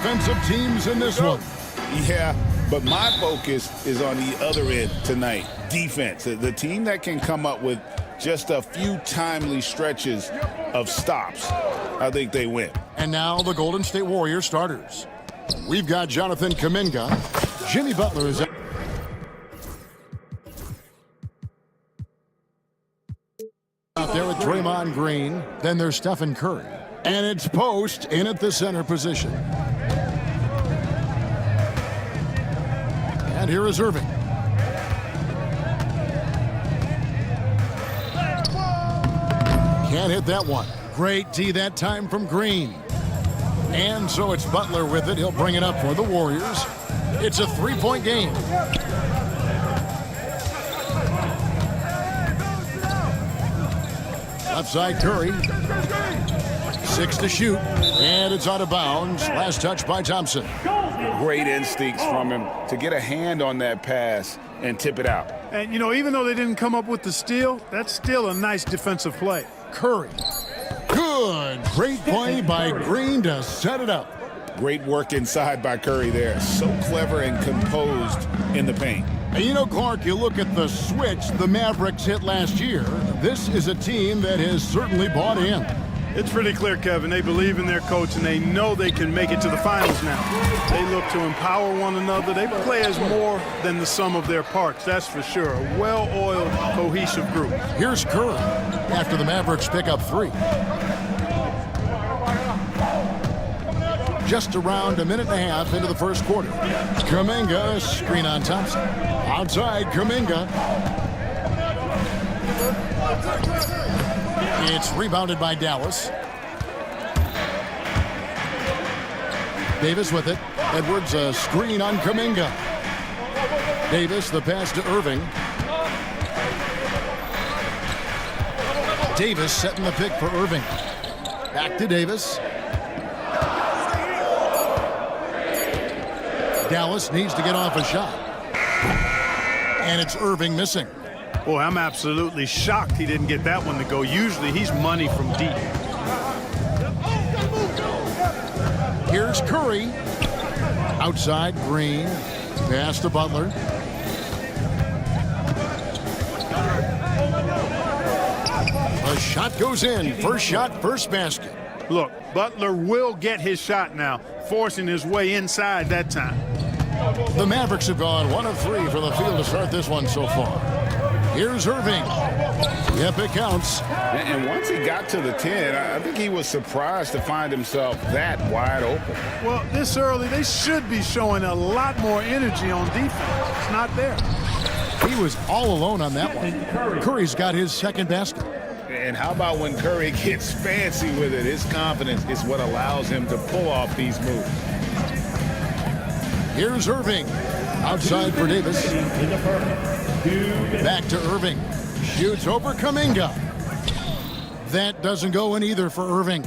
offensive teams in this one. Yeah, but my focus is on the other end tonight, defense. The team that can come up with just a few timely stretches of stops, I think they win. And now the Golden State Warriors starters. We've got Jonathan Kuminga. Jimmy Butler is out there with Draymond Green. Then there's Stephen Curry. And it's Post in at the center position. And here is Irving. Can't hit that one. Great D that time from Green. And so it's Butler with it. He'll bring it up for the Warriors. It's a three-point game. Left side Curry. 6 to shoot. And it's out of bounds. Last touch by Thompson. Great instincts from him to get a hand on that pass and tip it out. And, you know, even though they didn't come up with the steal, that's still a nice defensive play. Curry. Good. Great play by Green to set it up. Great work inside by Curry there. So clever and composed in the paint. And you know, Clark, you look at the switch the Mavericks hit last year. This is a team that has certainly bought in. It's pretty clear, Kevin. They believe in their coach, and they know they can make it to the finals now. They look to empower one another. They play as more than the sum of their parts, that's for sure. A well-oiled, cohesive group. Here's Curry after the Mavericks pick up 3. Just around a minute and a half into the first quarter. Kuminga, screen on Thompson. Outside, Kuminga. It's rebounded by Dallas. Davis with it. Edwards, a screen on Kuminga. Davis, the pass to Irving. Davis setting the pick for Irving. Back to Davis. Dallas needs to get off a shot. And it's Irving missing. Boy, I'm absolutely shocked he didn't get that one to go. Usually he's money from deep. Here's Curry. Outside, Green. Pass to Butler. A shot goes in. First shot, first basket. Look, Butler will get his shot now, forcing his way inside that time. The Mavericks have gone 1 of 3 from the field to start this one so far. Here's Irving. Yep, it counts. And once he got to the 10, I think he was surprised to find himself that wide open. Well, this early, they should be showing a lot more energy on defense. It's not there. He was all alone on that one. Curry's got his second basket. And how about when Curry gets fancy with it? His confidence is what allows him to pull off these moves. Here's Irving. Outside for Davis. Back to Irving. Shoots over Kuminga. That doesn't go in either for Irving.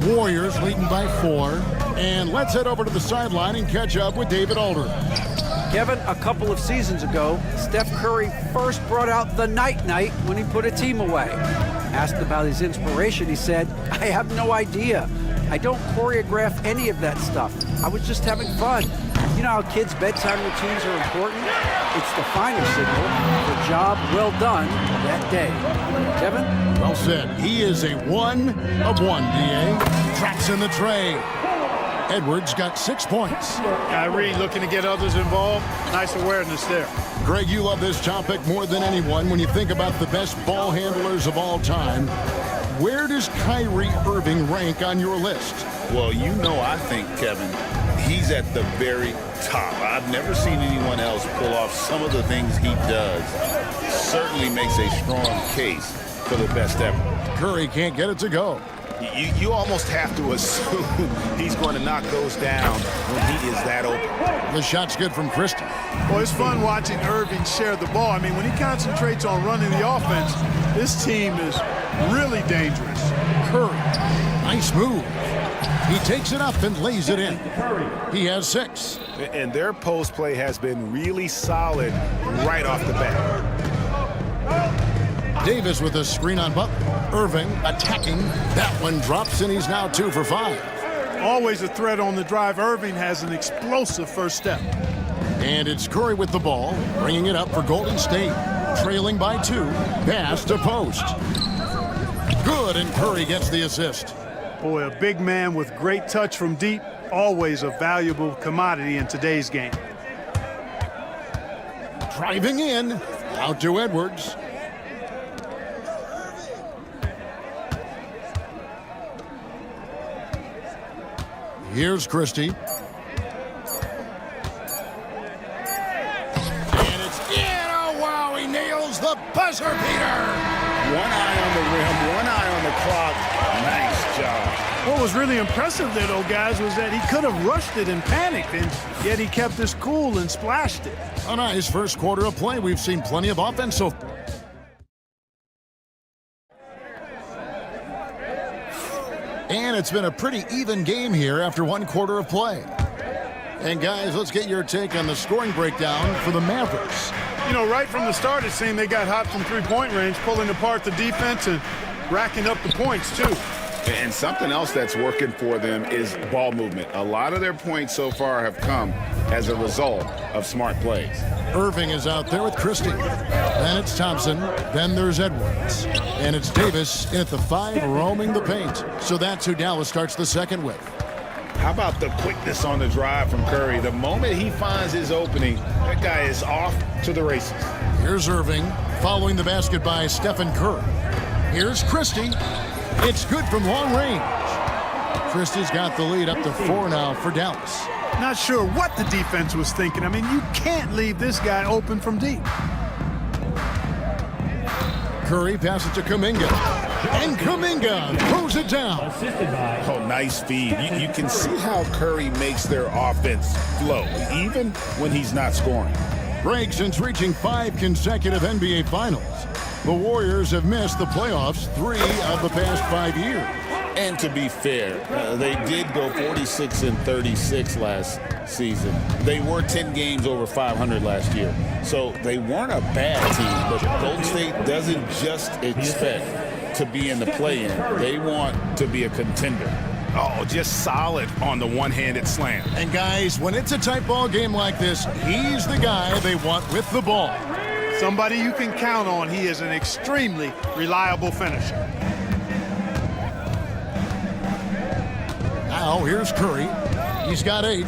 Warriors leading by 4. And let's head over to the sideline and catch up with David Alder. Kevin, a couple of seasons ago, Steph Curry first brought out the night-night when he put a team away. Asked about his inspiration, he said, "I have no idea. I don't choreograph any of that stuff. I was just having fun." You know how kids' bedtime routines are important? It's the final signal for job well done that day. Kevin? Well said. He is a 1 of 1, D.A. Traps in the tray. Edwards got 6 points. Kyrie looking to get others involved. Nice awareness there. Greg, you love this topic more than anyone. When you think about the best ball handlers of all time, where does Kyrie Irving rank on your list? Well, you know, I think, Kevin, he's at the very top. I've never seen anyone else pull off some of the things he does. Certainly makes a strong case for the best ever. Curry can't get it to go. You almost have to assume he's going to knock those down when he is that open. The shot's good from Christie. Well, it's fun watching Irving share the ball. I mean, when he concentrates on running the offense, this team is really dangerous. Curry, nice move. He takes it up and lays it in. He has 6. And their post play has been really solid right off the bat. Davis with a screen on Butler. Irving attacking. That one drops, and he's now 2 for 5. Always a threat on the drive. Irving has an explosive first step. And it's Curry with the ball, bringing it up for Golden State. Trailing by 2, pass to post. Good, and Curry gets the assist. Boy, a big man with great touch from deep, always a valuable commodity in today's game. Driving in, out to Edwards. Here's Christie. And it's in. Oh, wow, he nails the buzzer beater. One eye on the rim, one eye on the clock. Nice job. What was really impressive there, though, guys, was that he could have rushed it and panicked, and yet he kept his cool and splashed it. A nice first quarter of play. We've seen plenty of offense so far. And it's been a pretty even game here after one quarter of play. And guys, let's get your take on the scoring breakdown for the Mavericks. You know, right from the start, it seemed they got hot from three-point range, pulling apart the defense and racking up the points, too. And something else that's working for them is ball movement. A lot of their points so far have come as a result of smart plays. Irving is out there with Christie. Then it's Thompson. Then there's Edwards. And it's Davis in at the 5, roaming the paint. So that's who Dallas starts the second with. How about the quickness on the drive from Curry? The moment he finds his opening, that guy is off to the races. Here's Irving, following the basket by Stephen Curry. Here's Christie. It's good from long range. Christie's got the lead up to 4 now for Dallas. Not sure what the defense was thinking. I mean, you can't leave this guy open from deep. Curry passes to Kuminga. And Kuminga throws it down. Oh, nice feed. You can see how Curry makes their offense flow, even when he's not scoring. Greg, since reaching 5 consecutive NBA Finals, the Warriors have missed the playoffs 3 of the past 5 years. And to be fair, they did go 46-36 last season. They were 10 games over 500 last year. So they weren't a bad team, but Golden State doesn't just expect to be in the play-in. They want to be a contender. Oh, just solid on the one-handed slam. And guys, when it's a tight ball game like this, he's the guy they want with the ball. Somebody you can count on. He is an extremely reliable finisher. Now here's Curry. He's got 8.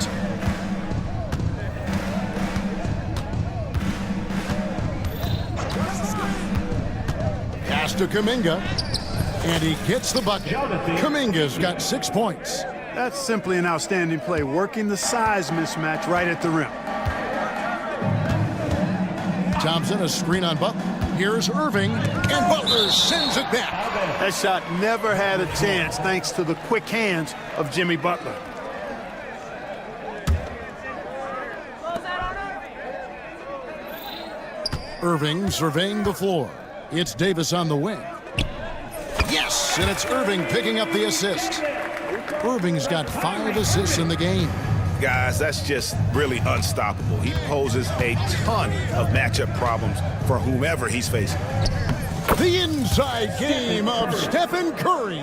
Pass to Kuminga. And he gets the bucket. Kuminga's got 6 points. That's simply an outstanding play, working the size mismatch right at the rim. Thompson, a screen on Butler. Here's Irving, and Butler sends it back. That shot never had a chance thanks to the quick hands of Jimmy Butler. Irving surveying the floor. It's Davis on the wing. Yes, and it's Irving picking up the assist. Irving's got 5 assists in the game. Guys, that's just really unstoppable. He poses a ton of matchup problems for whomever he's facing. The inside game of Stephen Curry.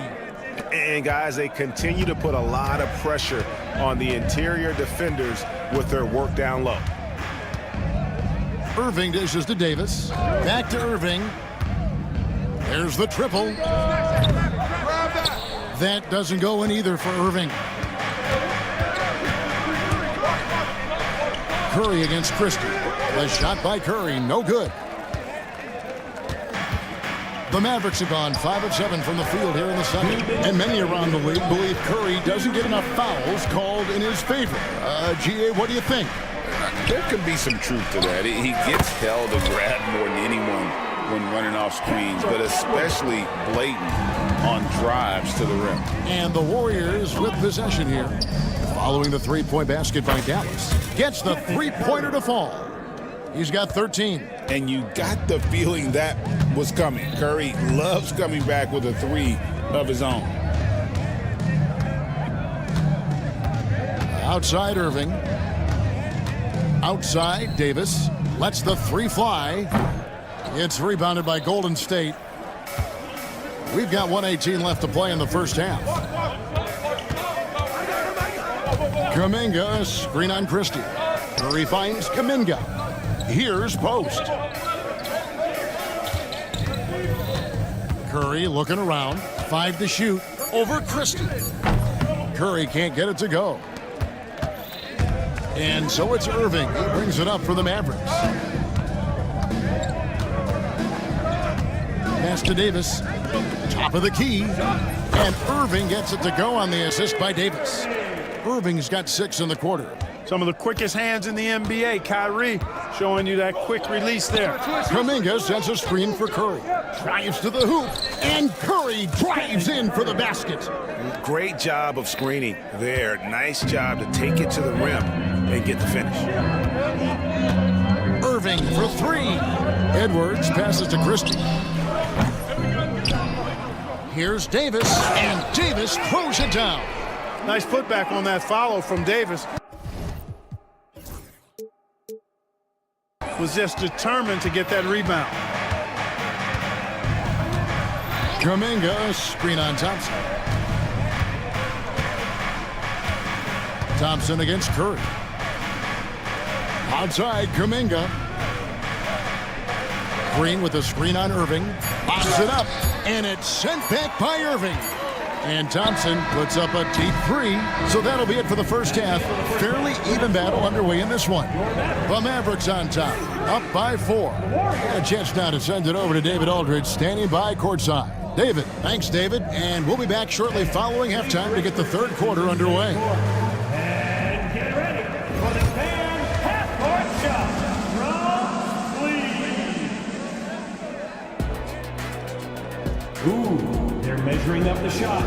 And guys, they continue to put a lot of pressure on the interior defenders with their work down low. Irving dishes to Davis. Back to Irving. There's the triple. That doesn't go in either for Irving. Curry against Christie. The shot by Curry, no good. The Mavericks have gone 5 of 7 from the field here in the second. And many around the league believe Curry doesn't get enough fouls called in his favor. GA, what do you think? There could be some truth to that. He gets held and grabbed more than anyone when running off screens, but especially blatant on drives to the rim. And the Warriors with possession here. Following the three-point basket by Dallas. Gets the three-pointer to fall. He's got 13. And you got the feeling that was coming. Curry loves coming back with a 3 of his own. Outside Irving. Outside Davis. Lets the 3 fly. It's rebounded by Golden State. We've got 1:18 left to play in the first half. Kuminga, screen on Christie. Curry finds Kuminga. Here's post. Curry looking around. 5 to shoot. Over Christie. Curry can't get it to go. And so it's Irving. He brings it up for the Mavericks. Pass to Davis. Top of the key. And Irving gets it to go on the assist by Davis. Irving's got 6 in the quarter. Some of the quickest hands in the NBA. Kyrie showing you that quick release there. Kuminga sends a screen for Curry. Drives to the hoop. And Curry drives in for the basket. Great job of screening there. Nice job to take it to the rim and get the finish. Irving for 3. Edwards passes to Christie. Here's Davis, and Davis throws it down. Nice putback on that follow from Davis. Was just determined to get that rebound. Kuminga, screen on Thompson. Thompson against Curry. Outside, Kuminga. Green with a screen on Irving. Bobs it up, and it's sent back by Irving. And Thompson puts up a deep 3. So that'll be it for the first half. Fairly even battle underway in this one. The Mavericks on top, up by 4. And a chance now to send it over to David Aldridge, standing by courtside. David. Thanks, David. And we'll be back shortly following halftime to get the third quarter underway. And get ready for the fan half-court shot from Lee. Ooh, they're measuring up the shot.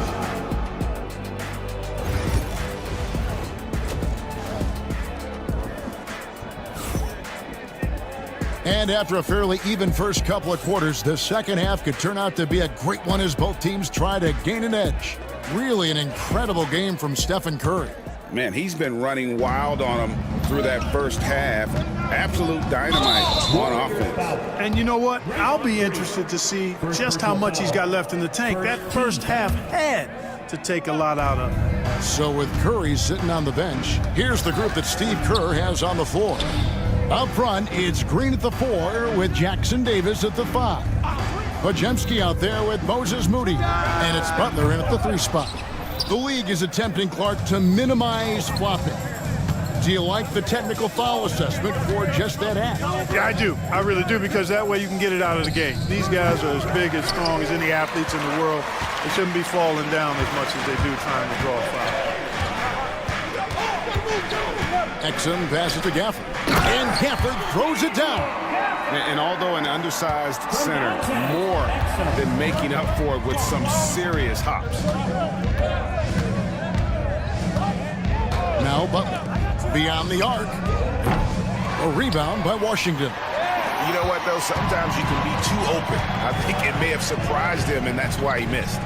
And after a fairly even first couple of quarters, the second half could turn out to be a great one as both teams try to gain an edge. Really an incredible game from Stephen Curry. Man, he's been running wild on him through that first half. Absolute dynamite on offense. And you know what? I'll be interested to see just how much he's got left in the tank. That first half had to take a lot out of him. So with Curry sitting on the bench, here's the group that Steve Kerr has on the floor. Up front, it's Green at the 4 with Jackson Davis at the 5. Podziemski out there with Moses Moody. And it's Butler in at the 3 spot. The league is attempting, Clark, to minimize flopping. Do you like the technical foul assessment for just that act? Yeah, I do. I really do, because that way you can get it out of the game. These guys are as big, as strong as any athletes in the world. They shouldn't be falling down as much as they do trying to draw a foul. Exum passes to Gafford. And Gafford throws it down. And although an undersized center, more than making up for it with some serious hops. Now Butler, beyond the arc. A rebound by Washington. You know what, though? Sometimes you can be too open. I think it may have surprised him, and that's why he missed.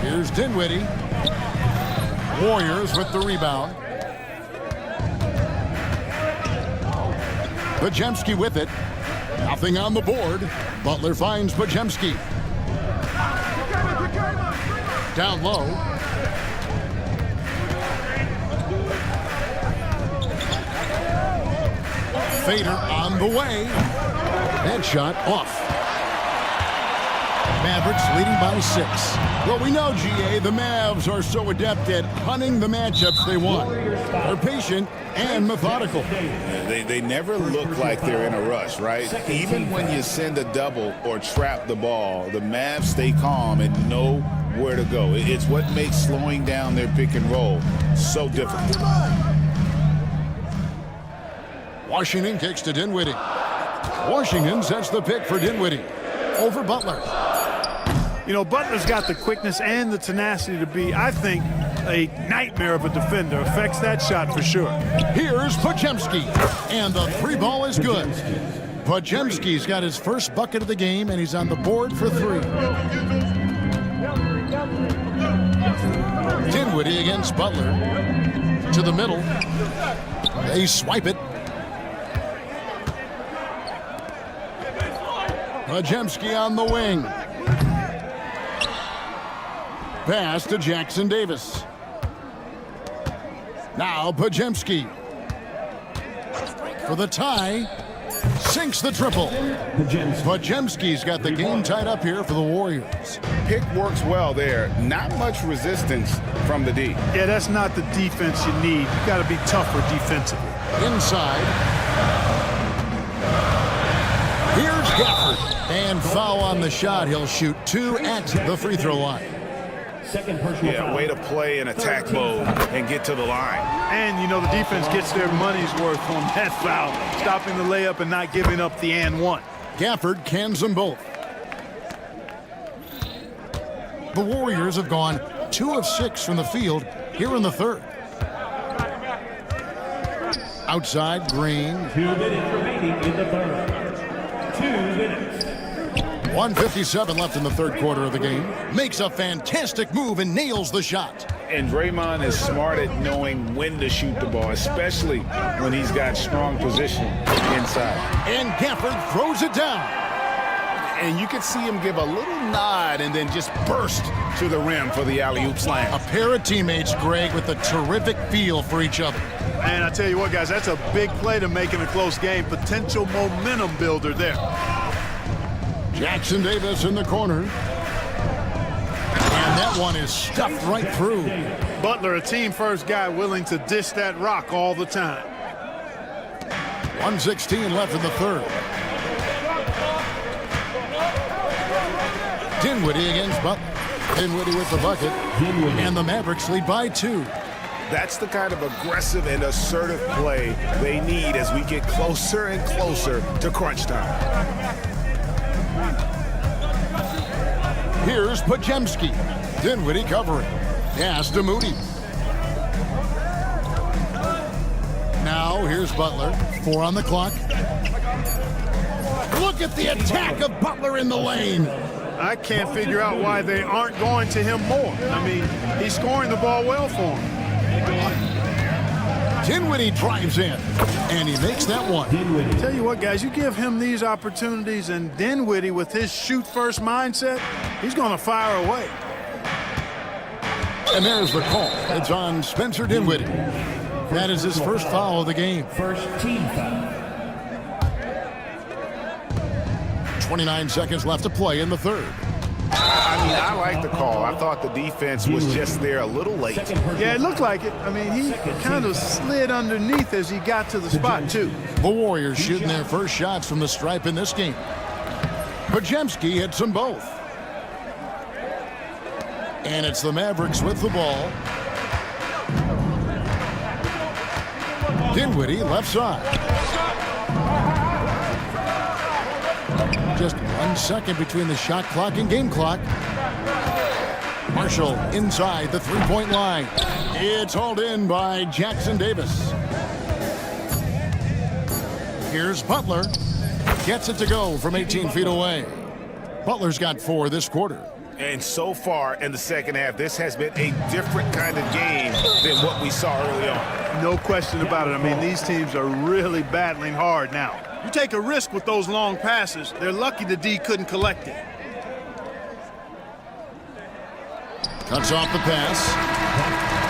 Here's Dinwiddie. Warriors with the rebound. Podziemski with it. Nothing on the board. Butler finds Podziemski. Down low. Fader on the way. That shot off. Mavericks leading by 6. Well, we know, GA, the Mavs are so adept at hunting the matchups they want. They're patient and methodical. They never look like they're in a rush, right? Even when you send a double or trap the ball, the Mavs stay calm and know where to go. It's what makes slowing down their pick and roll so difficult. Washington kicks to Dinwiddie. Washington sets the pick for Dinwiddie over Butler. You know, Butler's got the quickness and the tenacity to be, I think, a nightmare of a defender. Affects that shot for sure. Here's Podziemski, and the 3 ball is good. Podziemski's got his first bucket of the game, and he's on the board for 3. Dinwiddie against Butler. To the middle. They swipe it. Podziemski on the wing. Pass to Jackson Davis. Now Pajemski. For the tie. Sinks the triple. Pajemski's got the game tied up here for the Warriors. Pick works well there. Not much resistance from the D. Yeah, that's not the defense you need. You got to be tougher defensively. Inside. Here's Gafford. And foul on the shot. He'll shoot 2 at the free throw line. Second personal Yeah, foul. way to play in attack mode and get to the line. And, you know, the defense gets their money's worth on that foul, stopping the layup and not giving up the and one. Gafford cans them both. The Warriors have gone 2 of 6 from the field here in the third. Outside, Green. 2 minutes remaining in the third. 2 minutes. 1:57 left in the third quarter of the game. Makes a fantastic move and nails the shot. And Draymond is smart at knowing when to shoot the ball, especially when he's got strong position inside. And Gafford throws it down. And you can see him give a little nod and then just burst to the rim for the alley-oop slam. A pair of teammates, Greg, with a terrific feel for each other. And I tell you what, guys, that's a big play to make in a close game. Potential momentum builder there. Jackson Davis in the corner. And that one is stuffed right through. Butler, a team-first guy willing to dish that rock all the time. 1:16 left in the third. Dinwiddie against Butler. Dinwiddie with the bucket. And the Mavericks lead by 2. That's the kind of aggressive and assertive play they need as we get closer and closer to crunch time. Here's Pajemski. Dinwiddie covering. Pass to Moody. Now here's Butler. 4 on the clock. Look at the attack of Butler in the lane. I can't figure out why they aren't going to him more. I mean, he's scoring the ball well for him. Dinwiddie drives in, and he makes that one. Tell you what, guys, you give him these opportunities, and Dinwiddie, with his shoot-first mindset, he's going to fire away. And there's the call. It's on Spencer Dinwiddie. That is his first foul of the game. First team foul. 29 seconds left to play in the third. I mean, I like the call. I thought the defense was just there a little late. Yeah, it looked like it. I mean, he kind of slid underneath as he got to the spot, too. The Warriors shooting their first shots from the stripe in this game. Pajemski hits them both. And it's the Mavericks with the ball. Dinwiddie left side. Just 1 second between the shot clock and game clock. Marshall inside the three-point line. It's hauled in by Jackson Davis. Here's Butler. Gets it to go from 18 feet away. Butler's got 4 this quarter. And so far in the second half, this has been a different kind of game than what we saw early on. No question about it. I mean, these teams are really battling hard now. You take a risk with those long passes. They're lucky the D couldn't collect it. Cuts off the pass.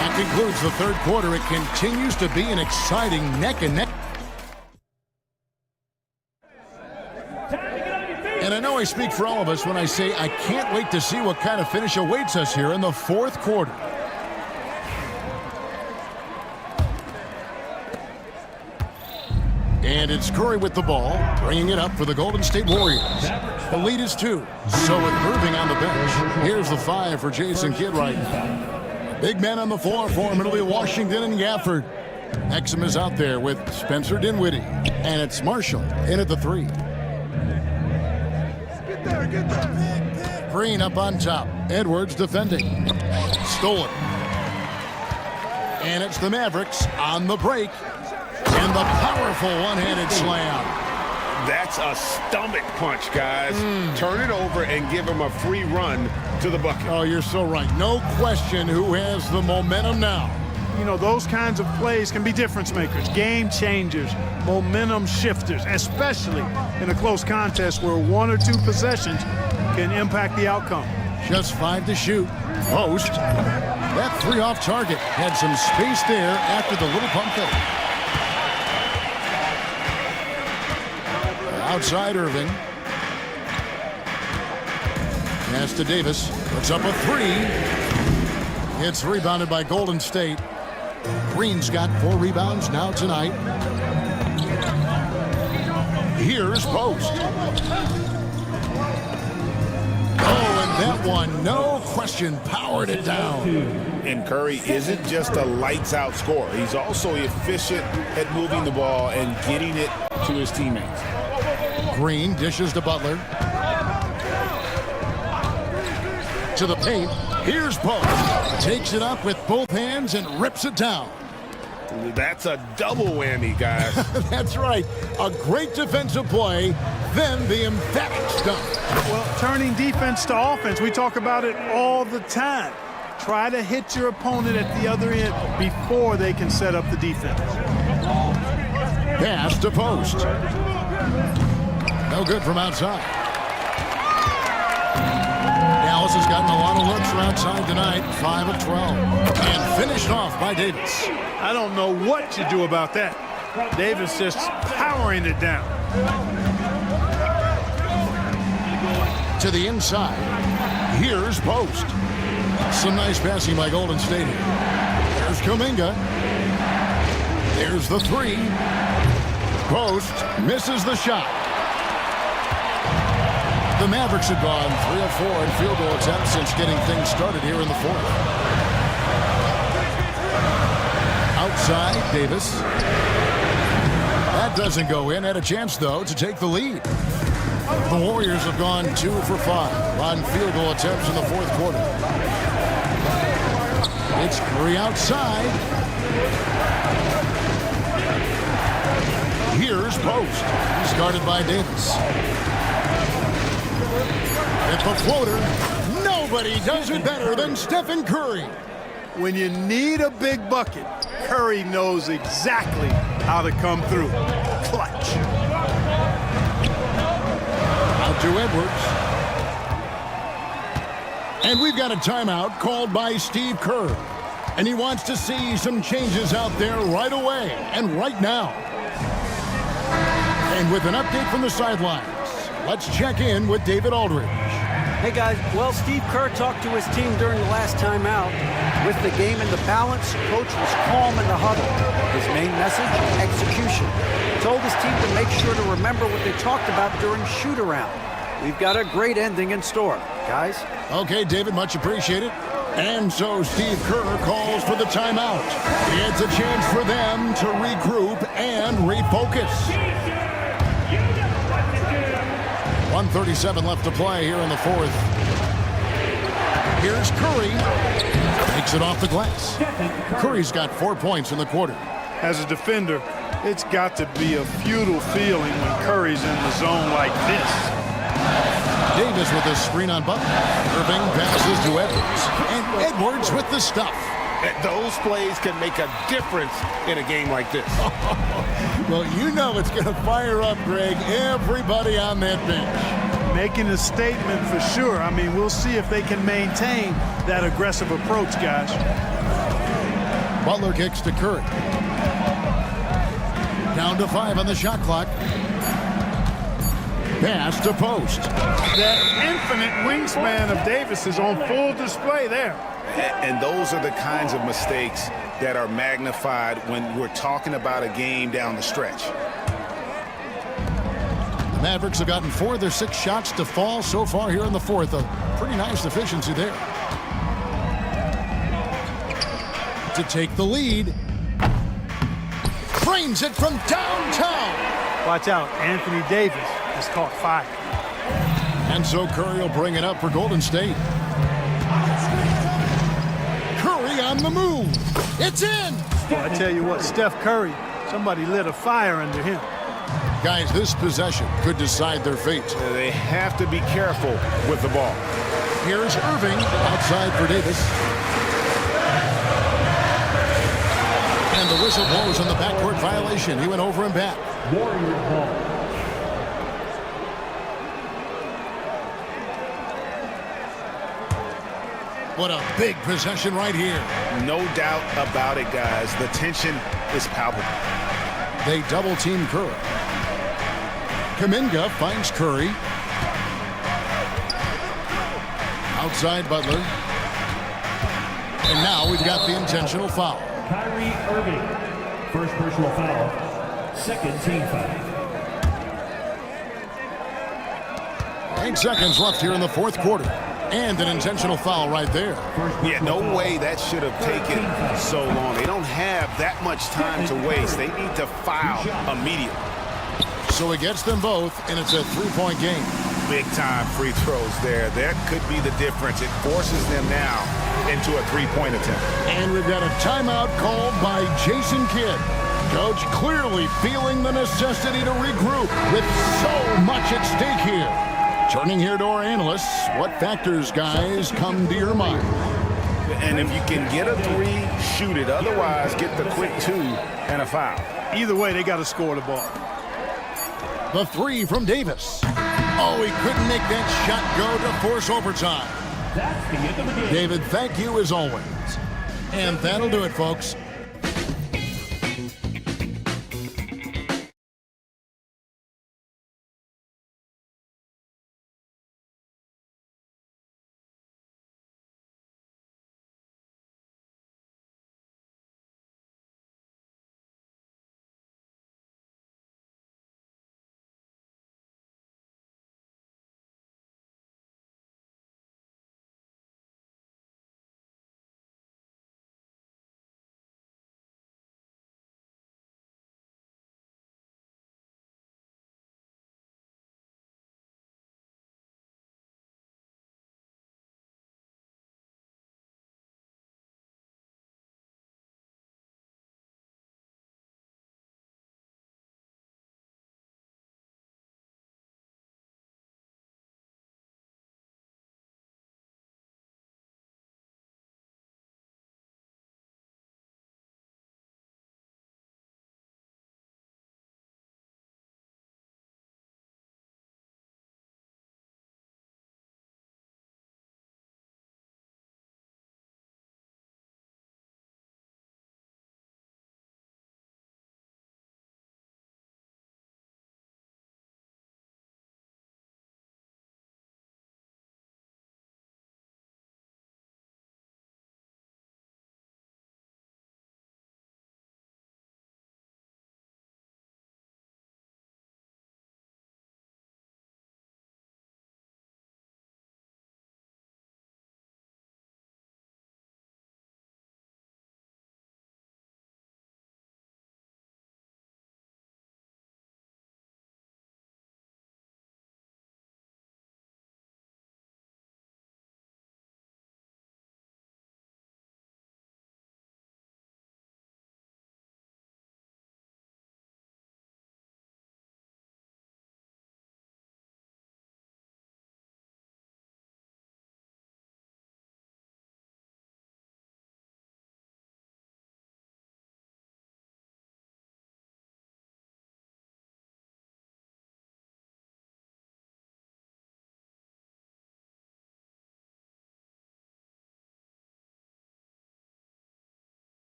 That concludes the third quarter. It continues to be an exciting neck-and-neck. And I know I speak for all of us when I say I can't wait to see what kind of finish awaits us here in the fourth quarter. And it's Curry with the ball, bringing it up for the Golden State Warriors. The lead is 2. So with Irving on the bench, here's the 5 for Jason Kidd right now. Big men on the floor for him. It'll be Washington and Gafford. Exum is out there with Spencer Dinwiddie. And it's Marshall in at the 3. Green up on top. Edwards defending. Stolen. And it's the Mavericks on the break. And the powerful one-handed slam. That's a stomach punch, guys. Turn it over and give him a free run to the bucket. Oh, you're so right. No question who has the momentum now. You know, those kinds of plays can be difference makers, game changers, momentum shifters, especially in a close contest where 1 or 2 possessions can impact the outcome. Just 5 to shoot. Post. That three off target had some space there after the little pump fake. Outside Irving. Pass to Davis. Puts up a three. It's rebounded by Golden State. Green's got 4 rebounds now tonight. Here's Post. That one, no question, powered it down. And Curry isn't just a lights-out scorer. He's also efficient at moving the ball and getting it to his teammates. Green dishes to Butler. To the paint. Here's Post. Takes it up with both hands and rips it down. That's a double whammy, guys. That's right. A great defensive play, then the emphatic dunk. Well, turning defense to offense, we talk about it all the time. Try to hit your opponent at the other end before they can set up the defense. Pass to Post. No good from outside. Dallas has gotten a lot of looks from outside tonight, 5 of 12. And finished off by Davis. I don't know what you do about that. Davis just powering it down. To the inside. Here's Post. Some nice passing by Golden State here. There's Kuminga. There's the three. Post misses the shot. The Mavericks have gone 3 of 4 in field goal attempts since getting things started here in the fourth. Outside, Davis. That doesn't go in. Had a chance, though, to take the lead. The Warriors have gone 2 for 5 on field goal attempts in the fourth quarter. It's Curry outside. Here's Post. He's guarded by Davis. At the floater, nobody does it better than Stephen Curry. When you need a big bucket, Curry knows exactly how to come through. Clutch. Out to Edwards. And we've got a timeout called by Steve Kerr. And he wants to see some changes out there right away and right now. And with an update from the sidelines, let's check in with David Aldridge. Hey guys, well, Steve Kerr talked to his team during the last timeout. With the game in the balance, coach was calm in the huddle. His main message, execution. He told his team to make sure to remember what they talked about during shoot-around. We've got a great ending in store, guys. Okay, David, much appreciated. And so Steve Kerr calls for the timeout. It's a chance for them to regroup and refocus. 1:37 left to play here in the fourth. Here's Curry. Takes it off the glass. Curry's got 4 points in the quarter. As a defender, it's got to be a futile feeling when Curry's in the zone like this. Davis with a screen on Butler. Irving passes to Edwards. And Edwards with the stuff. Those plays can make a difference in a game like this. Well, you know it's going to fire up, Greg, everybody on that bench. Making a statement for sure. I mean, we'll see if they can maintain that aggressive approach, guys. Butler kicks to Curry. Down to 5 on the shot clock. Pass to Post. That infinite wingspan of Davis is on full display there. And those are the kinds of mistakes that are magnified when we're talking about a game down the stretch. The Mavericks have gotten 4 of their 6 shots to fall so far here in the fourth. A pretty nice efficiency there. To take the lead. Frames it from downtown. Watch out, Anthony Davis has caught fire. And so Curry will bring it up for Golden State. Curry on the move. It's in. Well, I tell you what, Steph Curry, somebody lit a fire under him. Guys, this possession could decide their fate. They have to be careful with the ball. Here's Irving outside for Davis. And the whistle blows on the backcourt violation. He went over and back. Warrior ball. What a big possession right here. No doubt about it, guys. The tension is palpable. They double team Curry. Kuminga finds Curry. Outside Butler. And now we've got the intentional foul. Kyrie Irving. First personal foul. Second team foul. 8 seconds left here in the fourth quarter. And an intentional foul right there. Yeah, no way that should have taken so long. They don't have that much time to waste. They need to foul immediately. So he gets them both, and it's a three-point game. Big-time free throws there. That could be the difference. It forces them now into a three-point attempt. And we've got a timeout called by Jason Kidd. Coach clearly feeling the necessity to regroup with so much at stake here. Turning here to our analysts, what factors, guys, come to your mind? And if you can get a three, shoot it. Otherwise, get the quick two and a foul. Either way, they got to score the ball. The three from Davis. Oh, he couldn't make that shot go to force overtime. That's the end of the game. David, thank you as always. And that'll do it, folks.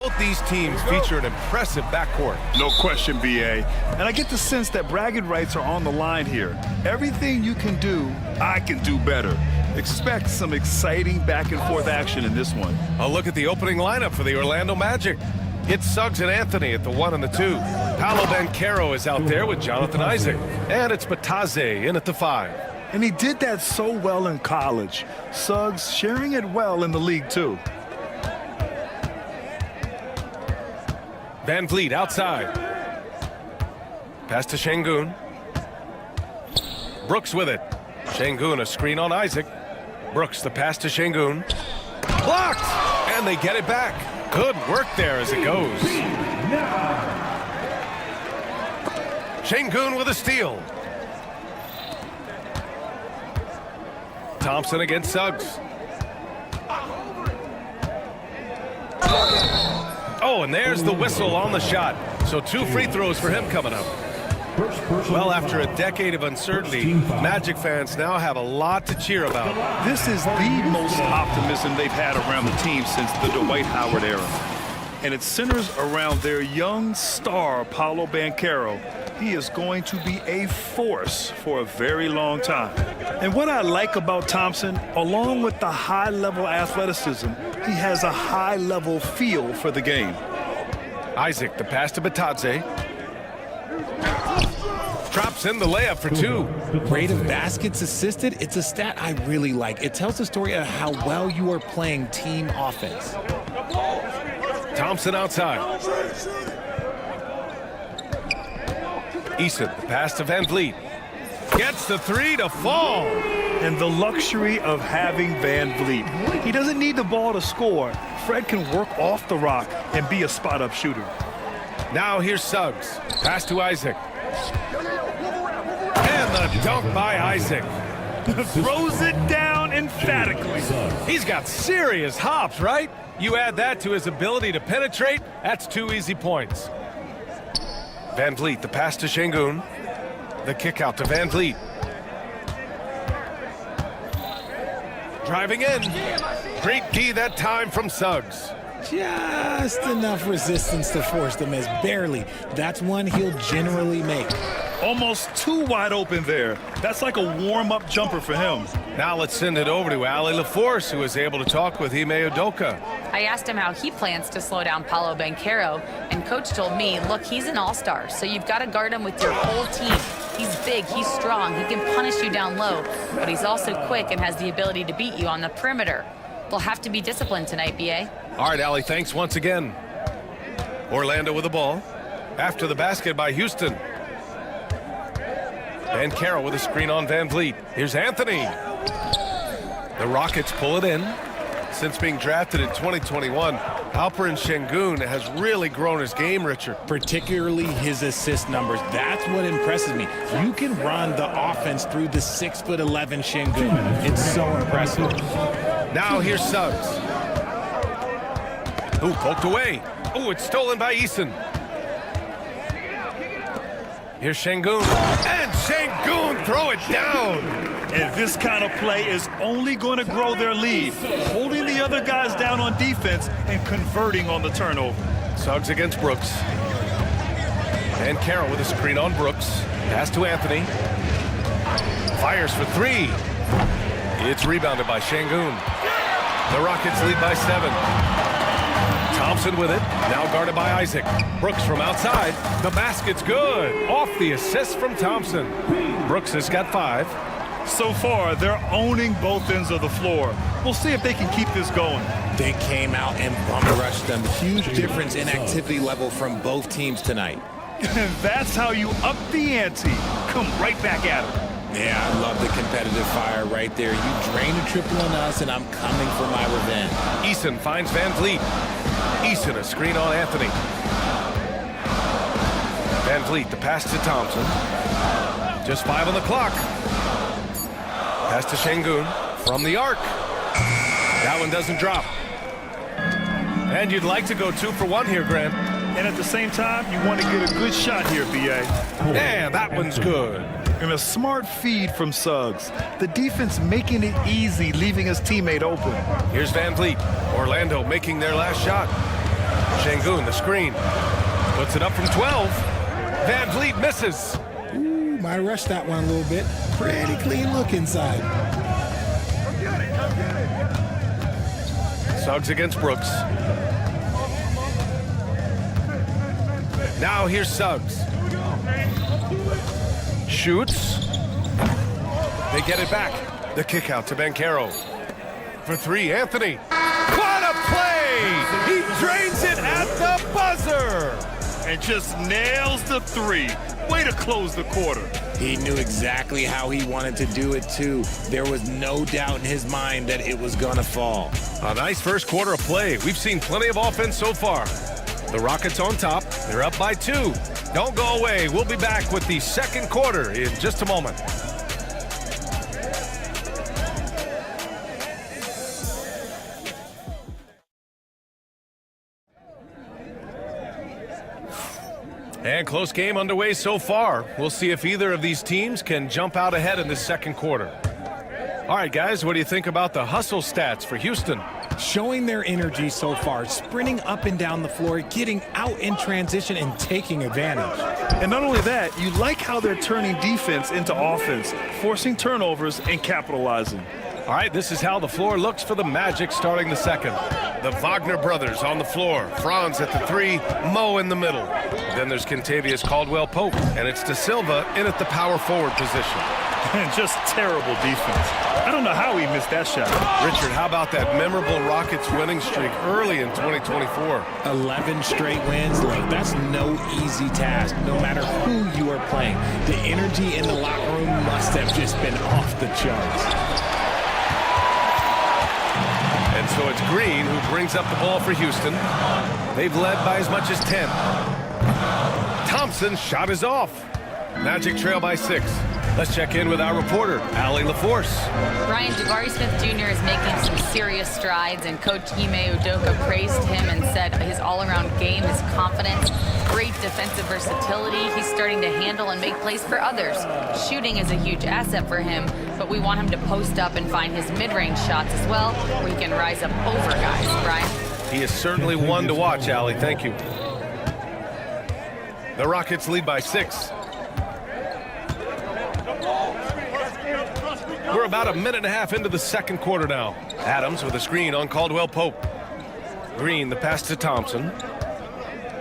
Both these teams feature an impressive backcourt. No question, BA. And I get the sense that bragging rights are on the line here. Everything you can do, I can do better. Expect some exciting back-and-forth action in this one. A look at the opening lineup for the Orlando Magic. It's Suggs and Anthony at the 1 and the 2. Paolo Banchero is out there with Jonathan Isaac. And it's Batadze in at the 5. And he did that so well in college. Suggs sharing it well in the league, too. Van Vliet outside. Pass to Şengün. Brooks with it. Şengün a screen on Isaac. Brooks the pass to Şengün. Blocked! And they get it back. Good work there as it goes. Şengün with a steal. Thompson against Suggs. Oh, and there's the whistle on the shot. So 2 free throws for him coming up. Well, after a decade of uncertainty, Magic fans now have a lot to cheer about. This is the most optimism they've had around the team since the Dwight Howard era. And it centers around their young star, Paolo Banchero. He is going to be a force for a very long time. And what I like about Thompson, along with the high-level athleticism, he has a high-level feel for the game. Isaac, the pass to Batadze. Drops in the layup for 2. Rate of baskets assisted, it's a stat I really like. It tells the story of how well you are playing team offense. Thompson outside. Eason, the pass to Van Vliet. Gets the 3 to fall. And the luxury of having Van Vliet. He doesn't need the ball to score. Fred can work off the rock and be a spot-up shooter. Now here's Suggs. Pass to Isaac. And the dunk by Isaac. Throws it down emphatically. He's got serious hops, right? You add that to his ability to penetrate, that's 2 easy points. Van Vliet, the pass to Şengün. The kick out to Van Vliet. Driving in. Great D that time from Suggs. Just enough resistance to force the miss, barely. That's one he'll generally make. Almost too wide open there. That's like a warm-up jumper for him. Now let's send it over to Ali LaForce, who was able to talk with Ime Udoka. I asked him how he plans to slow down Paolo Banchero, and Coach told me, look, he's an all-star, so you've got to guard him with your whole team. He's big, he's strong, he can punish you down low, but he's also quick and has the ability to beat you on the perimeter. They'll have to be disciplined tonight, B.A. All right, Ali, thanks once again. Orlando with the ball. After the basket by Houston. Banchero with a screen on Van Vliet. Here's Anthony. The Rockets pull it in. Since being drafted in 2021, Alperen Şengün has really grown his game, Richard. Particularly his assist numbers. That's what impresses me. You can run the offense through the 6'11" Şengün. It's so impressive. Now here's Suggs. Ooh, poked away. Ooh, it's stolen by Eason. Here's Şengün. And Şengün throw it down. And this kind of play is only going to grow their lead. Holding the other guys down on defense and converting on the turnover. Suggs against Brooks. And Carroll with a screen on Brooks. Pass to Anthony. Fires for 3. It's rebounded by Şengün. The Rockets lead by 7. Thompson with it, now guarded by Isaac. Brooks from outside, the basket's good. Off the assist from Thompson. Brooks has got 5. So far, they're owning both ends of the floor. We'll see if they can keep this going. They came out and bum rushed them. Huge difference in activity level from both teams tonight. And that's how you up the ante. Come right back at it. Yeah, I love the competitive fire right there. You drain a triple on us, and I'm coming for my revenge. Eason finds Van Vliet. Eason a screen on Anthony. Van Vliet, the pass to Thompson. Just 5 on the clock. Pass to Şengün from the arc. That one doesn't drop. And you'd like to go 2 for 1 here, Grant. And at the same time, you want to get a good shot here, B.A. Yeah, that one's good. And a smart feed from Suggs. The defense making it easy, leaving his teammate open. Here's Van Vliet. Orlando making their last shot. Şengün, the screen. Puts it up from 12. Van Vliet misses. Ooh, might rush that one a little bit. Pretty clean look inside. Suggs against Brooks. Now here's Suggs. Shoots. They get it back. The kick out to Banchero. For three, Anthony. What a play! He drains it at the buzzer! And just nails the three. Way to close the quarter. He knew exactly how he wanted to do it, too. There was no doubt in his mind that it was gonna fall. A nice first quarter of play. We've seen plenty of offense so far. The Rockets on top. They're up by 2. Don't go away. We'll be back with the second quarter in just a moment. And close game underway so far. We'll see if either of these teams can jump out ahead in this second quarter. All right, guys, what do you think about the hustle stats for Houston? Showing their energy so far, sprinting up and down the floor, getting out in transition and taking advantage. And not only that, you like how they're turning defense into offense, forcing turnovers and capitalizing. All right, this is how the floor looks for the Magic starting the second. The Wagner brothers on the floor. Franz at the 3, Mo in the middle. Then there's Kentavious Caldwell-Pope, and it's De Silva in at the power forward position. And just terrible defense. I don't know how he missed that shot. Richard, how about that memorable Rockets winning streak early in 2024? 11 straight wins. Look, that's no easy task, no matter who you are playing. The energy in the locker room must have just been off the charts. And so it's Green who brings up the ball for Houston. They've led by as much as 10. Thompson's shot is off. Magic trail by 6. Let's check in with our reporter, Allie LaForce. Brian, Jabari Smith Jr. is making some serious strides, and Coach Ime Udoka praised him and said his all-around game, his confidence, great defensive versatility. He's starting to handle and make plays for others. Shooting is a huge asset for him, but we want him to post up and find his mid-range shots as well, where he can rise up over guys. Brian? He is certainly one to watch, Allie. Thank you. The Rockets lead by 6. We're about a minute and a half into the second quarter now. Adams with a screen on Caldwell-Pope. Green, the pass to Thompson.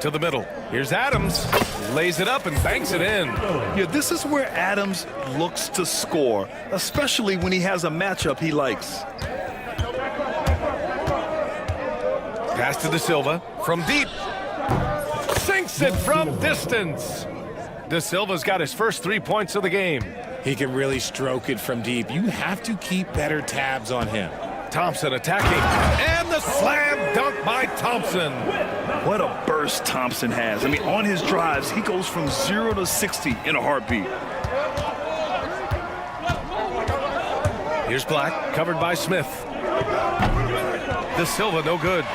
To the middle. Here's Adams. Lays it up and banks it in. Yeah, this is where Adams looks to score, especially when he has a matchup he likes. Pass to De Silva from deep. Sinks it from distance. De Silva's got his first 3 points of the game. He can really stroke it from deep. You have to keep better tabs on him. Thompson attacking. And the slam dunk by Thompson. What a burst Thompson has. I mean, on his drives, he goes from 0 to 60 in a heartbeat. Here's Black, covered by Smith. De Silva, no good.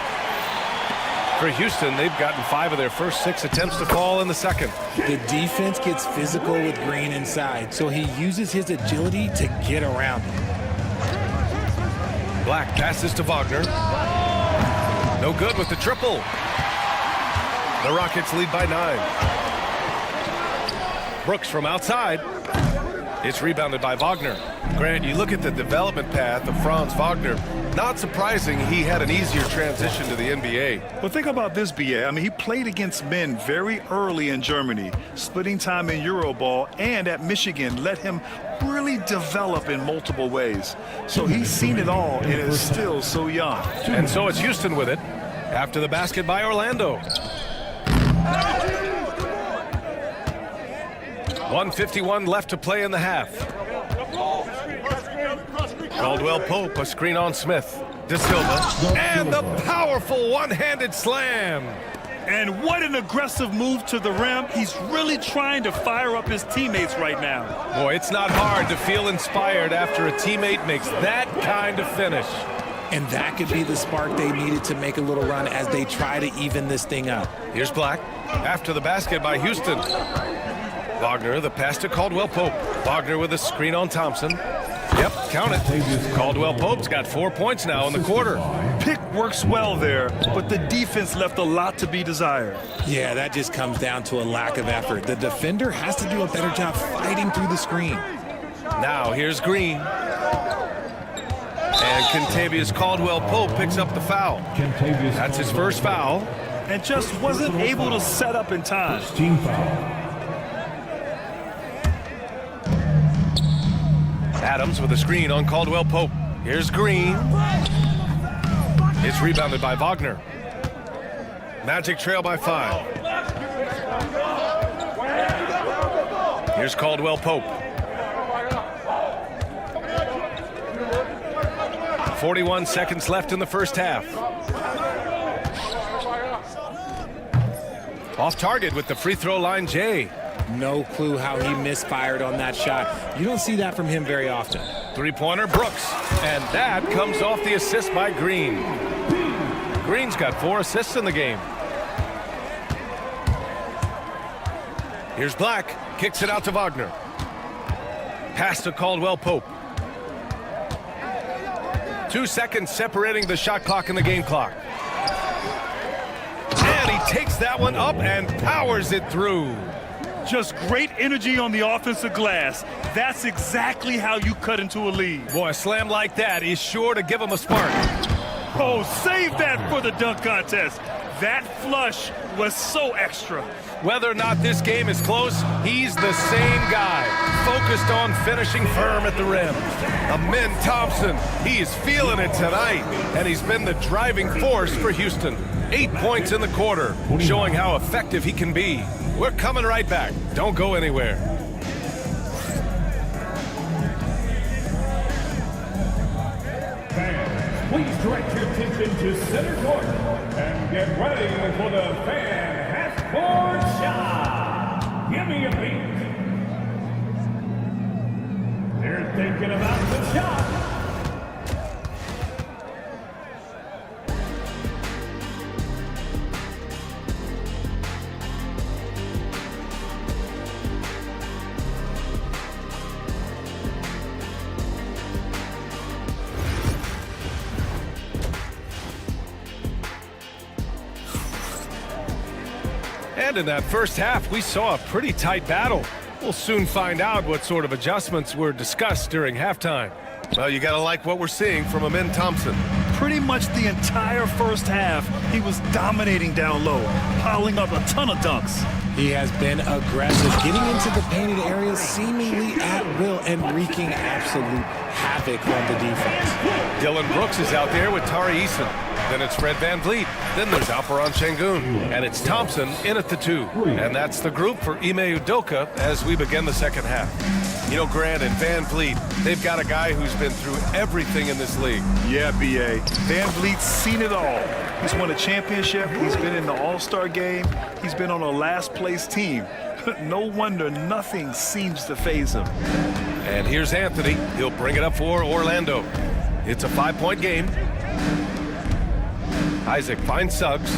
For Houston, they've gotten 5 of their first 6 attempts to fall in the second. The defense gets physical with Green inside, so he uses his agility to get around him. Black passes to Wagner. No good with the triple. The Rockets lead by 9. Brooks from outside. It's rebounded by Wagner. Grant, you look at the development path of Franz Wagner. Not surprising he had an easier transition to the NBA. But think about this, BA. I mean, he played against men very early in Germany, splitting time in Euroball, and at Michigan let him really develop in multiple ways. So he's seen it all and is still so young. And so it's Houston with it after the basket by Orlando. 1:51 left to play in the half. Caldwell-Pope, a screen on Smith. De Silva, and the powerful one-handed slam. And what an aggressive move to the rim. He's really trying to fire up his teammates right now. Boy, it's not hard to feel inspired after a teammate makes that kind of finish. And that could be the spark they needed to make a little run as they try to even this thing up. Here's Black, after the basket by Houston. Wagner, the pass to Caldwell-Pope. Wagner with a screen on Thompson. Yep, count it. Caldwell-Pope's got 4 points now in the quarter. pick works well there, but the defense left a lot to be desired. Yeah, that just comes down to a lack of effort. The defender has to do a better job fighting through the screen. Now here's Green. And Kentavious Caldwell-Pope picks up the foul. That's his first foul. And just wasn't able to set up in time. Team foul. Adams with a screen on Caldwell-Pope. Here's Green. It's rebounded by Wagner. Magic trail by 5. Here's Caldwell-Pope. 41 seconds left in the first half. Off target with the free throw line, Jay. No clue how he misfired on that shot. You don't see that from him very often. Three-pointer, Brooks. And that comes off the assist by Green. Green's got 4 assists in the game. Here's Black. Kicks it out to Wagner. Pass to Caldwell-Pope. 2 seconds separating the shot clock and the game clock. And he takes that one up and powers it through. Just great energy on the offensive glass. That's exactly how you cut into a lead. Boy, a slam like that is sure to give him a spark. Oh, save that for the dunk contest. That flush was so extra. Whether or not this game is close, he's the same guy, focused on finishing firm at the rim. Amin Thompson, he is feeling it tonight, and he's been the driving force for Houston. 8 points in the quarter, showing how effective he can be. We're coming right back. Don't go anywhere. Fans, please direct your attention to center court and get ready for the fan half-court shot. Give me a beat. They're thinking about the shot. And in that first half, we saw a pretty tight battle. We'll soon find out what sort of adjustments were discussed during halftime. Well, you gotta like what we're seeing from Amin Thompson. Pretty much the entire first half, he was dominating down low, piling up a ton of dunks. He has been aggressive, getting into the painted areas seemingly at will and wreaking absolute havoc on the defense. Dylan Brooks is out there with Tari Eason. Then it's Fred VanVleet. Then there's Alperon Şengün. And it's Thompson in at the 2. And that's the group for Ime Udoka as we begin the second half. You know, Grant and VanVleet, they've got a guy who's been through everything in this league. Yeah, B.A. VanVleet's seen it all. He's won a championship. He's been in the All-Star game. He's been on a last-place team. No wonder nothing seems to faze him. And here's Anthony. He'll bring it up for Orlando. It's a 5-point game. Isaac finds Suggs.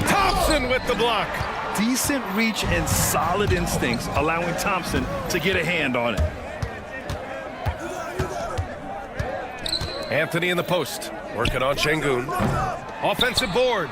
Thompson with the block. Decent reach and solid instincts, allowing Thompson to get a hand on it. Anthony in the post, working on Şengün. Offensive board.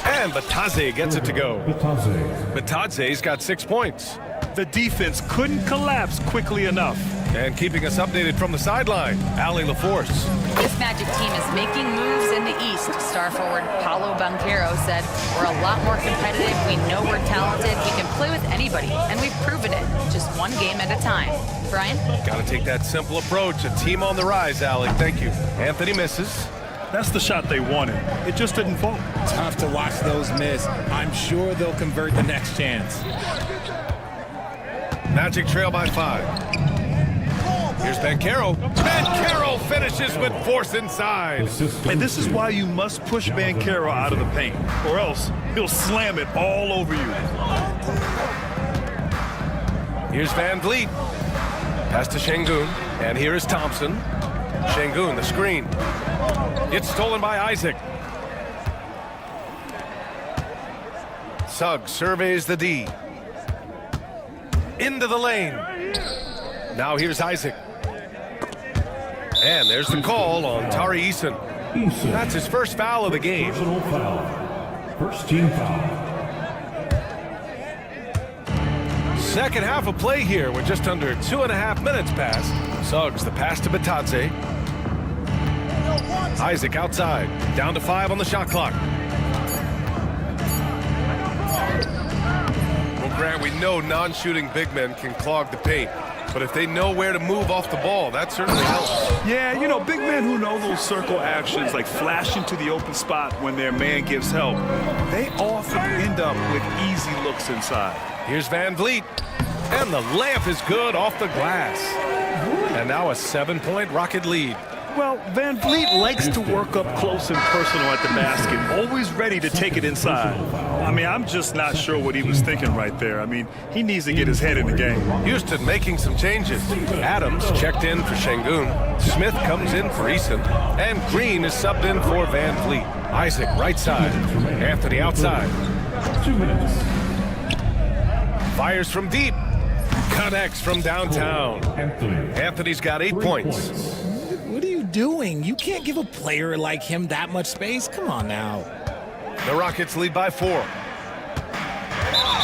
And Batadze gets it to go. Batadze's got 6 points. The defense couldn't collapse quickly enough. And keeping us updated from the sideline, Ali LaForce. This Magic team is making moves in the East. Star forward Paolo Banchero said, "We're a lot more competitive. We know we're talented. We can play with anybody, and we've proven it. Just one game at a time." Brian? Got to take that simple approach. A team on the rise, Ali. Thank you. Anthony misses. That's the shot they wanted. It just didn't fall. Tough to watch those miss. I'm sure they'll convert the next chance. Magic trail by 5. Here's Banchero. Banchero finishes with force inside. And this is why you must push Banchero out of the paint, or else he'll slam it all over you. Here's VanVleet. Pass to Şengün. And here is Thompson. Şengün, the screen. It's stolen by Isaac. Suggs surveys the D. Into the lane. Now here's Isaac. And there's the call on Tari Eason. That's his first foul of the game. Personal foul. First team foul. Second half of play here with just under 2.5 minutes passed. Suggs the pass to Batadze. Isaac outside, down to 5 on the shot clock. Well, Grant, we know non-shooting big men can clog the paint, but if they know where to move off the ball, that certainly helps. Yeah, you know, big men who know those circle actions, like flashing to the open spot when their man gives help, they often end up with easy looks inside. Here's Van Vliet, and the layup is good off the glass. And now a 7-point Rocket lead. Well, Van Vliet likes to work up close and personal at the basket, always ready to take it inside. I mean, I'm just not sure what he was thinking right there. I mean, he needs to get his head in the game. Houston making some changes. Adams checked in for Şengün. Smith comes in for Eason. And Green is subbed in for Van Vliet. Isaac right side. Anthony outside. 2 minutes. Fires from deep. Connects from downtown. Anthony's got 8 points. What are you doing? You can't give a player like him that much space. Come on now. The Rockets lead by 4.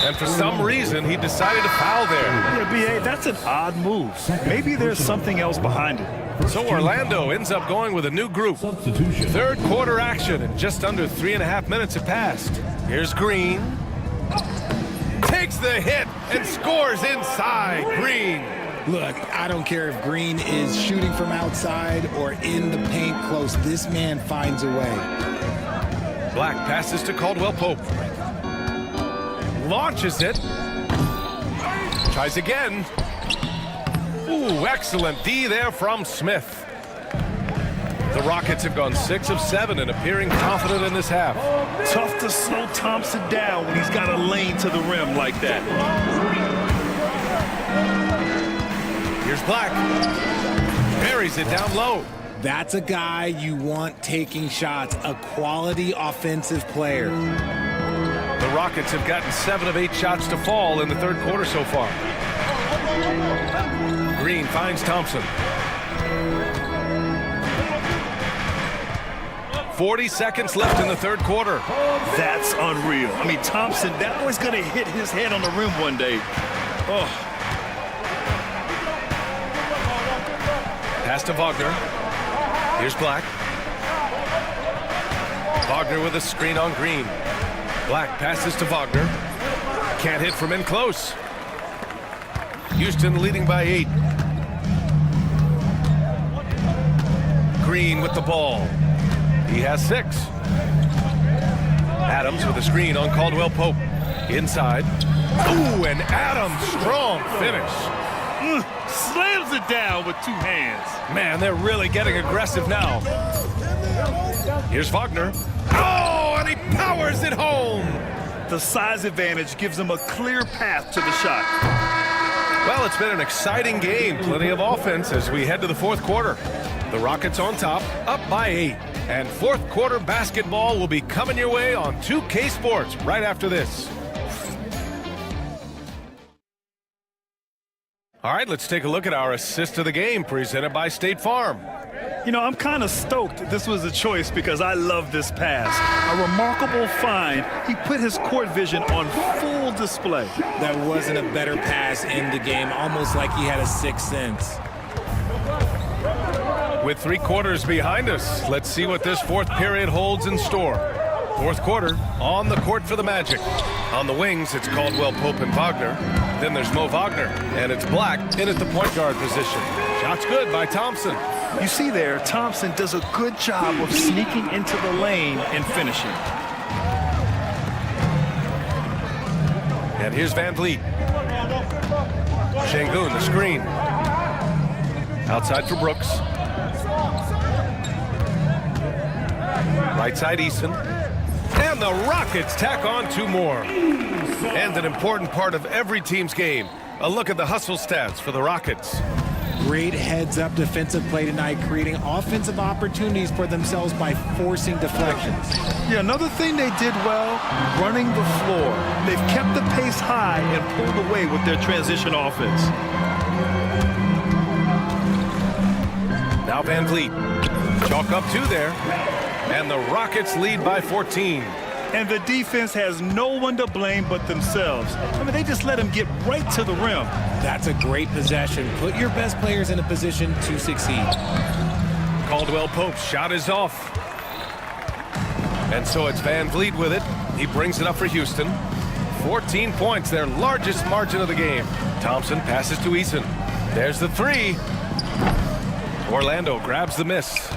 And for some reason, he decided to foul there. Yeah, B.A., that's an odd move. Maybe there's something else behind it. So Orlando ends up going with a new group. Third quarter action, and just under 3.5 minutes have passed. Here's Green. Takes the hit and scores inside. Green. Look, I don't care if Green is shooting from outside or in the paint close. This man finds a way. Black passes to Caldwell Pope. Launches it. Tries again. Ooh, excellent D there from Smith. The Rockets have gone 6 of 7 and appearing confident in this half. Tough to slow Thompson down when he's got a lane to the rim like that. Here's Black. Buries it down low. That's a guy you want taking shots, a quality offensive player. The Rockets have gotten 7 of 8 shots to fall in the third quarter so far. Green finds Thompson. 40 seconds left in the third quarter. That's unreal. I mean, Thompson, that boy's going to hit his head on the rim one day. Oh. Pass to Wagner. Here's Black. Wagner with a screen on Green. Black passes to Wagner. Can't hit from in close. Houston leading by 8. Green with the ball. He has 6. Adams with a screen on Caldwell Pope. Inside. Ooh, and Adams, strong finish. Slams it down with 2 hands. Man, they're really getting aggressive now. Here's Wagner. Oh, and he powers it home. The size advantage gives him a clear path to the shot. Well, it's been an exciting game. Plenty of offense as we head to the fourth quarter. The Rockets on top, up by 8. And fourth quarter basketball will be coming your way on 2K Sports right after this. All right, let's take a look at our assist of the game presented by State Farm. You know, I'm kind of stoked this was a choice because I love this pass. A remarkable find. He put his court vision on full display. That wasn't a better pass in the game, almost like he had a 6th sense. With 3 quarters behind us, let's see what this fourth period holds in store. Fourth quarter, on the court for the Magic. On the wings, it's Caldwell Pope and Wagner. Then there's Mo Wagner, and it's Black in at the point guard position. Shot's good by Thompson. You see there, Thompson does a good job of sneaking into the lane and finishing. And here's Van Vliet. Şengün, the screen. Outside for Brooks. Right side Eason. And the Rockets tack on 2 more. And an important part of every team's game. A look at the hustle stats for the Rockets. Great heads-up defensive play tonight, creating offensive opportunities for themselves by forcing deflections. Yeah, another thing they did well, running the floor. They've kept the pace high and pulled away with their transition offense. Now Now Van Vliet. Chalk up 2 there. And the Rockets lead by 14. And the defense has no one to blame but themselves. I mean, they just let him get right to the rim. That's a great possession. Put your best players in a position to succeed. Caldwell Pope's shot is off. And so it's Van Vliet with it. He brings it up for Houston. 14 points, their largest margin of the game. Thompson passes to Eason. There's the 3. Orlando grabs the miss.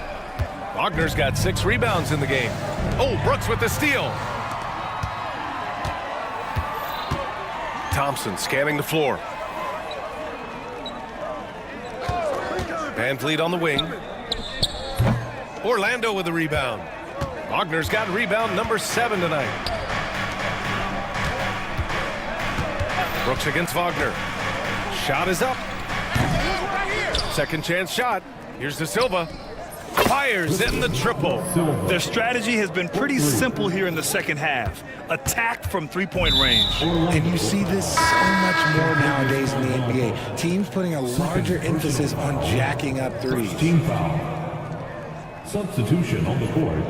Wagner's got 6 rebounds in the game. Oh, Brooks with the steal. Thompson scanning the floor. Van Vliet on the wing. Orlando with the rebound. Wagner's got rebound number 7 tonight. Brooks against Wagner. Shot is up. Second chance shot. Here's De Silva. Fires in the triple. Their strategy has been pretty simple here in the second half. Attack from three-point range. And you see this so much more nowadays in the NBA. Teams putting a larger emphasis on jacking up threes. Team foul. Substitution on the court.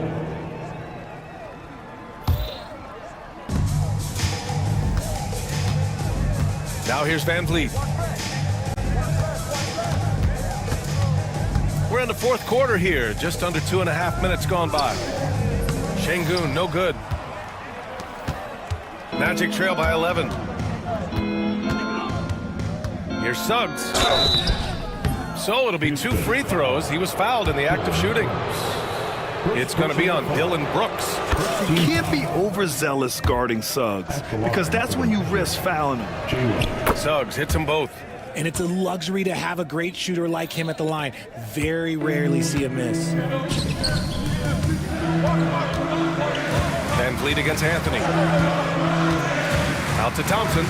Now here's Van Vliet. We're in the 4th quarter here. Just under 2.5 minutes gone by. Şengün, no good. Magic trail by 11. Here's Suggs. So it'll be 2 free throws. He was fouled in the act of shooting. It's going to be on Dylan Brooks. You can't be overzealous guarding Suggs because that's when you risk fouling him. Suggs hits them both. And it's a luxury to have a great shooter like him at the line. Very rarely see a miss. Van Vliet against Anthony. Out to Thompson.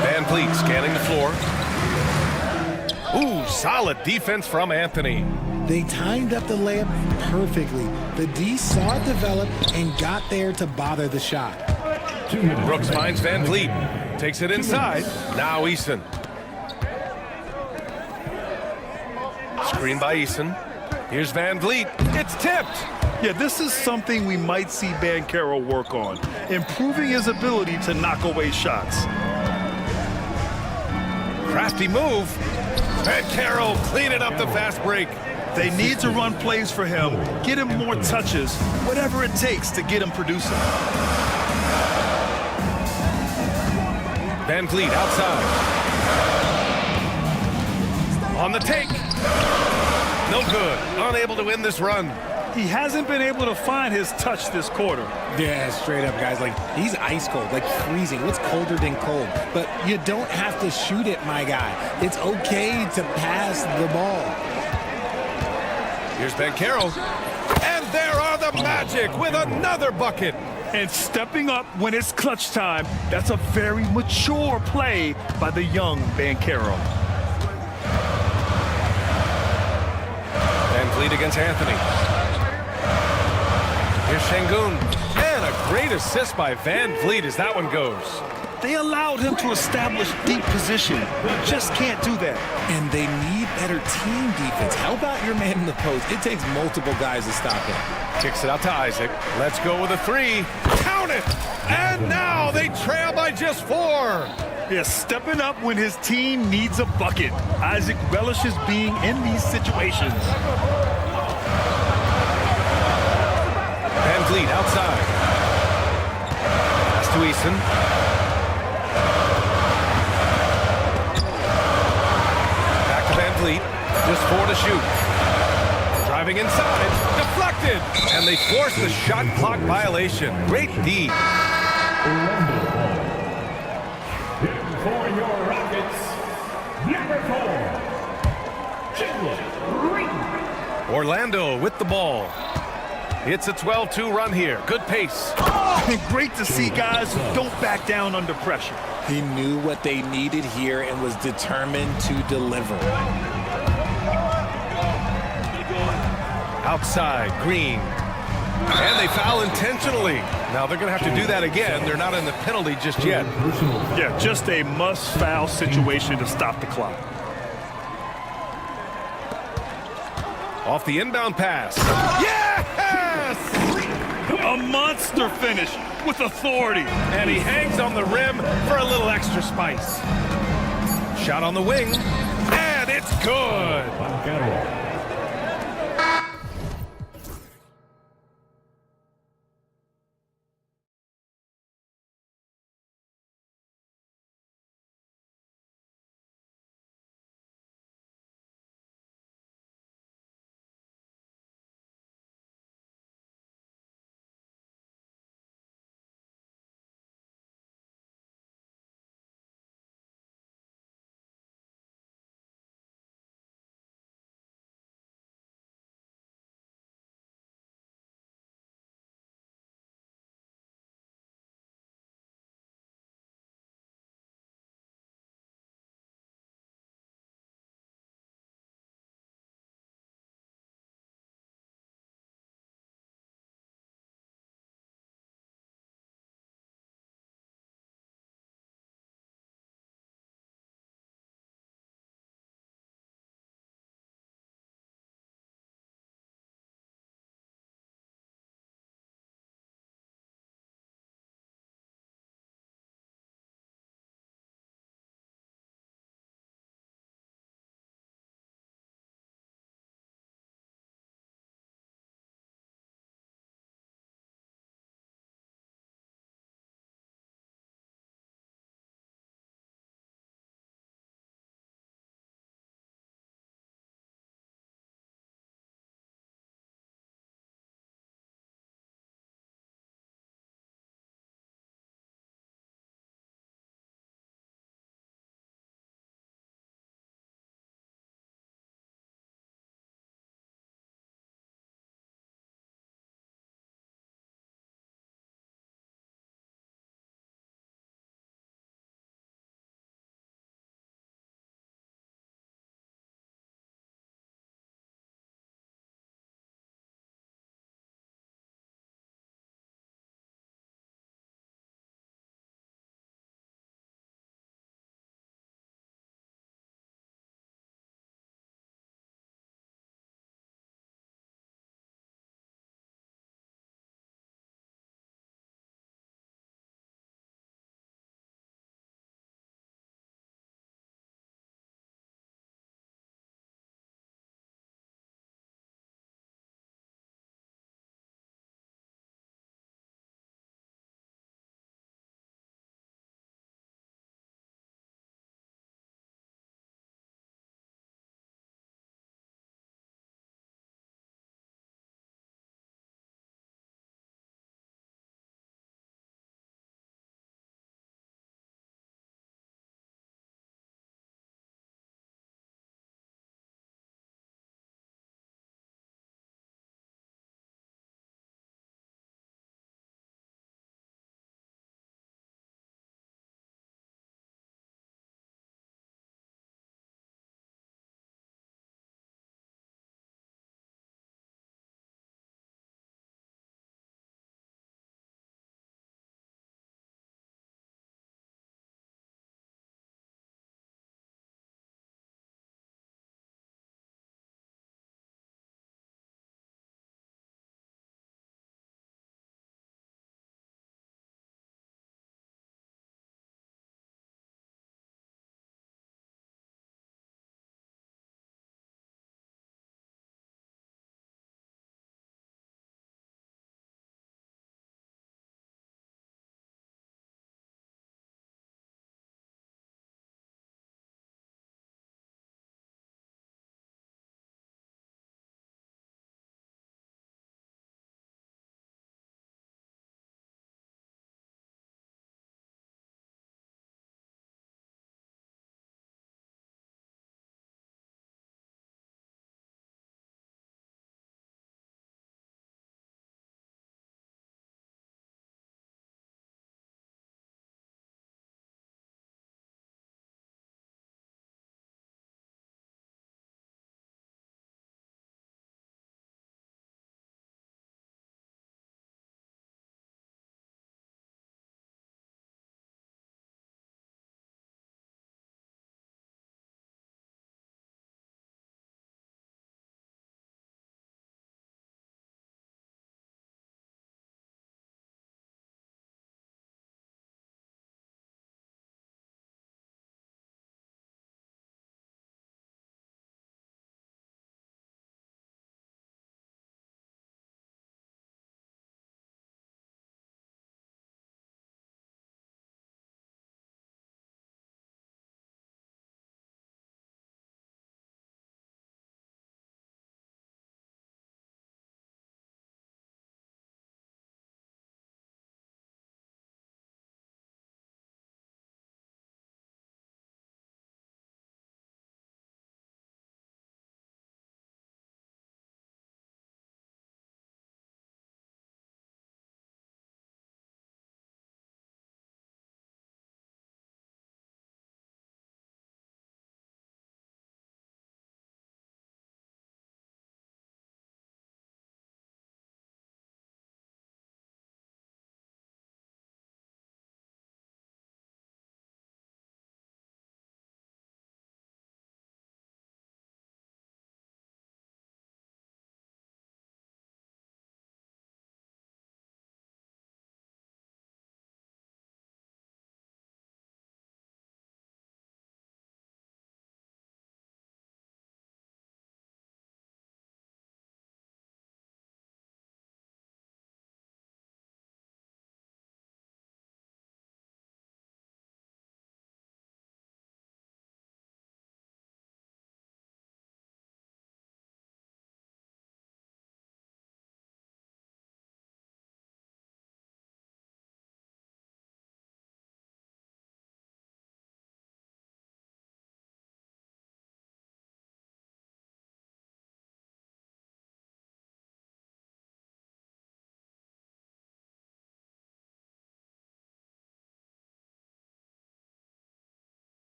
Van Vliet scanning the floor. Ooh, solid defense from Anthony. They timed up the layup perfectly. The D saw it develop and got there to bother the shot. Brooks finds Van Vliet. Takes it inside. Now Eason. Screen by Eason. Here's Van Vliet. It's tipped. Yeah, this is something we might see Banchero work on. Improving his ability to knock away shots. Crafty move. Banchero cleaning up the fast break. They need to run plays for him. Get him more touches. Whatever it takes to get him producing. Van Vliet outside. On the take. No good. Unable to win this run. He hasn't been able to find his touch this quarter. Yeah, straight up, guys. Like, he's ice cold, like freezing. What's colder than cold? But you don't have to shoot it, my guy. It's okay to pass the ball. Here's Banchero. And there are the Magic with another bucket. And stepping up when it's clutch time, that's a very mature play by the young Banchero. Van Vliet against Anthony. Here's Şengün. And a great assist by Van Vliet as that one goes. They allowed him to establish deep position. You just can't do that. And they need better team defense. Help out your man in the post. It takes multiple guys to stop him. Kicks it out to Isaac. Let's go with a 3. Count it! And now they trail by just 4. Yeah, stepping up when his team needs a bucket. Isaac relishes being in these situations. Van Vliet outside. Pass to Eason. Back to Van Vliet. Just 4 to shoot. Driving inside. Deflected. And they force the shot clock violation. Great D. For your Rockets, number 4, Jalen Green. Orlando with the ball. It's a 12-2 run here. Good pace. Oh, great to see guys who don't back down under pressure. He knew what they needed here and was determined to deliver. Outside, Green. And they foul intentionally. Now they're going to have to do that again. They're not in the penalty just yet. Yeah, just a must-foul situation to stop the clock. Off the inbound pass. Yes! A monster finish with authority. And he hangs on the rim for a little extra spice. Shot on the wing, and it's good.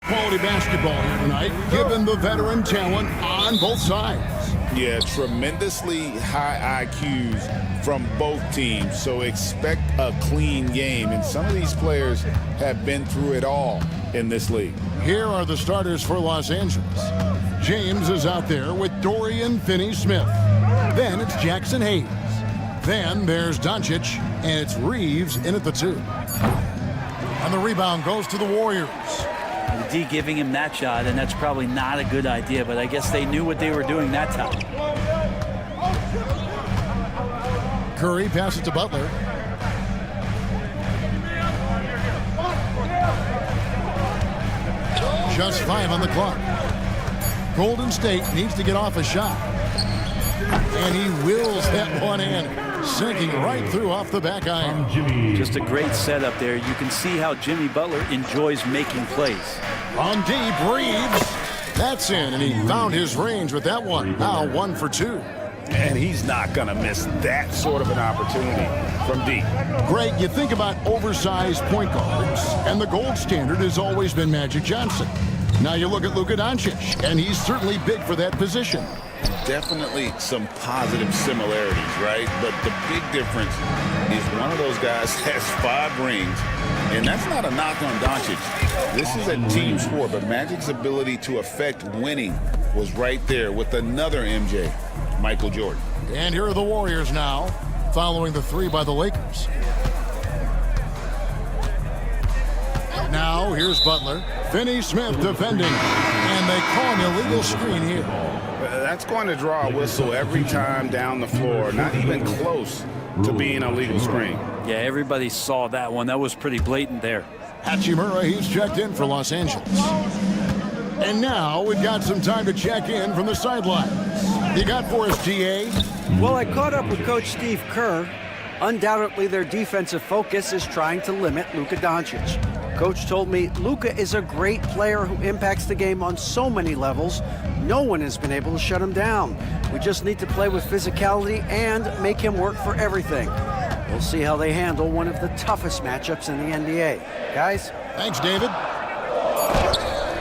Quality basketball here tonight, given the veteran talent on both sides. Yeah, tremendously high IQs from both teams, so expect a clean game. And some of these players have been through it all in this league. Here are the starters for Los Angeles. James is out there with Dorian Finney-Smith. Then it's Jackson Hayes. Then there's Doncic, and it's Reeves in at the 2. And the rebound goes to the Warriors. The D giving him that shot, and that's probably not a good idea, but I guess they knew what they were doing that time. Curry passes to Butler. Just 5 on the clock. Golden State needs to get off a shot. And he wills that one in, sinking right through off the back iron. Just a great setup there. You can see how Jimmy Butler enjoys making plays. On deep, Reeves. That's in, and he found his range with that one. Now 1 for 2. And he's not going to miss that sort of an opportunity from deep. Greg, you think about oversized point guards, and the gold standard has always been Magic Johnson. Now you look at Luka Doncic, and he's certainly big for that position. Definitely some positive similarities, right? But the big difference is one of those guys has 5 rings, and that's not a knock on Doncic. This is a team sport, but Magic's ability to affect winning was right there with another MJ, Michael Jordan. And here are the Warriors now, following the 3 by the Lakers. Now here's Butler. Finney-Smith defending, and they call an illegal screen here. That's going to draw a whistle every time down the floor, not even close to being a legal screen. Yeah, everybody saw that one. That was pretty blatant there. Hachimura, he's checked in for Los Angeles. And now we've got some time to check in from the sidelines. You got for us, GA? Well, I caught up with Coach Steve Kerr. Undoubtedly, their defensive focus is trying to limit Luka Doncic. Coach told me Luka is a great player who impacts the game on so many levels. No one has been able to shut him down. We just need to play with physicality and make him work for everything. We'll see how they handle one of the toughest matchups in the NBA. Guys? Thanks, David.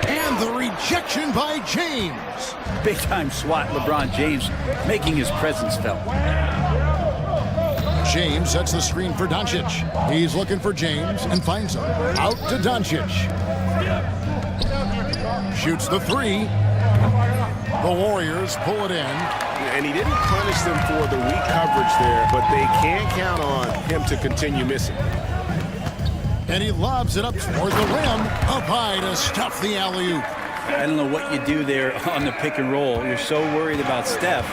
And the rejection by James. Big-time swat, LeBron James making his presence felt. James sets the screen for Doncic. He's looking for James and finds him. Out to Doncic. Shoots the 3. The Warriors pull it in. And he didn't punish them for the weak coverage there, but they can't count on him to continue missing. And he lobs it up towards the rim. Up high to stuff the alley-oop. I don't know what you do there on the pick and roll. You're so worried about Steph,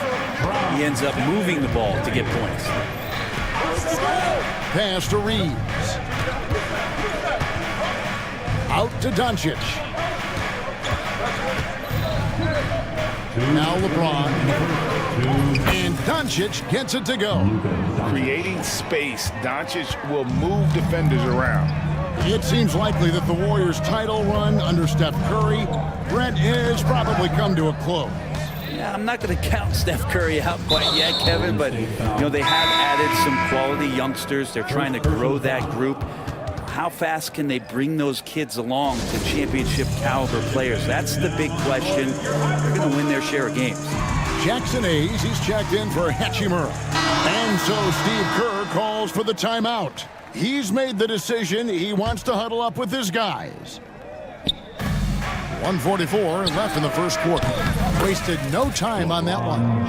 he ends up moving the ball to get points. Pass to Reeves. Out to Doncic. Now LeBron. And Doncic gets it to go. Creating space, Doncic will move defenders around. It seems likely that the Warriors' title run under Steph Curry, Brent, has probably come to a close. Yeah, I'm not going to count Steph Curry out quite yet, Kevin, but you know they have added some quality youngsters. They're trying to grow that group. How fast can they bring those kids along to championship caliber players? That's the big question. They're going to win their share of games. Jackson Hayes, he's checked in for Hachimura. And so Steve Kerr calls for the timeout. He's made the decision. He wants to huddle up with his guys. 1:44 left in the first quarter. Wasted no time on that one.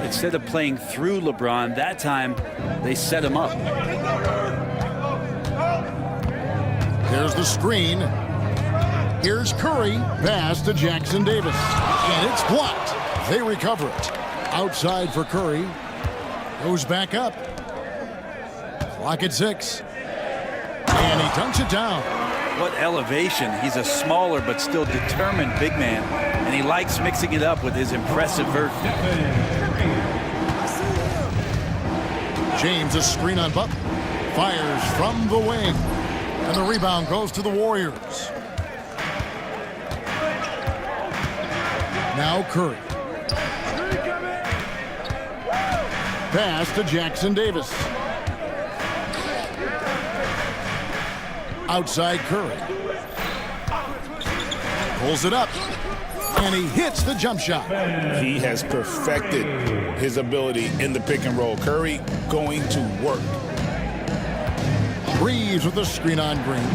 Instead of playing through LeBron, that time they set him up. There's the screen. Here's Curry. Pass to Jackson Davis. And it's blocked. They recover it. Outside for Curry. Goes back up. Clock at 6. And he dunks it down. What elevation. He's a smaller but still determined big man. And he likes mixing it up with his impressive vert. James, a screen on Butler. Fires from the wing. And the rebound goes to the Warriors. Now Curry. Pass to Jackson Davis. Outside Curry. Pulls it up. And he hits the jump shot. He has perfected his ability in the pick and roll. Curry going to work. Reeves with the screen on Green.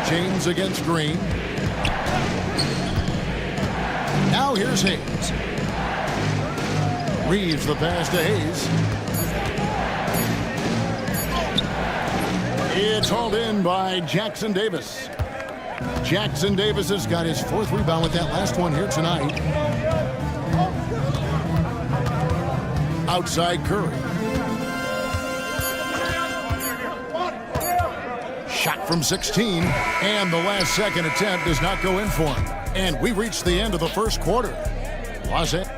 James against Green. Now here's Hayes. Reeves the pass to Hayes. It's hauled in by Jackson Davis. Jackson Davis has got his 4th rebound with that last one here tonight. Outside Curry. Shot from 16, and the last second attempt does not go in for him. And we reached the end of the first quarter. Los Angeles.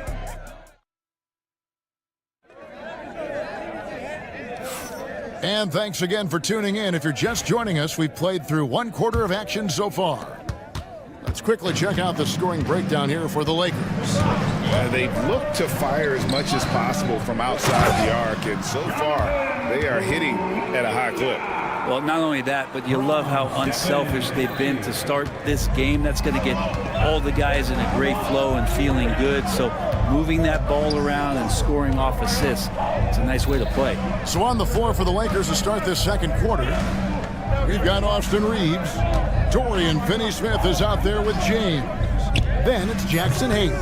And thanks again for tuning in. If you're just joining us, we've played through 1 quarter of action so far. Let's quickly check out the scoring breakdown here for the Lakers. They've looked to fire as much as possible from outside the arc, and so far they are hitting at a high clip. Well, not only that, but you love how unselfish they've been to start this game. That's going to get all the guys in a great flow and feeling good. So moving that ball around and scoring off assists, it's a nice way to play. So on the floor for the Lakers to start this second quarter, we've got Austin Reeves. Dorian Finney-Smith is out there with James. Then it's Jackson Hayes.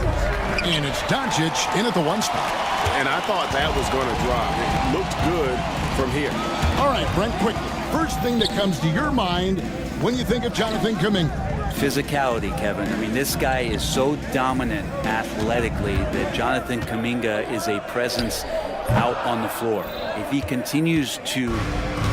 And it's Doncic in at the 1 spot. And I thought that was going to drop. It looked good from here. All right, Brent, quickly. First thing that comes to your mind when you think of Jonathan Kuminga. Physicality, Kevin. I mean, this guy is so dominant athletically that Jonathan Kuminga is a presence out on the floor. If he continues to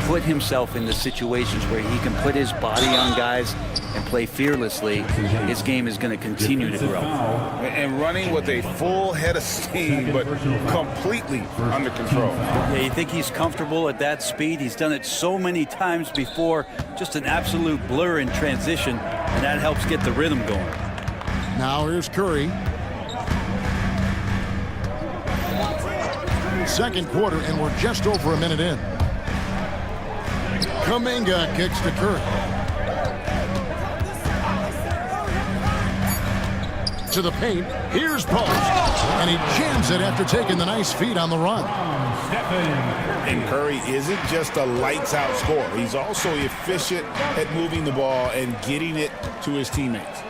put himself into situations where he can put his body on guys and play fearlessly, his game is going to continue to grow. And running with a full head of steam, but completely under control. Yeah, you think he's comfortable at that speed? He's done it so many times before. Just an absolute blur in transition, and that helps get the rhythm going. Now here's Curry. Second quarter, and we're just over a minute in. Kuminga kicks to Curry. To the paint. Here's Post. And he jams it after taking the nice feed on the run. And Curry isn't just a lights-out scorer. He's also efficient at moving the ball and getting it to his teammates.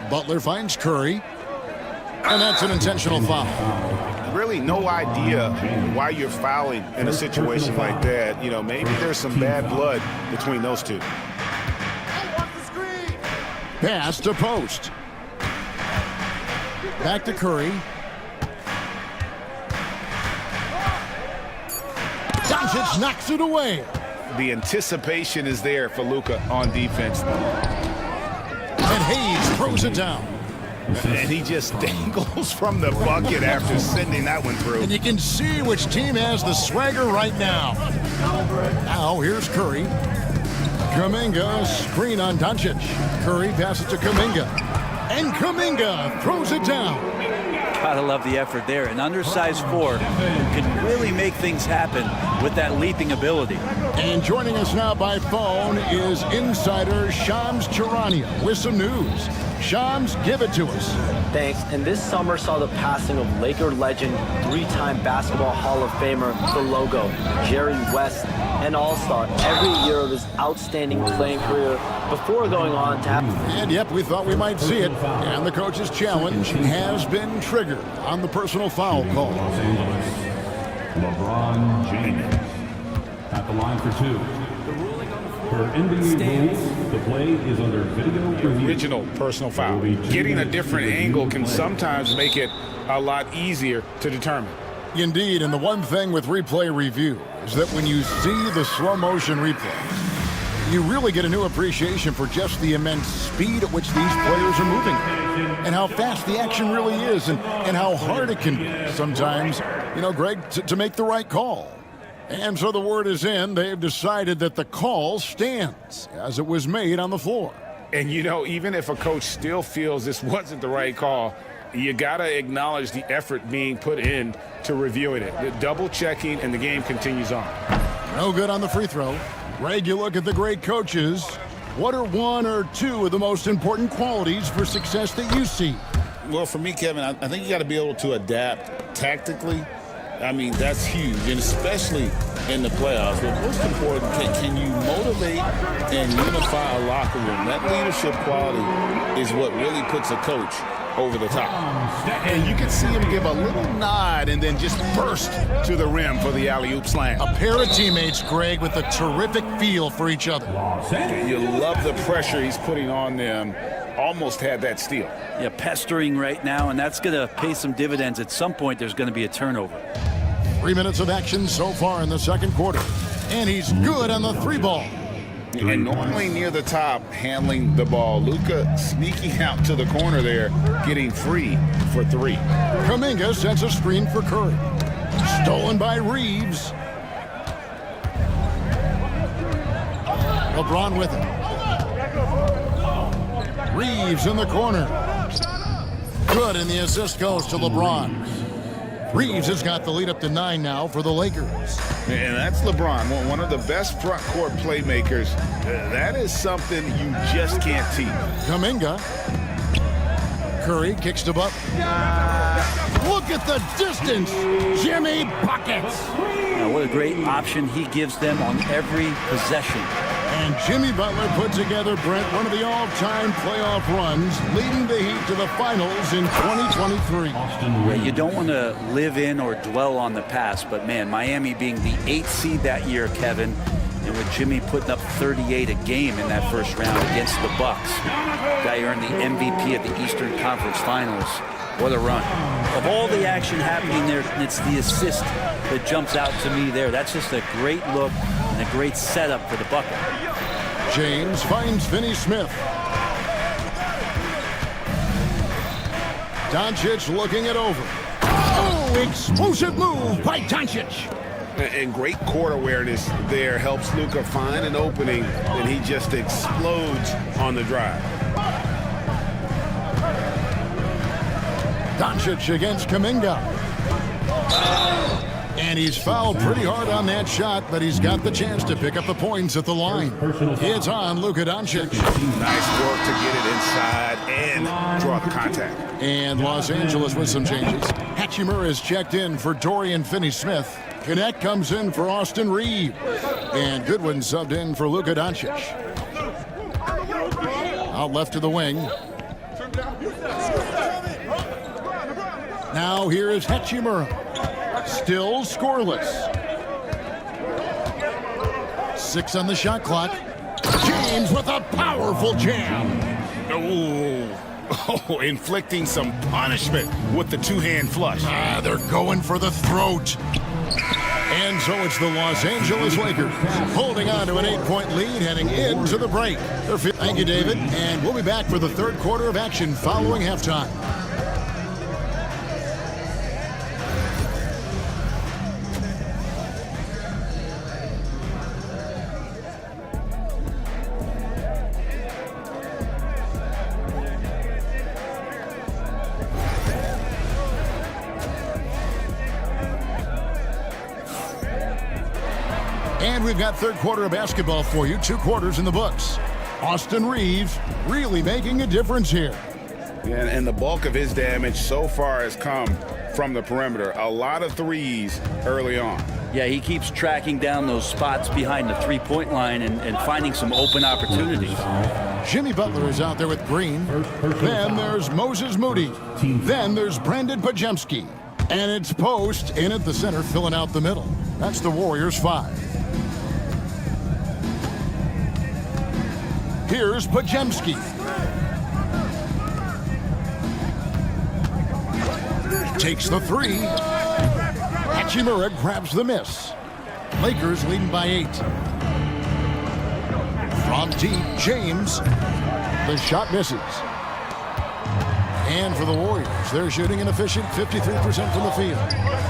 Butler finds Curry. And that's an intentional foul. Really no idea why you're fouling in a situation like that. You know, maybe there's some bad blood between those two. Pass to Post. Back to Curry. Doncic knocks it away. The anticipation is there for Luka on defense. And Hayes throws it down. And he just dangles from the bucket after sending that one through. And you can see which team has the swagger right now. Now here's Curry. Kuminga, screen on Doncic. Curry passes to Kuminga. And Kuminga throws it down. Gotta love the effort there. An undersized 4 can really make things happen with that leaping ability. And joining us now by phone is insider Shams Charania with some news. Shams, give it to us. Thanks. And this summer saw the passing of Laker legend, 3-time Basketball Hall of Famer, the logo, Jerry West, an all-star every year of his outstanding playing career before going on to have... And yep, we thought we might see it. And the coach's challenge has been triggered on the personal foul call. Los Angeles, LeBron James at the line for 2. For NBA rules, the play is under video review. Original personal foul. Getting a different angle can sometimes make it a lot easier to determine. Indeed, and the one thing with replay review is that when you see the slow motion replays, you really get a new appreciation for just the immense speed at which these players are moving and how fast the action really is and how hard it can be sometimes, you know, Greg, to make the right call. And so the word is in. They've decided that the call stands as it was made on the floor. And, you know, even if a coach still feels this wasn't the right call, you got to acknowledge the effort being put in to reviewing it. The double checking, and the game continues on. No good on the free throw. Greg, you look at the great coaches. What are one or two of the most important qualities for success that you see? Well, for me, Kevin, I think you got to be able to adapt tactically. I mean, that's huge, and especially in the playoffs. But most important, can you motivate and unify a locker room? That leadership quality is what really puts a coach over the top. And you can see him give a little nod and then just burst to the rim for the alley-oop slam. A pair of teammates, Greg, with a terrific feel for each other. You love the pressure he's putting on them. Almost had that steal. Yeah, pestering right now, and that's going to pay some dividends. At some point, there's going to be a turnover. 3 minutes of action so far in the second quarter. And he's good on the three ball. And normally near the top, handling the ball. Luka sneaking out to the corner there, getting free for three. Kuminga sets a screen for Curry. Stolen by Reeves. LeBron with it. Reeves in the corner. Good, and the assist goes to LeBron. Reeves has got the lead up to 9 now for the Lakers. And that's LeBron, one of the best front court playmakers. That is something you just can't teach. Kuminga. Curry kicks to Butler. Look at the distance. Jimmy buckets. Now, what a great option he gives them on every possession. And Jimmy Butler put together, Brent, one of the all-time playoff runs, leading the Heat to the finals in 2023. Yeah, you don't want to live in or dwell on the past, but man, Miami being the 8th seed that year, Kevin, and with Jimmy putting up 38 a game in that first round against the Bucks. Guy earned the MVP of the Eastern Conference Finals. What a run. Of all the action happening there, it's the assist that jumps out to me there. That's just a great look and a great setup for the bucket. James finds Finney-Smith. Doncic looking it over. Oh, explosive move by Doncic. And great court awareness there helps Luka find an opening, and he just explodes on the drive. Doncic against Kuminga. And he's fouled pretty hard on that shot, but he's got the chance to pick up the points at the line. It's on Luka Doncic. Nice work to get it inside and draw the contact. And Los Angeles with some changes. Hachimura is checked in for Dorian Finney-Smith. Connect comes in for Austin Reeves. And Goodwin subbed in for Luka Doncic. Out left to the wing. Now here is Hachimura. Still scoreless. 6 on the shot clock. James with a powerful jam. Oh, inflicting some punishment with the two-hand flush. They're going for the throat. And so it's the Los Angeles Lakers holding on to an 8-point lead heading into the break. Thank you, David. And we'll be back for the third quarter of action following halftime. And we've got third quarter of basketball for you. 2 quarters in the books. Austin Reeves really making a difference here. And the bulk of his damage so far has come from the perimeter. A lot of threes early on. Yeah, he keeps tracking down those spots behind the three-point line and finding some open opportunities. Jimmy Butler is out there with Green. Then there's Moses Moody. Then there's Brandon Pajemski. And it's Post in at the center, filling out the middle. That's the Warriors' 5. Here's Pajemski. Takes the 3. Hachimura grabs the miss. Lakers leading by 8. From deep, James. The shot misses. And for the Warriors, they're shooting an efficient 53% from the field.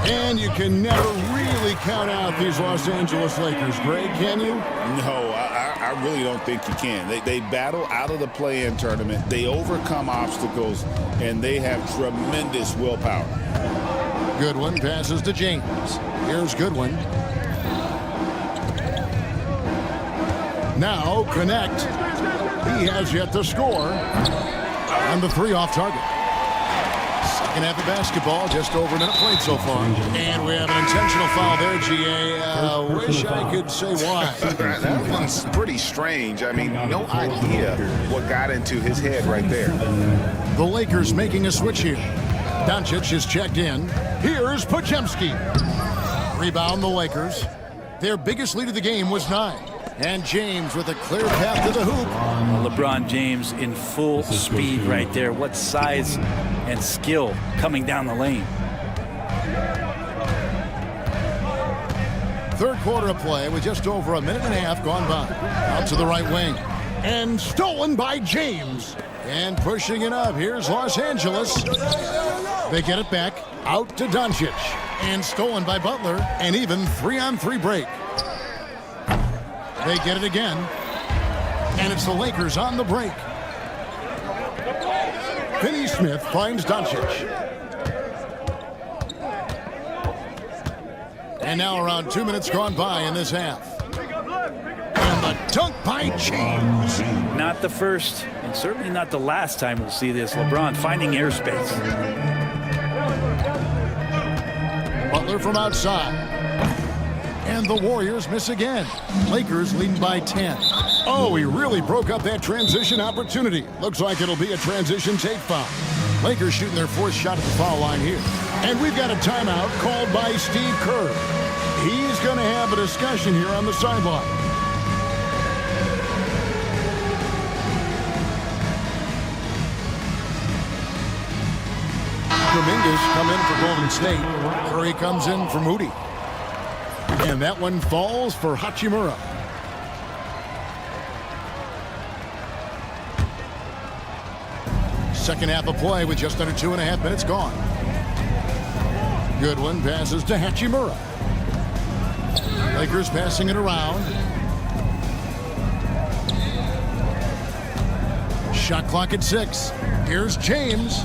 And you can never really count out these Los Angeles Lakers, Greg, can you? No, I really don't think you can. They battle out of the play-in tournament. They overcome obstacles, and they have tremendous willpower. Goodwin passes to James. Here's Goodwin. Now connect. He has yet to score. And the three off target. Second half of basketball, just over a minute played so far. And we have an intentional foul there, GA. Wish I could say why. That one's pretty strange. I mean, no idea what got into his head right there. The Lakers making a switch here. Doncic is checked in. Here's Podziemski. Rebound the Lakers. Their biggest lead of the game was 9. And James with a clear path to the hoop. LeBron James in full speed right there. What size and skill coming down the lane. Third quarter of play with just over a minute and a half gone by. Out to the right wing. And stolen by James. And pushing it up. Here's Los Angeles. They get it back. Out to Doncic. And stolen by Butler. And even 3-on-3 break. They get it again. And it's the Lakers on the break. Finney Smith finds Doncic. And now around 2 minutes gone by in this half. And the dunk by James. Not the first, and certainly not the last time we'll see this. LeBron finding airspace. Butler from outside. And the Warriors miss again. Lakers leading by 10. Oh, he really broke up that transition opportunity. Looks like it'll be a transition take foul. Lakers shooting their fourth shot at the foul line here. And we've got a timeout called by Steve Kerr. He's going to have a discussion here on the sideline. Dominguez come in for Golden State. Curry comes in for Moody. And that one falls for Hachimura. Second half of play with just under 2.5 minutes gone. Goodwin passes to Hachimura. Lakers passing it around. Shot clock at 6. Here's James.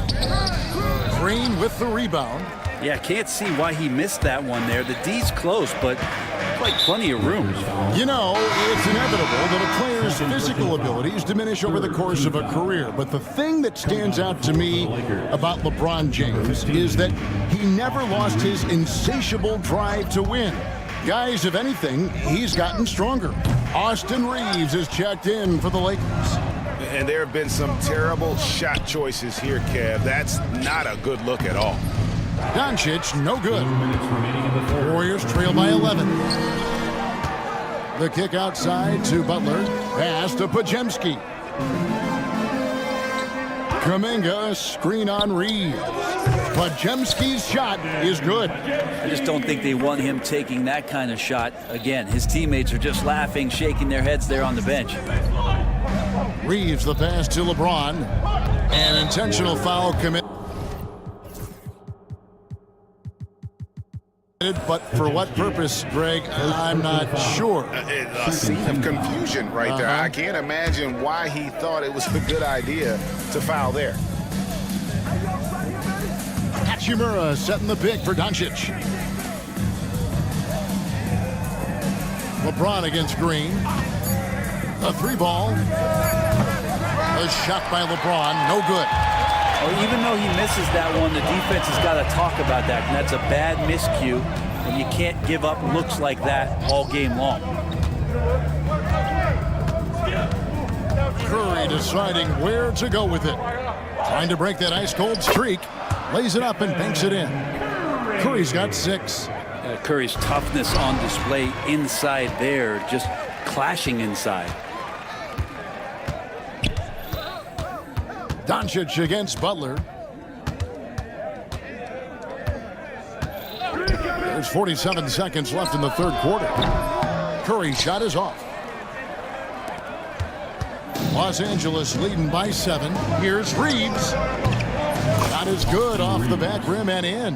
Green with the rebound. Yeah, can't see why he missed that one there. The D's close, but like plenty of room. You know, it's inevitable that a player's physical abilities diminish over the course of a career. But the thing that stands out to me about LeBron James is that he never lost his insatiable drive to win. Guys, if anything, he's gotten stronger. Austin Reeves is checked in for the Lakers. And there have been some terrible shot choices here, Kev. That's not a good look at all. Doncic, no good. Warriors trail by 11. The kick outside to Butler. Pass to Podziemski. Kuminga, screen on Reeves. Podziemski's shot is good. I just don't think they want him taking that kind of shot again. His teammates are just laughing, shaking their heads there on the bench. Reeves the pass to LeBron. An intentional foul committed. But for what purpose, Greg, I'm not sure. A scene of confusion right there. I can't imagine why he thought it was a good idea to foul there. Hachimura setting the pick for Doncic. LeBron against Green. A 3-ball. A shot by LeBron, no good. Well, even though he misses that one, the defense has got to talk about that, and that's a bad miscue, and you can't give up looks like that all game long. Curry deciding where to go with it. Trying to break that ice-cold streak. Lays it up and banks it in. Curry's got 6. Curry's toughness on display inside there, just clashing inside. Doncic against Butler. There's 47 seconds left in the third quarter. Curry's shot is off. Los Angeles leading by 7. Here's Reeves. Shot is good off the back rim and in.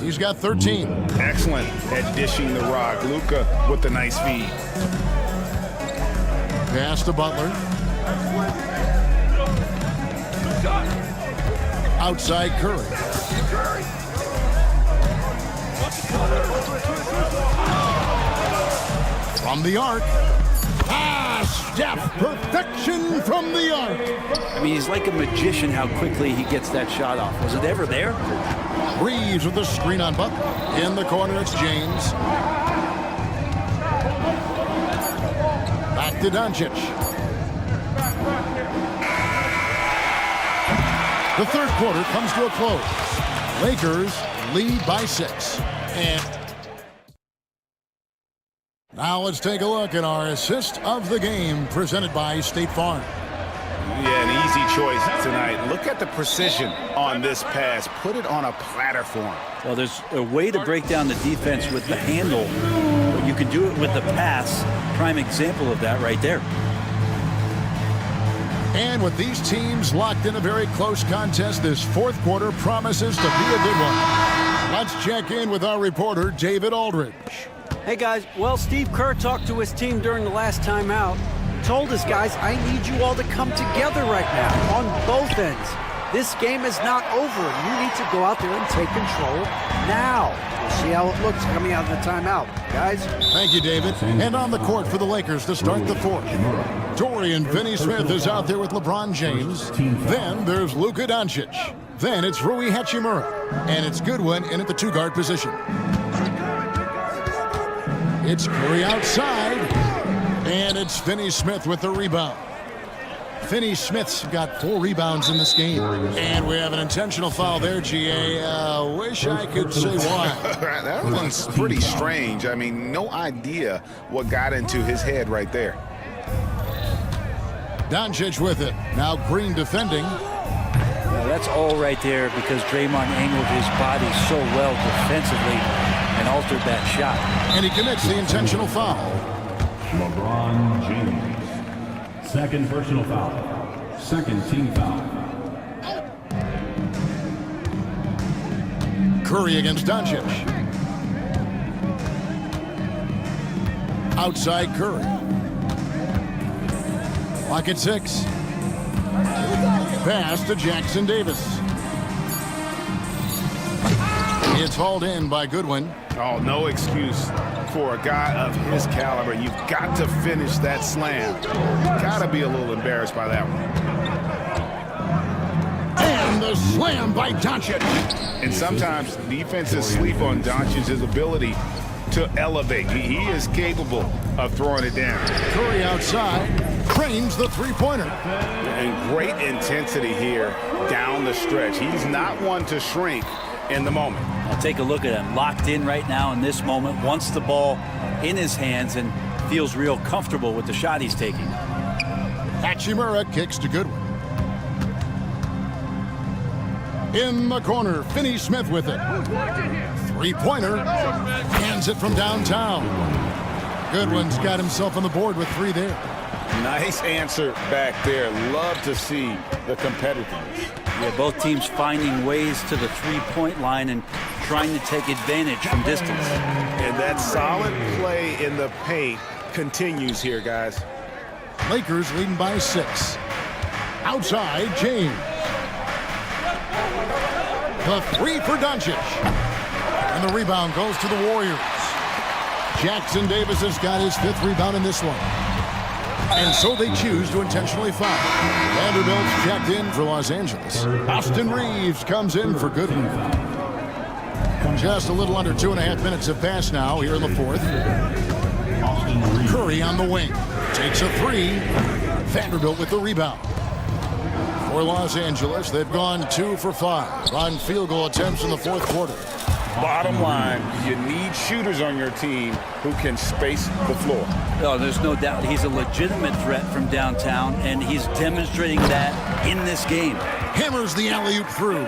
He's got 13. Excellent at dishing the rock. Luka with the nice feed. Pass to Butler. Outside Curry. From the arc. Pass Steph, perfection from the arc. I mean, he's like a magician how quickly he gets that shot off. Was it ever there? Reeves with the screen on Butler. In the corner, it's James. Back to Doncic. The third quarter comes to a close. Lakers lead by 6. And now let's take a look at our assist of the game presented by State Farm. Yeah, an easy choice tonight. Look at the precision on this pass. Put it on a platter for him. Well, there's a way to break down the defense with the handle, but you can do it with the pass. Prime example of that right there. And with these teams locked in a very close contest, this fourth quarter promises to be a good one. Let's check in with our reporter, David Aldridge. Hey guys, well, Steve Kerr talked to his team during the last timeout. Told his guys, I need you all to come together right now on both ends. This game is not over. You need to go out there and take control now. We'll see how it looks coming out of the timeout, guys. Thank you, David. And on the court for the Lakers to start the fourth. Dorian Finney-Smith is out there with LeBron James. Then there's Luka Doncic. Then it's Rui Hachimura. And it's Goodwin in at the two-guard position. It's Curry outside. And it's Finney-Smith with the rebound. Finney-Smith's got 4 rebounds in this game. And we have an intentional foul there, GA. Wish I could say why. That one's pretty strange. I mean, no idea what got into his head right there. Doncic with it. Now Green defending. Well, that's all right there because Draymond angled his body so well defensively and altered that shot. And he commits the intentional foul. LeBron James. Second personal foul. Second team foul. Curry against Doncic. Outside Curry. Clock at 6. Pass to Jackson Davis. It's hauled in by Goodwin. Oh, no excuse for a guy of his caliber. You've got to finish that slam. Got to be a little embarrassed by that one. And the slam by Doncic. And sometimes defenses sleep on Doncic's ability to elevate. He is capable of throwing it down. Curry outside, cranes the three-pointer. And great intensity here down the stretch. He's not one to shrink in the moment. Now take a look at him, locked in right now in this moment, wants the ball in his hands and feels real comfortable with the shot he's taking. Hachimura kicks to Goodwin. In the corner, Finney-Smith with it. Three-pointer, hands it from downtown. Goodwin's got himself on the board with 3 there. Nice answer back there. Love to see the competitiveness. Yeah, both teams finding ways to the three-point line and trying to take advantage from distance. And that solid play in the paint continues here, guys. Lakers leading by 6. Outside, James. The 3 for Doncic. And the rebound goes to the Warriors. Jackson Davis has got his 5th rebound in this one. And so they choose to intentionally foul. Vanderbilt's checked in for Los Angeles. Austin Reeves comes in for Goodwin. Just a little under 2.5 minutes have passed now here in the fourth. Curry on the wing. Takes a 3. Vanderbilt with the rebound. For Los Angeles, they've gone 2 for 5 on field goal attempts in the fourth quarter. Bottom line, you need shooters on your team who can space the floor. Oh, there's no doubt he's a legitimate threat from downtown, and he's demonstrating that in this game. Hammers the alley-oop through.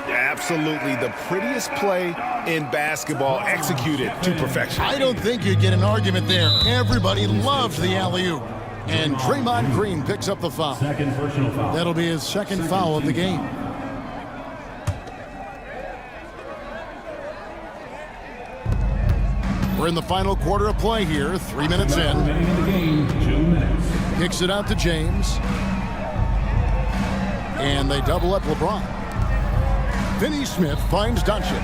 Absolutely the prettiest play in basketball, executed to perfection. I don't think you get an argument there. Everybody loves the alley-oop. And Draymond Green picks up the foul. Second personal foul. That'll be his second foul of the game. We're in the final quarter of play here, 3 minutes in. Remaining in the game, 2 minutes. Kicks it out to James. And they double up LeBron. Finney-Smith finds Doncic.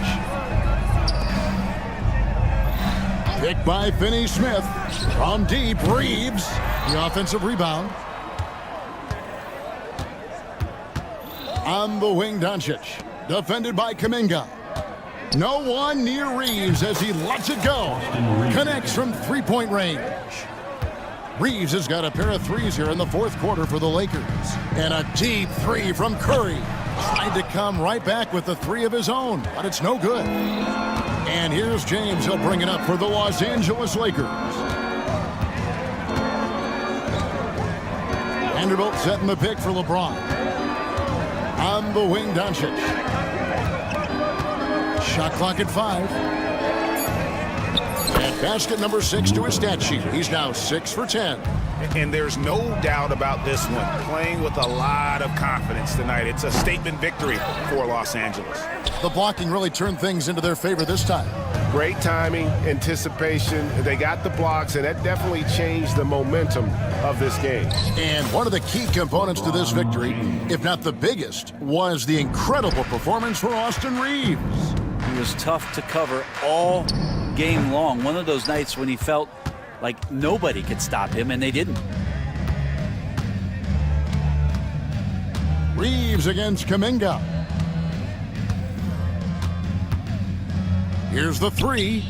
Picked by Finney-Smith. From deep, Reeves. The offensive rebound. On the wing, Doncic. Defended by Kuminga. No one near Reeves as he lets it go. Connects from three-point range. Reeves has got a pair of threes here in the fourth quarter for the Lakers. And a deep three from Curry. Tried to come right back with the three of his own, but it's no good. And here's James. He'll bring it up for the Los Angeles Lakers. Vanderbilt setting the pick for LeBron. On the wing, Doncic. Shot clock at 5. And basket number 6 to his stat sheet. He's now 6 for 10. And there's no doubt about this one. Playing with a lot of confidence tonight. It's a statement victory for Los Angeles. The blocking really turned things into their favor this time. Great timing, anticipation. They got the blocks, and that definitely changed the momentum of this game. And one of the key components to this victory, if not the biggest, was the incredible performance for Austin Reeves. He was tough to cover all game long. One of those nights when he felt like nobody could stop him, and they didn't. Reeves against Kuminga. Here's the three.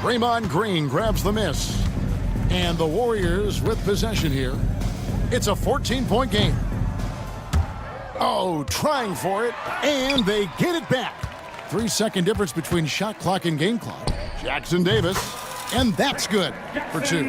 Draymond Green grabs the miss. And the Warriors with possession here. It's a 14-point game. Oh, trying for it, and they get it back. 3-second difference between shot clock and game clock. Jackson Davis, and that's good for 2.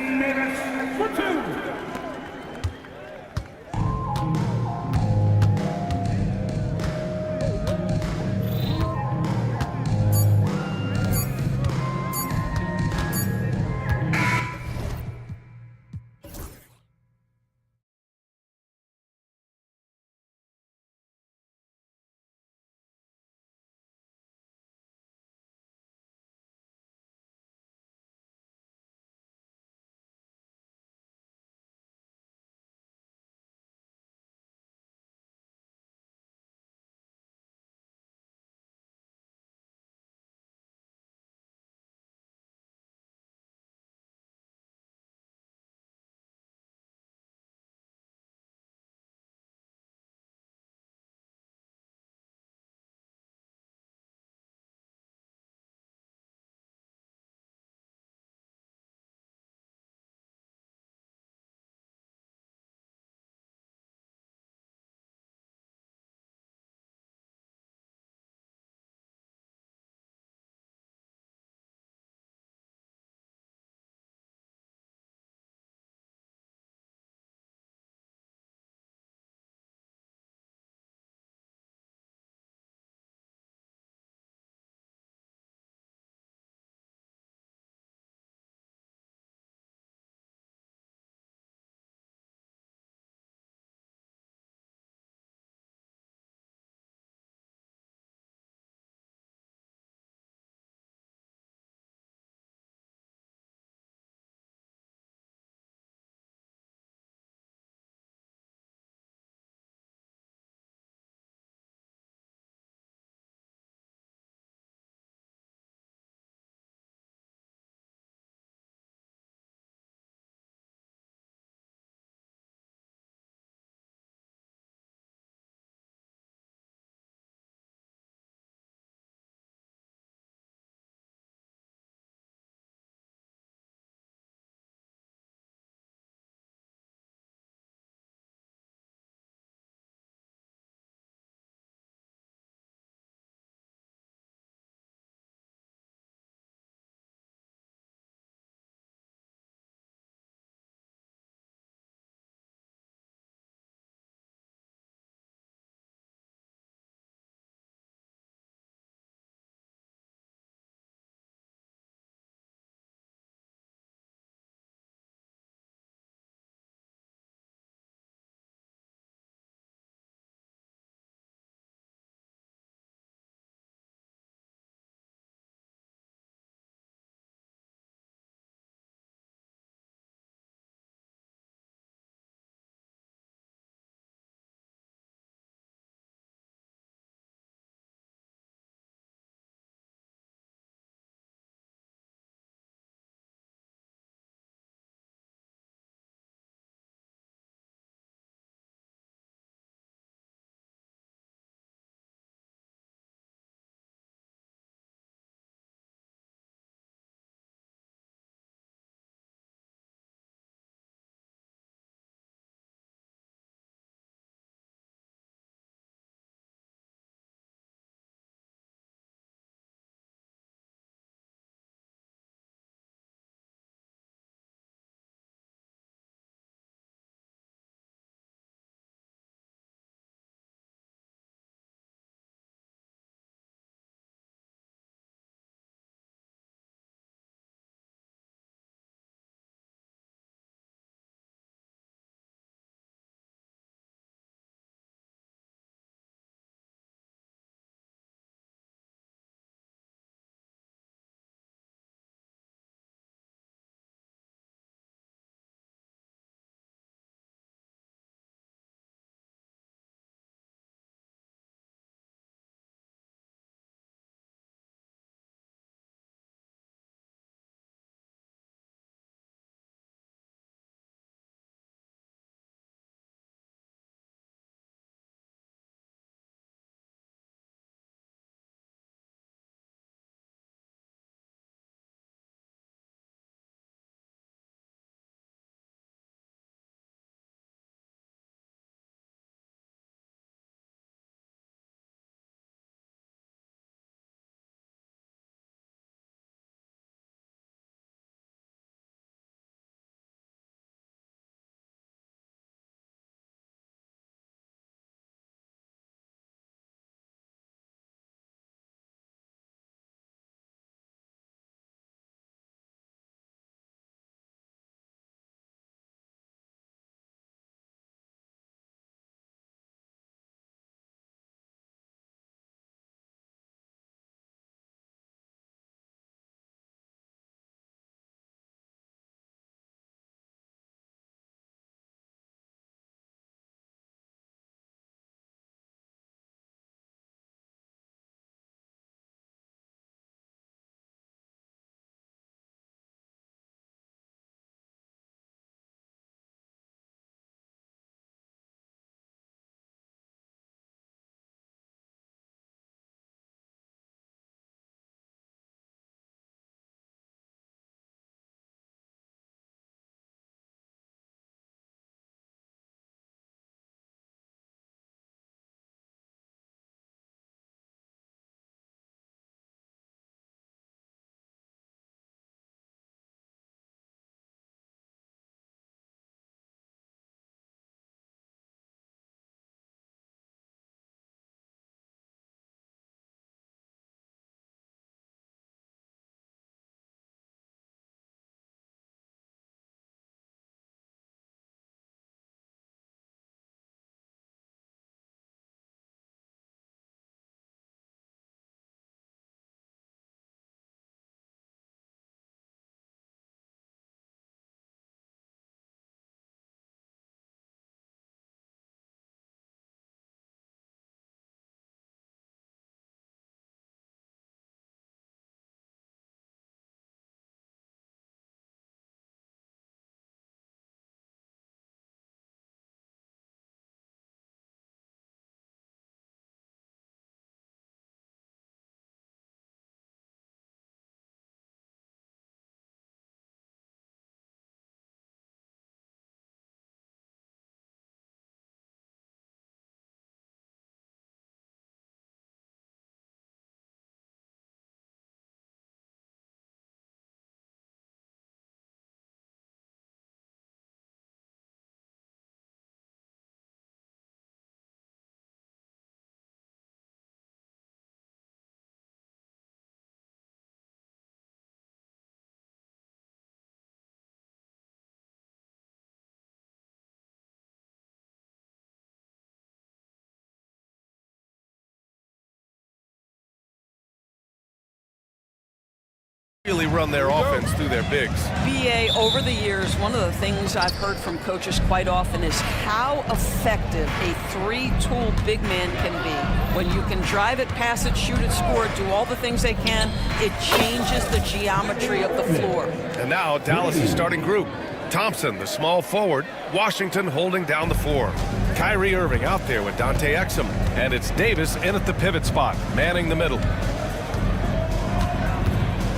run their offense through their bigs. BA, over the years, one of the things I've heard from coaches quite often is how effective a three-tool big man can be. When you can drive it, pass it, shoot it, score it, do all the things they can, it changes the geometry of the floor. And now Dallas' starting group. Thompson, the small forward. Washington holding down the four. Kyrie Irving out there with Dante Exum. And it's Davis in at the pivot spot, manning the middle.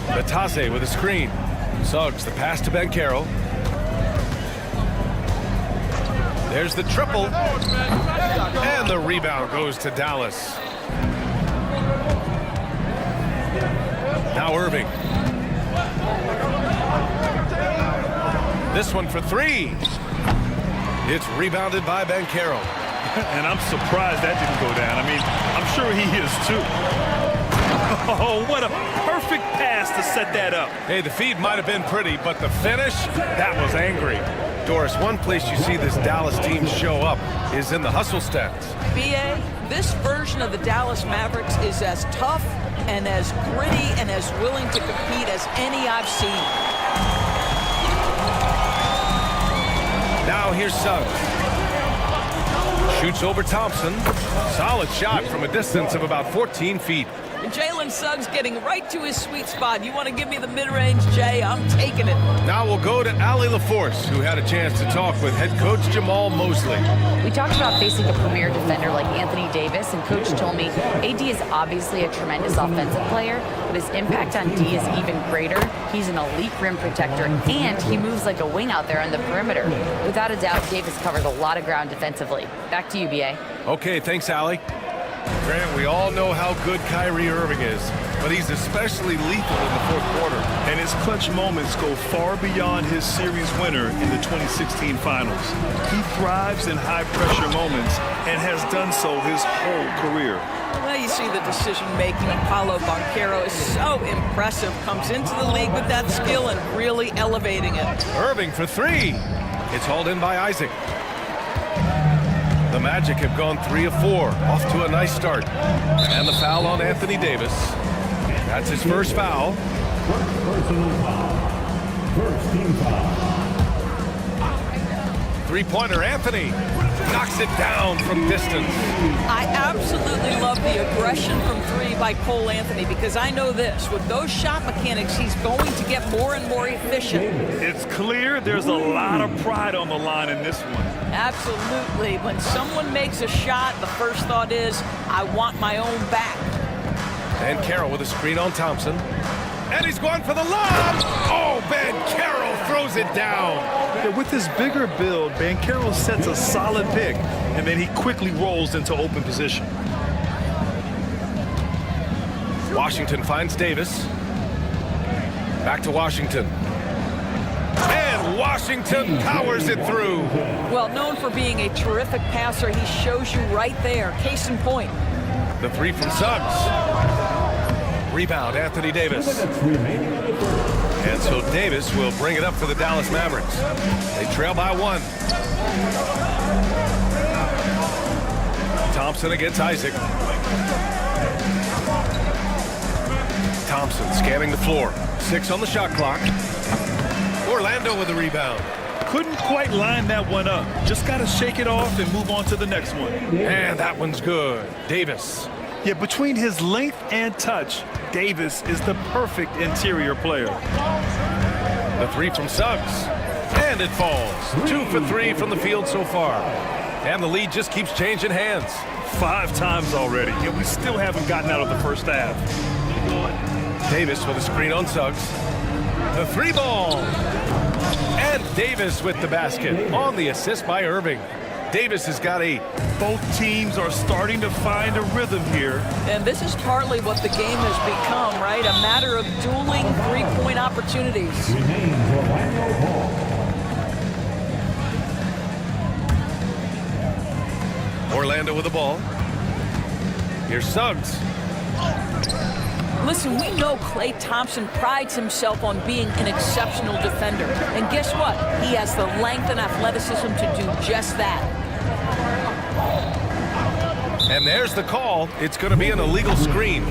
Batase with a screen. Suggs the pass to Banchero. There's the triple. And the rebound goes to Dallas. Now Irving. This one for three. It's rebounded by Banchero. And I'm surprised that didn't go down. I mean, I'm sure he is too. Oh, what a perfect pass to set that up. Hey, the feed might have been pretty, but the finish, that was angry. Doris, one place you see this Dallas team show up is in the hustle stats. BA, this version of the Dallas Mavericks is as tough and as gritty and as willing to compete as any I've seen. Now here's Suggs. Shoots over Thompson. Solid shot from a distance of about 14 feet. And Jalen Suggs getting right to his sweet spot. You want to give me the mid-range, Jay? I'm taking it. Now we'll go to Allie LaForce, who had a chance to talk with head coach Jamal Mosley. We talked about facing a premier defender like Anthony Davis, and coach told me AD is obviously a tremendous offensive player, but his impact on D is even greater. He's an elite rim protector, and he moves like a wing out there on the perimeter. Without a doubt, Davis covers a lot of ground defensively. Back to you, BA. Okay, thanks, Allie. Grant, we all know how good Kyrie Irving is, but he's especially lethal in the fourth quarter. And his clutch moments go far beyond his series winner in the 2016 finals. He thrives in high-pressure moments and has done so his whole career. Well, you see the decision-making of Paolo Banchero is so impressive. Comes into the league with that skill and really elevating it. Irving for three. It's hauled in by Isaac. The Magic have gone 3 of 4, off to a nice start. And the foul on Anthony Davis. That's his first foul. Personal foul. First team foul. Three-pointer, Anthony knocks it down from distance. I absolutely love the aggression from three by Cole Anthony because I know this. With those shot mechanics, he's going to get more and more efficient. It's clear there's a lot of pride on the line in this one. Absolutely. When someone makes a shot, the first thought is, I want my own back. And Carroll with a screen on Thompson. And he's going for the lob! Oh, Banchero throws it down. Yeah, with his bigger build, Banchero sets a solid pick, and then he quickly rolls into open position. Washington finds Davis. Back to Washington. And Washington powers it through. Well, known for being a terrific passer, he shows you right there. Case in point. The three from Suggs. Rebound, Anthony Davis. And so Davis will bring it up for the Dallas Mavericks. They trail by 1. Thompson against Isaac. Thompson scanning the floor. 6 on the shot clock. Orlando with the rebound. Couldn't quite line that one up. Just got to shake it off and move on to the next one. And that one's good. Davis. Yeah, between his length and touch, Davis is the perfect interior player. The three from Suggs. And it falls. 2 for 3 from the field so far. And the lead just keeps changing hands. 5 times already, and we still haven't gotten out of the first half. Davis with a screen on Suggs. The 3 ball. And Davis with the basket on the assist by Irving. Davis has got 8. Both teams are starting to find a rhythm here. And this is partly what the game has become, right? A matter of dueling three-point opportunities. Orlando with the ball. Here's Suggs. Listen, we know Klay Thompson prides himself on being an exceptional defender. And guess what? He has the length and athleticism to do just that. And there's the call. It's going to be an illegal screen.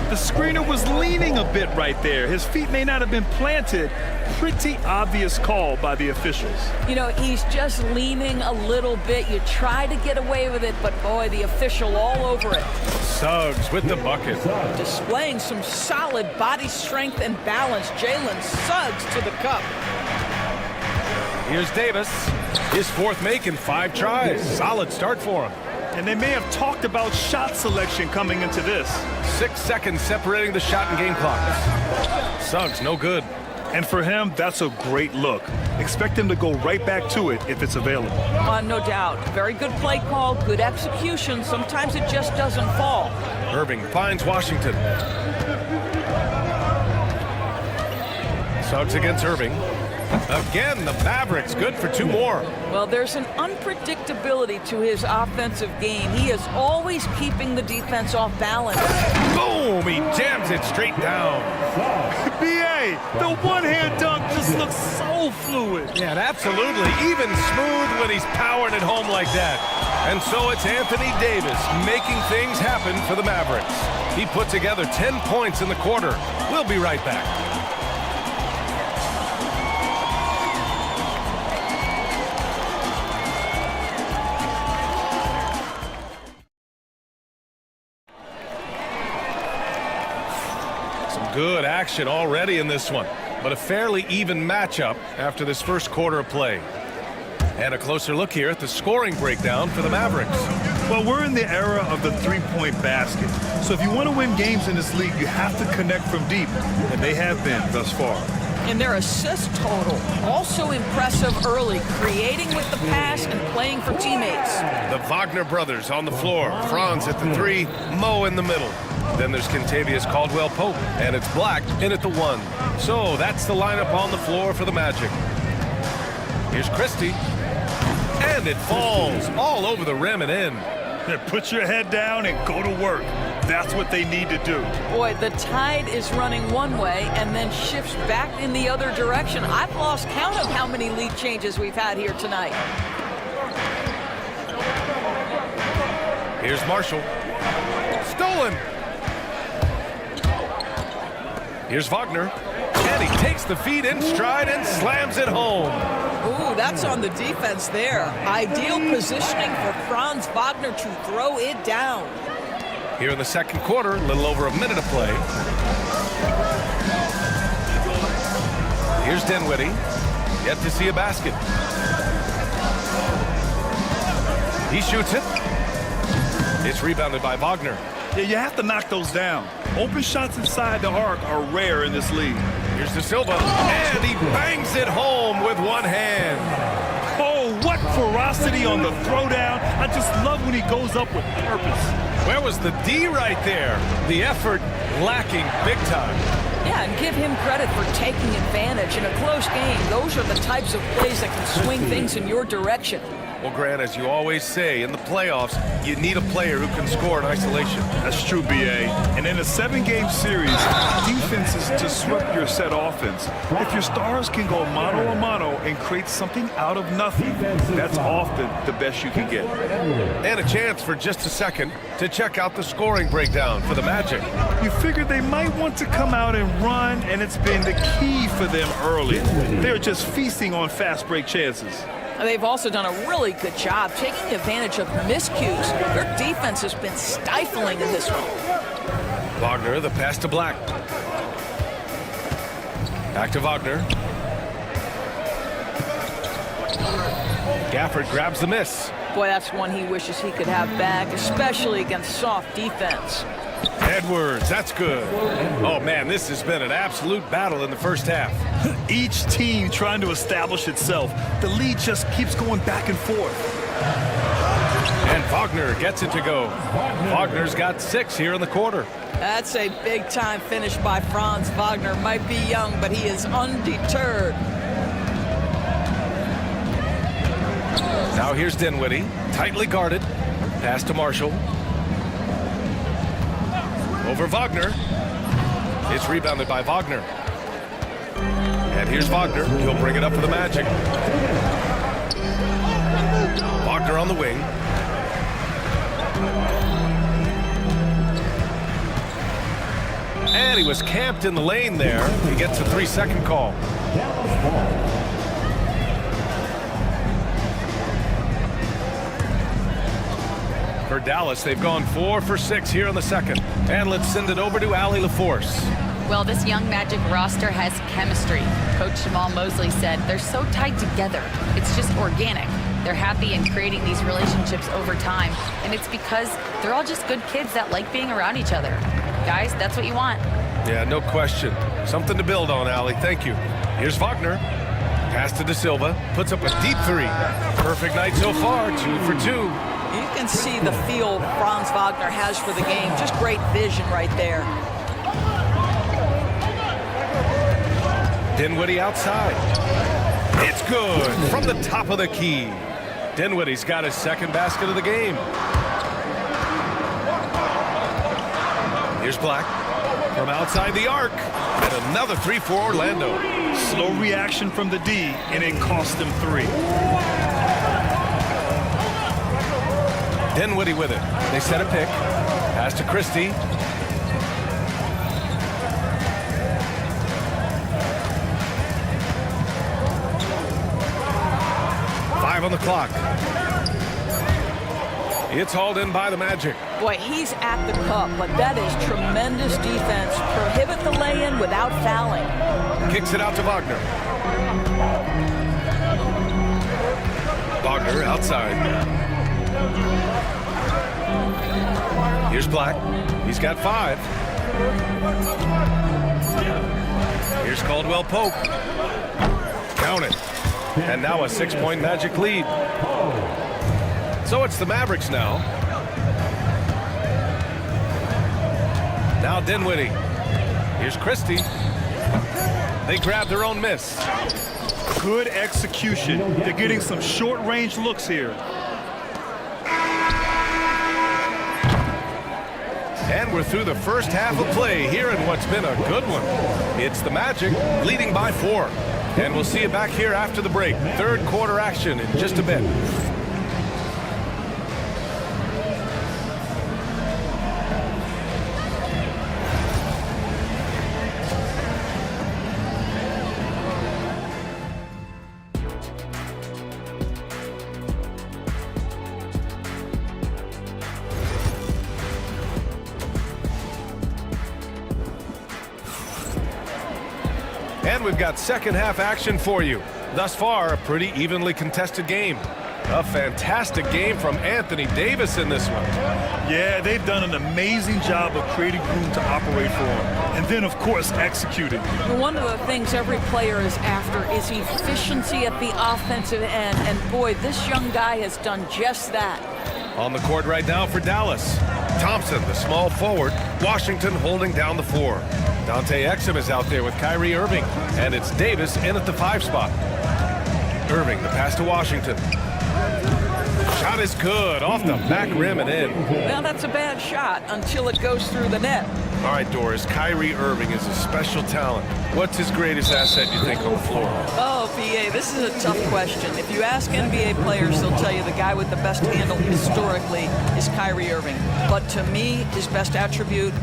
The screener was leaning a bit right there. His feet may not have been planted. Pretty obvious call by the officials. You know, he's just leaning a little bit. You try to get away with it, but boy, the official all over it. Suggs with the bucket. Displaying some solid body strength and balance. Jalen Suggs to the cup. Here's Davis. His fourth make in 5 tries. Solid start for him. And they may have talked about shot selection coming into this. 6 seconds separating the shot and game clocks. Suggs, no good. And for him, that's a great look. Expect him to go right back to it if it's available. No doubt. Very good play call, good execution. Sometimes it just doesn't fall. Irving finds Washington. Suggs against Irving. Again, the Mavericks good for 2 more. Well, there's an unpredictability to his offensive game. He is always keeping the defense off balance. Boom! He jams it straight down. B.A., the one-hand dunk just looks so fluid. Yeah, absolutely. Even smooth when he's powering it home like that. And so it's Anthony Davis making things happen for the Mavericks. He put together 10 points in the quarter. We'll be right back. Good action already in this one, but a fairly even matchup after this first quarter of play. And a closer look here at the scoring breakdown for the Mavericks. Well, we're in the era of the three-point basket. So if you want to win games in this league, you have to connect from deep, and they have been thus far. And their assist total, also impressive early, creating with the pass and playing for teammates. The Wagner brothers on the floor. Franz at the 3, Mo in the middle. Then there's Kentavious Caldwell-Pope, and it's Black in at the 1. So that's the lineup on the floor for the Magic. Here's Christie, and it falls all over the rim and in. Put your head down and go to work. That's what they need to do. Boy, the tide is running one way and then shifts back in the other direction. I've lost count of how many lead changes we've had here tonight. Here's Marshall. Stolen. Here's Wagner. And he takes the feed in stride and slams it home. Ooh, that's on the defense there. Ideal positioning for Franz Wagner to throw it down. Here in the second quarter, a little over a minute of play. Here's Dinwiddie. Yet to see a basket. He shoots it. It's rebounded by Wagner. Yeah, you have to knock those down. Open shots inside the arc are rare in this league. Here's De Silva, and he bangs it home with one hand. Oh, what ferocity on the throwdown. I just love when he goes up with purpose. Where was the D right there? The effort lacking big time. Yeah, and give him credit for taking advantage in a close game. Those are the types of plays that can swing things in your direction. Well, Grant, as you always say, in the playoffs, you need a player who can score in isolation. That's true, B.A. And in a 7-game series, defense is to sweep your set offense. If your stars can go mano-a-mano and create something out of nothing, that's often the best you can get. And a chance for just a second to check out the scoring breakdown for the Magic. You figured they might want to come out and run, and it's been the key for them early. They're just feasting on fast break chances. They've also done a really good job taking advantage of miscues. Their defense has been stifling in this one. Wagner, the pass to Black. Back to Wagner. Gafford grabs the miss. Boy, that's one he wishes he could have back, especially against soft defense. Edwards, that's good. Oh, man, this has been an absolute battle in the first half. Each team trying to establish itself. The lead just keeps going back and forth. And Wagner gets it to go. Wagner's got 6 here in the quarter. That's a big-time finish by Franz Wagner. Might be young, but he is undeterred. Now here's Dinwiddie, tightly guarded. Pass to Marshall. Over Wagner. It's rebounded by Wagner. And here's Wagner. He'll bring it up for the Magic. Wagner on the wing. And he was camped in the lane there. He gets a 3-second call. For Dallas, they've gone 4 for 6 here in the second. And let's send it over to Allie LaForce. Well, this young Magic roster has chemistry. Coach Jamal Mosley said they're so tied together. It's just organic. They're happy in creating these relationships over time. And it's because they're all just good kids that like being around each other. Guys, that's what you want. Yeah, no question. Something to build on, Allie. Thank you. Here's Wagner. Pass to De Silva. Puts up a deep 3. Perfect night so far. 2 for 2. You can see the feel Franz Wagner has for the game. Just great vision right there. Dinwiddie outside. It's good from the top of the key. Dinwiddie's got his second basket of the game. Here's Black from outside the arc. And another 3 for Orlando. Slow reaction from the D, and it cost them 3. Dinwiddie with it. They set a pick. Pass to Christie. On the clock. It's hauled in by the Magic. Boy, he's at the cup, but that is tremendous defense. Prohibit the lay-in without fouling. Kicks it out to Wagner. Wagner outside. Here's Black. He's got 5. Here's Caldwell Pope. Count it. And now a 6-point Magic lead. So it's the Mavericks now. Now Dinwiddie. Here's Christie. They grab their own miss. Good execution. They're getting some short-range looks here. And we're through the first half of play here in what's been a good one. It's the Magic leading by 4. And we'll see you back here after the break. Third quarter action in just a bit. And we've got second half action for you. Thus far, a pretty evenly contested game. A fantastic game from Anthony Davis in this one. Yeah, they've done an amazing job of creating room to operate for him. And then, of course, executing. One of the things every player is after is efficiency at the offensive end. And boy, this young guy has done just that. On the court right now for Dallas. Thompson, the small forward. Washington holding down the 4. Dante Exum is out there with Kyrie Irving. And it's Davis in at the 5 spot. Irving, the pass to Washington. Shot is good, off the back rim and in. Well, that's a bad shot until it goes through the net. All right, Doris, Kyrie Irving is a special talent. What's his greatest asset, you think, on the floor? Oh, PA, this is a tough question. If you ask NBA players, they'll tell you the guy with the best handle historically is Kyrie Irving. But to me, his best attribute,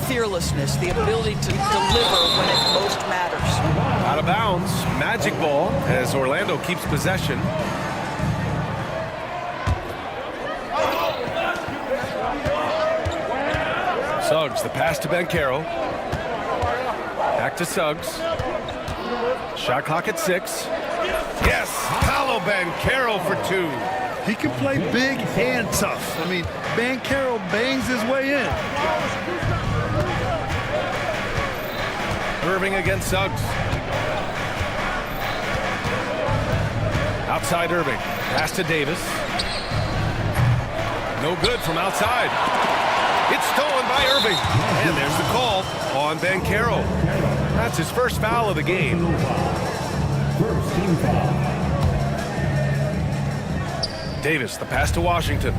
fearlessness, the ability to deliver when it most matters. Out of bounds, Magic ball as Orlando keeps possession. Suggs, the pass to Banchero. Back to Suggs. Shot clock at 6. Yes, Paolo Banchero for 2. He can play big and tough. I mean, Banchero bangs his way in. Irving against Suggs. Outside Irving. Pass to Davis. No good from outside. It's stolen by Irving. And there's the call on Banchero. That's his first foul of the game. First team foul. Davis, the pass to Washington.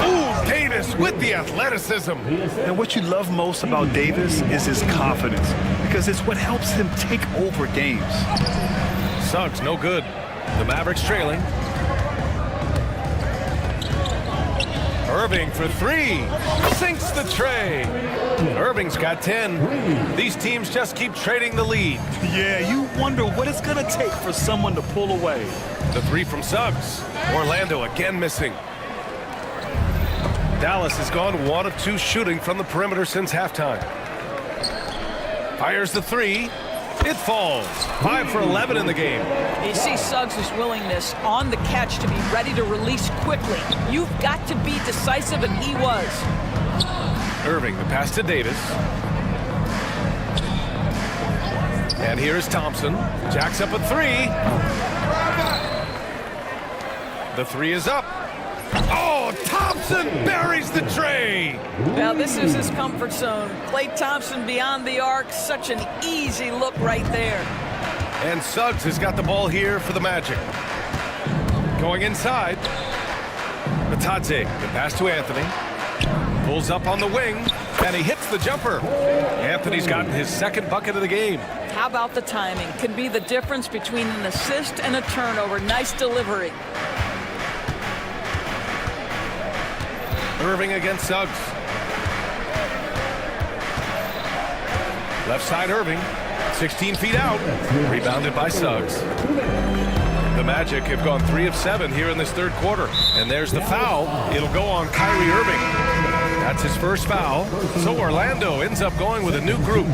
Ooh, Davis with the athleticism. And what you love most about Davis is his confidence, because it's what helps him take over games. Suggs, no good. The Mavericks trailing. Irving for three. Sinks the tray. Irving's got 10. These teams just keep trading the lead. Yeah, you wonder what it's going to take for someone to pull away. The three from Suggs. Orlando again missing. Dallas has gone 1 of 2 shooting from the perimeter since halftime. Fires the three. It falls. 5 for 11 in the game. You see Suggs' willingness on the catch to be ready to release quickly. You've got to be decisive, and he was. Irving, the pass to Davis. And here's Thompson. Jacks up a three. The three is up. Oh, Thompson buries the tray. Now, this is his comfort zone. Klay Thompson beyond the arc. Such an easy look right there. And Suggs has got the ball here for the Magic. Going inside. Batadze, the pass to Anthony. Pulls up on the wing, and he hits the jumper. Anthony's gotten his second bucket of the game. How about the timing? Can be the difference between an assist and a turnover. Nice delivery. Irving against Suggs. Left side Irving, 16 feet out, rebounded by Suggs. The Magic have gone 3 of 7 here in this third quarter. And there's the foul. It'll go on Kyrie Irving. That's his first foul. So Orlando ends up going with a new group.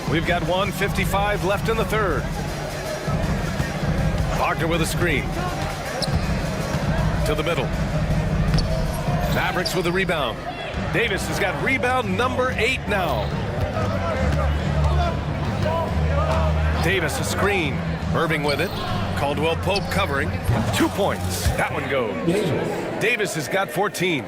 We've got 1:55 left in the third. Wagner with a screen. To the middle. Mavericks with a rebound. Davis has got rebound number 8 now. Davis a screen. Irving with it. Caldwell Pope covering. 2 points. That one goes. Davis has got 14.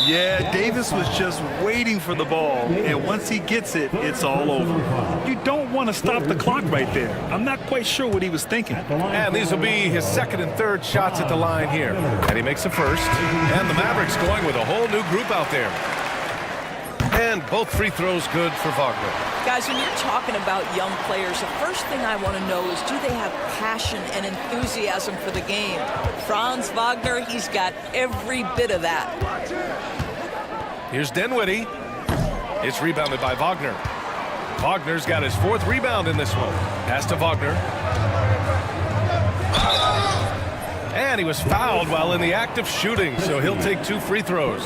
Yeah, Davis was just waiting for the ball, and once he gets it, it's all over. You don't want to stop the clock right there. I'm not quite sure what he was thinking. And these will be his second and third shots at the line here. And he makes a first. And the Mavericks going with a whole new group out there. And both free throws good for Wagner. Guys, when you're talking about young players, the first thing I want to know is, do they have passion and enthusiasm for the game? Franz Wagner, he's got every bit of that. Here's Dinwiddie. It's rebounded by Wagner. Wagner's got his 4th rebound in this one. Pass to Wagner. And he was fouled while in the act of shooting, so he'll take 2 free throws.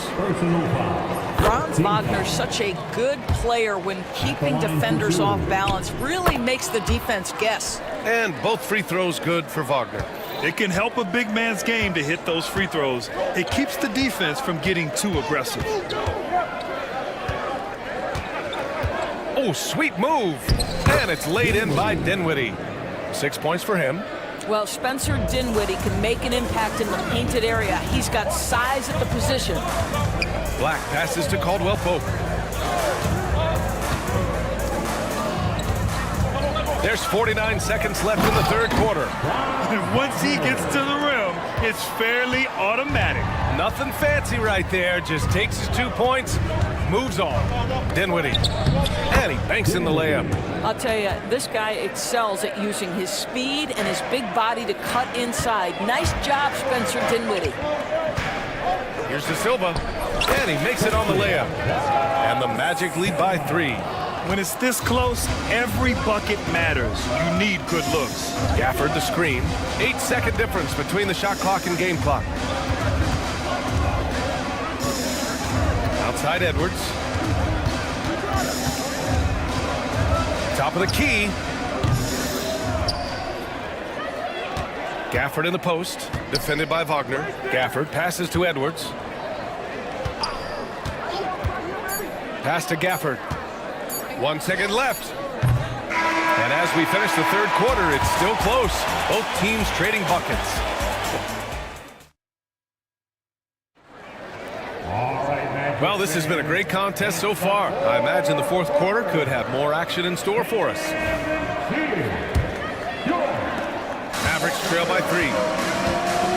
Franz Wagner's such a good player when keeping defenders off balance. Really makes the defense guess. And both free throws good for Wagner. It can help a big man's game to hit those free throws. It keeps the defense from getting too aggressive. Oh, sweet move. And it's laid in by Dinwiddie. 6 points for him. Well, Spencer Dinwiddie can make an impact in the painted area. He's got size at the position. Black passes to Caldwell Pope. There's 49 seconds left in the third quarter. Once he gets to the rim, it's fairly automatic. Nothing fancy right there. Just takes his 2 points, moves on. Dinwiddie. And he banks in the layup. I'll tell you, this guy excels at using his speed and his big body to cut inside. Nice job, Spencer Dinwiddie. Here's De Silva. And he makes it on the layup. And the Magic lead by 3. When it's this close, every bucket matters. You need good looks. Gafford the screen. 8-second difference between the shot clock and game clock. Outside Edwards. Top of the key. Gafford in the post. Defended by Wagner. Gafford passes to Edwards. Pass to Gafford. 1 second left. And as we finish the third quarter, it's still close. Both teams trading buckets. Well, this has been a great contest so far. I imagine the fourth quarter could have more action in store for us. Mavericks trail by 3.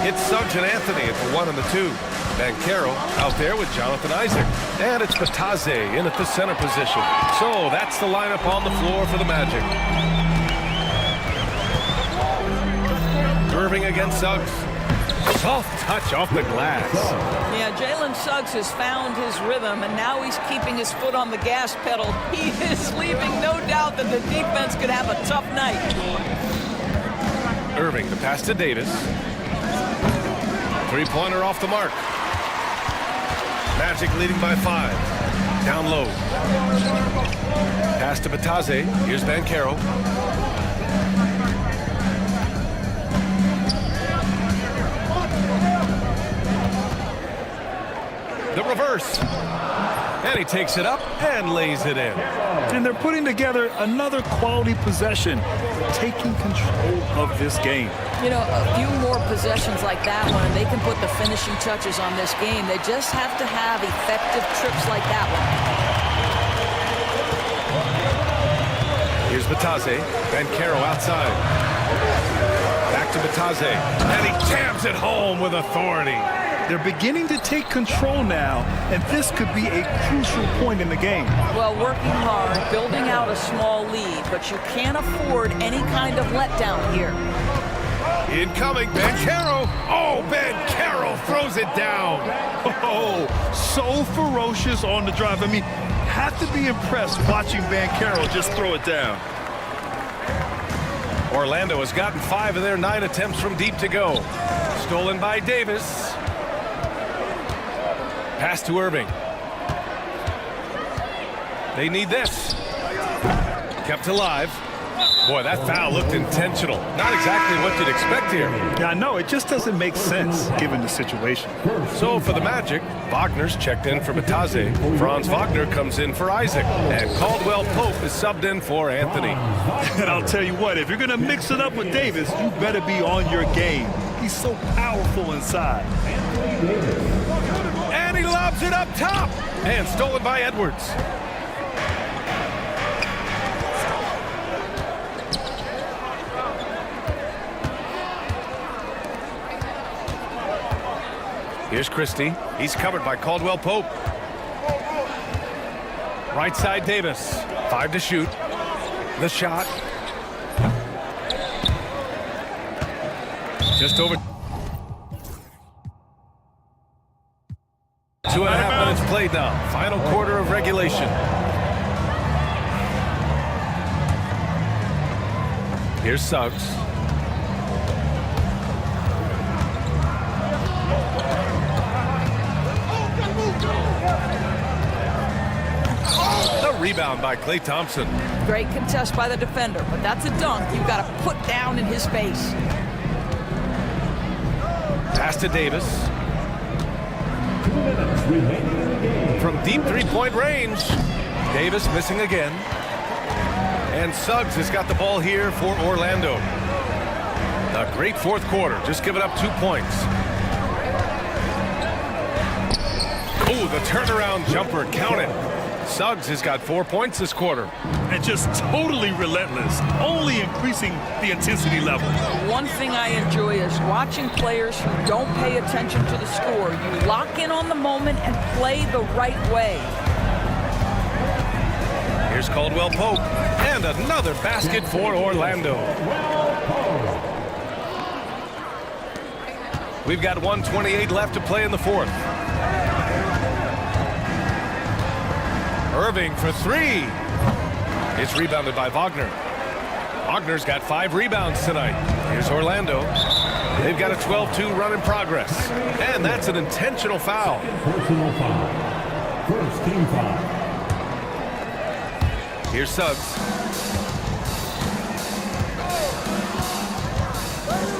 It's Suggs and Anthony at the 1 and the 2. Banchero out there with Jonathan Isaac. And it's Batadze in at the center position. So that's the lineup on the floor for the Magic. Irving against Suggs. Soft touch off the glass. Yeah, Jalen Suggs has found his rhythm, and now he's keeping his foot on the gas pedal. He is leaving no doubt that the defense could have a tough night. Irving, the pass to Davis. Three-pointer off the mark. Magic leading by 5. Down low. Pass to Bataze. Here's Bancaro. The reverse. And he takes it up and lays it in. And they're putting together another quality possession, taking control of this game. You know, a few more possessions like that one, and they can put the finishing touches on this game. They just have to have effective trips like that one. Here's Bataze. Bancaro outside. Back to Bataze. And he jams it home with authority. They're beginning to take control now, and this could be a crucial point in the game. Well, working hard, building out a small lead, but you can't afford any kind of letdown here. Incoming, Bancaro. Oh, Bancaro throws it down. Oh, so ferocious on the drive. I mean, have to be impressed watching Bancaro just throw it down. Orlando has gotten 5 of their 9 attempts from deep to go. Stolen by Davis. Pass to Irving. They need this. Kept alive. Boy, that foul looked intentional. Not exactly what you'd expect here. Yeah, I know. It just doesn't make sense given the situation. So for the Magic, Wagner's checked in for Bataze. Franz Wagner comes in for Isaac. And Caldwell Pope is subbed in for Anthony. And I'll tell you what, if you're going to mix it up with Davis, you better be on your game. He's so powerful inside. And he lobs it up top. And stolen by Edwards. Here's Christie. He's covered by Caldwell Pope. Right side Davis. 5 to shoot. The shot. Just over. 2.5 minutes played now. Final quarter of regulation. Here's Suggs. The rebound by Klay Thompson. Great contest by the defender, but that's a dunk you've got to put down in his face. Pass to Davis. From deep three-point range. Davis missing again. And Suggs has got the ball here for Orlando. A great fourth quarter, just giving up 2 points. Oh, the turnaround jumper, count it. Suggs has got 4 points this quarter. And just totally relentless, only increasing the intensity level. One thing I enjoy is watching players who don't pay attention to the score. You lock in on the moment and play the right way. Here's Caldwell Pope, and another basket for Orlando. We've got 1:28 left to play in the fourth. Irving for 3. It's rebounded by Wagner. Wagner's got 5 rebounds tonight. Here's Orlando. They've got a 12-2 run in progress. And that's an intentional foul. Personal foul. First team foul. Here's Suggs.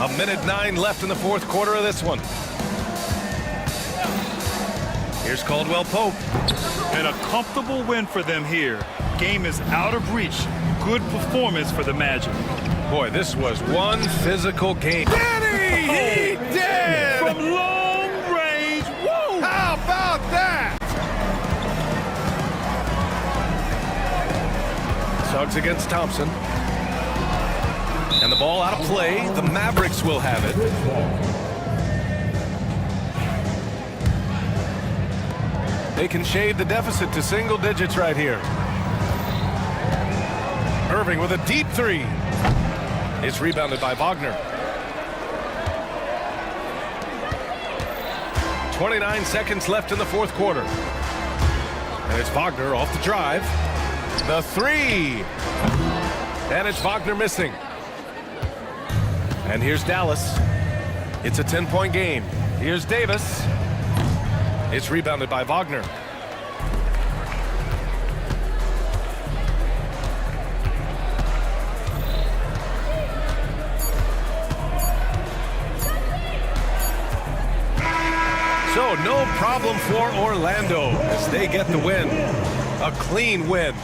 1:09 left in the fourth quarter of this one. Here's Caldwell Pope. And a comfortable win for them here. Game is out of reach. Good performance for the Magic. Boy, this was one physical game. Did he? He did! From long range. Whoa! How about that? Suggs against Thompson. And the ball out of play. The Mavericks will have it. They can shade the deficit to single digits right here. Irving with a deep 3. It's rebounded by Wagner. 29 seconds left in the fourth quarter. And it's Wagner off the drive. The three. And it's Wagner missing. And here's Dallas. It's a 10-point game. Here's Davis. It's rebounded by Wagner. So no problem for Orlando as they get the win. A clean win.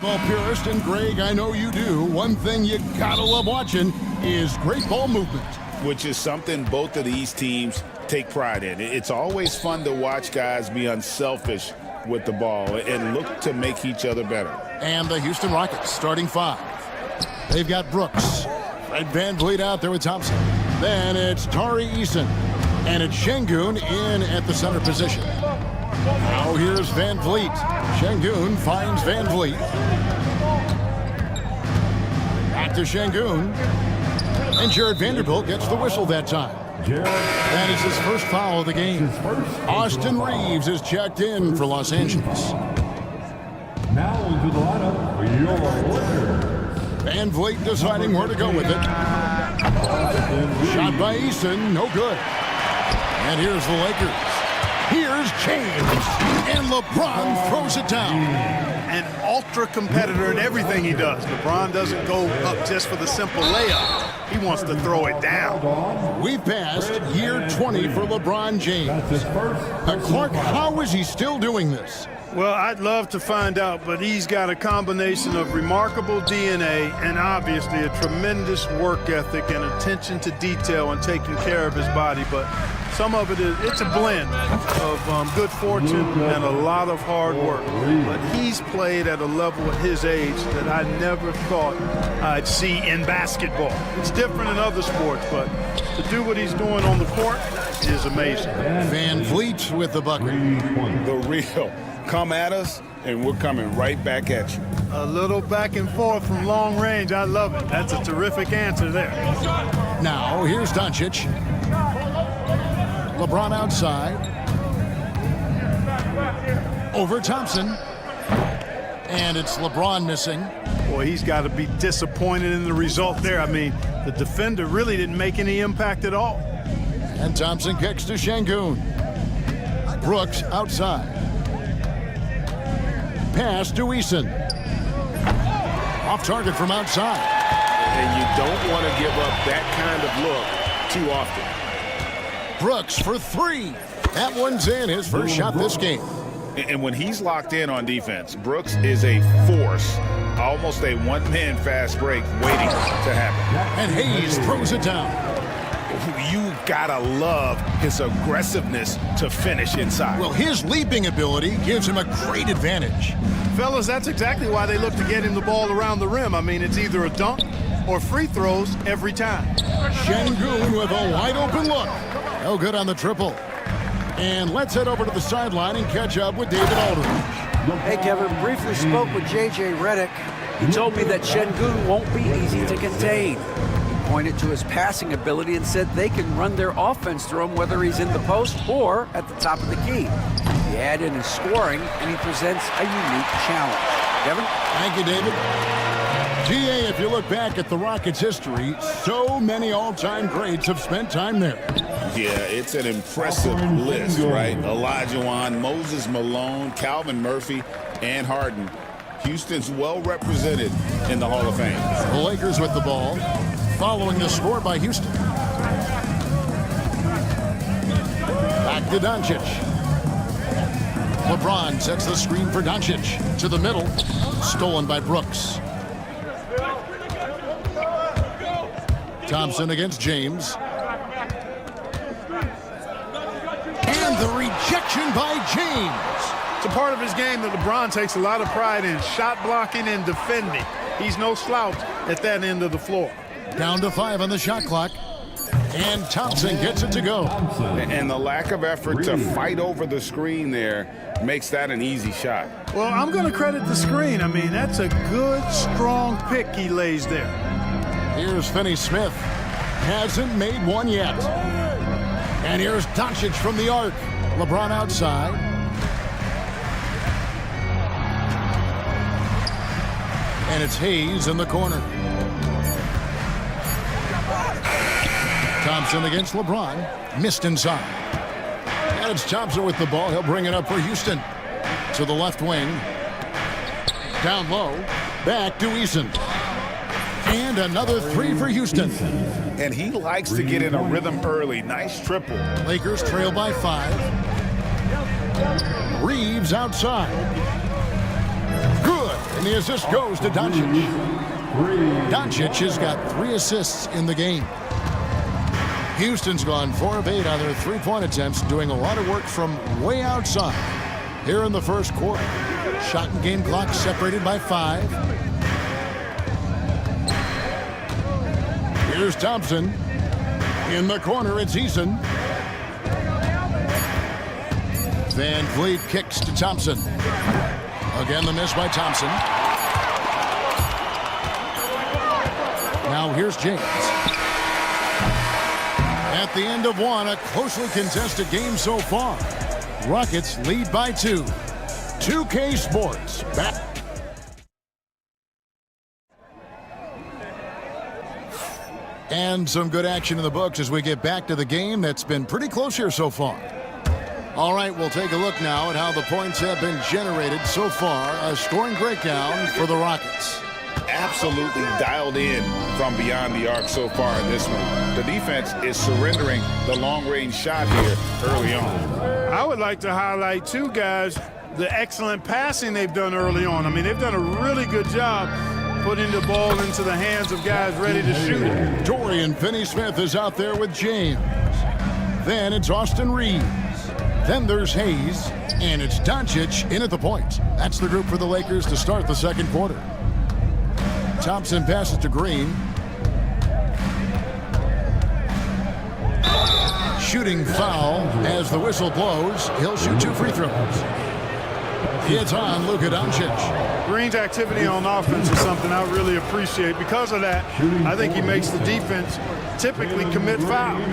Well, purist, and Greg, I know you do. One thing you gotta love watching is great ball movement. Which is something both of these teams take pride in. It's always fun to watch guys be unselfish with the ball and look to make each other better. And the Houston Rockets starting five. They've got Brooks. Fred VanVleet out there with Thompson. Then it's Tari Eason. And it's Şengün in at the center position. Now here's VanVleet. Şengün finds VanVleet. Back to Şengün. And Jared Vanderbilt gets the whistle that time. That is his first foul of the game. Austin Reeves is checked in for Los Angeles. Now into the lineup for your Lakers. VanVleet deciding where to go with it. Shot by Eason, no good. And here's the Lakers. Here's James. And LeBron throws it down. An ultra competitor in everything he does. LeBron doesn't go up just for the simple layup. He wants to throw it down. We've passed year 20 for LeBron James. Clark, how is he still doing this? Well, I'd love to find out, but he's got a combination of remarkable DNA and obviously a tremendous work ethic and attention to detail and taking care of his body. But some of it's a blend of good fortune and a lot of hard work. But he's played at a level at his age that I never thought I'd see in basketball. It's different in other sports, but to do what he's doing on the court is amazing. VanVleet with the bucket. The real. Come at us, and we're coming right back at you. A little back and forth from long range. I love it. That's a terrific answer there. Now, here's Doncic. LeBron outside. Over Thompson. And it's LeBron missing. Boy, he's got to be disappointed in the result there. I mean, the defender really didn't make any impact at all. And Thompson kicks to Şengün. Brooks outside. Pass to Eason. Off target from outside. And you don't want to give up that kind of look too often. Brooks for three. That one's in, his first shot this game. And when he's locked in on defense, Brooks is a force. Almost a one-man fast break waiting to happen. And Hayes throws it down. You gotta love his aggressiveness to finish inside. Well, his leaping ability gives him a great advantage. Fellas, that's exactly why they look to get him the ball around the rim. I mean, it's either a dunk or free throws every time. Şengün with a wide open look. No good on the triple. And let's head over to the sideline and catch up with David Aldridge. Hey, Kevin, briefly spoke with J.J. Redick. He told me that Şengün won't be easy to contain. Pointed to his passing ability and said they can run their offense through him whether he's in the post or at the top of the key. You add in his scoring, and he presents a unique challenge. Kevin? Thank you, David. T.A., if you look back at the Rockets' history, so many all-time greats have spent time there. Yeah, it's an impressive list, right? Olajuwon, Moses Malone, Calvin Murphy, and Harden. Houston's well represented in the Hall of Fame. The Lakers with the ball, following the score by Houston. Back to Doncic. LeBron sets the screen for Doncic. To the middle. Stolen by Brooks. Thompson against James. And the rejection by James. It's a part of his game that LeBron takes a lot of pride in, shot blocking and defending. He's no slouch at that end of the floor. Down to 5 on the shot clock. And Thompson gets it to go. And the lack of effort to fight over the screen there makes that an easy shot. Well, I'm going to credit the screen. I mean, that's a good, strong pick he lays there. Here's Finney-Smith. Hasn't made one yet. And here's Doncic from the arc. LeBron outside. And it's Hayes in the corner. Thompson against LeBron. Missed inside. And it's Thompson with the ball. He'll bring it up for Houston. To the left wing. Down low. Back to Eason. And another three for Houston. And he likes to get in a rhythm early. Nice triple. Lakers trail by 5. Reeves outside. Good. And the assist goes to Doncic. Doncic has got 3 assists in the game. Houston's gone 4 of 8 on their three-point attempts, doing a lot of work from way outside. Here in the first quarter, shot and game clock separated by 5. Here's Thompson. In the corner, it's Eason. Van Vliet kicks to Thompson. Again, the miss by Thompson. Now here's James. At the end of one, a closely contested game so far. Rockets lead by 2. 2K Sports back. And some good action in the books as we get back to the game that's been pretty close here so far. All right, we'll take a look now at how the points have been generated so far. A scoring breakdown for the Rockets. Absolutely dialed in from beyond the arc so far in this one. The defense is surrendering the long-range shot here early on. I would like to highlight, too, guys, the excellent passing they've done early on. I mean, they've done a really good job putting the ball into the hands of guys ready to shoot it. Dorian Finney-Smith is out there with James. Then it's Austin Reeves. Then there's Hayes, and it's Doncic in at the point. That's the group for the Lakers to start the second quarter. Thompson passes to Green. Shooting foul as the whistle blows. He'll shoot 2 free throws. It's on Luka Doncic. Green's activity on offense is something I really appreciate. Because of that, I think he makes the defense typically commit fouls.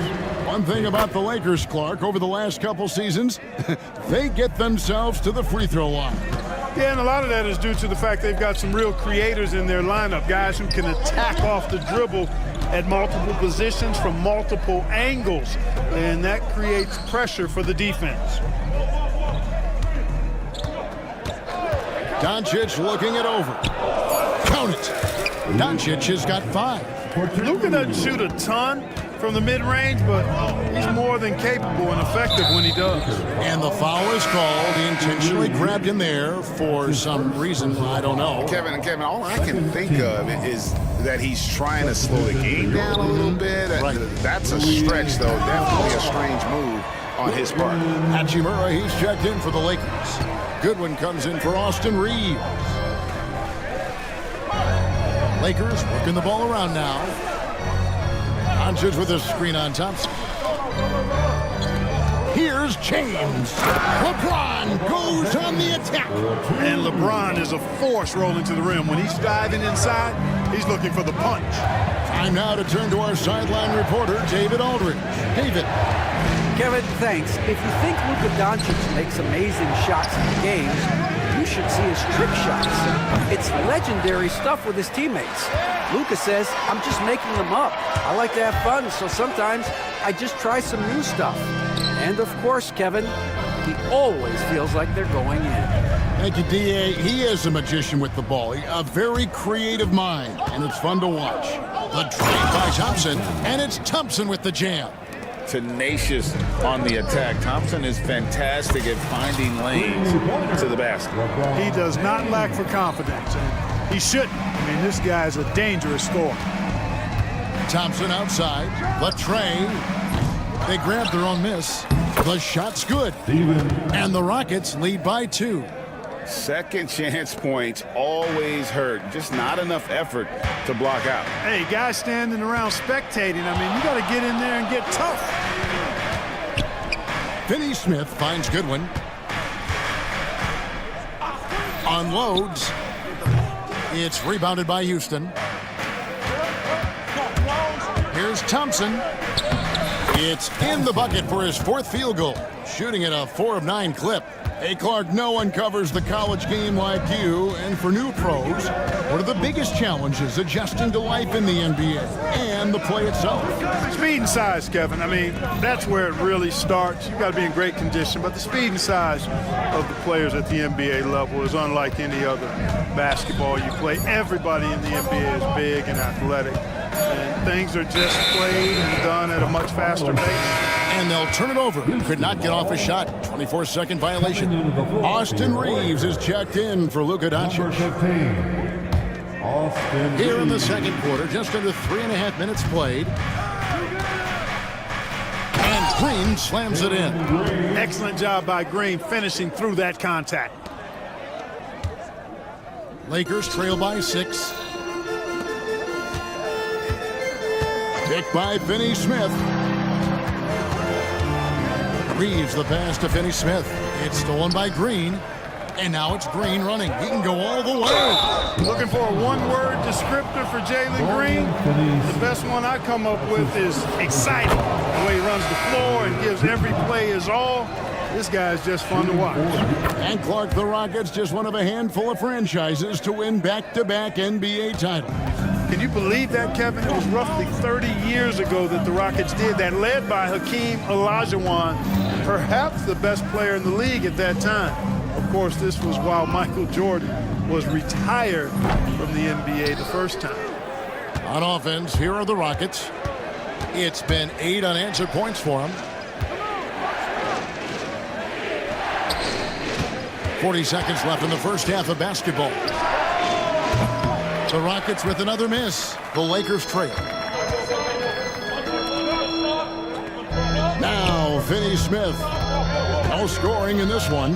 One thing about the Lakers, Clark, over the last couple seasons, they get themselves to the free throw line. Yeah, and a lot of that is due to the fact they've got some real creators in their lineup, guys who can attack off the dribble at multiple positions from multiple angles, and that creates pressure for the defense. Doncic looking it over. Count it. Doncic has got 5. Luka doesn't shoot a ton from the mid-range, but he's more than capable and effective when he does. And the foul is called. He intentionally grabbed him there for some reason, I don't know. Kevin, all I can think of is that he's trying to slow the game down a little bit. Right. That's a stretch, though. Definitely a strange move on his part. Hachimura, he's checked in for the Lakers. Goodwin comes in for Austin Reeves. Lakers working the ball around now. Doncic with a screen on Thompson. Here's James. LeBron goes on the attack. And LeBron is a force rolling to the rim. When he's diving inside, he's looking for the punch. Time now to turn to our sideline reporter, David Aldridge. David. Kevin, thanks. If you think Luka Doncic makes amazing shots in the games, you should see his trick shots. It's legendary stuff with his teammates. Luka says, I'm just making them up. I like to have fun, so sometimes I just try some new stuff. And of course, Kevin, he always feels like they're going in. Thank you, D.A. He is a magician with the ball. A very creative mind, and it's fun to watch. The drive by Thompson, and it's Thompson with the jam. Tenacious on the attack. Thompson is fantastic at finding lanes to the basket. He does not lack for confidence, and he shouldn't. I mean, this guy's a dangerous scorer. Thompson outside. Latrey. They grab their own miss. The shot's good. And the Rockets lead by 2. Second chance points always hurt. Just not enough effort to block out. Hey, guys standing around spectating, I mean, you got to get in there and get tough. Finney-Smith finds Goodwin. Unloads. It's rebounded by Houston. Here's Thompson. It's in the bucket for his 4th field goal. Shooting at a 4 of 9 clip. Hey, Clark, no one covers the college game like you. And for new pros, what are the biggest challenges adjusting to life in the NBA and the play itself? Speed and size, Kevin. I mean, that's where it really starts. You've got to be in great condition. But the speed and size of the players at the NBA level is unlike any other basketball you play. Everybody in the NBA is big and athletic. And things are just played and done at a much faster pace. And they'll turn it over. Could not get off a shot. 24-second violation. Austin Reeves is checked in for Luka Doncic. Here in the second quarter, just under 3.5 minutes played. And Green slams it in. Excellent job by Green finishing through that contact. Lakers trail by 6. Picked by Finney-Smith. Reeves the pass to Finney-Smith. It's stolen by Green. And now it's Green running. He can go all the way. Looking for a one-word descriptor for Jalen Green. The best one I come up with is exciting. The way he runs the floor and gives every play his all. This guy's just fun to watch. And Clark, the Rockets, just one of a handful of franchises to win back-to-back NBA titles. Can you believe that, Kevin? It was roughly 30 years ago that the Rockets did that, led by Hakeem Olajuwon, perhaps the best player in the league at that time. Of course, this was while Michael Jordan was retired from the NBA the first time. On offense, here are the Rockets. It's been 8 unanswered points for them. 40 seconds left in the first half of basketball. The Rockets with another miss. The Lakers trail. Now, Finney-Smith. No scoring in this one.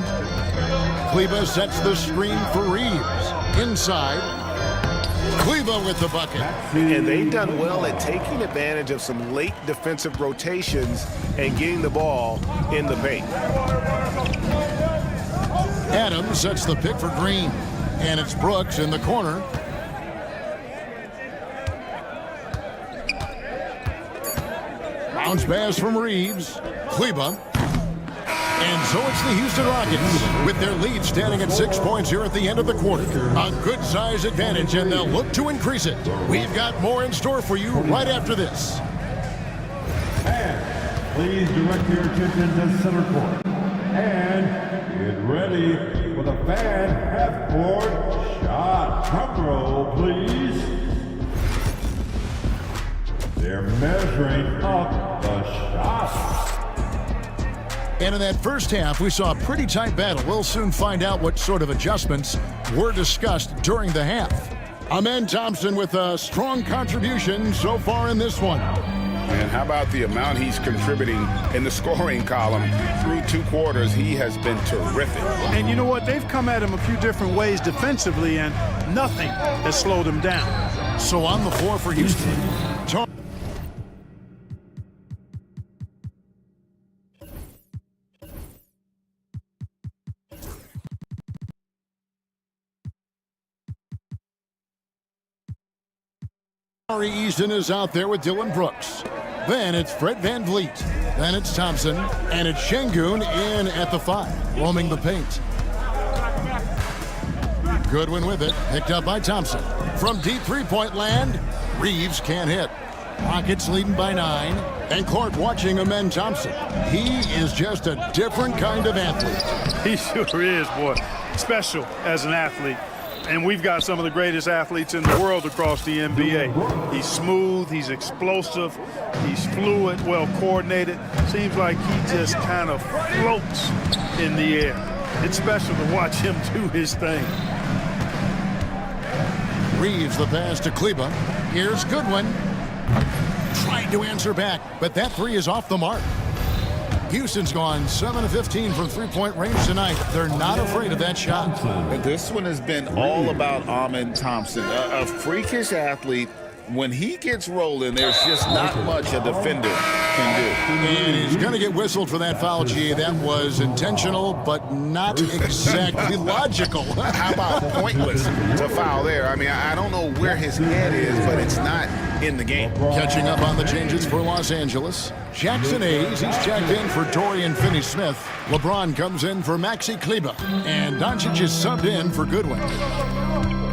Kleba sets the screen for Reeves. Inside. Kleba with the bucket. And they've done well at taking advantage of some late defensive rotations and getting the ball in the paint. Adams sets the pick for Green. And it's Brooks in the corner. Bounce pass from Reeves. Kleba. And so it's the Houston Rockets with their lead standing at 6 points here at the end of the quarter. A good size advantage, and they'll look to increase it. We've got more in store for you right after this. And please direct your attention to center court. And get ready for the fan half-court shot. Drum roll, please. They're measuring up the shot. And in that first half, we saw a pretty tight battle. We'll soon find out what sort of adjustments were discussed during the half. Amen Thompson with a strong contribution so far in this one. And how about the amount he's contributing in the scoring column through 2 quarters? He has been terrific. And you know what? They've come at him a few different ways defensively, and nothing has slowed him down. So on the floor for Houston. Tari Easton is out there with Dylan Brooks. Then it's Fred VanVleet. Then it's Thompson. And it's Şengün in at the 5, roaming the paint. Goodwin with it. Picked up by Thompson. From deep three-point land, Reeves can't hit. Rockets leading by 9. And Clark watching Amen Thompson. He is just a different kind of athlete. He sure is, boy. Special as an athlete. And we've got some of the greatest athletes in the world across the NBA. He's smooth, he's explosive, he's fluid, well coordinated. Seems like he just kind of floats in the air. It's special to watch him do his thing. Reeves the pass to Kleba. Here's Goodwin. Trying to answer back, but that 3 is off the mark. Houston's gone 7 of 15 from three-point range tonight. They're not afraid of that shot. And this one has been all about Amen Thompson, a freakish athlete. When he gets rolling, there's just not much a defender can do. And he's going to get whistled for that foul, G. That was intentional, but not exactly logical. How about pointless to foul there? I mean, I don't know where his head is, but it's not in the game. Catching up on the changes for Los Angeles. Jackson Hayes, he's checked in for Dorian Finney-Smith. LeBron comes in for Maxi Kleba. And Doncic is subbed in for Goodwin.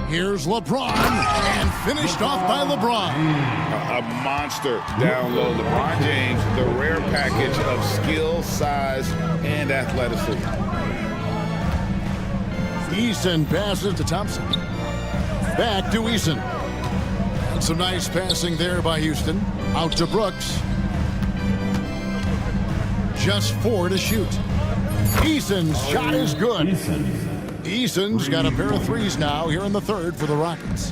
Here's LeBron, and finished off by LeBron. A monster down low. LeBron James, the rare package of skill, size, and athleticism. Easton passes to Thompson. Back to Easton. And some nice passing there by Houston. Out to Brooks. Just 4 to shoot. Eason's shot is good. Eason's got a pair of threes now here in the third for the Rockets.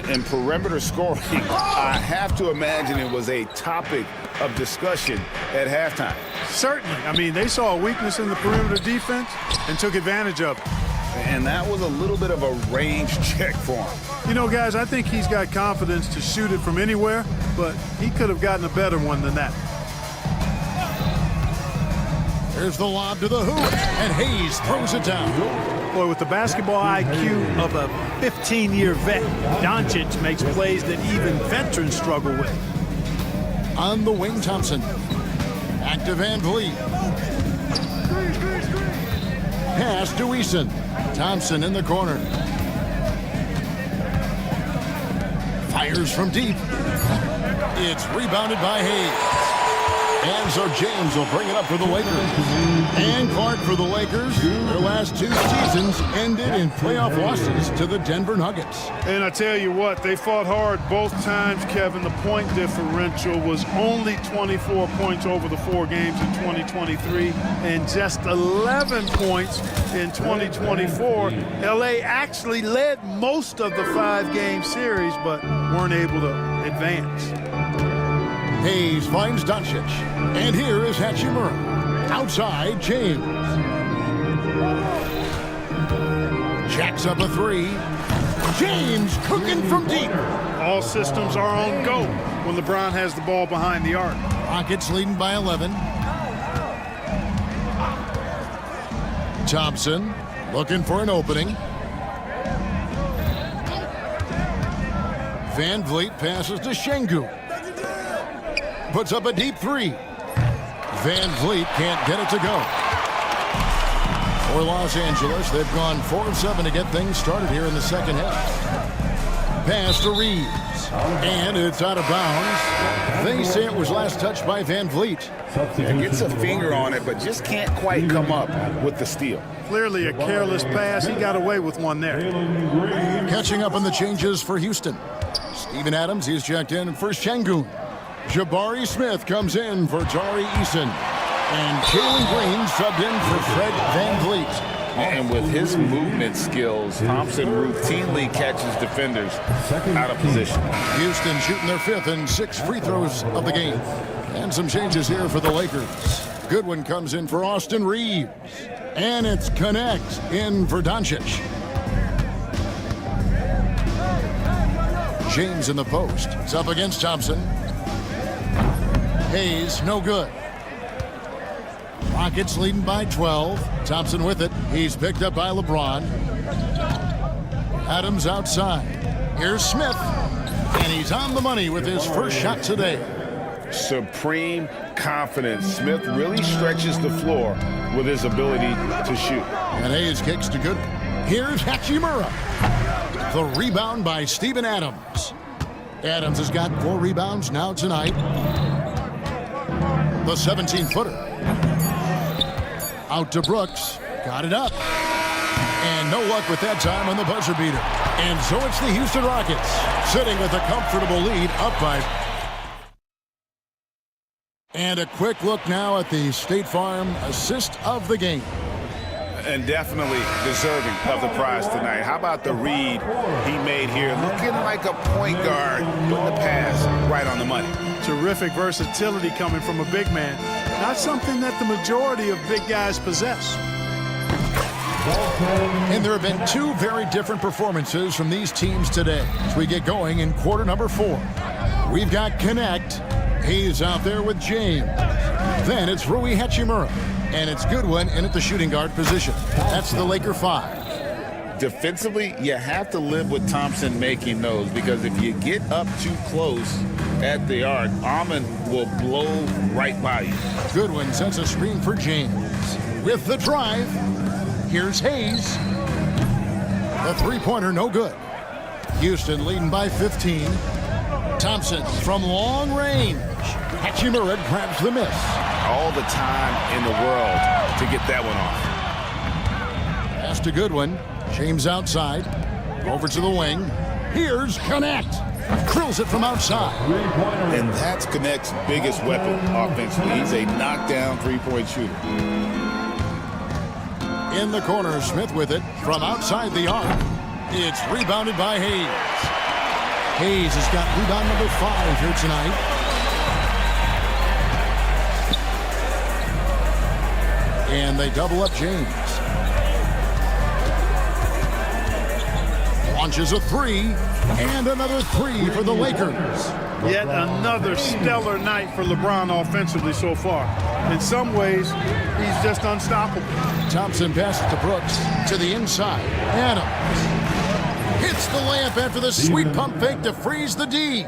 And perimeter scoring, I have to imagine it was a topic of discussion at halftime. Certainly. I mean, they saw a weakness in the perimeter defense and took advantage of it. And that was a little bit of a range check for him. You know, guys, I think he's got confidence to shoot it from anywhere, but he could have gotten a better one than that. There's the lob to the hoop, and Hayes throws it down. Boy, with the basketball IQ of a 15-year vet, Doncic makes plays that even veterans struggle with. On the wing, Thompson. Back to Van Vliet. Pass to Eason. Thompson in the corner. Fires from deep. It's rebounded by Hayes. And so James will bring it up for the Lakers. And Clark for the Lakers. Their last 2 seasons ended in playoff losses to the Denver Nuggets. And I tell you what, they fought hard both times, Kevin. The point differential was only 24 points over the 4 games in 2023 and just 11 points in 2024. LA actually led most of the 5-game series, but weren't able to advance. Hayes finds Doncic. And here is Hachimura. Outside, James. Jacks up a 3. James cooking from deep. All systems are on go when LeBron has the ball behind the arc. Rockets leading by 11. Thompson looking for an opening. Van Vliet passes to Şengün. Puts up a deep 3. Van Vliet can't get it to go. For Los Angeles, they've gone 4 of 7 to get things started here in the second half. Pass to Reeves. And it's out of bounds. They say it was last touched by Van Vliet. Gets a finger on it, but just can't quite come up with the steal. Clearly a careless pass. He got away with one there. Catching up on the changes for Houston. Steven Adams, he's checked in for Şengün. Jabari Smith comes in for Tari Eason. And Jalen Green subbed in for Fred Van Vliet. And with his movement skills, Thompson routinely catches defenders out of position. Houston shooting their 5th and 6th free throws of the game. And some changes here for the Lakers. Goodwin comes in for Austin Reeves. And it's Connect in for Doncic. James in the post. It's up against Thompson. Hayes, no good. Rockets leading by 12. Thompson with it. He's picked up by LeBron. Adams outside. Here's Smith. And he's on the money with his first shot today. Supreme confidence. Smith really stretches the floor with his ability to shoot. And Hayes kicks to good. Here's Hachimura. The rebound by Steven Adams. Adams has got 4 rebounds now tonight. The 17-footer. Out to Brooks. Got it up. And no luck with that time on the buzzer beater. And so it's the Houston Rockets sitting with a comfortable lead up by. And a quick look now at the State Farm assist of the game. And definitely deserving of the prize tonight. How about the read he made here? Looking like a point guard, putting the pass right on the money. Terrific versatility coming from a big man. Not something that the majority of big guys possess. And there have been 2 very different performances from these teams today as we get going in quarter number 4. We've got Connect. He's out there with James. Then it's Rui Hachimura. And it's Goodwin in at the shooting guard position. That's the Laker 5. Defensively, you have to live with Thompson making those, because if you get up too close at the arc, Amon will blow right by you. Goodwin sets a screen for James. With the drive, here's Hayes. The 3-pointer, no good. Houston leading by 15. Thompson from long range. Hachimura grabs the miss. All the time in the world to get that one off. Pass to Goodwin. James outside. Over to the wing. Here's Connect. Drills it from outside. And that's Connect's biggest weapon offensively. He's a knockdown three-point shooter. In the corner, Smith with it from outside the arc. It's rebounded by Hayes. Hayes has got rebound number 5 here tonight. And they double up James. Launches a 3, and another 3 for the Lakers. Yet another stellar night for LeBron offensively so far. In some ways, he's just unstoppable. Thompson passes to Brooks to the inside. Adams hits the layup after the sweet pump fake to freeze the D.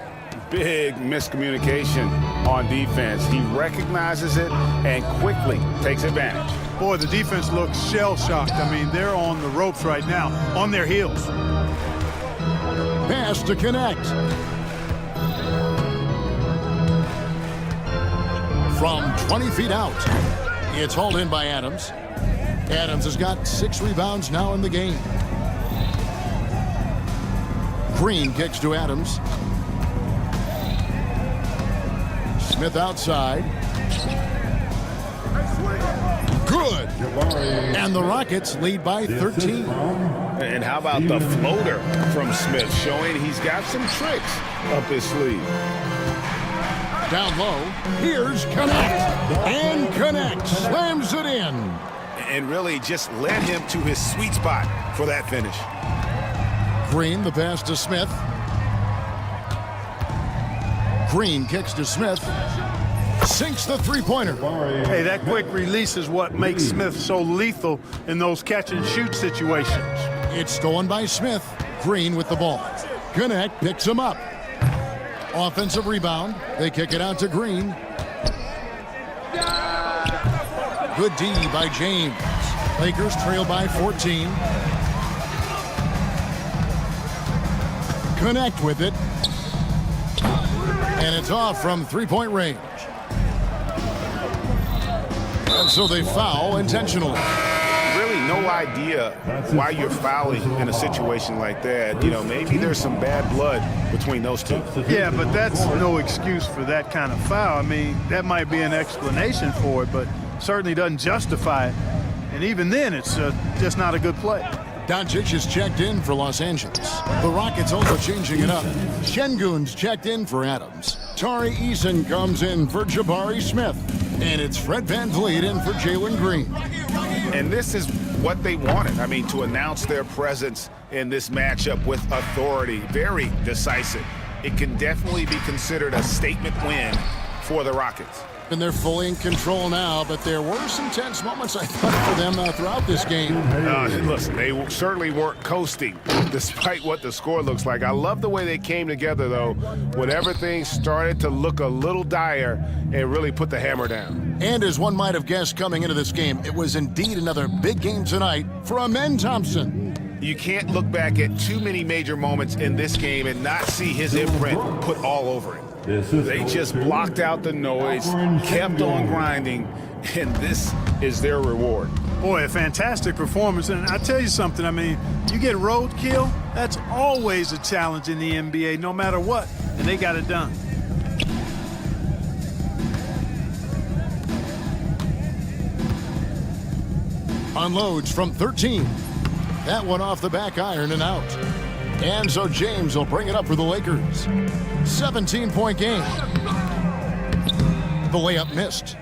Big miscommunication on defense. He recognizes it and quickly takes advantage. Boy, the defense looks shell-shocked. I mean, they're on the ropes right now, on their heels. Pass to Connect. From 20 feet out, it's hauled in by Adams. Adams has got 6 rebounds now in the game. Green kicks to Adams. Smith outside. Good. And the Rockets lead by 13. And how about the floater from Smith, showing he's got some tricks up his sleeve. Down low, here's Connect. And Connect slams it in. And really just led him to his sweet spot for that finish. Green, the pass to Smith. Green kicks to Smith. Sinks the three-pointer. Hey, that quick release is what makes Smith so lethal in those catch-and-shoot situations. It's stolen by Smith. Green with the ball. Connect picks him up. Offensive rebound. They kick it out to Green. Good D by James. Lakers trail by 14. Connect with it. And it's off from three-point range. And so they foul intentionally. Really no idea why you're fouling in a situation like that. You know, maybe there's some bad blood between those two. Yeah, but that's no excuse for that kind of foul. I mean, that might be an explanation for it, but certainly doesn't justify it. And even then, it's just not a good play. Doncic is checked in for Los Angeles. The Rockets also changing it up. Şengün's checked in for Adams. Tari Eason comes in for Jabari Smith. And it's Fred VanVleet in for Jalen Green. And this is what they wanted. I mean, to announce their presence in this matchup with authority. Very decisive. It can definitely be considered a statement win for the Rockets. And they're fully in control now, but there were some tense moments, I thought, for them throughout this game. Listen, they certainly weren't coasting, despite what the score looks like. I love the way they came together, though, when everything started to look a little dire and really put the hammer down. And as one might have guessed coming into this game, it was indeed another big game tonight for Amen Thompson. You can't look back at too many major moments in this game and not see his imprint put all over it. They just blocked out the noise, kept on grinding, and this is their reward. Boy, a fantastic performance. And I tell you something, I mean, you get roadkill, that's always a challenge in the NBA, no matter what, and they got it done. Unloads from 13. That one off the back iron and out. And so James will bring it up for the Lakers. 17-point game. The layup missed.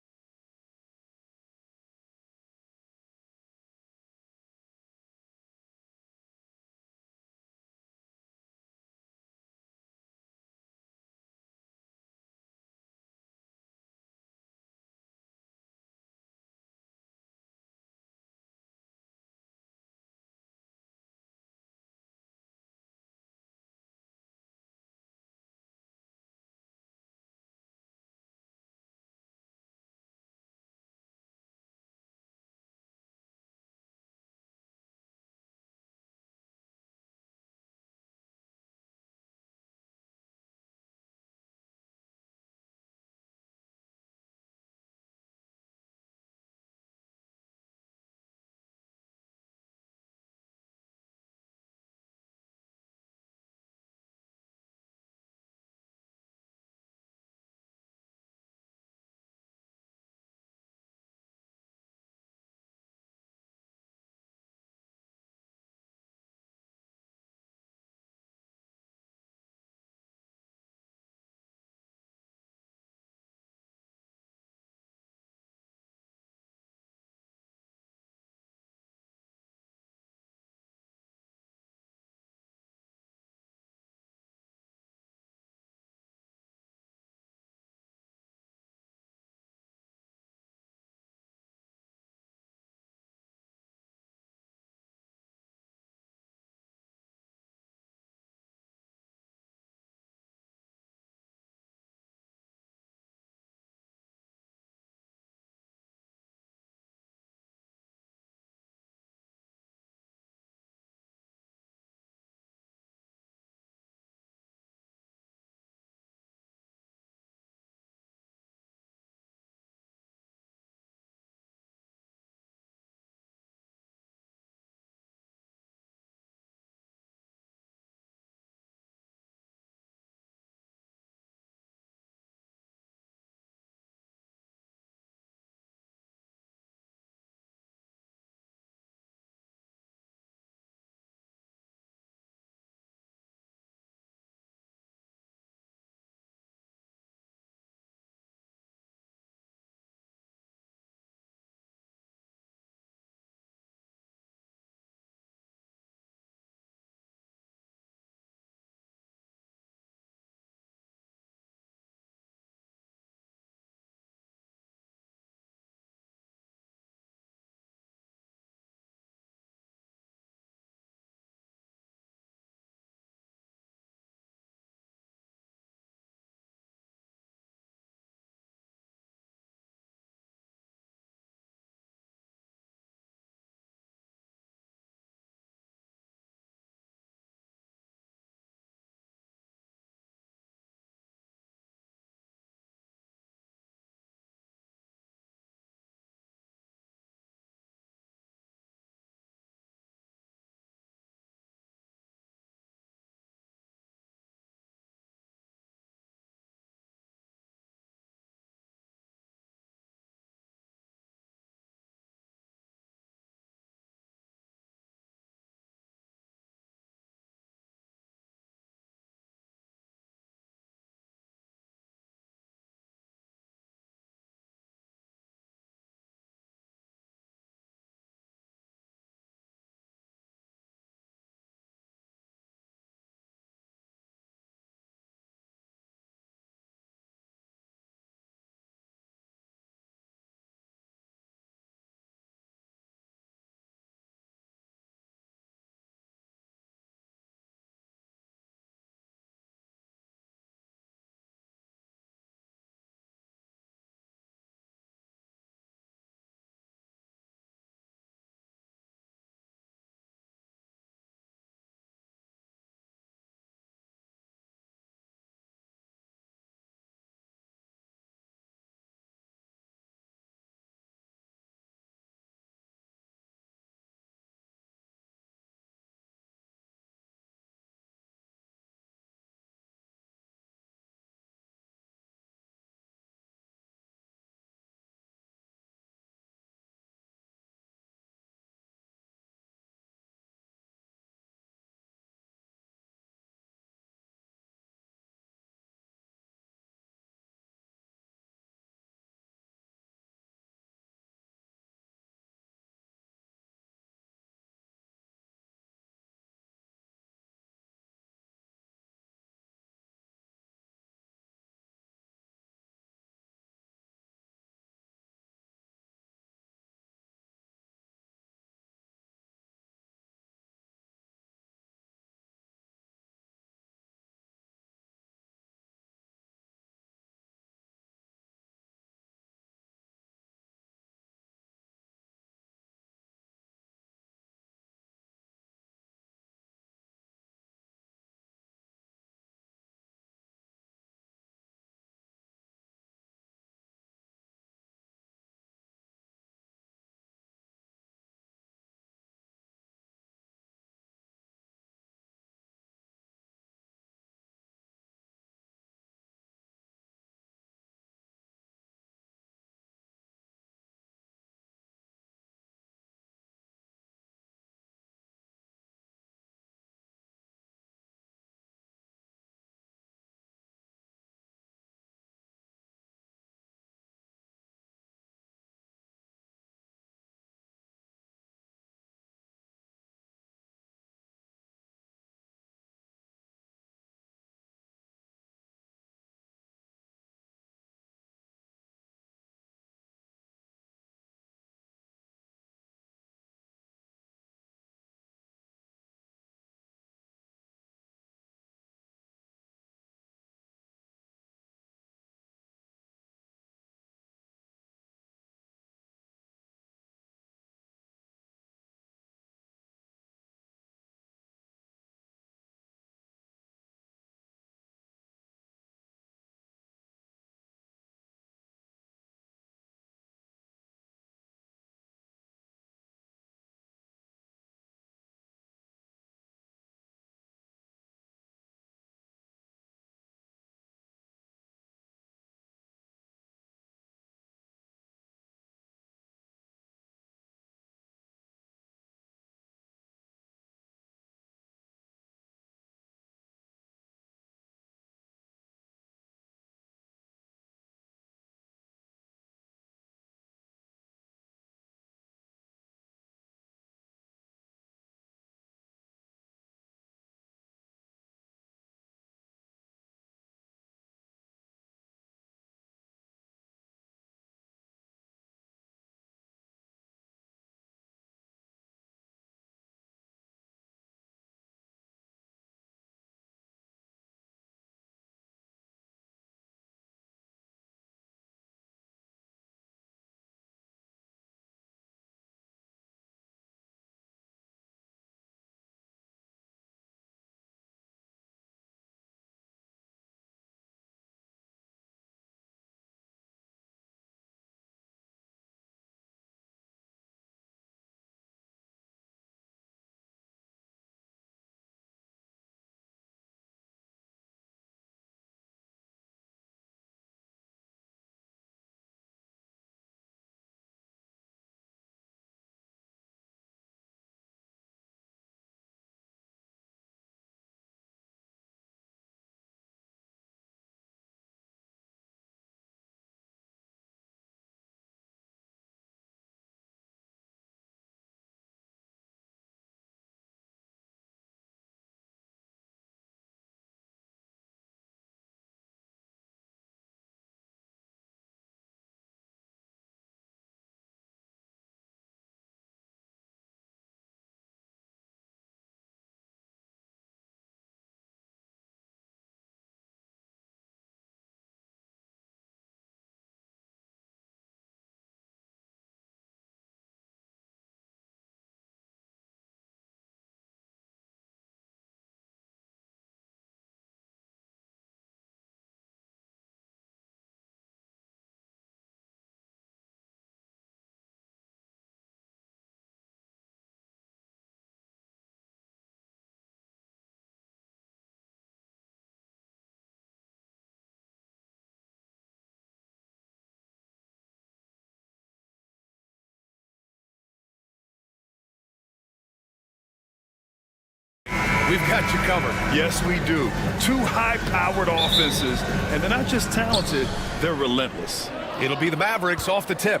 we've got you covered. Yes, we do. Two high-powered offenses, and they're not just talented, they're relentless. It'll be the Mavericks off the tip.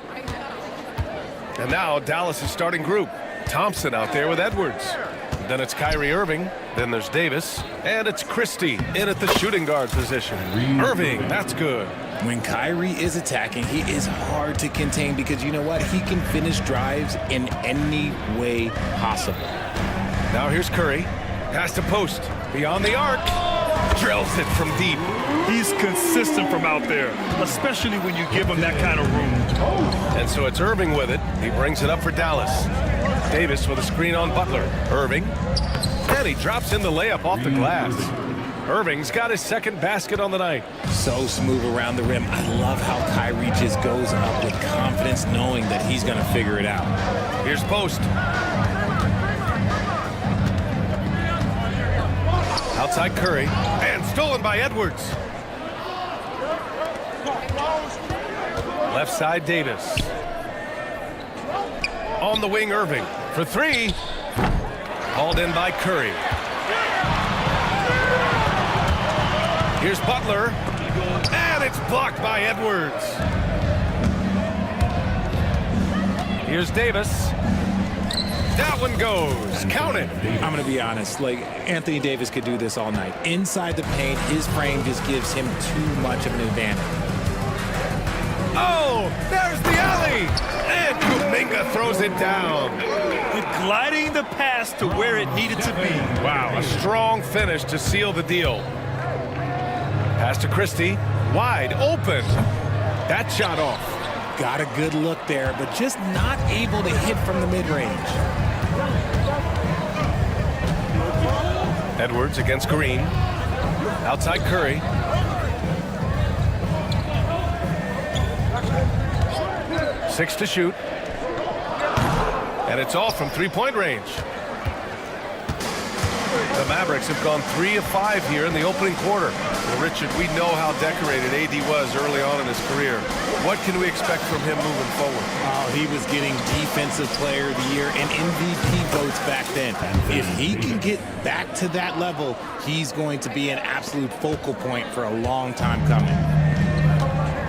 And now Dallas' starting group. Thompson out there with Edwards. Then it's Kyrie Irving. Then there's Davis. And it's Christie in at the shooting guard position. Irving, that's good. When Kyrie is attacking, he is hard to contain because you know what? He can finish drives in any way possible. Now here's Curry. Pass to post. Beyond the arc. Drills it from deep. He's consistent from out there, especially when you give him that kind of room. And so it's Irving with it. He brings it up for Dallas. Davis with a screen on Butler. Irving. And he drops in the layup off the glass. Irving's got his second basket on the night. So smooth around the rim. I love how Kyrie just goes up with confidence, knowing that he's going to figure it out. Here's post. Outside Curry. And stolen by Edwards. Left side Davis. On the wing Irving. For three. Hauled in by Curry. Here's Butler. And it's blocked by Edwards. Here's Davis. That one goes. Count it. I'm going to be honest. Like, Anthony Davis could do this all night. Inside the paint, his frame just gives him too much of an advantage. Oh, there's the alley. And Kuminga throws it down. Gliding the pass to where it needed to be. Wow, a strong finish to seal the deal. Pass to Christie. Wide open. That shot off. Got a good look there, but just not able to hit from the mid-range. Edwards against Green. Outside Curry. Six to shoot. And it's off from three-point range. The Mavericks have gone 3 of 5 here in the opening quarter. Well, Richard, we know how decorated AD was early on in his career. What can we expect from him moving forward? Oh, he was getting Defensive Player of the Year and MVP votes back then. If he can get back to that level, he's going to be an absolute focal point for a long time coming.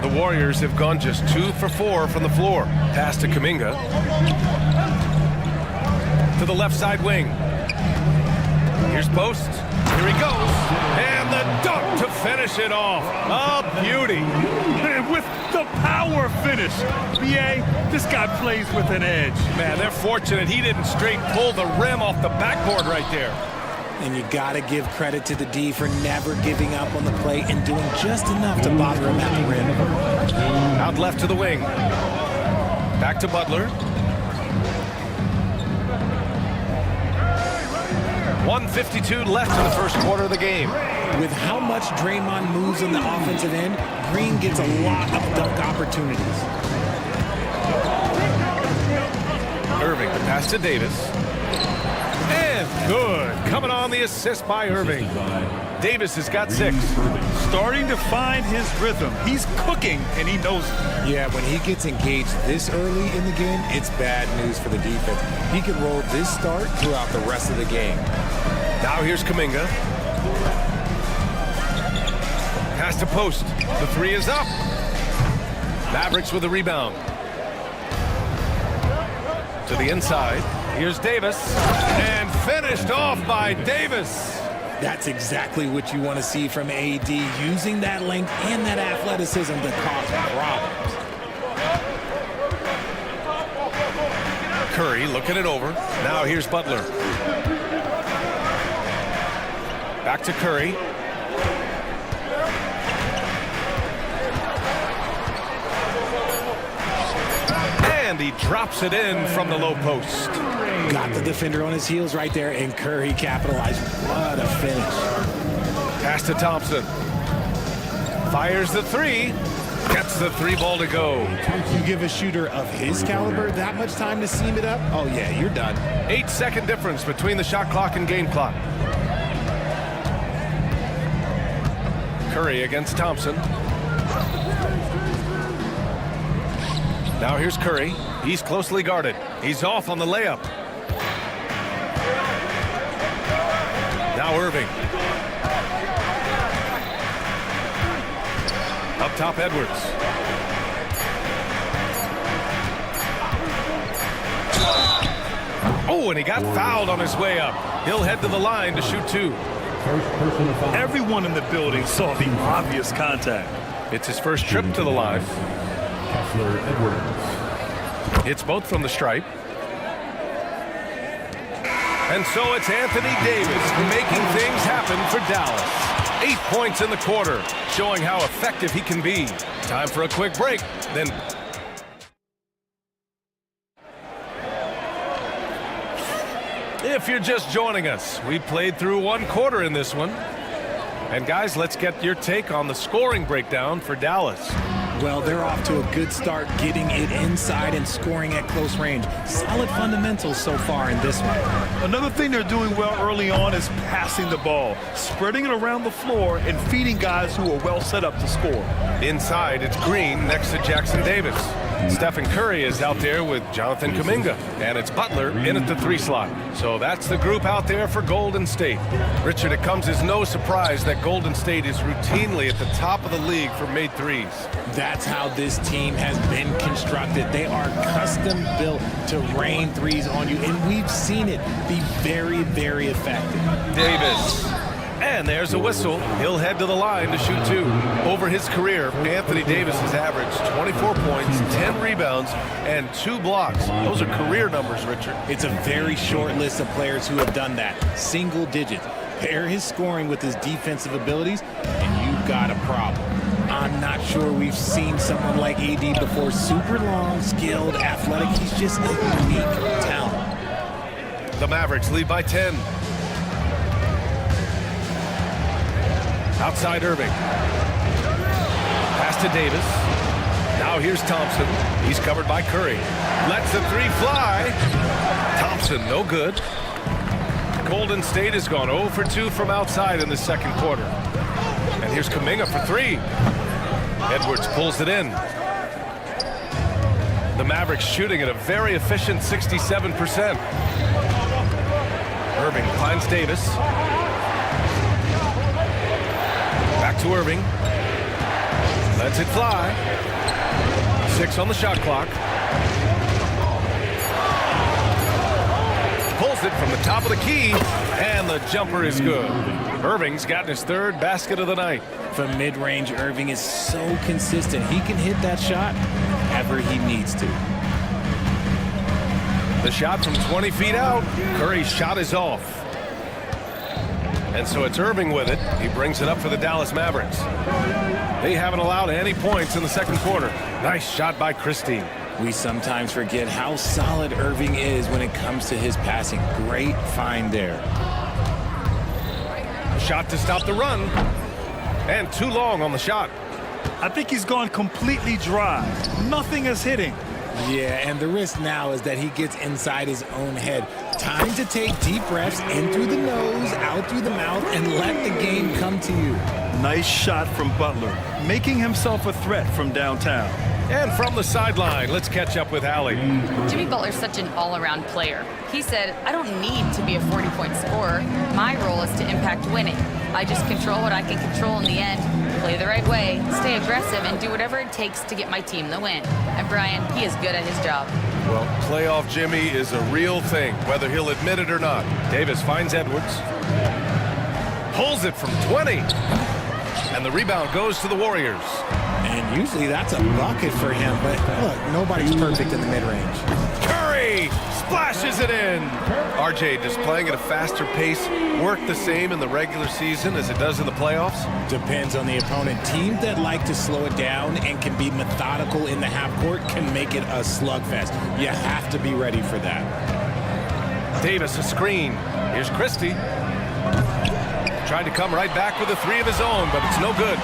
The Warriors have gone just 2 for 4 from the floor. Pass to Kuminga. To the left side wing. Here's post. Here he goes. And the dunk to finish it off. A beauty. And with the power finish. BA, this guy plays with an edge. Man, they're fortunate he didn't straight pull the rim off the backboard right there. And you got to give credit to the D for never giving up on the play and doing just enough to bother him at the rim. Out left to the wing. Back to Butler. 1:52 left in the first quarter of the game. With how much Draymond moves on the offensive end, Green gets a lot of dunk opportunities. Irving, the pass to Davis. And good. Coming on the assist by Irving. Davis has got 6. Starting to find his rhythm. He's cooking, and he knows it. Yeah, when he gets engaged this early in the game, it's bad news for the defense. He could roll this start throughout the rest of the game. Now here's Kuminga. Pass to post. The 3 is up. Mavericks with the rebound. To the inside. Here's Davis. And finished off by Davis. That's exactly what you want to see from AD, using that length and that athleticism to cause problems. Curry looking it over. Now here's Butler. Back to Curry. And he drops it in from the low post. Got the defender on his heels right there, and Curry capitalized. What a finish. Pass to Thompson. Fires the 3. Gets the 3 ball to go. You give a shooter of his caliber that much time to seam it up? Oh, yeah, you're done. 8-second difference between the shot clock and game clock. Curry against Thompson. Now here's Curry. He's closely guarded. He's off on the layup. Now Irving. Up top, Edwards. Oh, and he got fouled on his way up. He'll head to the line to shoot 2. Everyone in the building saw the obvious contact. It's his first trip to the line. Hits both from the stripe. And so it's Anthony Davis making things happen for Dallas. 8 points in the quarter, showing how effective he can be. Time for a quick break, then... If you're just joining us, we played through 1 quarter in this one. And guys, let's get your take on the scoring breakdown for Dallas. Well, they're off to a good start getting it inside and scoring at close range. Solid fundamentals so far in this one. Another thing they're doing well early on is passing the ball, spreading it around the floor and feeding guys who are well set up to score. Inside, it's Green next to Jackson Davis. Stephen Curry is out there with Jonathan Kuminga, and it's Butler in at the 3 slot. So that's the group out there for Golden State. Richard, it comes as no surprise that Golden State is routinely at the top of the league for made threes. That's how this team has been constructed. They are custom built to rain threes on you, and we've seen it be very, very effective. Davis. And there's a whistle. He'll head to the line to shoot 2. Over his career, Anthony Davis has averaged 24 points, 10 rebounds, and 2 blocks. Those are career numbers, Richard. It's a very short list of players who have done that. Single digits. Pair his scoring with his defensive abilities, and you've got a problem. I'm not sure we've seen someone like AD before. Super long, skilled, athletic. He's just a unique talent. The Mavericks lead by 10. Outside Irving. Pass to Davis. Now here's Thompson. He's covered by Curry. Lets the 3 fly. Thompson, no good. Golden State has gone 0 for 2 from outside in the second quarter. And here's Kuminga for 3. Edwards pulls it in. The Mavericks shooting at a very efficient 67%. Irving finds Davis. Back to Irving. Lets it fly. 6 on the shot clock. Pulls it from the top of the key, and the jumper is good. Irving's gotten his 3rd basket of the night. From mid-range, Irving is so consistent. He can hit that shot whenever he needs to. The shot from 20 feet out. Curry's shot is off. And so it's Irving with it. He brings it up for the Dallas Mavericks. They haven't allowed any points in the second quarter. Nice shot by Christie. We sometimes forget how solid Irving is when it comes to his passing. Great find there. Shot to stop the run. And too long on the shot. I think he's gone completely dry. Nothing is hitting. Yeah, and the risk now is that he gets inside his own head. Time to take deep breaths in through the nose, out through the mouth, and let the game come to you. Nice shot from Butler, making himself a threat from downtown. And from the sideline, let's catch up with Allie. Jimmy Butler's such an all-around player. He said, I don't need to be a 40-point scorer. My role is to impact winning. I just control what I can control in the end, play the right way, stay aggressive, and do whatever it takes to get my team the win. And Brian, he is good at his job. Well, playoff Jimmy is a real thing, whether he'll admit it or not. Davis finds Edwards. Pulls it from 20. And the rebound goes to the Warriors. And usually that's a bucket for him, but look, nobody's perfect in the mid-range. Curry splashes it in. RJ, does playing at a faster pace work the same in the regular season as it does in the playoffs? Depends on the opponent. Teams that like to slow it down and can be methodical in the half court can make it a slugfest. You have to be ready for that. Davis a screen. Here's Christie. Tried to come right back with a 3 of his own, but it's no good.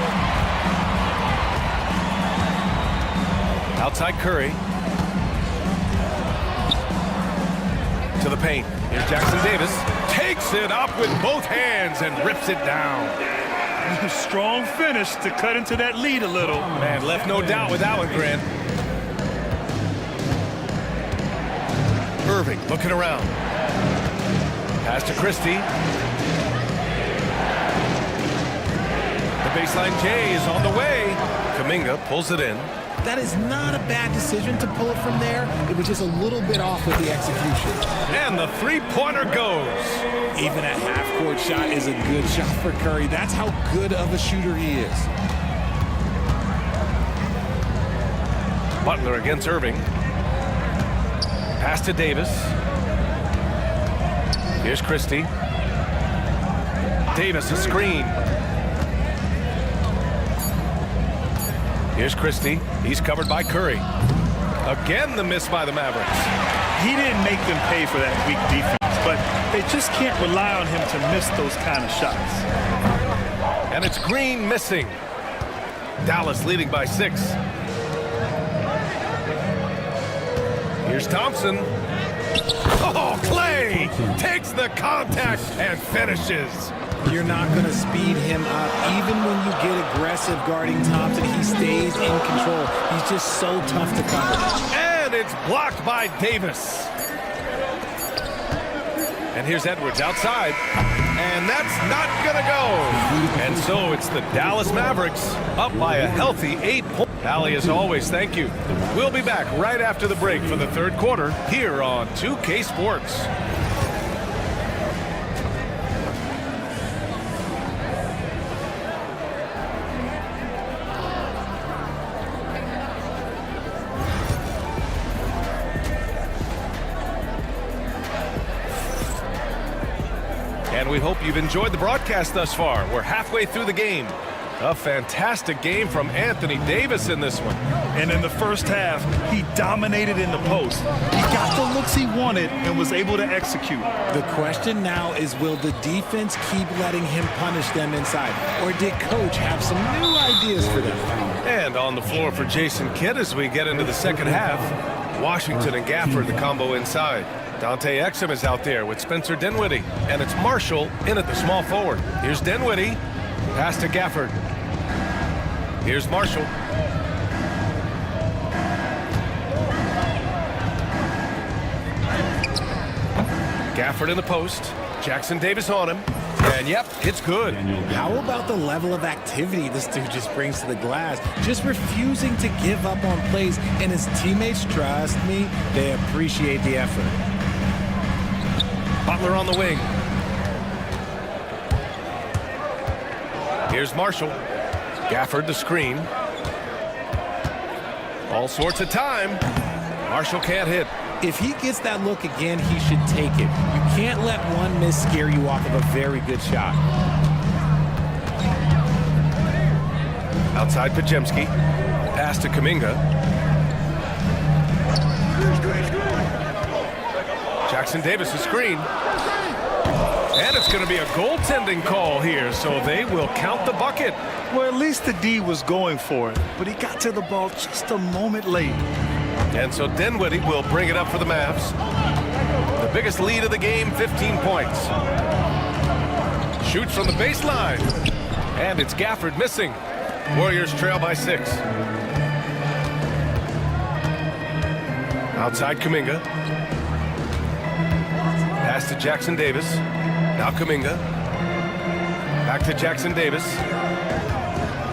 Outside Curry. To the paint. Here's Jackson Davis. Takes it up with both hands and rips it down. Strong finish to cut into that lead a little. Man, left no doubt with that one, Grant. Irving looking around. Pass to Christie. baseline J is on the way. Kuminga pulls it in. That is not a bad decision to pull it from there. It was just a little bit off with the execution. And the three-pointer goes. Even a half-court shot is a good shot for Curry. That's how good of a shooter he is. Butler against Irving. Pass to Davis. Here's Christie. Davis, a screen. Here's Christie. He's covered by Curry. Again, the miss by the Mavericks. He didn't make them pay for that weak defense, but they just can't rely on him to miss those kind of shots. And it's Green missing. Dallas leading by 6. Here's Thompson. Oh, Clay takes the contact and finishes. You're not going to speed him up. Even when you get aggressive guarding Thompson, he stays in control. He's just so tough to cover. And it's blocked by Davis. And here's Edwards outside. And that's not going to go. And so it's the Dallas Mavericks up by a healthy 8 points. Allie, as always, thank you. We'll be back right after the break for the third quarter here on 2K Sports. And we hope you've enjoyed the broadcast thus far. We're halfway through the game. A fantastic game from Anthony Davis in this one. And in the first half, he dominated in the post. He got the looks he wanted and was able to execute. The question now is, will the defense keep letting him punish them inside? Or did Coach have some new ideas for them? And on the floor for Jason Kidd as we get into the second half. Washington and Gafford, the combo inside. Dante Exum is out there with Spencer Dinwiddie. And it's Marshall in at the small forward. Here's Dinwiddie. Pass to Gafford. Here's Marshall. Gafford in the post. Jackson Davis on him. And yep, it's good. How about the level of activity this dude just brings to the glass? Just refusing to give up on plays. And his teammates, trust me, they appreciate the effort. Butler on the wing. Here's Marshall. Gafford the screen. All sorts of time. Marshall can't hit. If he gets that look again, he should take it. You can't let one miss scare you off of a very good shot. Outside Pajemski. Pass to Kuminga. Jackson Davis a screen. And it's going to be a goaltending call here, so they will count the bucket. Well, at least the D was going for it, but he got to the ball just a moment late. And so Dinwiddie will bring it up for the Mavs. The biggest lead of the game, 15 points. Shoots from the baseline. And it's Gafford missing. Warriors trail by 6. Outside Kuminga. Pass to Jackson Davis. Now Kuminga. Back to Jackson Davis.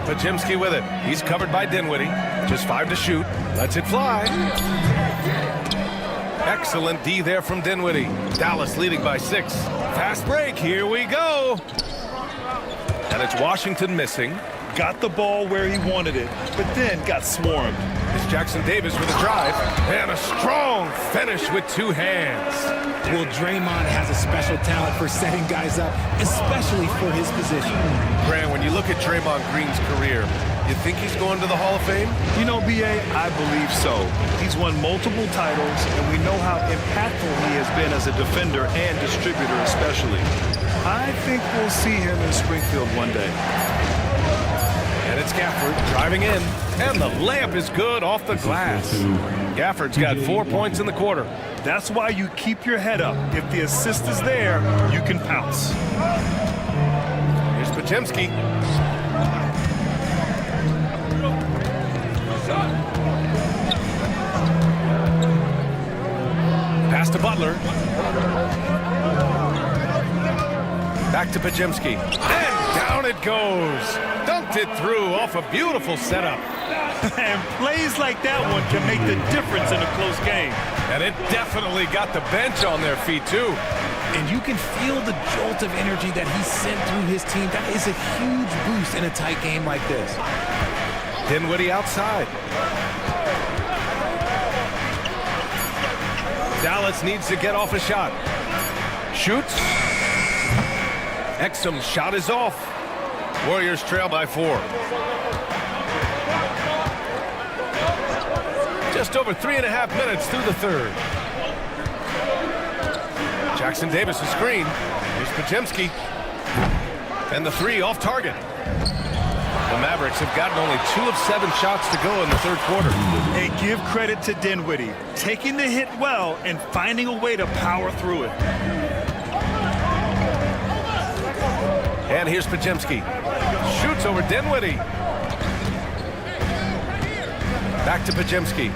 Pajemski with it. He's covered by Dinwiddie. Just 5 to shoot. Lets it fly. Excellent D there from Dinwiddie. Dallas leading by 6. Fast break. Here we go. And it's Washington missing. Got the ball where he wanted it, but then got swarmed. It's Jackson Davis with a drive. And a strong finish with 2 hands. Well, Draymond has a special talent for setting guys up, especially for his position. Grant, when you look at Draymond Green's career, you think he's going to the Hall of Fame? You know, B.A., I believe so. He's won multiple titles, and we know how impactful he has been as a defender and distributor especially. I think we'll see him in Springfield one day. And it's Gafford driving in, and the layup is good off the glass. Gafford's got 4 points in the quarter. That's why you keep your head up. If the assist is there, you can pounce. Here's Pajemski. Pass to Butler. Back to Pajemski. And Down it goes. Dunked it through off a beautiful setup. And plays like that one can make the difference in a close game. And it definitely got the bench on their feet, too. And you can feel the jolt of energy that he sent through his team. That is a huge boost in a tight game like this. Dinwiddie outside. Dallas needs to get off a shot. Shoots. Exum's shot is off. Warriors trail by 4. Just over 3.5 minutes through the third. Jackson Davis' screen. Here's Podziemski. And the 3 off target. The Mavericks have gotten only 2 of 7 shots to go in the third quarter. And give credit to Dinwiddie, taking the hit well and finding a way to power through it. And here's Podziemski. Shoots over Dinwiddie. Back to Podziemski.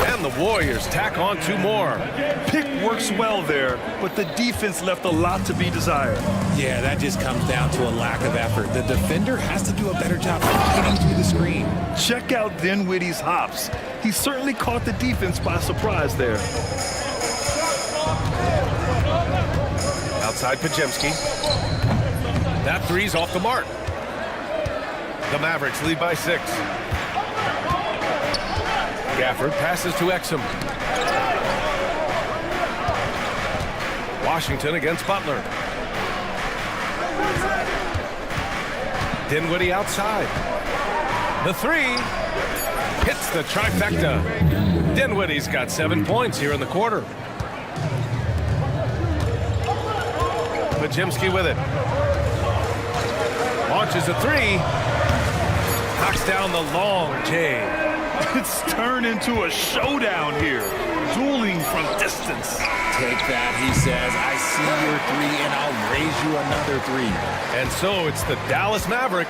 And the Warriors tack on 2 more. Pick works well there, but the defense left a lot to be desired. Yeah, that just comes down to a lack of effort. The defender has to do a better job hitting through the screen. Check out Dinwiddie's hops. He certainly caught the defense by surprise there. Outside Podziemski. That 3's off the mark. The Mavericks lead by 6. Gafford passes to Exum. Washington against Butler. Dinwiddie outside. The 3 hits the trifecta. Dinwiddie's got 7 points here in the quarter. Podziemski with it. Launches a 3. Knocks down the long J. It's turned into a showdown here. Dueling from distance. Take that, he says. I see your 3 and I'll raise you another 3. And so it's the Dallas Maverick.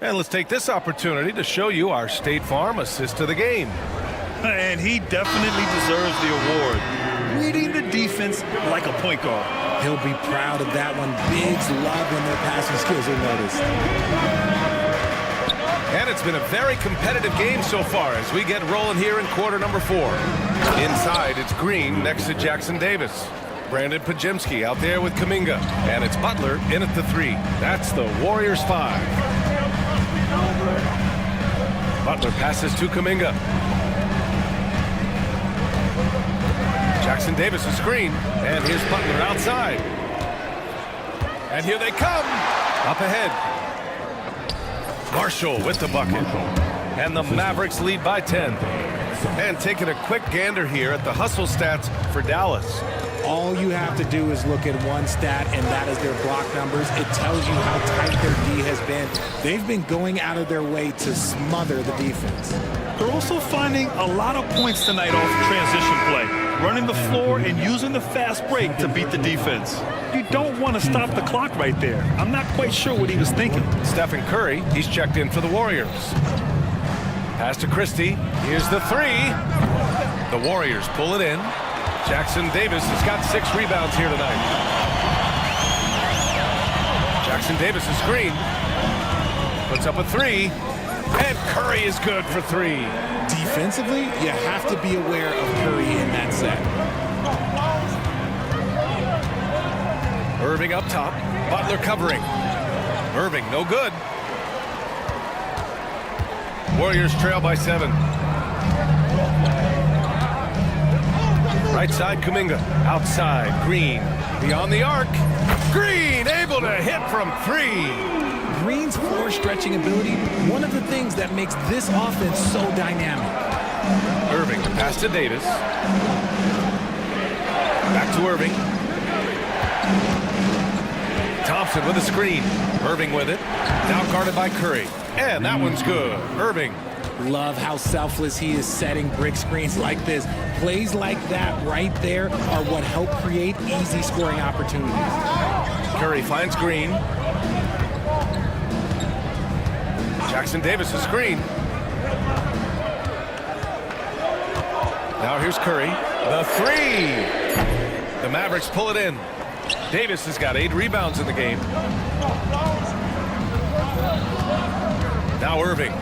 And let's take this opportunity to show you our State Farm assist to the game. And he definitely deserves the award. Reading the defense like a point guard. He'll be proud of that one. Bigs love when their passing skills are noticed. And it's been a very competitive game so far as we get rolling here in quarter number 4. Inside, it's Green next to Jackson Davis. Brandon Podziemski out there with Kuminga. And it's Butler in at the 3. That's the Warriors 5. Butler passes to Kuminga. Jackson Davis a screen. And here's Butler outside. And here they come. Up ahead. Marshall with the bucket. And the Mavericks lead by 10. And taking a quick gander here at the hustle stats for Dallas. All you have to do is look at one stat, and that is their block numbers. It tells you how tight their D has been. They've been going out of their way to smother the defense. They're also finding a lot of points tonight off transition play, running the floor and using the fast break to beat the defense. You don't want to stop the clock right there. I'm not quite sure what he was thinking. Stephen Curry, he's checked in for the Warriors. Pass to Christie. Here's the 3. The Warriors pull it in. Jackson Davis has got 6 rebounds here tonight. Jackson Davis is screen. Puts up a 3. And Curry is good for 3. Defensively, you have to be aware of Curry in that set. Irving up top. Butler covering. Irving, no good. Warriors trail by 7. Right side, Kuminga. Outside, Green. Beyond the arc. Green able to hit from 3. Green's floor stretching ability, one of the things that makes this offense so dynamic. Irving, pass to Davis. Back to Irving. Thompson with a screen. Irving with it. Now guarded by Curry. And that one's good. Irving. Love how selfless he is setting brick screens like this. Plays like that right there are what help create easy scoring opportunities. Curry finds Green. Jackson Davis a screen. Now here's Curry. The three. The Mavericks pull it in. Davis has got 8 rebounds in the game. Now Irving.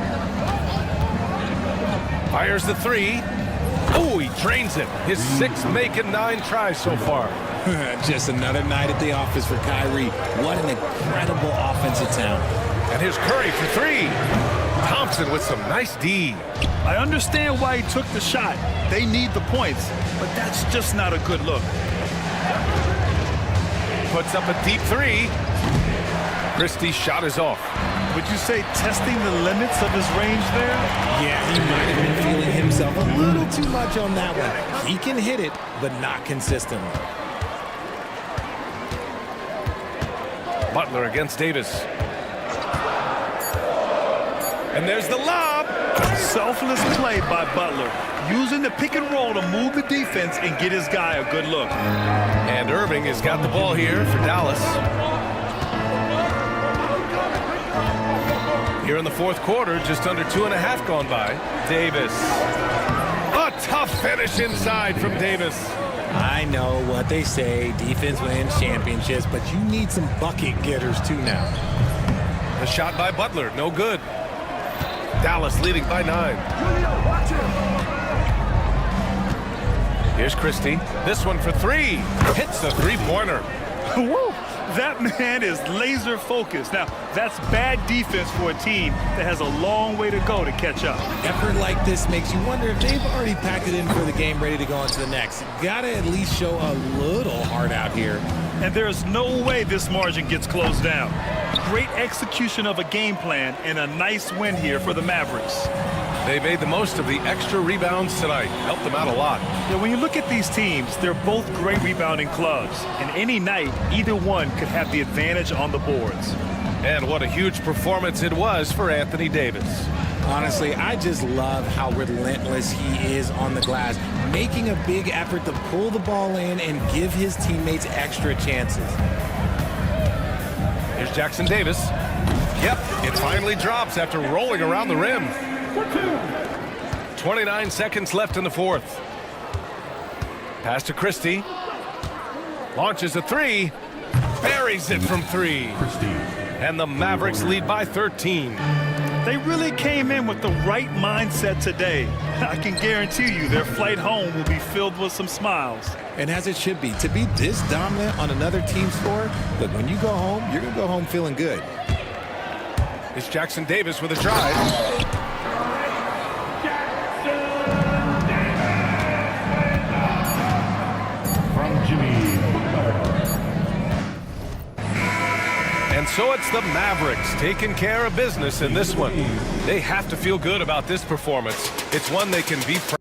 Fires the three. Oh, he drains it. His 6 making 9 tries so far. Just another night at the office for Kyrie. What an incredible offensive talent. And here's Curry for 3. Thompson with some nice D. I understand why he took the shot. They need the points, but that's just not a good look. Puts up a deep 3. Christie's shot is off. Would you say testing the limits of his range there? Yeah, he might have been feeling himself a little too much on that one. He can hit it, but not consistently. Butler against Davis. And there's the lob. Selfless play by Butler, using the pick and roll to move the defense and get his guy a good look. And Irving has got the ball here for Dallas. Here in the fourth quarter, just under 2.5 gone by. Davis. A tough finish inside from Davis. I know what they say, defense wins championships, but you need some bucket getters too now. The shot by Butler, no good. Dallas leading by 9. Here's Christie. This one for 3. Hits the three-pointer. Woo! That man is laser focused. Now, that's bad defense for a team that has a long way to go to catch up. Effort like this makes you wonder if they've already packed it in for the game, ready to go on to the next. Gotta at least show a little heart out here. And there's no way this margin gets closed down. Great execution of a game plan and a nice win here for the Mavericks. They made the most of the extra rebounds tonight. Helped them out a lot. Yeah, when you look at these teams, they're both great rebounding clubs. And any night, either one could have the advantage on the boards. And what a huge performance it was for Anthony Davis. Honestly, I just love how relentless he is on the glass, making a big effort to pull the ball in and give his teammates extra chances. Here's Jackson Davis. Yep, it finally drops after rolling around the rim. 29 seconds left in the fourth. Pass to Christie. Launches a 3. Buries it from 3. And the Mavericks lead by 13. They really came in with the right mindset today. I can guarantee you their flight home will be filled with some smiles. And as it should be, to be this dominant on another team's score, look, when you go home, you're going to go home feeling good. It's Jackson Davis with a drive. And so it's the Mavericks taking care of business in this one. They have to feel good about this performance. It's one they can be proud of.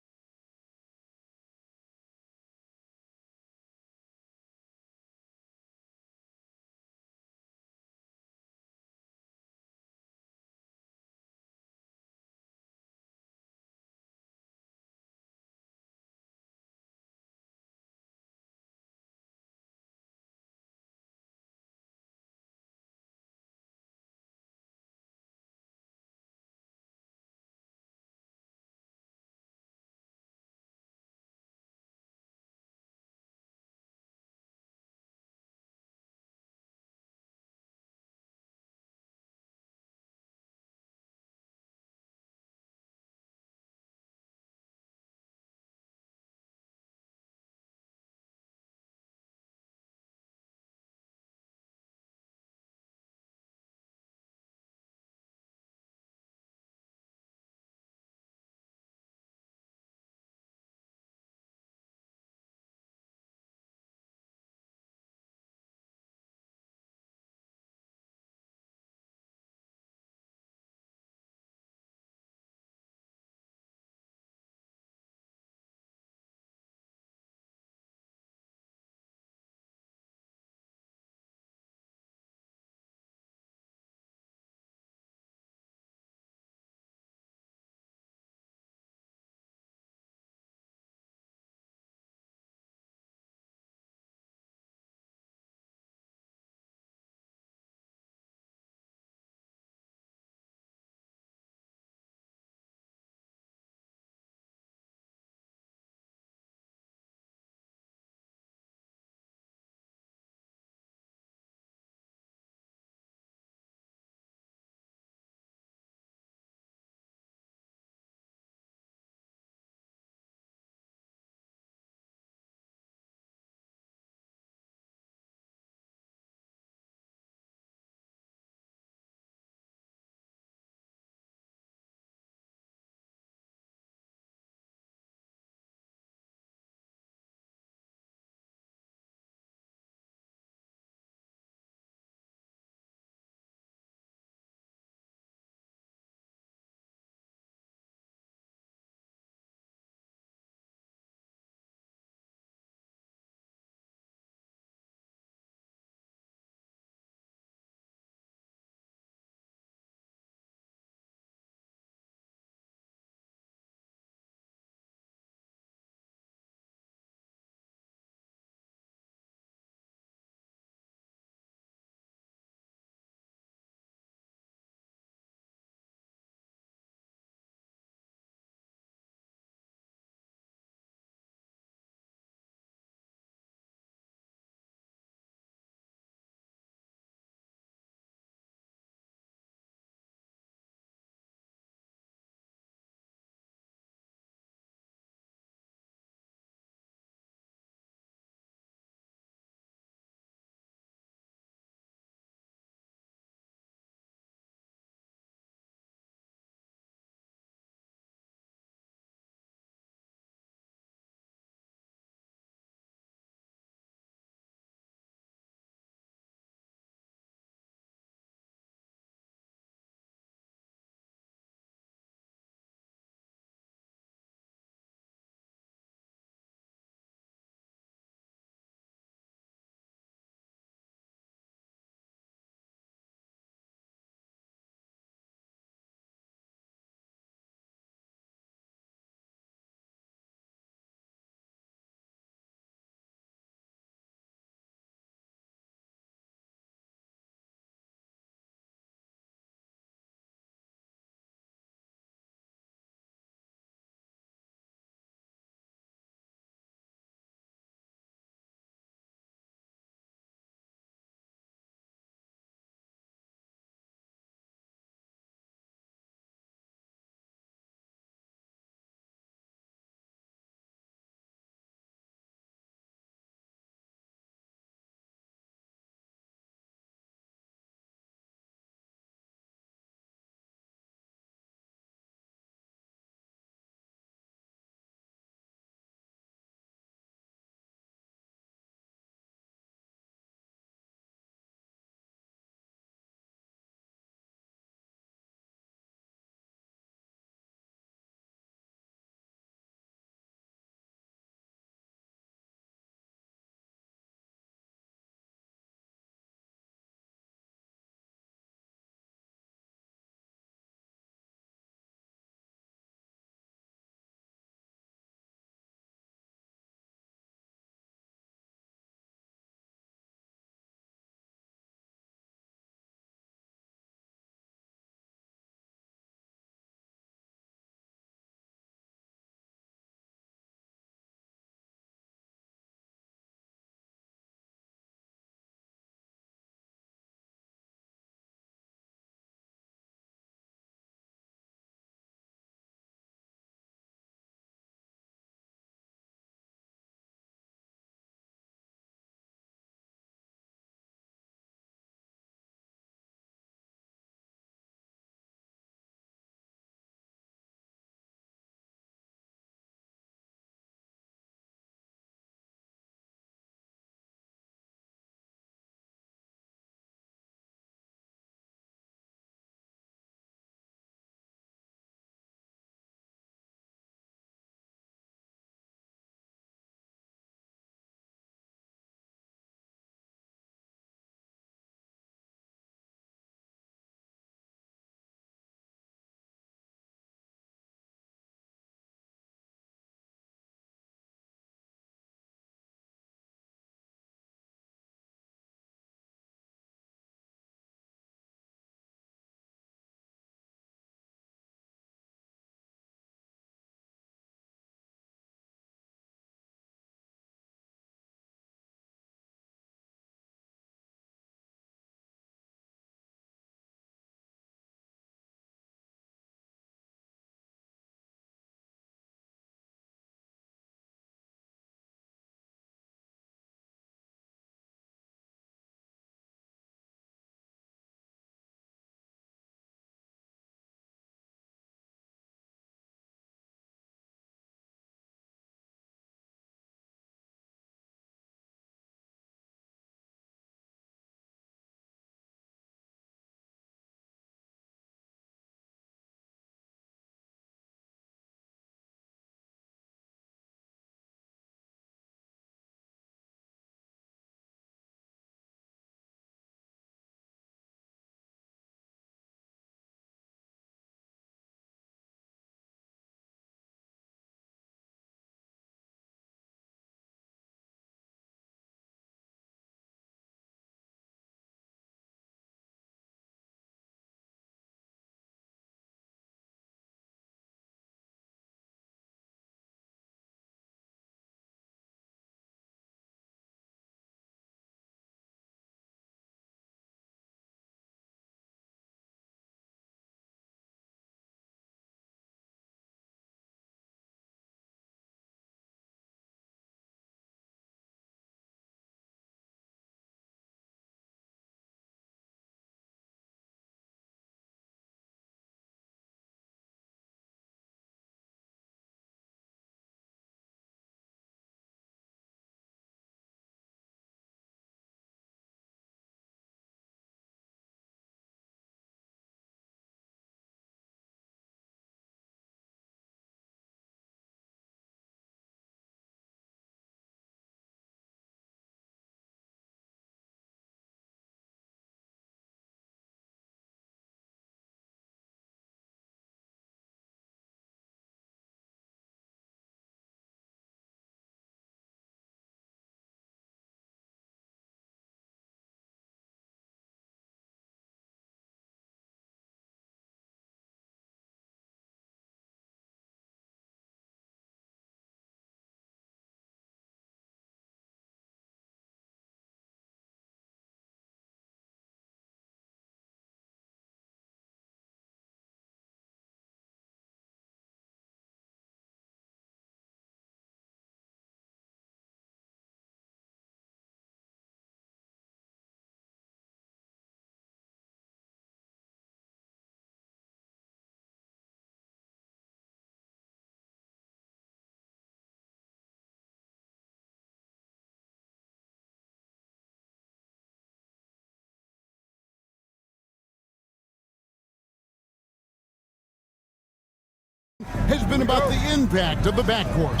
has been about the impact of the backcourt.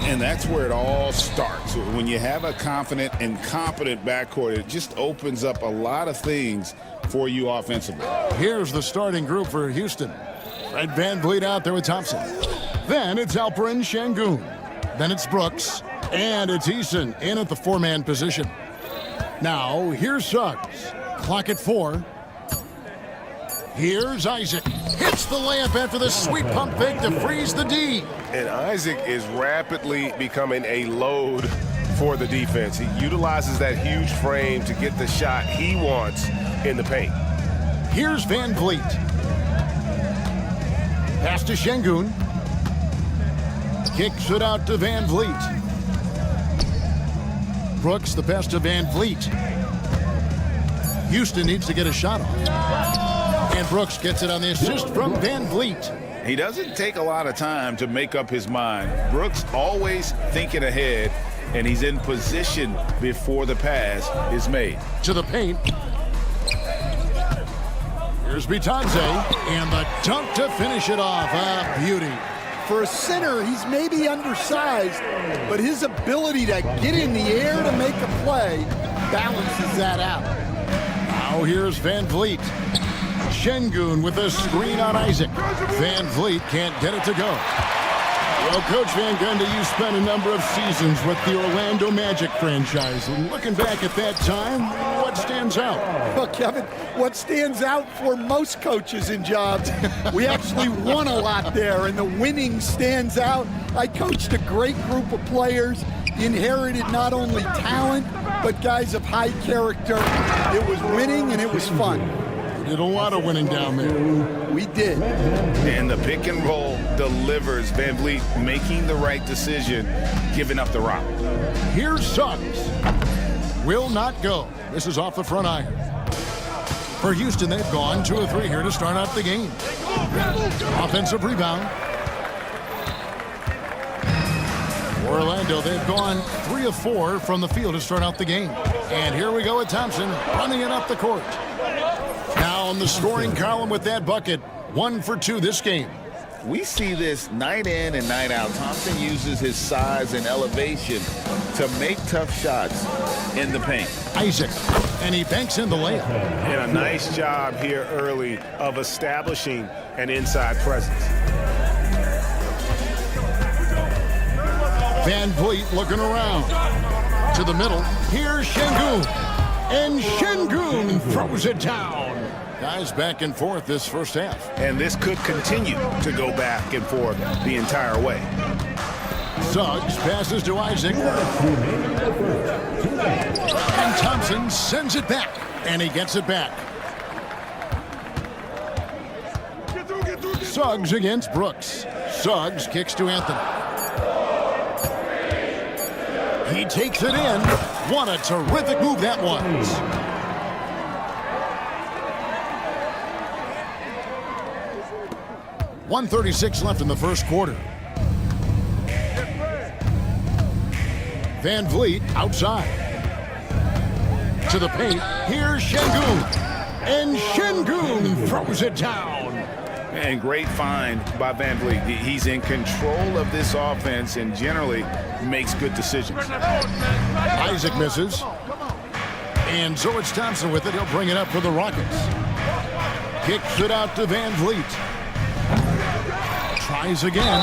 And that's where it all starts. When you have a confident and competent backcourt, it just opens up a lot of things for you offensively. Here's the starting group for Houston. Fred VanVleet out there with Thompson. Then it's Alperen Şengün. Then it's Brooks. And it's Eason in at the four-man position. Now, here's Suggs. Clock at 4. Here's Isaac. Hits the layup after the sweet pump fake to freeze the D. And Isaac is rapidly becoming a load for the defense. He utilizes that huge frame to get the shot he wants in the paint. Here's VanVleet. Pass to Şengün. Kicks it out to VanVleet. Brooks, the pass to VanVleet. Houston needs to get a shot off. And Brooks gets it on the assist from VanVleet. He doesn't take a lot of time to make up his mind. Brooks always thinking ahead, and he's in position before the pass is made. To the paint. Here's Bitadze, and the dunk to finish it off. A beauty. For a center, he's maybe undersized, but his ability to get in the air to make a play balances that out. Now here's VanVleet. Şengün with a screen on Isaac. VanVleet can't get it to go. Well, Coach Van Gundy, you spent a number of seasons with the Orlando Magic franchise. And looking back at that time, what stands out? Well, Kevin, what stands out for most coaches in jobs, we actually won a lot there, and the winning stands out. I coached a great group of players, inherited not only talent, but guys of high character. It was winning, and it was fun. Did a lot of winning down there. We did. And the pick and roll delivers. VanVleet making the right decision, giving up the rock. Here's Suggs. Will not go. This is off the front iron. For Houston, they've gone 2 of 3 here to start out the game. Offensive rebound. Orlando, they've gone 3 of 4 from the field to start out the game. And here we go with Thompson running it up the court. Now on the scoring column with that bucket, 1 for 2 this game. We see this night in and night out. Thompson uses his size and elevation to make tough shots in the paint. Isaac, and he banks in the layup. And a nice job here early of establishing an inside presence. VanVleet looking around. To the middle, here's Şengün. And Şengün throws it down. Guys back and forth this first half. And this could continue to go back and forth the entire way. Suggs passes to Isaac. And Thompson sends it back. And he gets it back. Suggs against Brooks. Suggs kicks to Anthony. He takes it in. What a terrific move that was. .136 left in the first quarter. VanVleet outside. To the paint. Here's Şengün. And Şengün throws it down. And great find by VanVleet. He's in control of this offense and generally makes good decisions. Isaac misses. And so it's Thompson with it. He'll bring it up for the Rockets. Kicks it out to VanVleet. Tries again,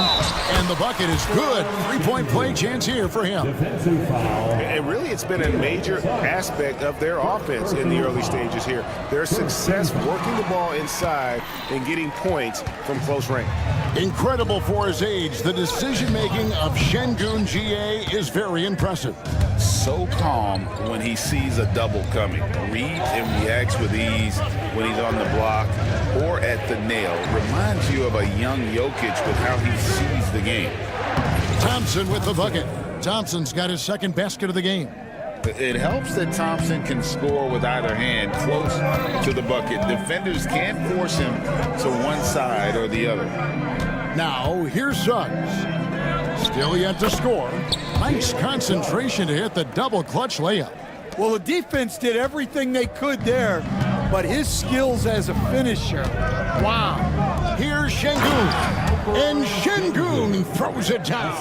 and the bucket is good. 3-point play chance here for him. And really, it's been a major aspect of their offense in the early stages here. Their success working the ball inside and getting points from close range. Incredible for his age. The decision-making of Şengün GA is very impressive. So calm when he sees a double coming. Reads and reacts with ease when he's on the block or at the nail. Reminds you of a young Jokic with how he sees the game. Thompson with the bucket. Thompson's got his second basket of the game. It helps that Thompson can score with either hand close to the bucket. Defenders can't force him to one side or the other. Now, here's Suggs. Still yet to score. Nice concentration to hit the double clutch layup. Well, the defense did everything they could there, but his skills as a finisher, wow. Here's Şengün. And Şengün throws it down.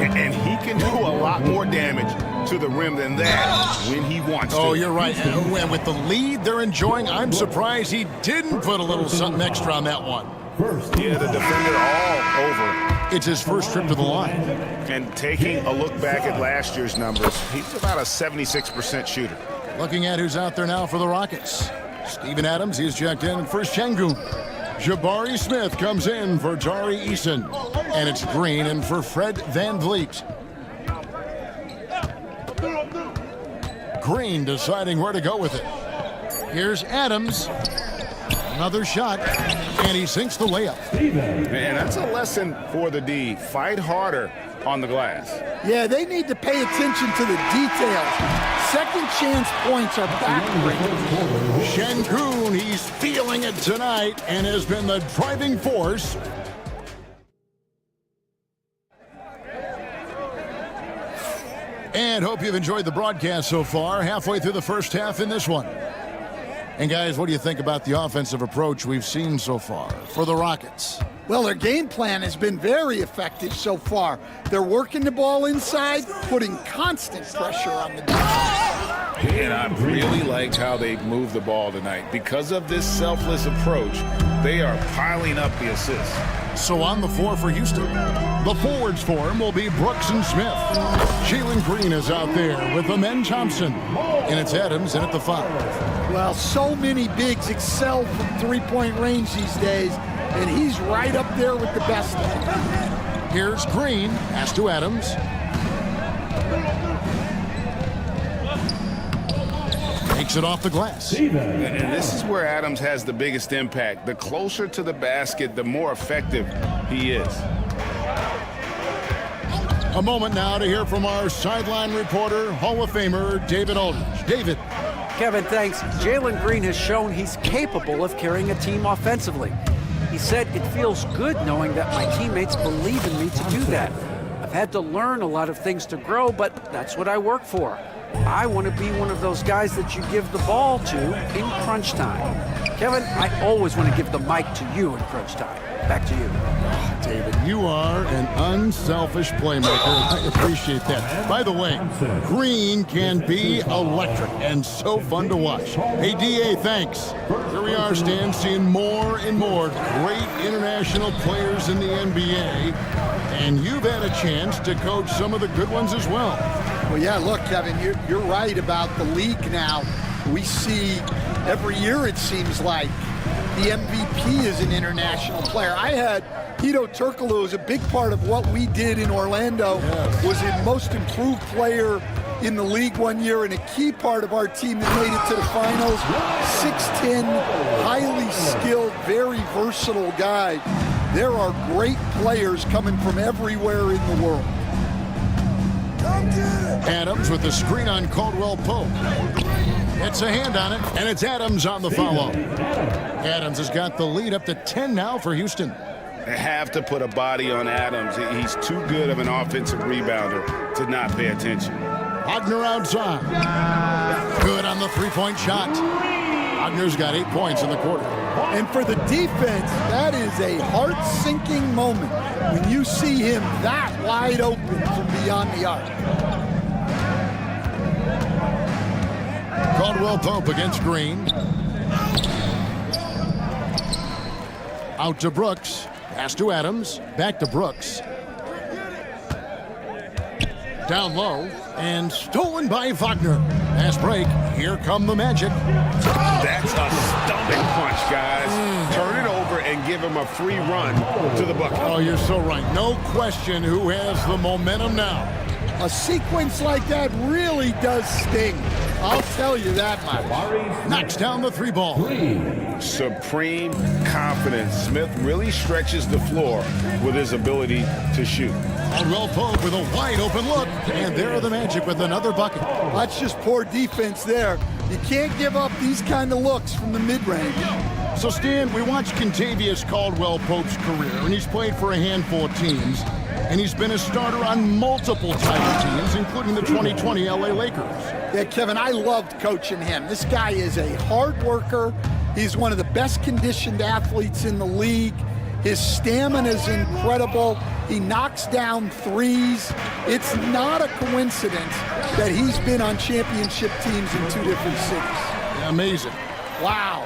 And he can do a lot more damage to the rim than that when he wants to. Oh, you're right. And with the lead they're enjoying, I'm surprised he didn't put a little something extra on that one. Yeah, the defender all over. It's his first trip to the line. And taking a look back at last year's numbers, he's about a 76% shooter. Looking at who's out there now for the Rockets. Steven Adams, he's checked in for Şengün. Jabari Smith comes in for Tari Eason. And it's Green in for Fred Van Vliet. Green deciding where to go with it. Here's Adams. Another shot, and he sinks the layup. And that's a lesson for the D. Fight harder on the glass. Yeah, they need to pay attention to the details. Second chance points are backbreaking. Şengün, he's feeling it tonight and has been the driving force. And hope you've enjoyed the broadcast so far. Halfway through the first half in this one. And guys, what do you think about the offensive approach we've seen so far for the Rockets? Well, their game plan has been very effective so far. They're working the ball inside, putting constant pressure on the defense. And I really liked how they moved the ball tonight. Because of this selfless approach, they are piling up the assists. So on the floor for Houston, the forwards for him will be Brooks and Smith. Jalen Green is out there with Amen Thompson. And it's Adams in at the 5. Well, so many bigs excel from three-point range these days, and he's right up there with the best of them. Here's Green, pass to Adams. Takes it off the glass. And this is where Adams has the biggest impact. The closer to the basket, the more effective he is. A moment now to hear from our sideline reporter, Hall of Famer David Aldridge. David. Kevin, thanks. Jalen Green has shown he's capable of carrying a team offensively. He said, "It feels good knowing that my teammates believe in me to do that. I've had to learn a lot of things to grow, but that's what I work for. I want to be one of those guys that you give the ball to in crunch time." Kevin, I always want to give the mic to you in crunch time. Back to you. David, you are an unselfish playmaker. I appreciate that. By the way, Green can be electric and so fun to watch. Hey, DA, thanks. Here we are, Stan, seeing more and more great international players in the NBA. And you've had a chance to coach some of the good ones as well. Well, yeah, look, Kevin, you're right about the league now. We see every year, it seems like, the MVP is an international player. I had Hedo Turkoglu as a big part of what we did in Orlando, was a most improved player in the league one year and a key part of our team that made it to the finals. 6'10", highly skilled, very versatile guy. There are great players coming from everywhere in the world. Adams with the screen on Caldwell Pope. It's a hand on it, and it's Adams on the follow. Adams has got the lead up to 10 now for Houston. They have to put a body on Adams. He's too good of an offensive rebounder to not pay attention. Wagner outside. Good on the three-point shot. Wagner's got 8 points in the quarter. And for the defense, that is a heart-sinking moment when you see him that wide open from beyond the arc. Caldwell Pope against Green. Out to Brooks. Pass to Adams. Back to Brooks. Down low. And stolen by Wagner. Pass break. Here come the Magic. That's a stomach punch, guys. Turn it over and give him a free run to the bucket. Oh, you're so right. No question who has the momentum now. A sequence like that really does sting. I'll tell you that much. Knocks down the three ball. Supreme confidence. Smith really stretches the floor with his ability to shoot. Caldwell Pope with a wide open look. And there are the Magic with another bucket. That's just poor defense there. You can't give up these kind of looks from the mid-range. So, Stan, we watched Kentavious Caldwell Pope's career, and he's played for a handful of teams. And he's been a starter on multiple title teams, including the 2020 LA Lakers. Yeah, Kevin, I loved coaching him. This guy is a hard worker. He's one of the best conditioned athletes in the league. His stamina is incredible. He knocks down threes. It's not a coincidence that he's been on championship teams in 2 different cities. Amazing. Wow.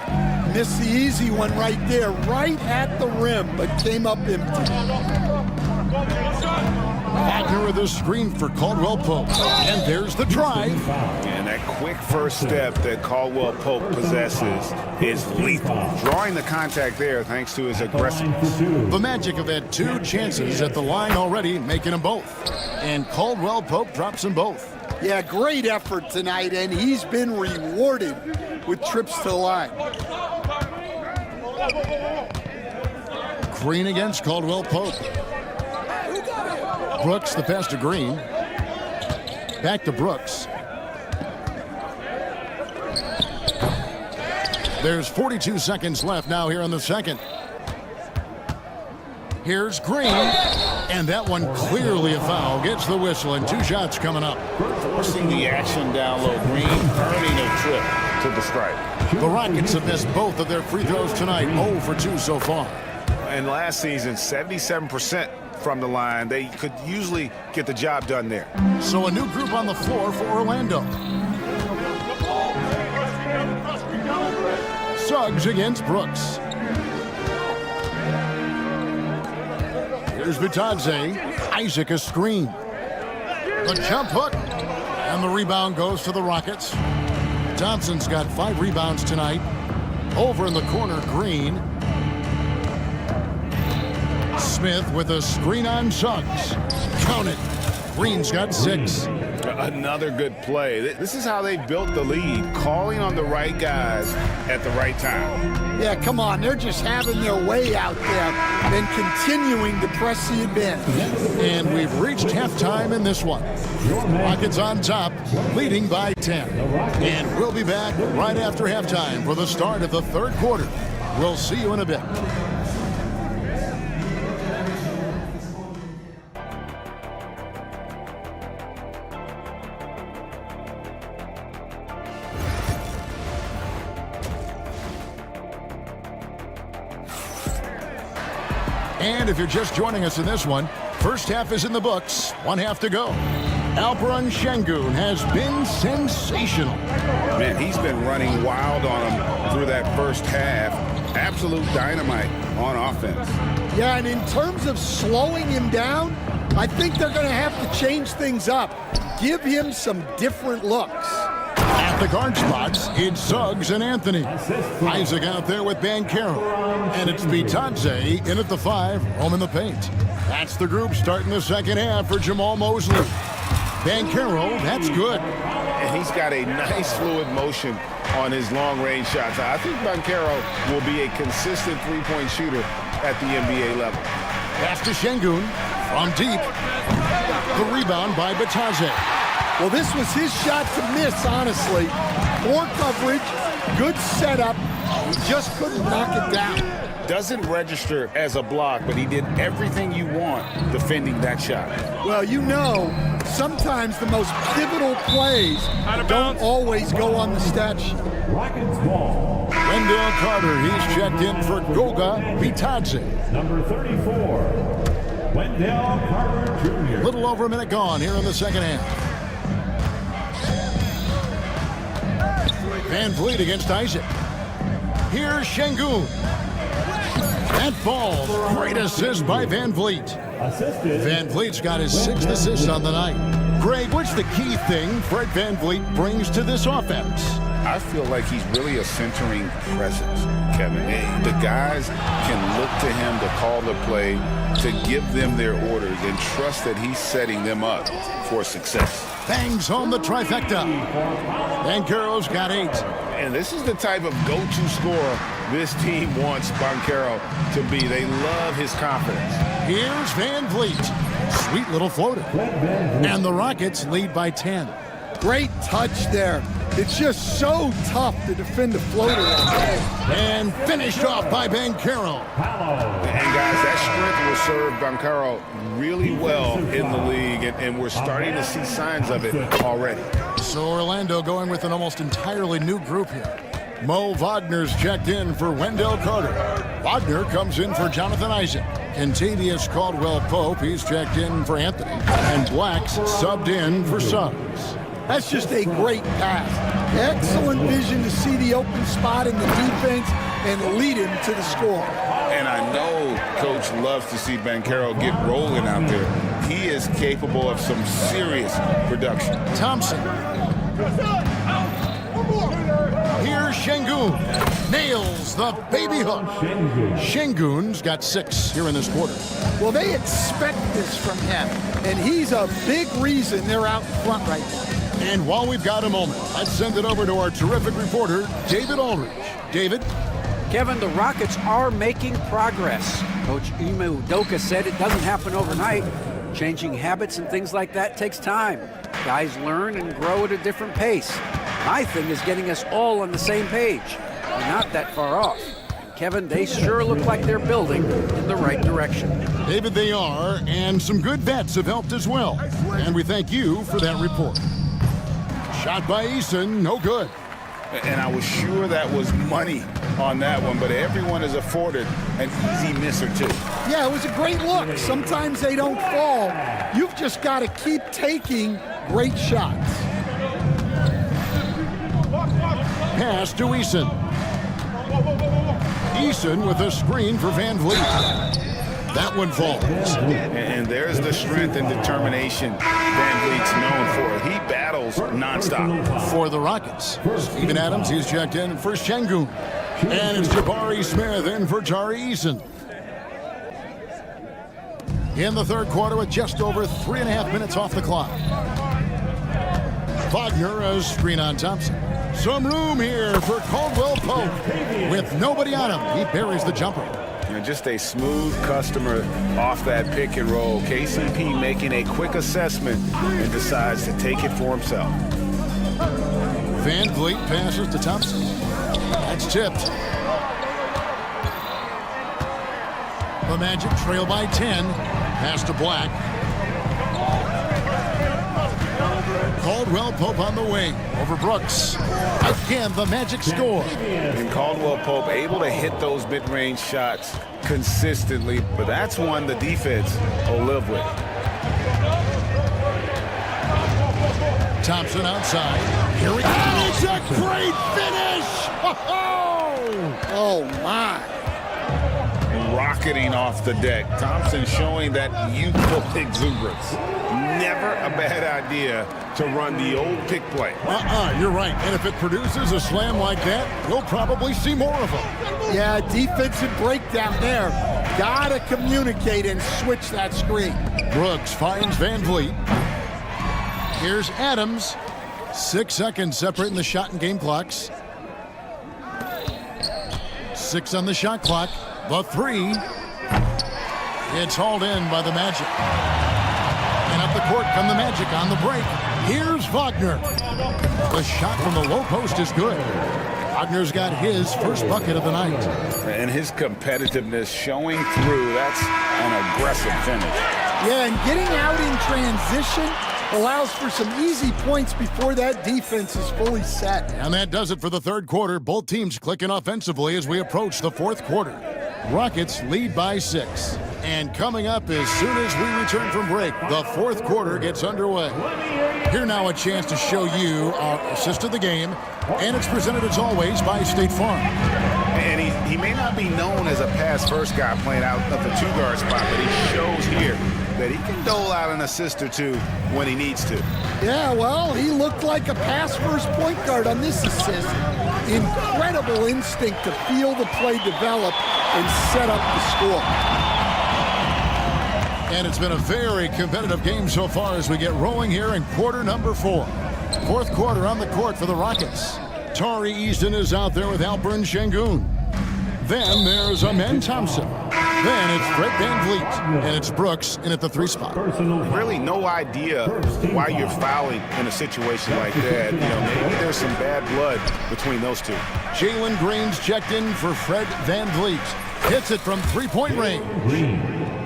Missed the easy one right there, right at the rim, but came up empty. Wagner with a screen for Caldwell Pope. And there's the drive. And that quick first step that Caldwell Pope possesses is lethal. Drawing the contact there thanks to his aggressiveness. The Magic have had 2 chances at the line already, making them both. And Caldwell Pope drops them both. Yeah, great effort tonight, and he's been rewarded with trips to the line. Green against Caldwell Pope. Brooks, the pass to Green. Back to Brooks. There's 42 seconds left now here in the second. Here's Green. And that one clearly a foul. Gets the whistle and 2 shots coming up. Forcing the action down low. Green earning a trip to the stripe. The Rockets have missed both of their free throws tonight. 0 for 2 so far. And last season, 77% from the line. They could usually get the job done there. So a new group on the floor for Orlando. Suggs against Brooks. Here's Bitadze. Isaac a screen. The jump hook. And the rebound goes to the Rockets. Thompson's got 5 rebounds tonight. Over in the corner, Green. Smith with a screen on Suggs. Count it. Green's got 6. Another good play. This is how they built the lead, calling on the right guys at the right time. Yeah, come on. They're just having their way out there and continuing to press the advantage. And we've reached halftime in this one. Rockets on top, leading by 10. And we'll be back right after halftime for the start of the 3rd quarter. We'll see you in a bit. And if you're just joining us in this one, first half is in the books, 1 half to go. Alperon Şengün has been sensational. Man, he's been running wild on him through that first half. Absolute dynamite on offense. Yeah, and in terms of slowing him down, I think they're going to have to change things up. Give him some different looks. At the guard spots, it's Suggs and Anthony. Isaac out there with Banchero. And it's Bitadze in at the 5, home in the paint. That's the group starting the second half for Jamal Mosley. Banchero, that's good. And he's got a nice fluid motion on his long-range shots. I think Banchero will be a consistent three-point shooter at the NBA level. Pass to Şengün from deep. The rebound by Bitadze. Well, this was his shot to miss, honestly. Poor coverage, good setup. He just couldn't knock it down. Doesn't register as a block, but he did everything you want defending that shot. Well, you know, sometimes the most pivotal plays don't always go on the stat sheet. Rockets ball. Wendell Carter, he's checked in for Goga Bitadze. Number 34, Wendell Carter Jr. Little over a minute gone here in the second half. Van Vliet against Isaac. Here's Şengün. That ball, great assist by Van Vliet. Van Vliet's got his 6th assist on the night. Greg, what's the key thing Fred Van Vliet brings to this offense? I feel like he's really a centering presence, Kevin. The guys can look to him to call the play, to give them their orders, and trust that he's setting them up for success. Bangs home the trifecta. Banchero's got 8. And this is the type of go-to scorer this team wants Banchero to be. They love his confidence. Here's Van Vliet. Sweet little floater. And the Rockets lead by 10. Great touch there. It's just so tough to defend a floater. And finished off by Banchero. And guys, that strength will serve Banchero really well in the league, and we're starting to see signs of it already. So Orlando going with an almost entirely new group here. Mo Wagner's checked in for Wendell Carter. Wagner comes in for Jonathan Isaac. Contavious Caldwell-Pope, he's checked in for Anthony. And Black's subbed in for Suggs. That's just a great pass. Excellent vision to see the open spot in the defense and lead him to the score. And I know Coach loves to see Banchero get rolling out there. He is capable of some serious production. Thompson. Here's Şengün. Nails the baby hook. Şengün's got 6 here in this quarter. Well, they expect this from him, and he's a big reason they're out in front right now. And while we've got a moment, let's send it over to our terrific reporter, David Aldridge. David? Kevin, the Rockets are making progress. Coach Ime Udoka said it doesn't happen overnight. Changing habits and things like that takes time. Guys learn and grow at a different pace. My thing is getting us all on the same page. We're not that far off. Kevin, they sure look like they're building in the right direction. David, they are, and some good vets have helped as well. And we thank you for that report. Shot by Eason, no good. And I was sure that was money on that one, but everyone has afforded an easy miss or two. Yeah, it was a great look. Sometimes they don't fall. You've just got to keep taking great shots. Pass to Eason. Eason with a screen for Van Vliet. That one falls. And there's the strength and determination Van Vliet's known for. He battles nonstop. For the Rockets, Steven Adams, he's checked in for Şengün. And it's Jabari Smith in for Tari Eason. In the third quarter with just over 3.5 minutes off the clock. Wagner, a screen on Thompson. Some room here for Caldwell-Pope. With nobody on him, he buries the jumper. And just a smooth customer off that pick and roll. KCP making a quick assessment and decides to take it for himself. Van Vliet passes to Thompson. That's tipped. The Magic trail by 10. Pass to Black. Caldwell-Pope on the wing over Brooks. Again, the Magic score. And Caldwell-Pope able to hit those mid-range shots consistently, but that's one the defense will live with. Thompson outside. Here we go. It's a great finish! Oh, my. Rocketing off the deck. Thompson showing that youthful exuberance. Never a bad idea to run the old pick play. You're right. And if it produces a slam like that, we'll probably see more of them. Yeah, defensive breakdown there. Gotta communicate and switch that screen. Brooks finds Van Vliet. Here's Adams. 6 seconds separating the shot and game clocks. 6 on the shot clock. The 3. It's hauled in by the Magic. And up the court come the Magic on the break. Here's Wagner. The shot from the low post is good. Wagner's got his first bucket of the night. And his competitiveness showing through. That's an aggressive finish. Yeah, and getting out in transition allows for some easy points before that defense is fully set. And that does it for the third quarter. Both teams clicking offensively as we approach the fourth quarter. Rockets lead by 6. And coming up as soon as we return from break, the fourth quarter gets underway. Here now a chance to show you our assist of the game, and it's presented as always by State Farm. And he may not be known as a pass-first guy playing out of the two-guard spot, but he shows here that he can dole out an assist or two when he needs to. Yeah, well, he looked like a pass-first point guard on this assist. Incredible instinct to feel the play develop and set up the score. And it's been a very competitive game so far as we get rolling here in quarter number 4. Fourth quarter on the court for the Rockets. Tari Eason is out there with Alperen Şengün. Then there's Amen Thompson. Then it's Fred Van Vliet, and it's Brooks in at the 3 spot. Really no idea why you're fouling in a situation like that. You know, maybe there's some bad blood between those two. Jalen Green's checked in for Fred Van Vliet. Hits it from 3-point range.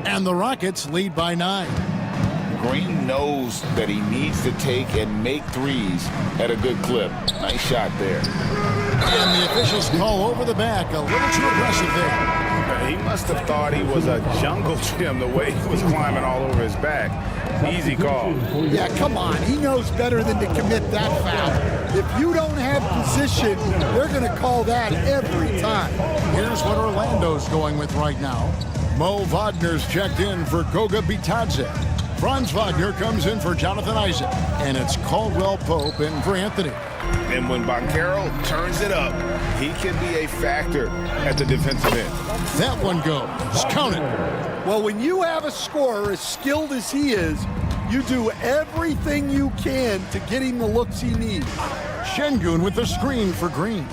And the Rockets lead by 9. Green knows that he needs to take and make threes at a good clip. Nice shot there. And the officials call over the back. A little too aggressive there. He must have thought he was a jungle gym the way he was climbing all over his back. Easy call. Yeah, come on. He knows better than to commit that foul. If you don't have position, they're going to call that every time. Here's what Orlando's going with right now. Mo Wagner's checked in for Goga Bitadze. Franz Wagner comes in for Jonathan Isaac. And it's Caldwell Pope in for Anthony. And when Banchero turns it up, he can be a factor at the defensive end. That one goes. Count it. Well, when you have a scorer as skilled as he is, you do everything you can to get him the looks he needs. Şengün with the screen for Green.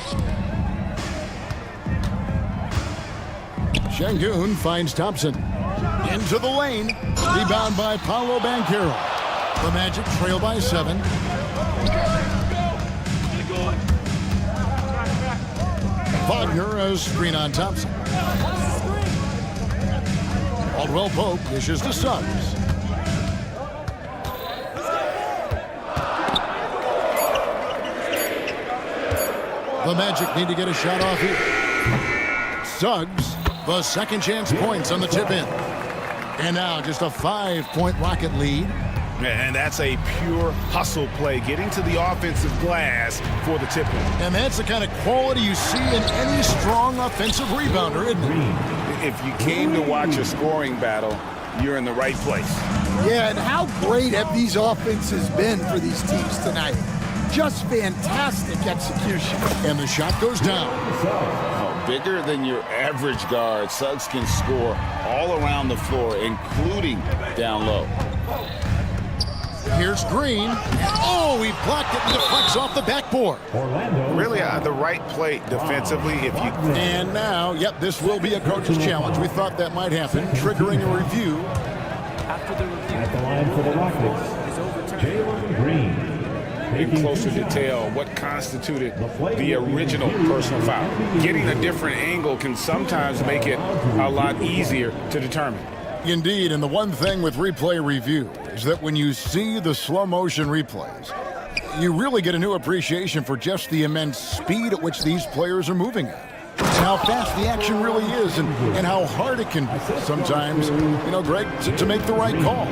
Şengün finds Thompson. Into the lane. Rebound by Paolo Banchero. The Magic trail by 7. Wagner a screen on Thompson. Caldwell Pope dishes to Suggs. The Magic need to get a shot off here. Suggs, the second chance points on the tip in. And now just a 5-point Rocket lead. And that's a pure hustle play, getting to the offensive glass for the tip in. And that's the kind of quality you see in any strong offensive rebounder, isn't it? If you came to watch a scoring battle, you're in the right place. Yeah, and how great have these offenses been for these teams tonight? Just fantastic execution. And the shot goes down. Oh, bigger than your average guard, Suggs can score all around the floor, including down low. Here's Green. Oh, he blocked it and deflects off the backboard. Really the right play defensively if you... And now, yep, this will be a coach's challenge. We thought that might happen, triggering a review. After the review, At the line for the Rockets, Jalen Green. In closer detail, what constituted the original personal foul. Getting a different angle can sometimes make it a lot easier to determine. Indeed, and the one thing with replay review is that when you see the slow motion replays, you really get a new appreciation for just the immense speed at which these players are moving at. And how fast the action really is and how hard it can be sometimes, you know, Greg, to make the right call.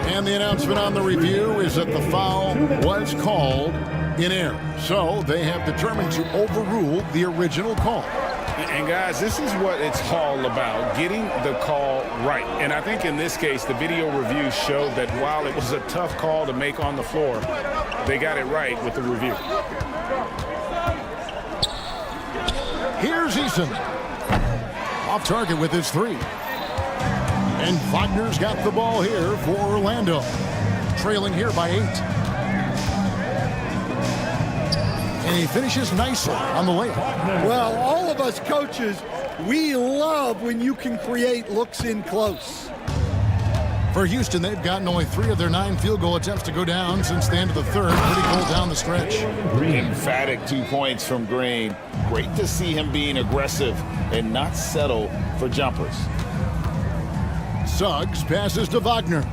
And the announcement on the review is that the foul was called in error. So they have determined to overrule the original call. And guys, this is what it's all about, getting the call right. And I think in this case, the video review showed that while it was a tough call to make on the floor, they got it right with the review. Here's Eason. Off target with his 3. And Wagner's got the ball here for Orlando. Trailing here by 8. And he finishes nicely on the layup. Well, all of us coaches, we love when you can create looks in close. For Houston, they've gotten only 3 of their 9 field goal attempts to go down since the end of the third. Pretty cool down the stretch. Emphatic 2 points from Green. Great to see him being aggressive and not settle for jumpers. Suggs passes to Wagner.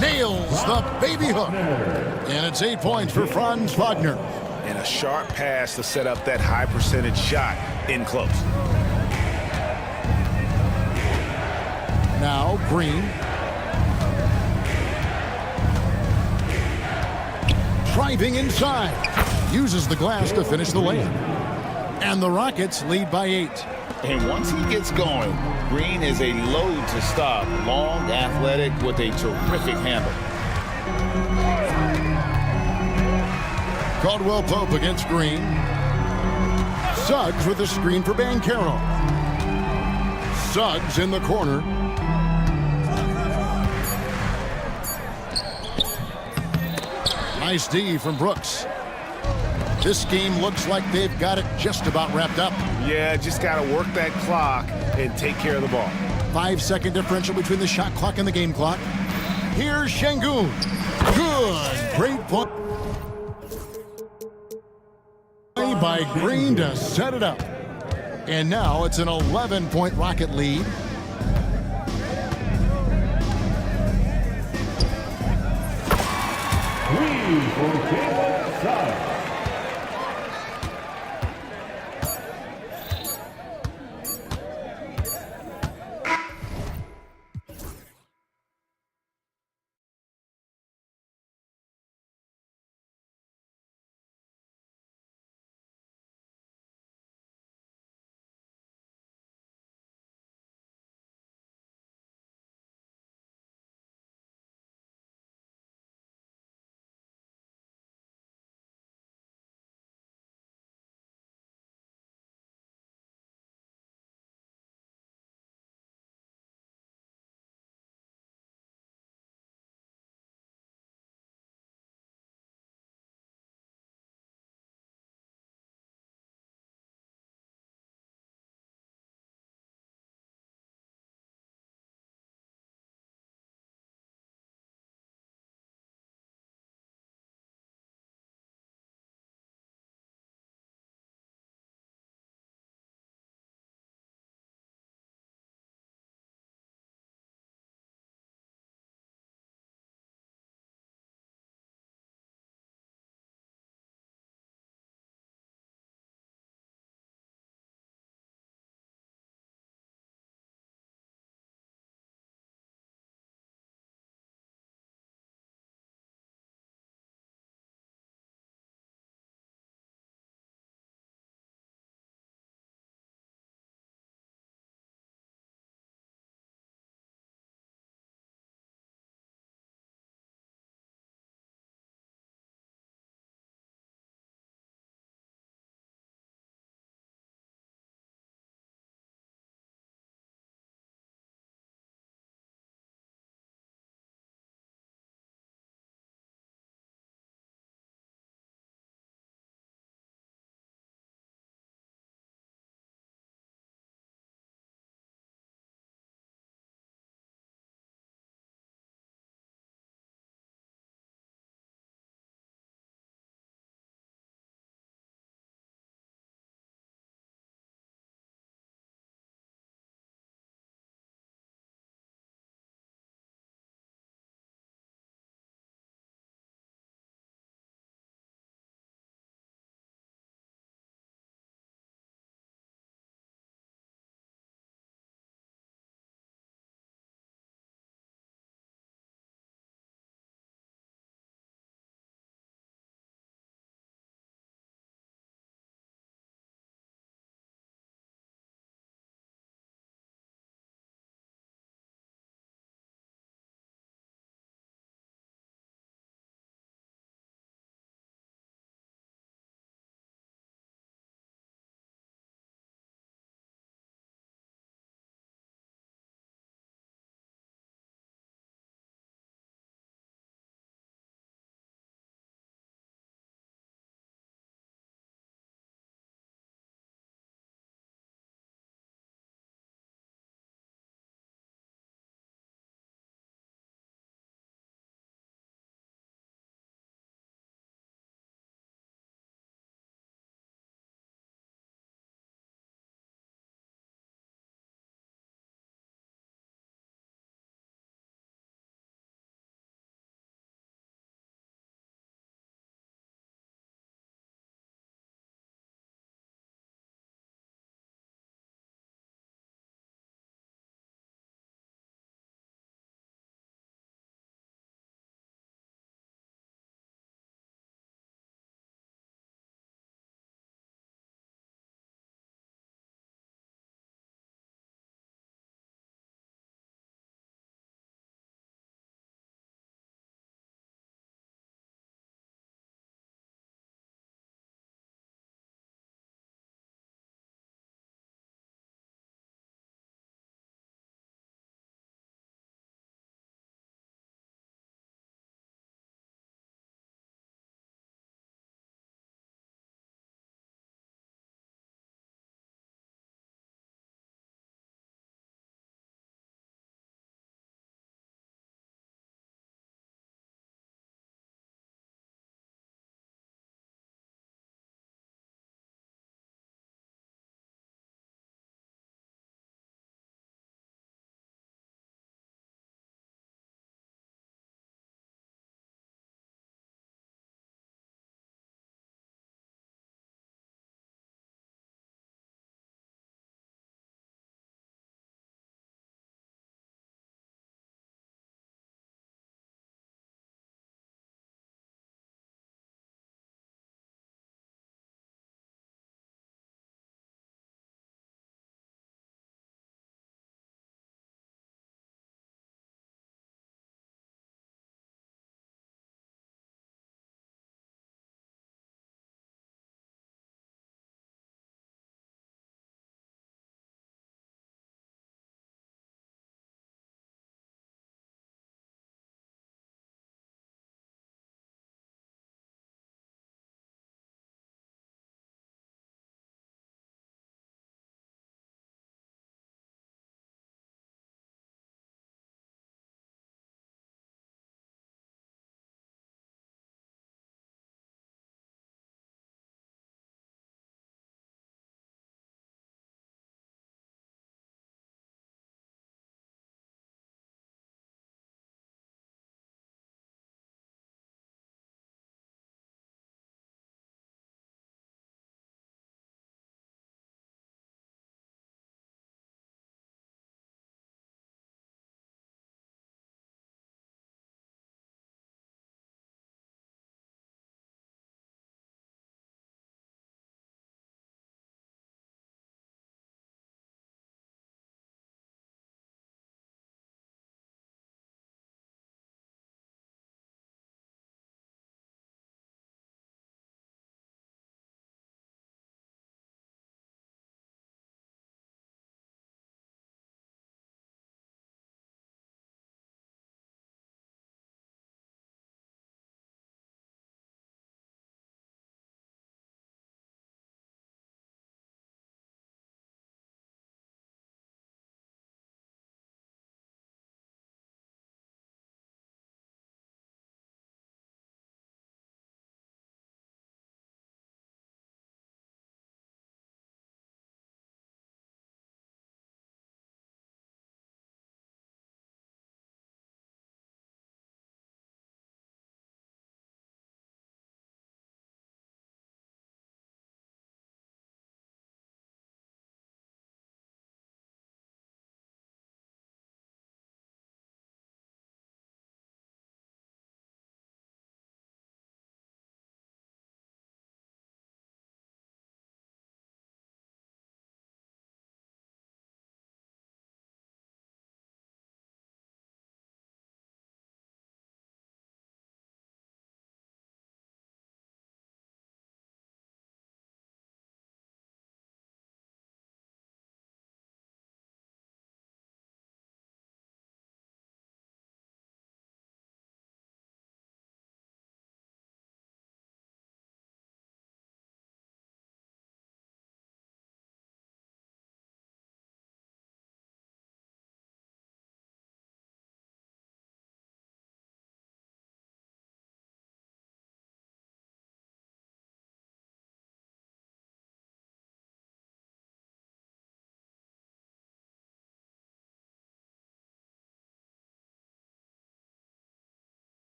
Nails the baby hook. And it's 8 points for Franz Wagner. And a sharp pass to set up that high percentage shot in close. Now Green. Driving inside. Uses the glass to finish the layup. And the Rockets lead by 8. And once he gets going, Green is a load to stop. Long, athletic, with a terrific handle. Caldwell Pope against Green. Suggs with a screen for Banchero. Suggs in the corner. Nice D from Brooks. This game looks like they've got it just about wrapped up. Yeah, just got to work that clock and take care of the ball. 5-second differential between the shot clock and the game clock. Here's Şengün. Good. Great point by Green to set it up. And now it's an 11-point Rocket lead.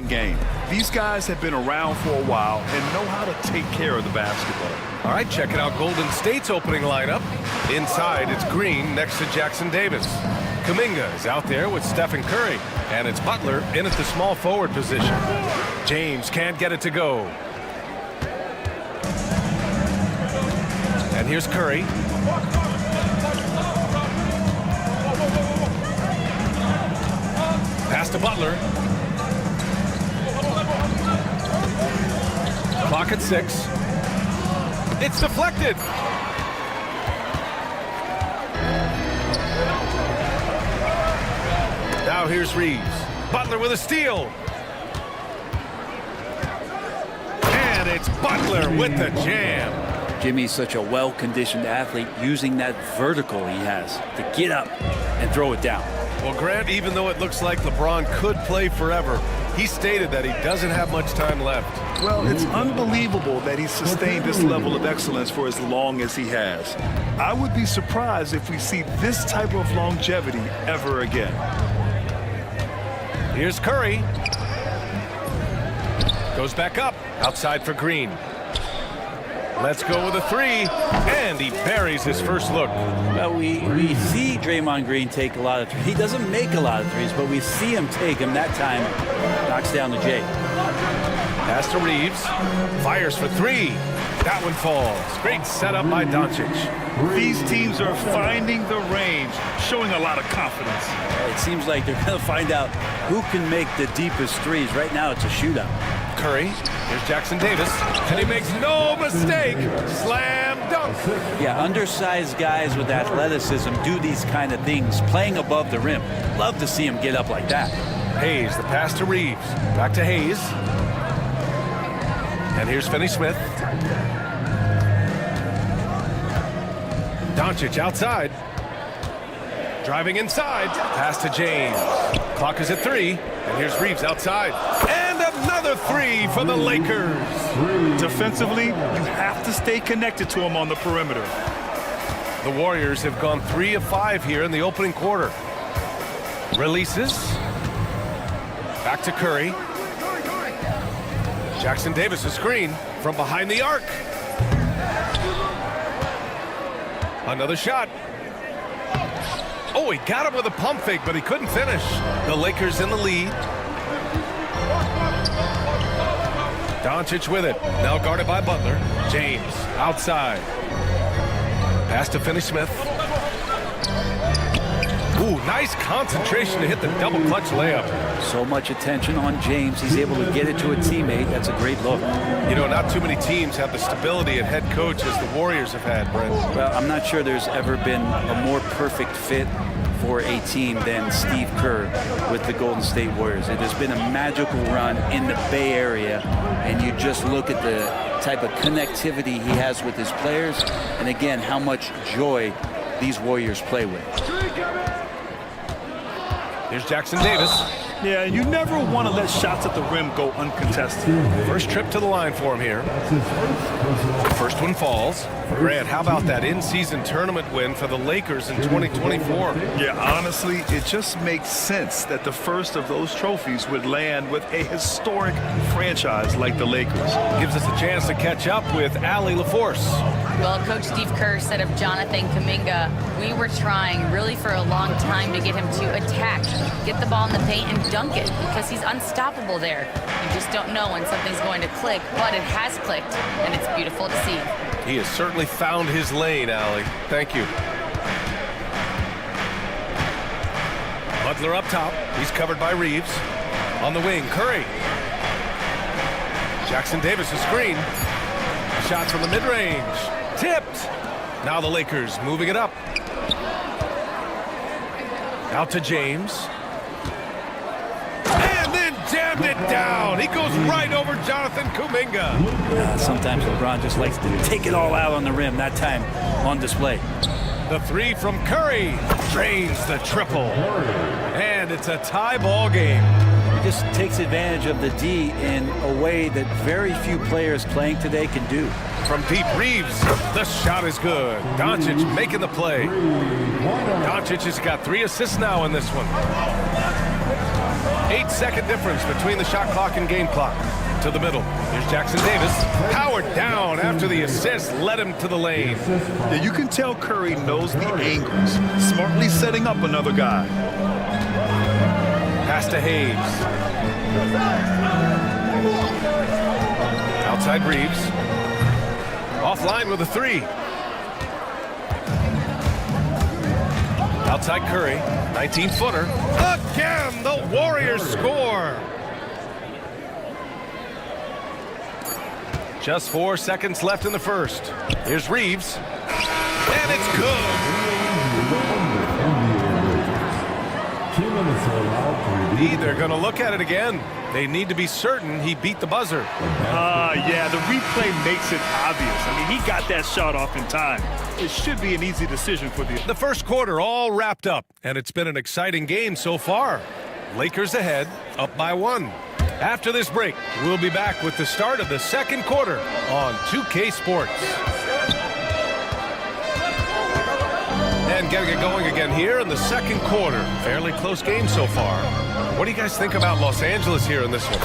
game. These guys have been around for a while and know how to take care of the basketball. All right, checking out Golden State's opening lineup. Inside, it's Green next to Jackson Davis. Kuminga is out there with Stephen Curry. And it's Butler in at the small forward position. James can't get it to go. And here's Curry. Pass to Butler. Clock at 6. It's deflected. Now here's Reeves. Butler with a steal. And it's Butler with the jam. Jimmy's such a well-conditioned athlete, using that vertical he has to get up and throw it down. Well, Grant, even though it looks like LeBron could play forever, he stated that he doesn't have much time left. Well, it's unbelievable that he's sustained this level of excellence for as long as he has. I would be surprised if we see this type of longevity ever again. Here's Curry. Goes back up. Outside for Green. Let's go with a 3. And he buries his first look. Well, we see Draymond Green take a lot of threes. He doesn't make a lot of threes, but we see him take them. That time, knocks down the Jay. Pass to Reeves. Fires for 3. That one falls. Great setup by Doncic. These teams are finding the range, showing a lot of confidence. It seems like they're going to find out who can make the deepest threes. Right now, it's a shootout. Curry. Here's Jackson Davis. And he makes no mistake. Slam dunk. Yeah, undersized guys with athleticism do these kind of things, playing above the rim. Love to see him get up like that. Hayes, the pass to Reeves. Back to Hayes. And here's Finney-Smith. Doncic outside. Driving inside. Pass to James. Clock is at 3. And here's Reeves outside. And another 3 for the Lakers. Defensively, you have to stay connected to him on the perimeter. The Warriors have gone 3 of 5 here in the opening quarter. Releases. Back to Curry. Jackson Davis a screen from behind the arc. Another shot. Oh, he got him with a pump fake, but he couldn't finish. The Lakers in the lead. Doncic with it. Now guarded by Butler. James outside. Pass to Finney-Smith. Ooh, nice concentration to hit the double clutch layup. So much attention on James. He's able to get it to a teammate. That's a great look. You know, not too many teams have the stability at head coach as the Warriors have had, Brent. Well, I'm not sure there's ever been a more perfect fit for a team than Steve Kerr with the Golden State Warriors. It has been a magical run in the Bay Area, and you just look at the type of connectivity he has with his players, and again, how much joy these Warriors play with. Here's Jackson Davis. Yeah, you never want to let shots at the rim go uncontested. First trip to the line for him here. First one falls. Grant, how about that in-season tournament win for the Lakers in 2024? Yeah, honestly, it just makes sense that the first of those trophies would land with a historic franchise like the Lakers. Gives us a chance to catch up with Allie LaForce. Well, Coach Steve Kerr said of Jonathan Kuminga, we were trying really for a long time to get him to attack, get the ball in the paint and dunk it, because he's unstoppable there. You just don't know when something's going to click, but it has clicked, and it's beautiful to see. He has certainly found his lane, Allie. Thank you. Butler up top. He's covered by Reeves. On the wing, Curry. Jackson Davis a screen. Shots from the mid-range. Tipped. Now the Lakers moving it up. Out to James. And then jammed it down. He goes right over Jonathan Kuminga. Sometimes LeBron just likes to take it all out on the rim. That time on display. The 3 from Curry drains the triple. And it's a tie ball game. He just takes advantage of the D in a way that very few players playing today can do. From deep, Reeves, the shot is good. Doncic making the play. Doncic has got 3 assists now in this one. 8-second difference between the shot clock and game clock. To the middle. Here's Jackson Davis. Powered down after the assist led him to the lane. Yeah, you can tell Curry knows the angles. Smartly setting up another guy. Pass to Hayes. Outside Reeves. Offline with a three. Outside Curry. 19-footer. Again, the Warriors score. Just 4 seconds left in the first. Here's Reeves. And it's good. They're going to look at it again. They need to be certain he beat the buzzer. Yeah, the replay makes it obvious. I mean, he got that shot off in time. It should be an easy decision for the first quarter all wrapped up, and it's been an exciting game so far. Lakers ahead, up by 1. After this break, we'll be back with the start of the second quarter on 2K Sports. And getting it going again here in the second quarter. Fairly close game so far. What do you guys think about Los Angeles here in this one?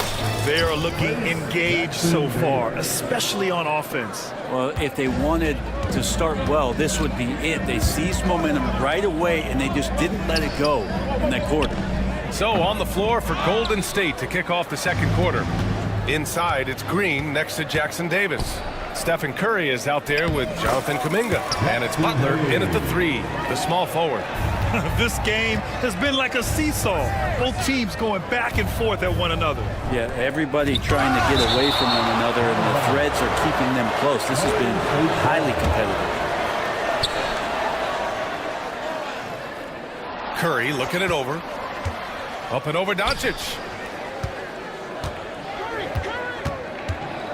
They are looking engaged so far, especially on offense. Well, if they wanted to start well, this would be it. They seized momentum right away, and they just didn't let it go in that quarter. So on the floor for Golden State to kick off the second quarter. Inside, it's Green next to Jackson Davis. Stephen Curry is out there with Jonathan Kuminga. And it's Butler in at the 3, the small forward. This game has been like a seesaw. Both teams going back and forth at one another. Yeah, everybody trying to get away from one another, and the threads are keeping them close. This has been highly competitive. Curry looking it over. Up and over Doncic.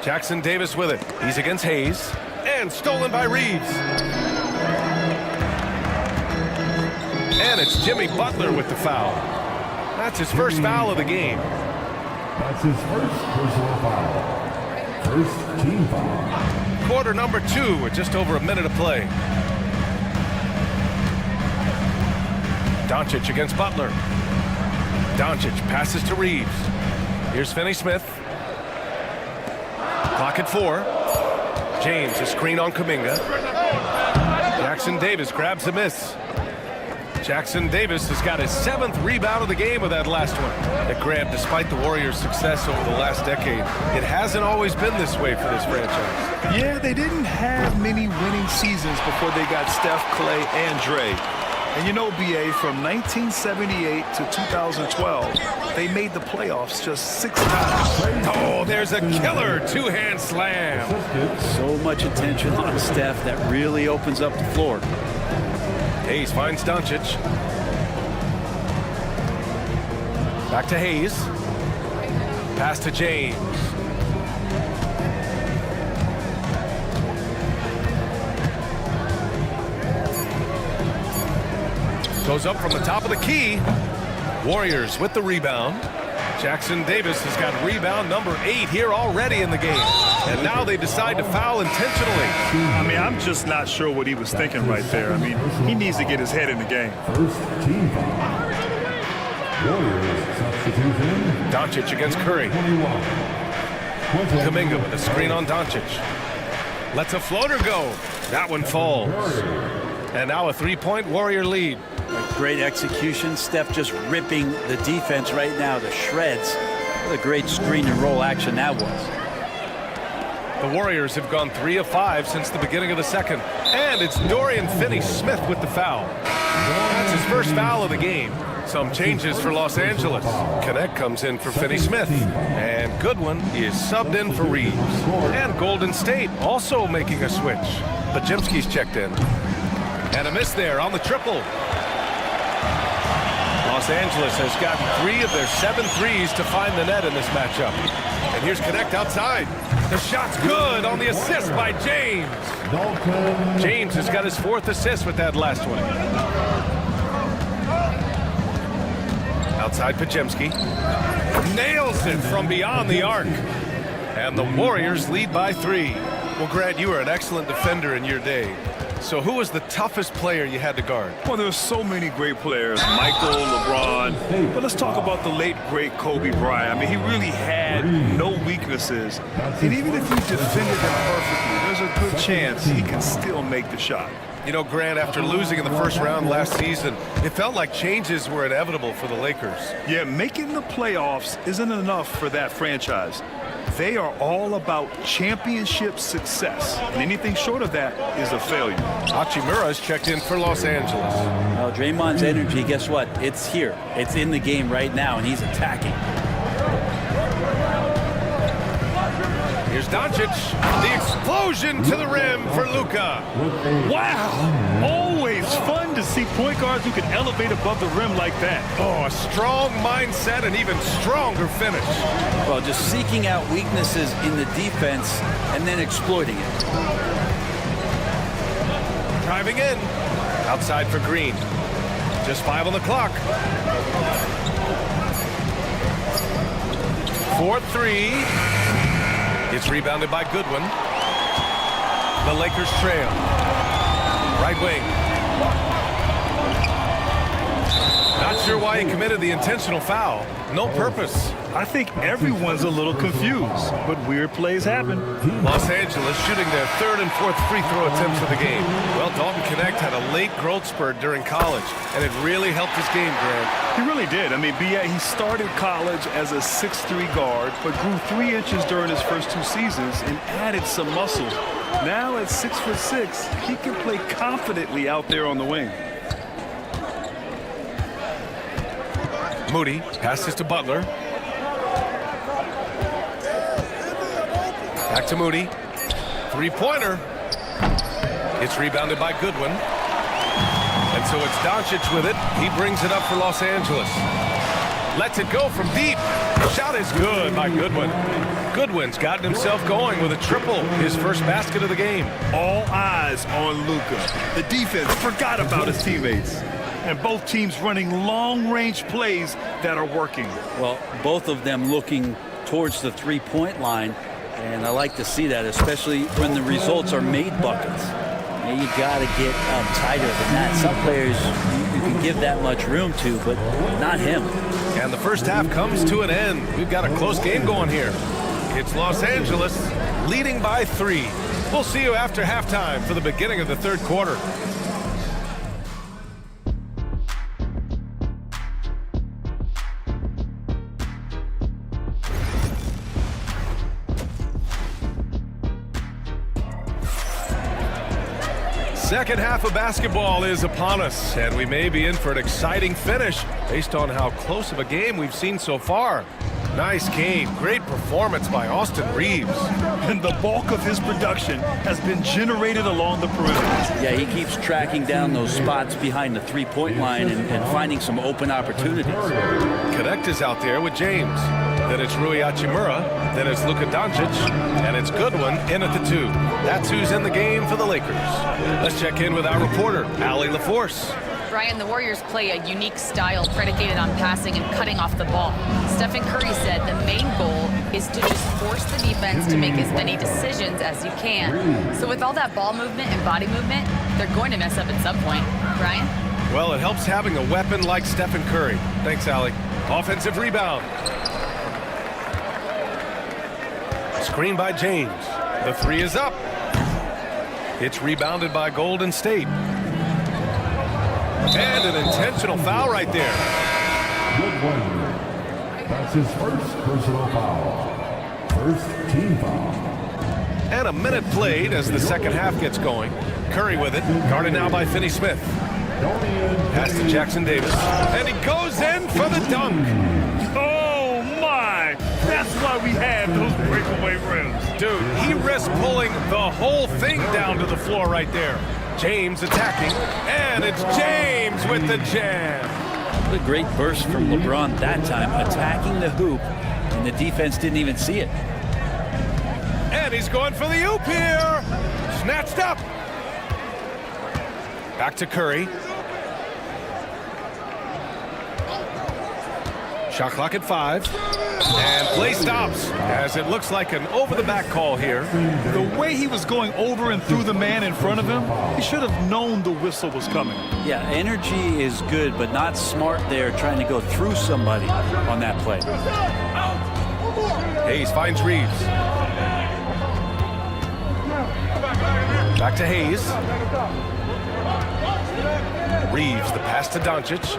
Jackson Davis with it. He's against Hayes. And stolen by Reeves. And it's Jimmy Butler with the foul. That's his first foul of the game. That's his first personal foul. First team foul. Quarter number 2 with just over a minute of play. Doncic against Butler. Doncic passes to Reeves. Here's Finney-Smith. Clock at 4. James, a screen on Kuminga. Jackson Davis grabs the miss. Jackson Davis has got his 7th rebound of the game with that last one. That grab, despite the Warriors' success over the last decade, it hasn't always been this way for this franchise. Yeah, they didn't have many winning seasons before they got Steph, Clay, and Dre. And you know, BA, from 1978 to 2012, they made the playoffs just 6 times. Oh, there's a killer 2-hand slam. So much attention on Steph that really opens up the floor. Hayes finds Doncic. Back to Hayes. Pass to James. Goes up from the top of the key. Warriors with the rebound. Jackson Davis has got rebound number 8 here already in the game. And now they decide to foul intentionally. I mean, I'm just not sure what he was thinking right there. I mean, he needs to get his head in the game. First team foul. Warriors substitution. Doncic against Curry. Kuminga with a screen on Doncic. Lets a floater go. That one falls. And now a 3-point Warrior lead. Great execution. Steph just ripping the defense right now to shreds. What a great screen and roll action that was. The Warriors have gone 3 of 5 since the beginning of the second. And it's Dorian Finney-Smith with the foul. That's his first foul of the game. Some changes for Los Angeles. Connect comes in for Finney-Smith. And Goodwin is subbed in for Reeves. And Golden State also making a switch. Pajemski's checked in. And a miss there on the triple. Los Angeles has gotten 3 of their 7 threes to find the net in this matchup. And here's Connect outside. The shot's good on the assist by James. James has got his 4th assist with that last one. Outside Pajemski. Nails it from beyond the arc. And the Warriors lead by 3. Well, Grant, you were an excellent defender in your day. So who was the toughest player you had to guard? Well, there's so many great players, Michael, LeBron, but let's talk about the late, great Kobe Bryant. I mean, he really had no weaknesses, and even if you defended him perfectly, there's a good chance he can still make the shot. You know, Grant, after losing in the first round last season, it felt like changes were inevitable for the Lakers. Yeah, making the playoffs isn't enough for that franchise. They are all about championship success, and anything short of that is a failure. Hachimura's checked in for Los Angeles. Well, Draymond's energy, guess what? It's here. It's in the game right now, and he's attacking. Here's Doncic. The explosion to the rim for Luka. Wow! Always fun to see point guards who can elevate above the rim like that. Oh, a strong mindset and even stronger finish. Well, just seeking out weaknesses in the defense and then exploiting it. Driving in. Outside for Green. Just 5 on the clock. 4-3. It's rebounded by Goodwin. The Lakers trail. Right wing. Not sure why he committed the intentional foul. No purpose. I think everyone's a little confused, but weird plays happen. Los Angeles shooting their third and fourth free throw attempts of the game. Well, Dalton Connect had a late growth spurt during college, and it really helped his game, Grant. He really did. I mean, he started college as a 6'3" guard, but grew 3 inches during his first 2 seasons and added some muscle. Now at 6'6", he can play confidently out there on the wing. Moody passes to Butler. Back to Moody. Three-pointer. It's rebounded by Goodwin. And so it's Doncic with it. He brings it up for Los Angeles. Lets it go from deep. Shot is good by Goodwin. Goodwin's gotten himself going with a triple, his first basket of the game. All eyes on Luka. The defense forgot about his teammates. And both teams running long-range plays that are working. Well, both of them looking towards the three-point line, and I like to see that, especially when the results are made buckets. You got to get tighter than that. Some players you can give that much room to, but not him. And the first half comes to an end. We've got a close game going here. It's Los Angeles leading by 3. We'll see you after halftime for the beginning of the third quarter. Second half of basketball is upon us, and we may be in for an exciting finish based on how close of a game we've seen so far. Nice game. Great performance by Austin Reeves. And the bulk of his production has been generated along the perimeter. Yeah, he keeps tracking down those spots behind the three-point line and finding some open opportunities. Connect is out there with James. Then it's Rui Hachimura. Then it's Luka Doncic. And it's Goodwin in at the 2. That's who's in the game for the Lakers. Let's check in with our reporter, Allie LaForce. Brian, the Warriors play a unique style predicated on passing and cutting off the ball. Stephen Curry said the main goal is to just force the defense to make as many decisions as you can. So with all that ball movement and body movement, they're going to mess up at some point. Brian? Well, it helps having a weapon like Stephen Curry. Thanks, Allie. Offensive rebound. Screen by James. The 3 is up. It's rebounded by Golden State. And an intentional foul right there. That's his first personal foul. First team foul. And a minute played as the second half gets going. Curry with it, guarded now by Finney-Smith. Pass to Jackson Davis. And he goes in for the dunk. Oh, my! That's why we have those breakaway rims. Dude, he risked pulling the whole thing down to the floor right there. James attacking, and it's James with the jam. What a great burst from LeBron that time, attacking the hoop, and the defense didn't even see it. And he's going for the oop here. Snatched up. Back to Curry. Shot clock at 5. And play stops as it looks like an over-the-back call here. The way he was going over and through the man in front of him, he should have known the whistle was coming. Yeah, energy is good, but not smart there trying to go through somebody on that play. Hayes finds Reeves. Back to Hayes. Reeves, the pass to Doncic.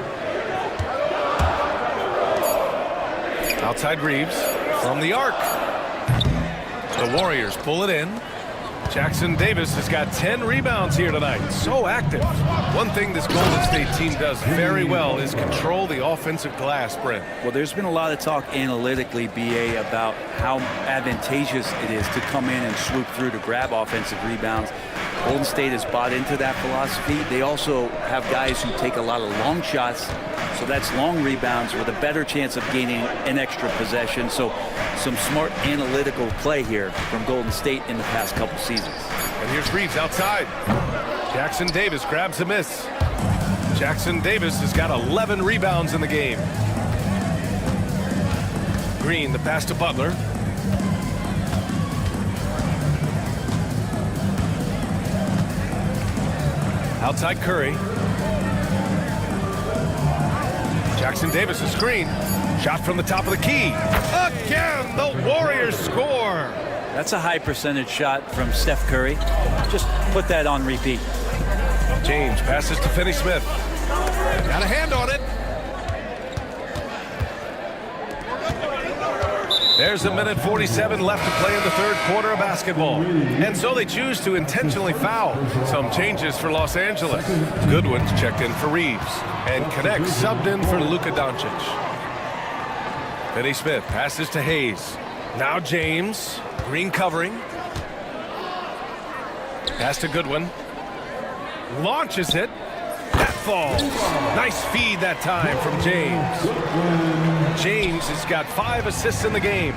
Outside Reeves from the arc. The Warriors pull it in. Jackson Davis has got 10 rebounds here tonight. So active. One thing this Golden State team does very well is control the offensive glass, Brent. Well, there's been a lot of talk analytically, BA, about how advantageous it is to come in and swoop through to grab offensive rebounds. Golden State has bought into that philosophy. They also have guys who take a lot of long shots, so that's long rebounds with a better chance of gaining an extra possession. So some smart analytical play here from Golden State in the past couple seasons. And here's Reeves outside. Jackson Davis grabs a miss. Jackson Davis has got 11 rebounds in the game. Green, the pass to Butler. Outside Curry. Jackson Davis a screen. Shot from the top of the key. Again, the Warriors score. That's a high percentage shot from Steph Curry. Just put that on repeat. James passes to Finney-Smith. Got a hand on it. There's 1:47 left to play in the third quarter of basketball. And so they choose to intentionally foul. Some changes for Los Angeles. Goodwin's checked in for Reeves. And Connect subbed in for Luka Doncic. Finney-Smith passes to Hayes. Now James. Green covering. Pass to Goodwin. Launches it. That falls. Nice feed that time from James. James has got 5 assists in the game.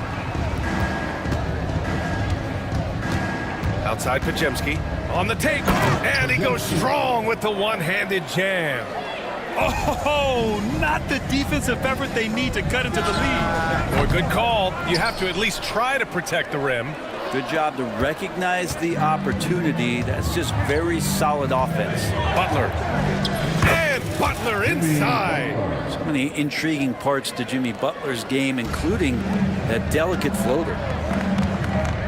Outside Podziemski. On the take. And he goes strong with the one-handed jam. Oh, not the defensive effort they need to cut into the lead. Boy, good call. You have to at least try to protect the rim. Good job to recognize the opportunity. That's just very solid offense. Butler. And Butler inside. So many intriguing parts to Jimmy Butler's game, including that delicate floater.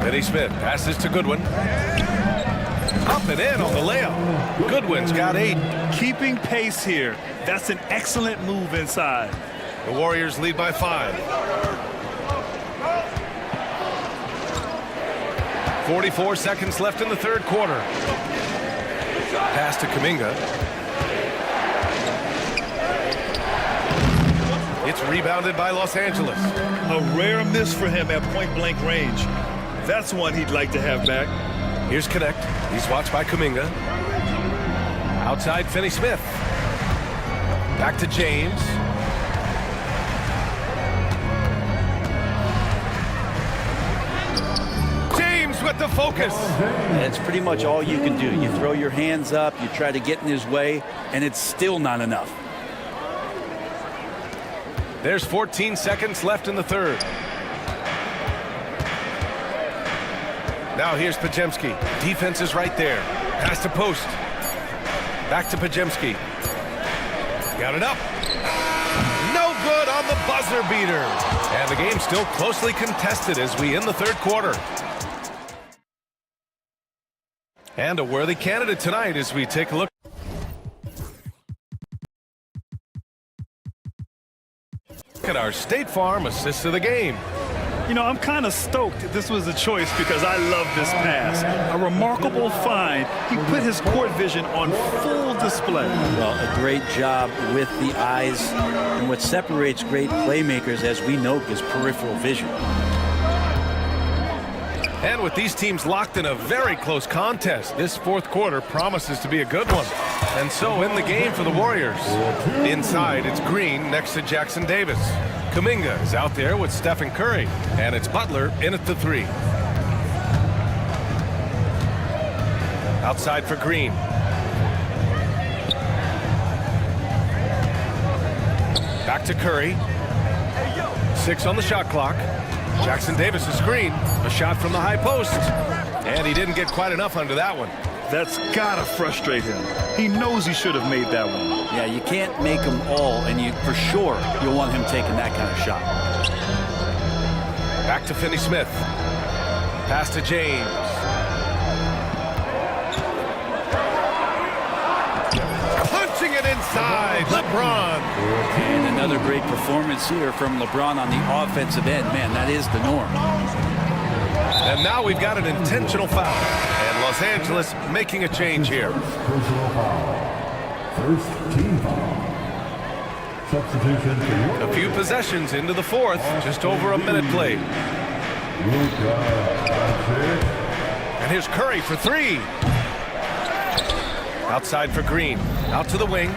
Finney-Smith passes to Goodwin. Up and in on the layup. Goodwin's got 8. Keeping pace here. That's an excellent move inside. The Warriors lead by 5. 44 seconds left in the third quarter. Pass to Kuminga. It's rebounded by Los Angeles. A rare miss for him at point-blank range. That's one he'd like to have back. Here's Connect. He's watched by Kuminga. Outside Finney-Smith. Back to James. James with the focus. That's pretty much all you can do. You throw your hands up, you try to get in his way, and it's still not enough. There's 14 seconds left in the third. Now here's Podziemski. Defense is right there. Pass to post. Back to Podziemski. Got it up. No good on the buzzer beater. And the game's still closely contested as we end the third quarter. And a worthy candidate tonight as we take a look at our State Farm assist of the game. You know, I'm kind of stoked this was a choice because I love this pass. A remarkable find. He put his court vision on full display. Well, a great job with the eyes. And what separates great playmakers, as we know, is peripheral vision. And with these teams locked in a very close contest, this fourth quarter promises to be a good one. And so in the game for the Warriors. Inside, it's Green next to Jackson Davis. Kuminga is out there with Stephen Curry. And it's Butler in at the 3. Outside for Green. Back to Curry. 6 on the shot clock. Jackson Davis' screen. A shot from the high post. And he didn't get quite enough under that one. That's gotta frustrate him. He knows he should have made that one. Yeah, you can't make them all, and you for sure you'll want him taking that kind of shot. Back to Finney-Smith. Pass to James. Punching it inside. LeBron. And another great performance here from LeBron on the offensive end. Man, that is the norm. And now we've got an intentional foul. And Los Angeles making a change here. Personal foul. First team foul. Substitution. A few possessions into the fourth. Just over a minute played. And here's Curry for 3. Outside for Green. Out to the wing.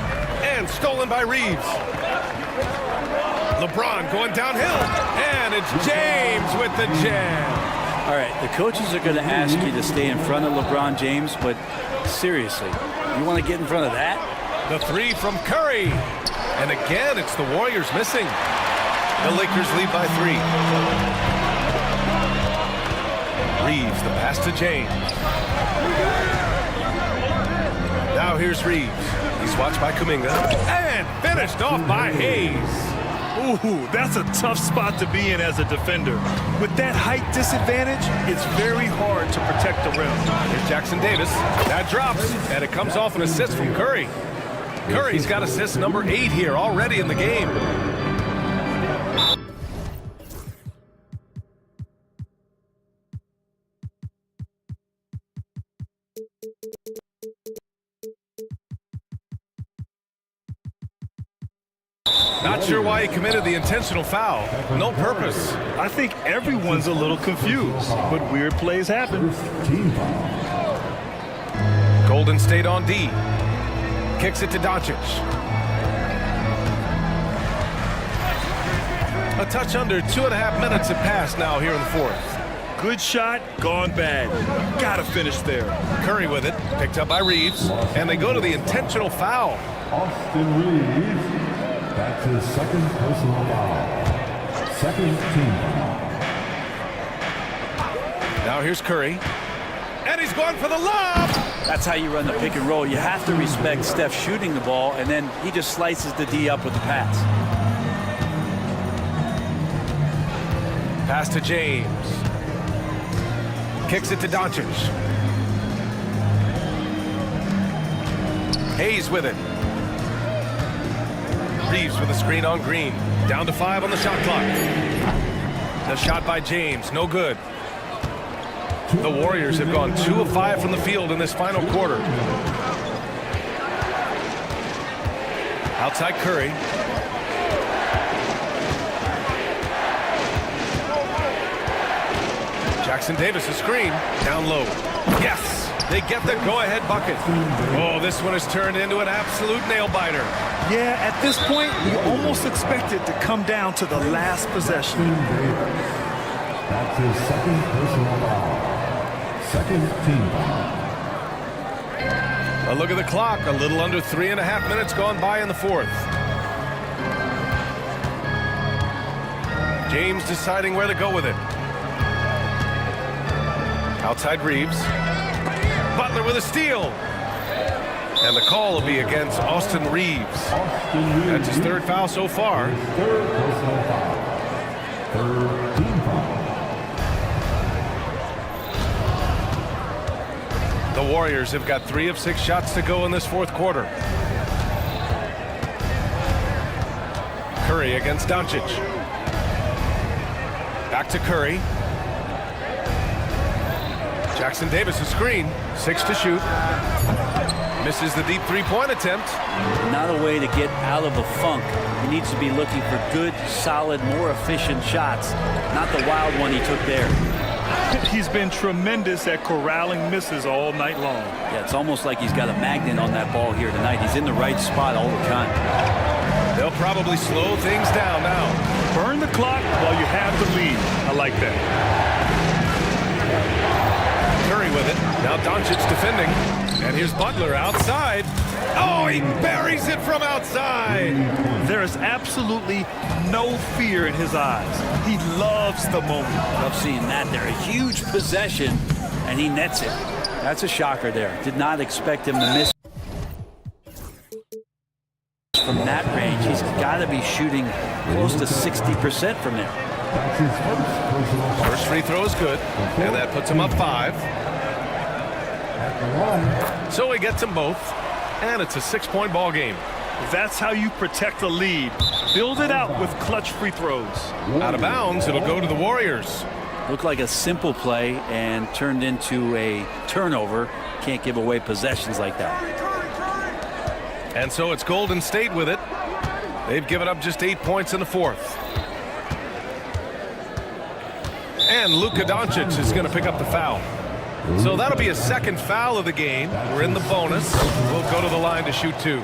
And stolen by Reeves. LeBron going downhill. And it's James with the jam. All right, the coaches are going to ask you to stay in front of LeBron James, but seriously, you want to get in front of that? The 3 from Curry. And again, it's the Warriors missing. The Lakers lead by 3. Reeves, the pass to James. Now here's Reeves. He's watched by Kuminga. And finished off by Hayes. Ooh, that's a tough spot to be in as a defender. With that height disadvantage, it's very hard to protect the rim. Here's Jackson Davis. That drops, and it comes off an assist from Curry. Curry's got assist number 8 here already in the game. Not sure why he committed the intentional foul. No purpose. I think everyone's a little confused, but weird plays happen. Golden State on D. Kicks it to Doncic. A touch under 2.5 minutes have passed now here in the fourth. Good shot, gone bad. Gotta finish there. Curry with it, picked up by Reeves, and they go to the intentional foul. Austin Reeves. That's his second personal foul. Second team foul. Now here's Curry. And he's going for the lob! That's how you run the pick and roll. You have to respect Steph shooting the ball, and then he just slices the D up with the pass. Pass to James. Kicks it to Doncic. Hayes with it. Reeves with a screen on Green. Down to 5 on the shot clock. The shot by James, no good. The Warriors have gone 2 of 5 from the field in this final quarter. Outside Curry. Jackson Davis, a screen, down low. Yes, they get the go-ahead bucket. Oh, this one has turned into an absolute nail-biter. Yeah, at this point, we almost expect it to come down to the last possession. That's his second personal foul. Second team foul. A look at the clock, a little under 3.5 minutes gone by in the fourth. James deciding where to go with it. Outside Reeves. Butler with a steal. And the call will be against Austin Reeves. That's his 3rd foul so far. Third personal foul. Third team foul. The Warriors have got 3 of 6 shots to go in this fourth quarter. Curry against Doncic. Back to Curry. Jackson Davis, a screen. 6 to shoot. Misses the deep 3-point attempt. Not a way to get out of a funk. He needs to be looking for good, solid, more efficient shots. Not the wild one he took there. He's been tremendous at corralling misses all night long. Yeah, it's almost like he's got a magnet on that ball here tonight. He's in the right spot all the time. They'll probably slow things down now. Burn the clock while you have the lead. I like that. Curry with it. Now Doncic defending. And here's Butler outside. Oh, he buries it from outside. There is absolutely no fear in his eyes. He loves the moment. Love seeing that there. A huge possession, and he nets it. That's a shocker there. Did not expect him to miss from that range. He's got to be shooting close to 60% from there. First free throw is good, and that puts him up 5. So he gets them both, and it's a 6-point ball game. That's how you protect a lead. Build it out with clutch free throws. Out of bounds, it'll go to the Warriors. Looked like a simple play and turned into a turnover. Can't give away possessions like that. And so it's Golden State with it. They've given up just 8 points in the fourth. And Luka Doncic is going to pick up the foul. So that'll be his second foul of the game. We're in the bonus. We'll go to the line to shoot 2.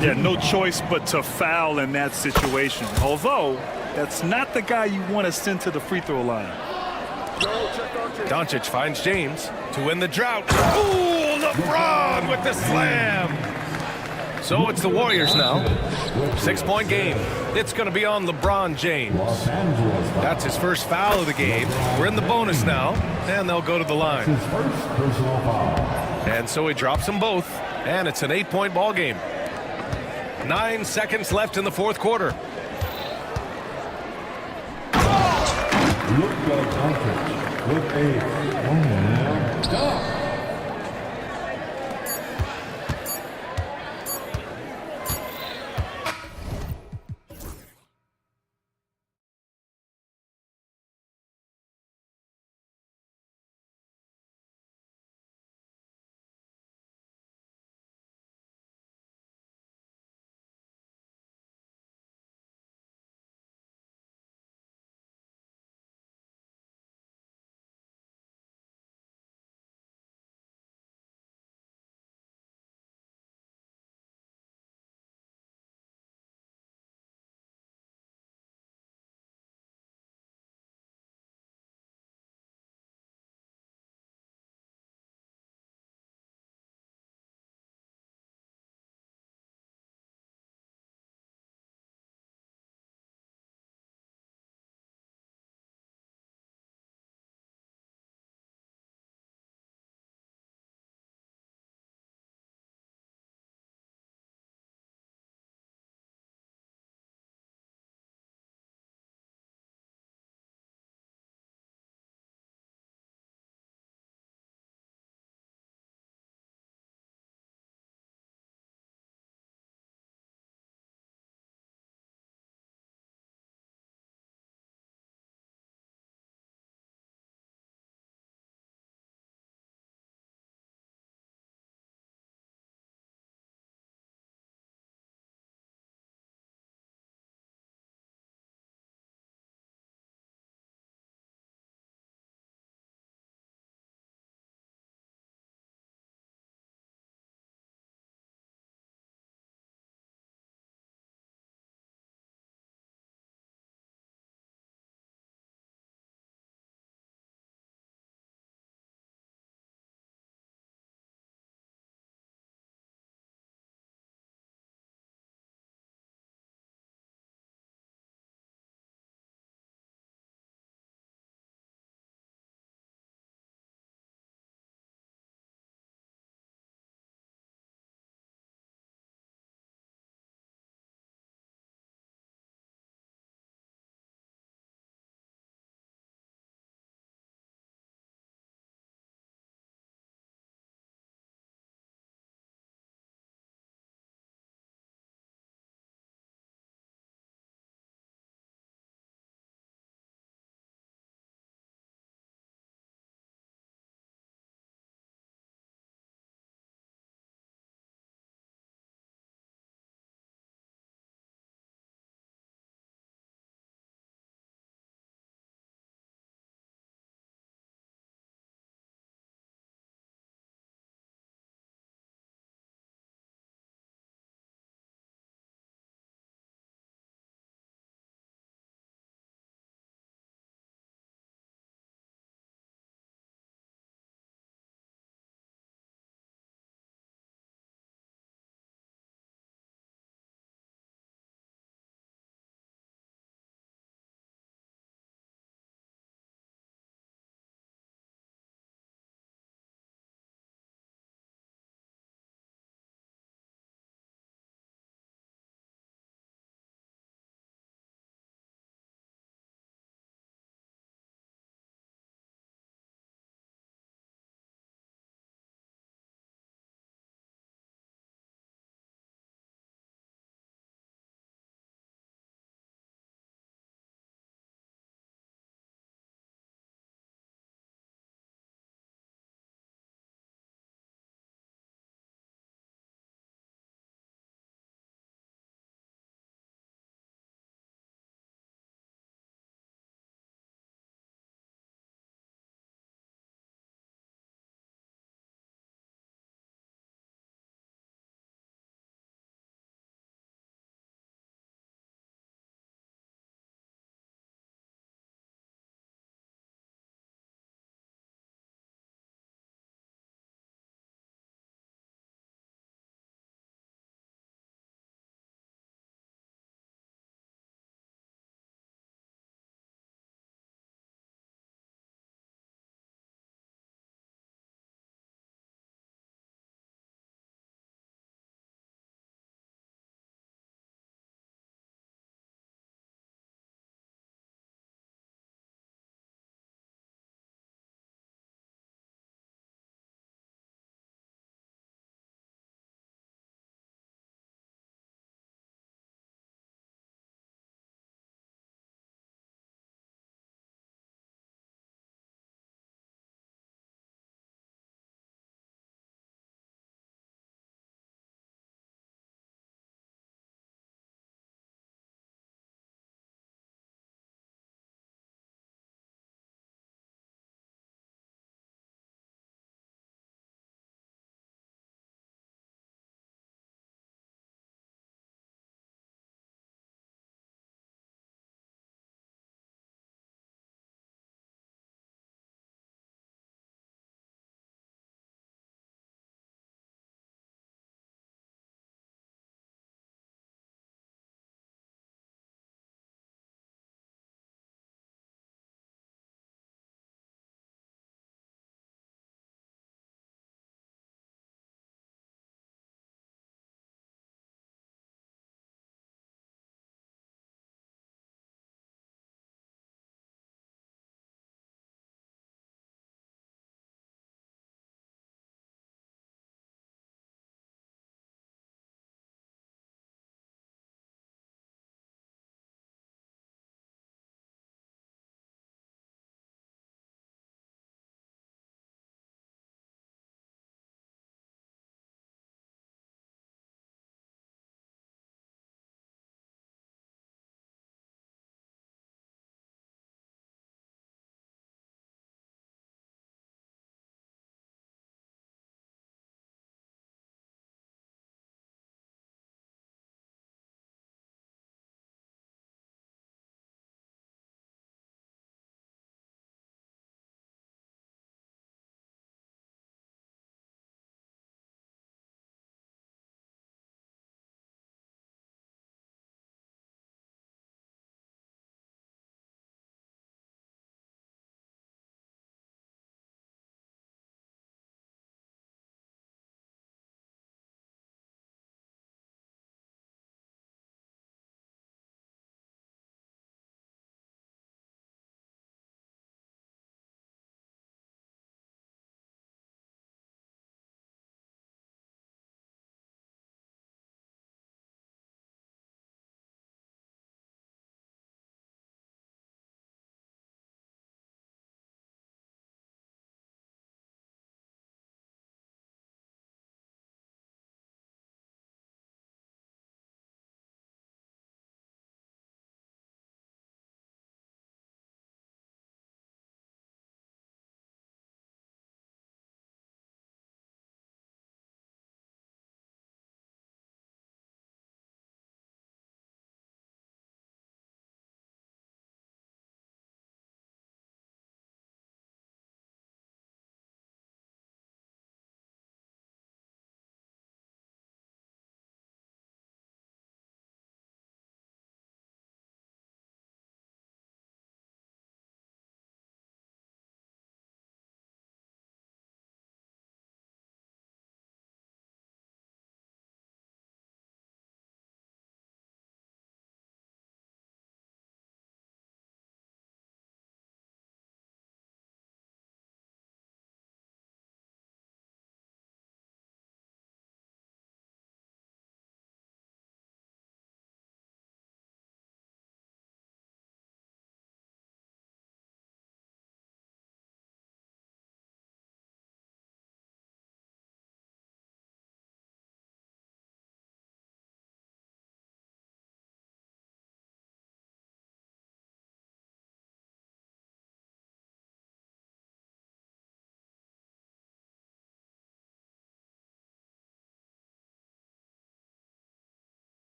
Yeah, no choice but to foul in that situation. Although, that's not the guy you want to send to the free throw line. Doncic finds James to win the drought. Ooh, LeBron with the slam. So it's the Warriors now. 6-point game. It's going to be on LeBron James. That's his first foul of the game. We're in the bonus now, and they'll go to the line. And so he drops them both, and it's an 8-point ball game. 9 seconds left in the fourth quarter. With a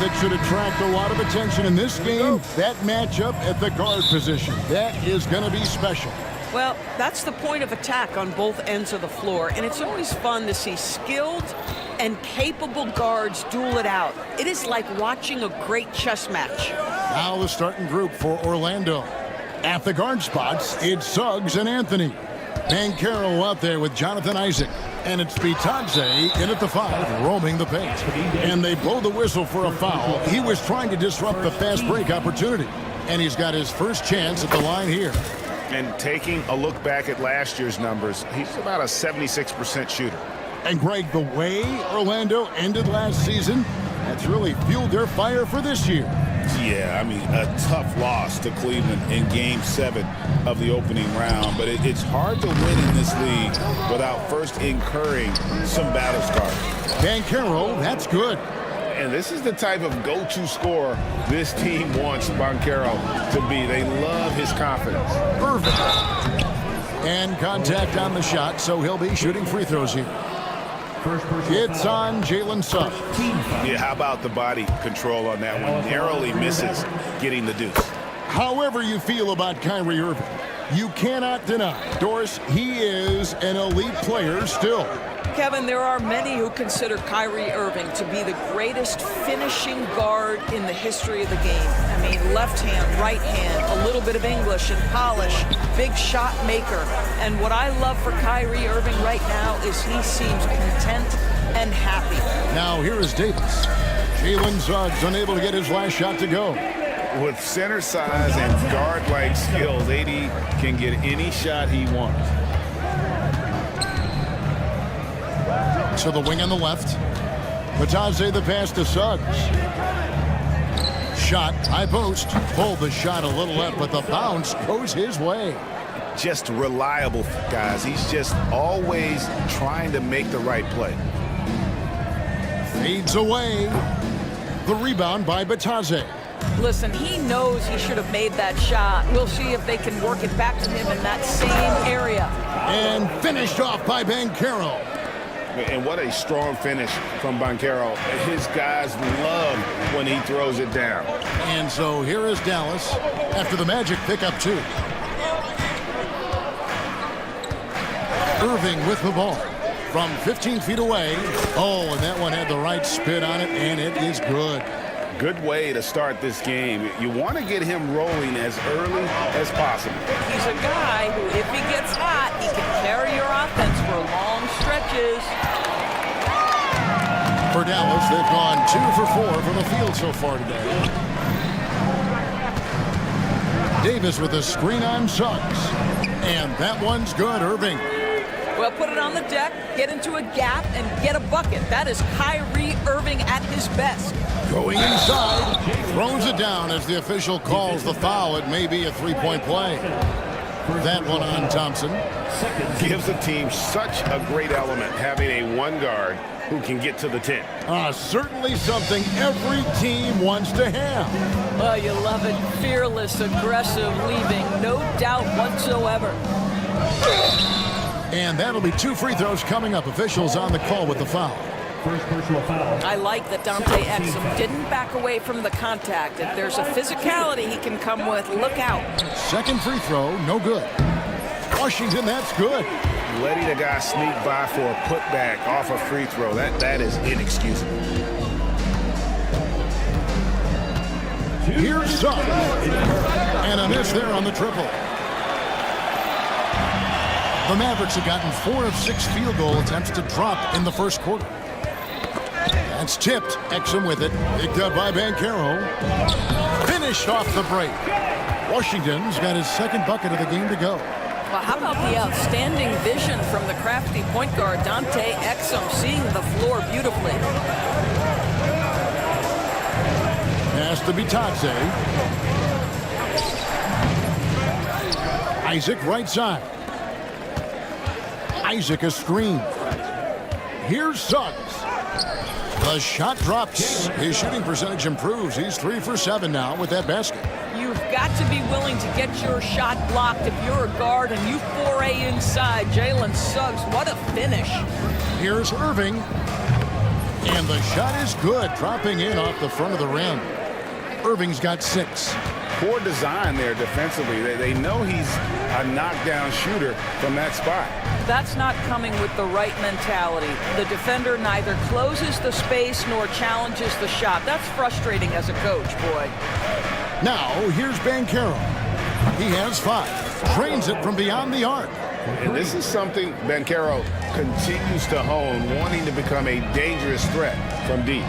that should attract a lot of attention in this game. That matchup at the guard position. That is going to be special. Well, that's the point of attack on both ends of the floor, and it's always fun to see skilled and capable guards duel it out. It is like watching a great chess match. Now the starting group for Orlando. At the guard spots, it's Suggs and Anthony. Bankero out there with Jonathan Isaac. And it's Bitadze in at the 5, roaming the paint. And they blow the whistle for a foul. He was trying to disrupt the fast break opportunity. And he's got his first chance at the line here. And taking a look back at last year's numbers, he's about a 76% shooter. And Greg, the way Orlando ended last season, that's really fueled their fire for this year. Yeah, I mean, a tough loss to Cleveland in Game 7 of the opening round. But it's hard to win in this league without first incurring some battle scars. Bankero, that's good. And this is the type of go-to scorer this team wants Bankero to be. They love his confidence. Perfect. And contact on the shot, so he'll be shooting free throws here. It's on Jalen Suggs. Yeah, how about the body control on that one? Narrowly misses getting the deuce. However you feel about Kyrie Irving, you cannot deny, Doris, he is an elite player still. Kevin, there are many who consider Kyrie Irving to be the greatest finishing guard in the history of the game. I mean, left hand, right hand, a little bit of English and polish, big shot maker. And what I love for Kyrie Irving right now is he seems content and happy. Now here is Davis. Jalen Suggs unable to get his last shot to go. With center size and guard-like skills, AD can get any shot he wants. To the wing on the left. Bitadze the pass to Suggs. Shot, high post. Pulled the shot a little left, but the bounce goes his way. Just reliable, guys. He's just always trying to make the right play. Fades away. The rebound by Bitadze. Listen, he knows he should have made that shot. We'll see if they can work it back to him in that same area. And finished off by Bankero. And what a strong finish from Bankero. His guys love when he throws it down. And so here is Dallas after the Magic pick up 2. Irving with the ball from 15 feet away. Oh, and that one had the right spin on it, and it is good. Good way to start this game. You want to get him rolling as early as possible. He's a guy who, if he gets hot, he can carry your offense for long stretches. For Dallas, they've gone 2 for 4 from the field so far today. Davis with a screen on Suggs. And that one's good, Irving. Well, put it on the deck, get into a gap, and get a bucket. That is Kyrie Irving at his best. Going inside, throws it down as the official calls the foul. It may be a three-point play. That one on Thompson. Gives the team such a great element having a one guard who can get to the 10. Certainly something every team wants to have. Oh, you love it. Fearless, aggressive, leaving. No doubt whatsoever. And that'll be 2 free throws coming up. Officials on the call with the foul. First personal foul. I like that Dante Exum didn't back away from the contact. If there's a physicality he can come with, look out. Second free throw, no good. Washington, that's good. Letting a guy sneak by for a putback off a free throw, that is inexcusable. Here's Suggs. And a miss there on the triple. The Mavericks have gotten 4 of 6 field goal attempts to drop in the first quarter. That's tipped. Exum with it. Picked up by Bankero. Finished off the break. Washington's got his second bucket of the game to go. Well, how about the outstanding vision from the crafty point guard, Dante Exum, seeing the floor beautifully. Pass to Bitadze. Isaac right side. Isaac a screen. Here's Suggs. The shot drops. His shooting percentage improves. He's 3 for 7 now with that basket. You've got to be willing to get your shot blocked if you're a guard and you foray inside. Jalen Suggs, what a finish. Here's Irving. And the shot is good, dropping in off the front of the rim. Irving's got 6. Poor design there defensively. They know he's a knockdown shooter from that spot. That's not coming with the right mentality. The defender neither closes the space nor challenges the shot. That's frustrating as a coach, boy. Now, here's Banchero. He has 5. Trains it from beyond the arc. And this is something Banchero continues to hone, wanting to become a dangerous threat from deep.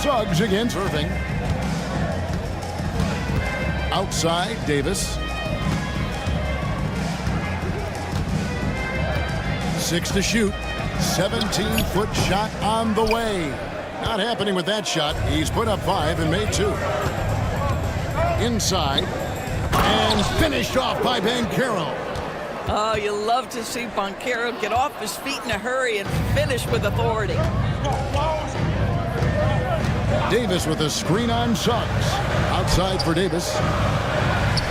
Suggs against Irving. Outside, Davis. 6 to shoot. 17-foot shot on the way. Not happening with that shot. He's put up 5 and made 2. Inside. And finished off by Banchero. Oh, you love to see Banchero get off his feet in a hurry and finish with authority. Davis with a screen on Suggs. Outside for Davis.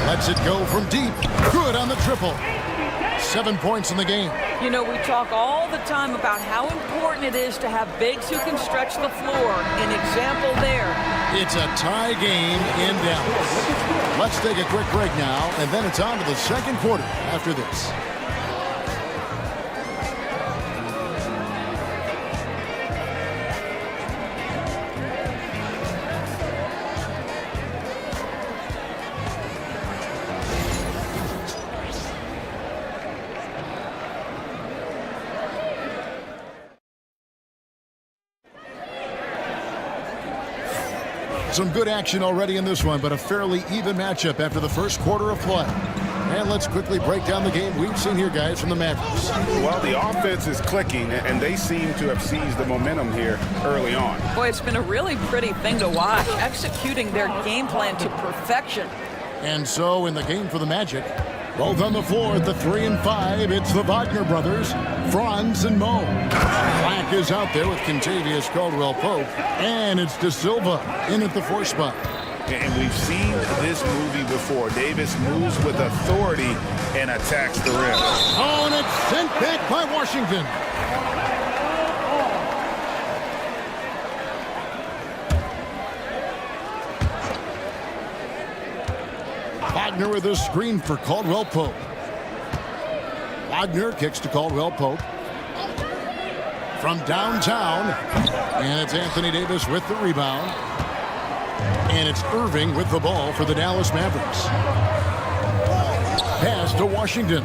Lets it go from deep. Good on the triple. 7 points in the game. You know, we talk all the time about how important it is to have bigs who can stretch the floor. An example there. It's a tie game in Dallas. Let's take a quick break now, and then it's on to the second quarter after this. Some good action already in this one, but a fairly even matchup after the first quarter of play. And let's quickly break down the game we've seen here, guys, from the Mavericks. Well, the offense is clicking, and they seem to have seized the momentum here early on. Boy, it's been a really pretty thing to watch, executing their game plan to perfection. And so in the game for the Magic, both on the floor at the 3 and 5, it's the Wagner brothers, Franz and Mo. Black is out there with Contavious Caldwell-Pope, and it's De Silva in at the 4 spot. And we've seen this movie before. Davis moves with authority and attacks the rim. Oh, and it's sent back by Washington. Wagner with a screen for Caldwell-Pope. Wagner kicks to Caldwell-Pope. From downtown, and it's Anthony Davis with the rebound. And it's Irving with the ball for the Dallas Mavericks. Pass to Washington.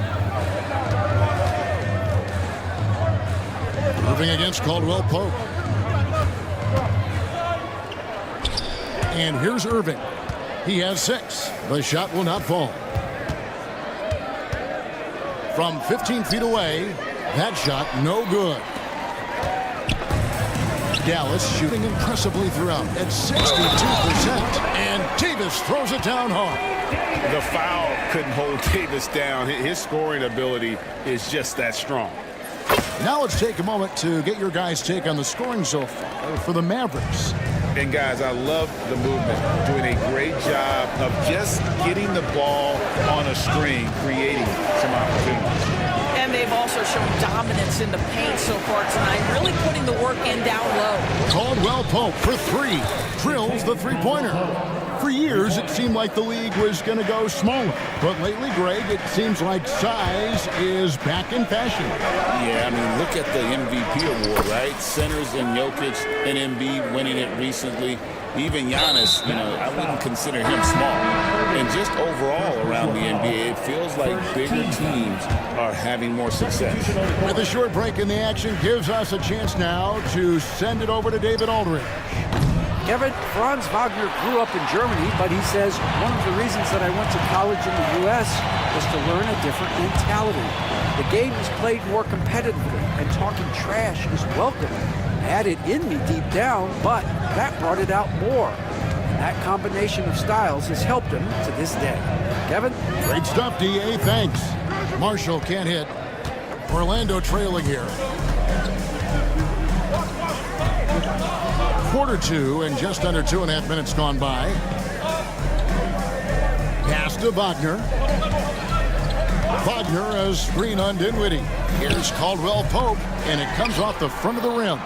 Irving against Caldwell-Pope. And here's Irving. He has 6. The shot will not fall. From 15 feet away, that shot no good. Dallas shooting impressively throughout at 62%. And Davis throws it down hard. The foul couldn't hold Davis down. His scoring ability is just that strong. Now let's take a moment to get your guys' take on the scoring so far for the Mavericks. And guys, I love the movement. Doing a great job of just getting the ball on a string, creating some opportunities. And they've also shown dominance in the paint so far tonight, really putting the work in down low. Caldwell-Pope for 3. Drills the three-pointer. For years, it seemed like the league was going to go smaller. But lately, Greg, it seems like size is back in fashion. Yeah, I mean, look at the MVP award, right? Centers and Jokic and Embiid winning it recently. Even Giannis, you know, I wouldn't consider him small. And just overall around the NBA, it feels like bigger teams are having more success. With a short break in the action gives us a chance now to send it over to David Aldridge. Kevin, Franz Wagner grew up in Germany, but he says one of the reasons that I went to college in the U.S. was to learn a different mentality. The game is played more competitively, and talking trash is welcome. I had it in me deep down, but that brought it out more. And that combination of styles has helped him to this day. Kevin? Great stuff, D.A. Thanks. Marshall can't hit. Orlando trailing here. Quarter 2 and just under 2.5 minutes gone by. Pass to Wagner. Wagner has screen on Dinwiddie. Here's Caldwell Pope, and it comes off the front of the rim.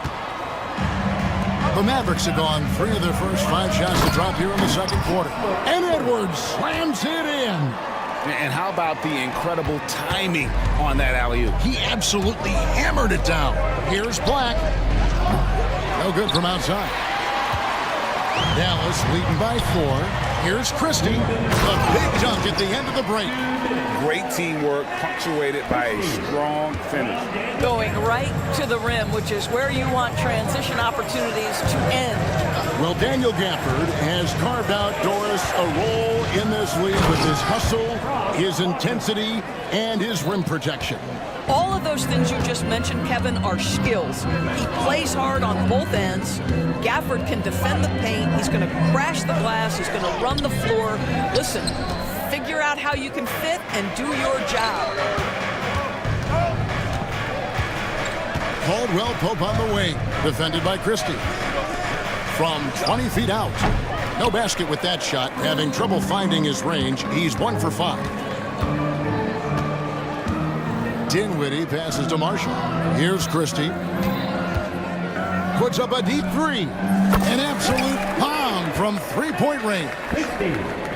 The Mavericks have gone 3 of their first 5 shots to drop here in the second quarter. And Edwards slams it in. And how about the incredible timing on that alley-oop? He absolutely hammered it down. Here's Black. No good from outside. Dallas leading by 4. Here's Christie. A big dunk at the end of the break. Great teamwork, punctuated by a strong finish. Going right to the rim, which is where you want transition opportunities to end. Well, Daniel Gafford has carved out Doris a role in this league with his hustle, his intensity, and his rim protection. All of those things you just mentioned, Kevin, are skills. He plays hard on both ends. Gafford can defend the paint. He's going to crash the glass. He's going to run the floor. Listen, figure out how you can fit and do your job. Caldwell Pope on the wing, defended by Christie. From 20 feet out. No basket with that shot. Having trouble finding his range. He's 1 for 5. Dinwiddie passes to Marshall. Here's Christie. Puts up a deep 3. An absolute bomb from 3-point range.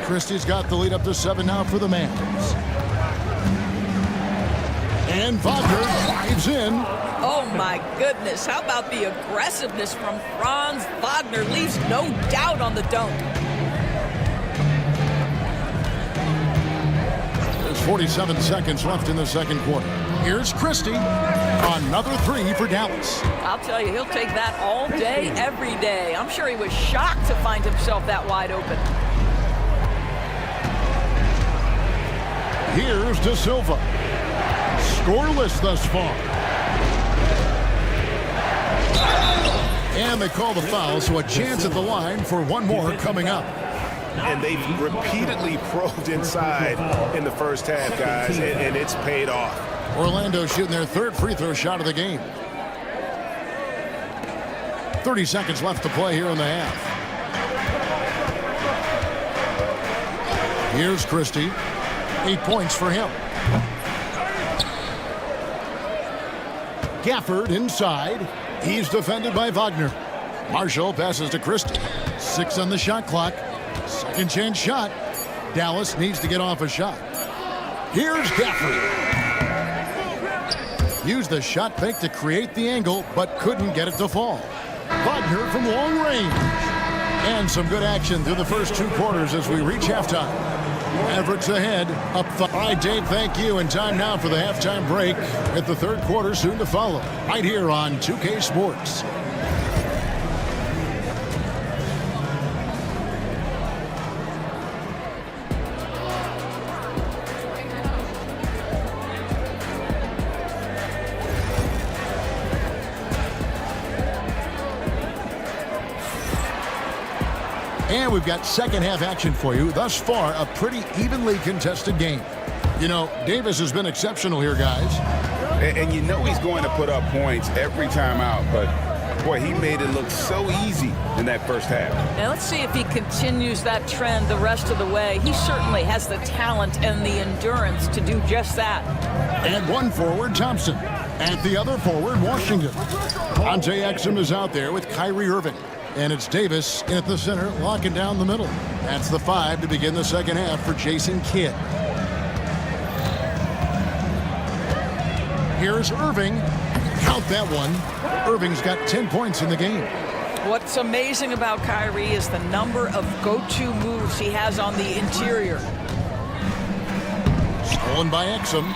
Christie's got the lead up to 7 now for the Mavs. And Wagner dives in. Oh my goodness, how about the aggressiveness from Franz Wagner? Leaves no doubt on the dunk. There's 47 seconds left in the second quarter. Here's Christie. Another 3 for Dallas. I'll tell you, he'll take that all day, every day. I'm sure he was shocked to find himself that wide open. Here's De Silva. Scoreless thus far. And they call the foul, so a chance at the line for one more coming up. And they've repeatedly probed inside in the first half, guys, and it's paid off. Orlando shooting their 3rd free throw shot of the game. 30 seconds left to play here in the half. Here's Christie. 8 points for him. Gafford inside. He's defended by Wagner. Marshall passes to Christie. 6 on the shot clock. Second chance shot. Dallas needs to get off a shot. Here's Gafford. Used the shot fake to create the angle, but couldn't get it to fall. Wagner from long range. And some good action through the first 2 quarters as we reach halftime. Mavericks ahead, up 5. All right, Dave, thank you. And time now for the halftime break at the 3rd quarter soon to follow. Right here on 2K Sports. And we've got second half action for you. Thus far, a pretty evenly contested game. You know, Davis has been exceptional here, guys. And you know he's going to put up points every time out, but boy, he made it look so easy in that first half. Now let's see if he continues that trend the rest of the way. He certainly has the talent and the endurance to do just that. And one forward, Thompson. At the other forward, Washington. Dante Exum is out there with Kyrie Irving. And it's Davis in at the center, locking down the middle. That's the 5 to begin the second half for Jason Kidd. Here's Irving. Count that one. Irving's got 10 points in the game. What's amazing about Kyrie is the number of go-to moves he has on the interior. Stolen by Exum.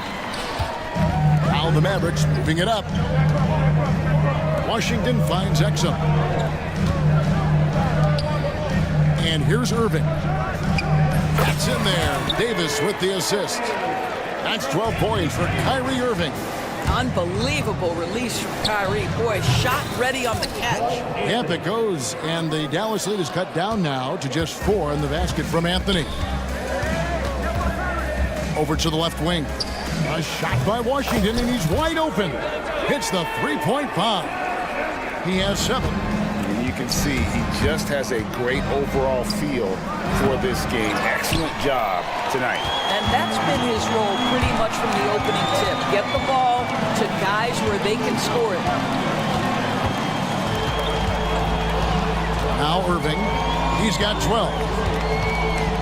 Now the Mavericks moving it up. Washington finds Exum. And here's Irving. That's in there. Davis with the assist. That's 12 points for Kyrie Irving. Unbelievable release from Kyrie. Boy, shot ready on the catch. Yep, it goes. And the Dallas lead is cut down now to just 4 in the basket from Anthony. Over to the left wing. A shot by Washington, and he's wide open. Hits the 3-point bomb. He has 7. And you can see he just has a great overall feel for this game. Excellent job tonight. And that's been his role pretty much from the opening tip. Get the ball to guys where they can score it. Now Irving, he's got 12.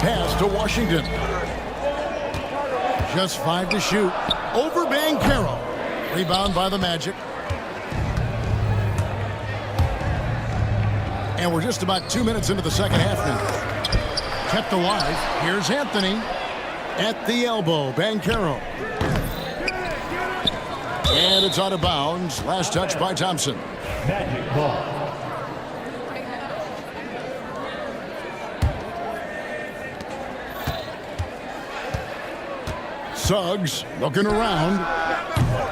Pass to Washington. Just 5 to shoot. Over Banchero. Rebound by the Magic. And we're just about 2 minutes into the second half now. Kept alive. Here's Anthony at the elbow. Banchero. And it's out of bounds. Last touch by Thompson. Magic ball. Suggs looking around.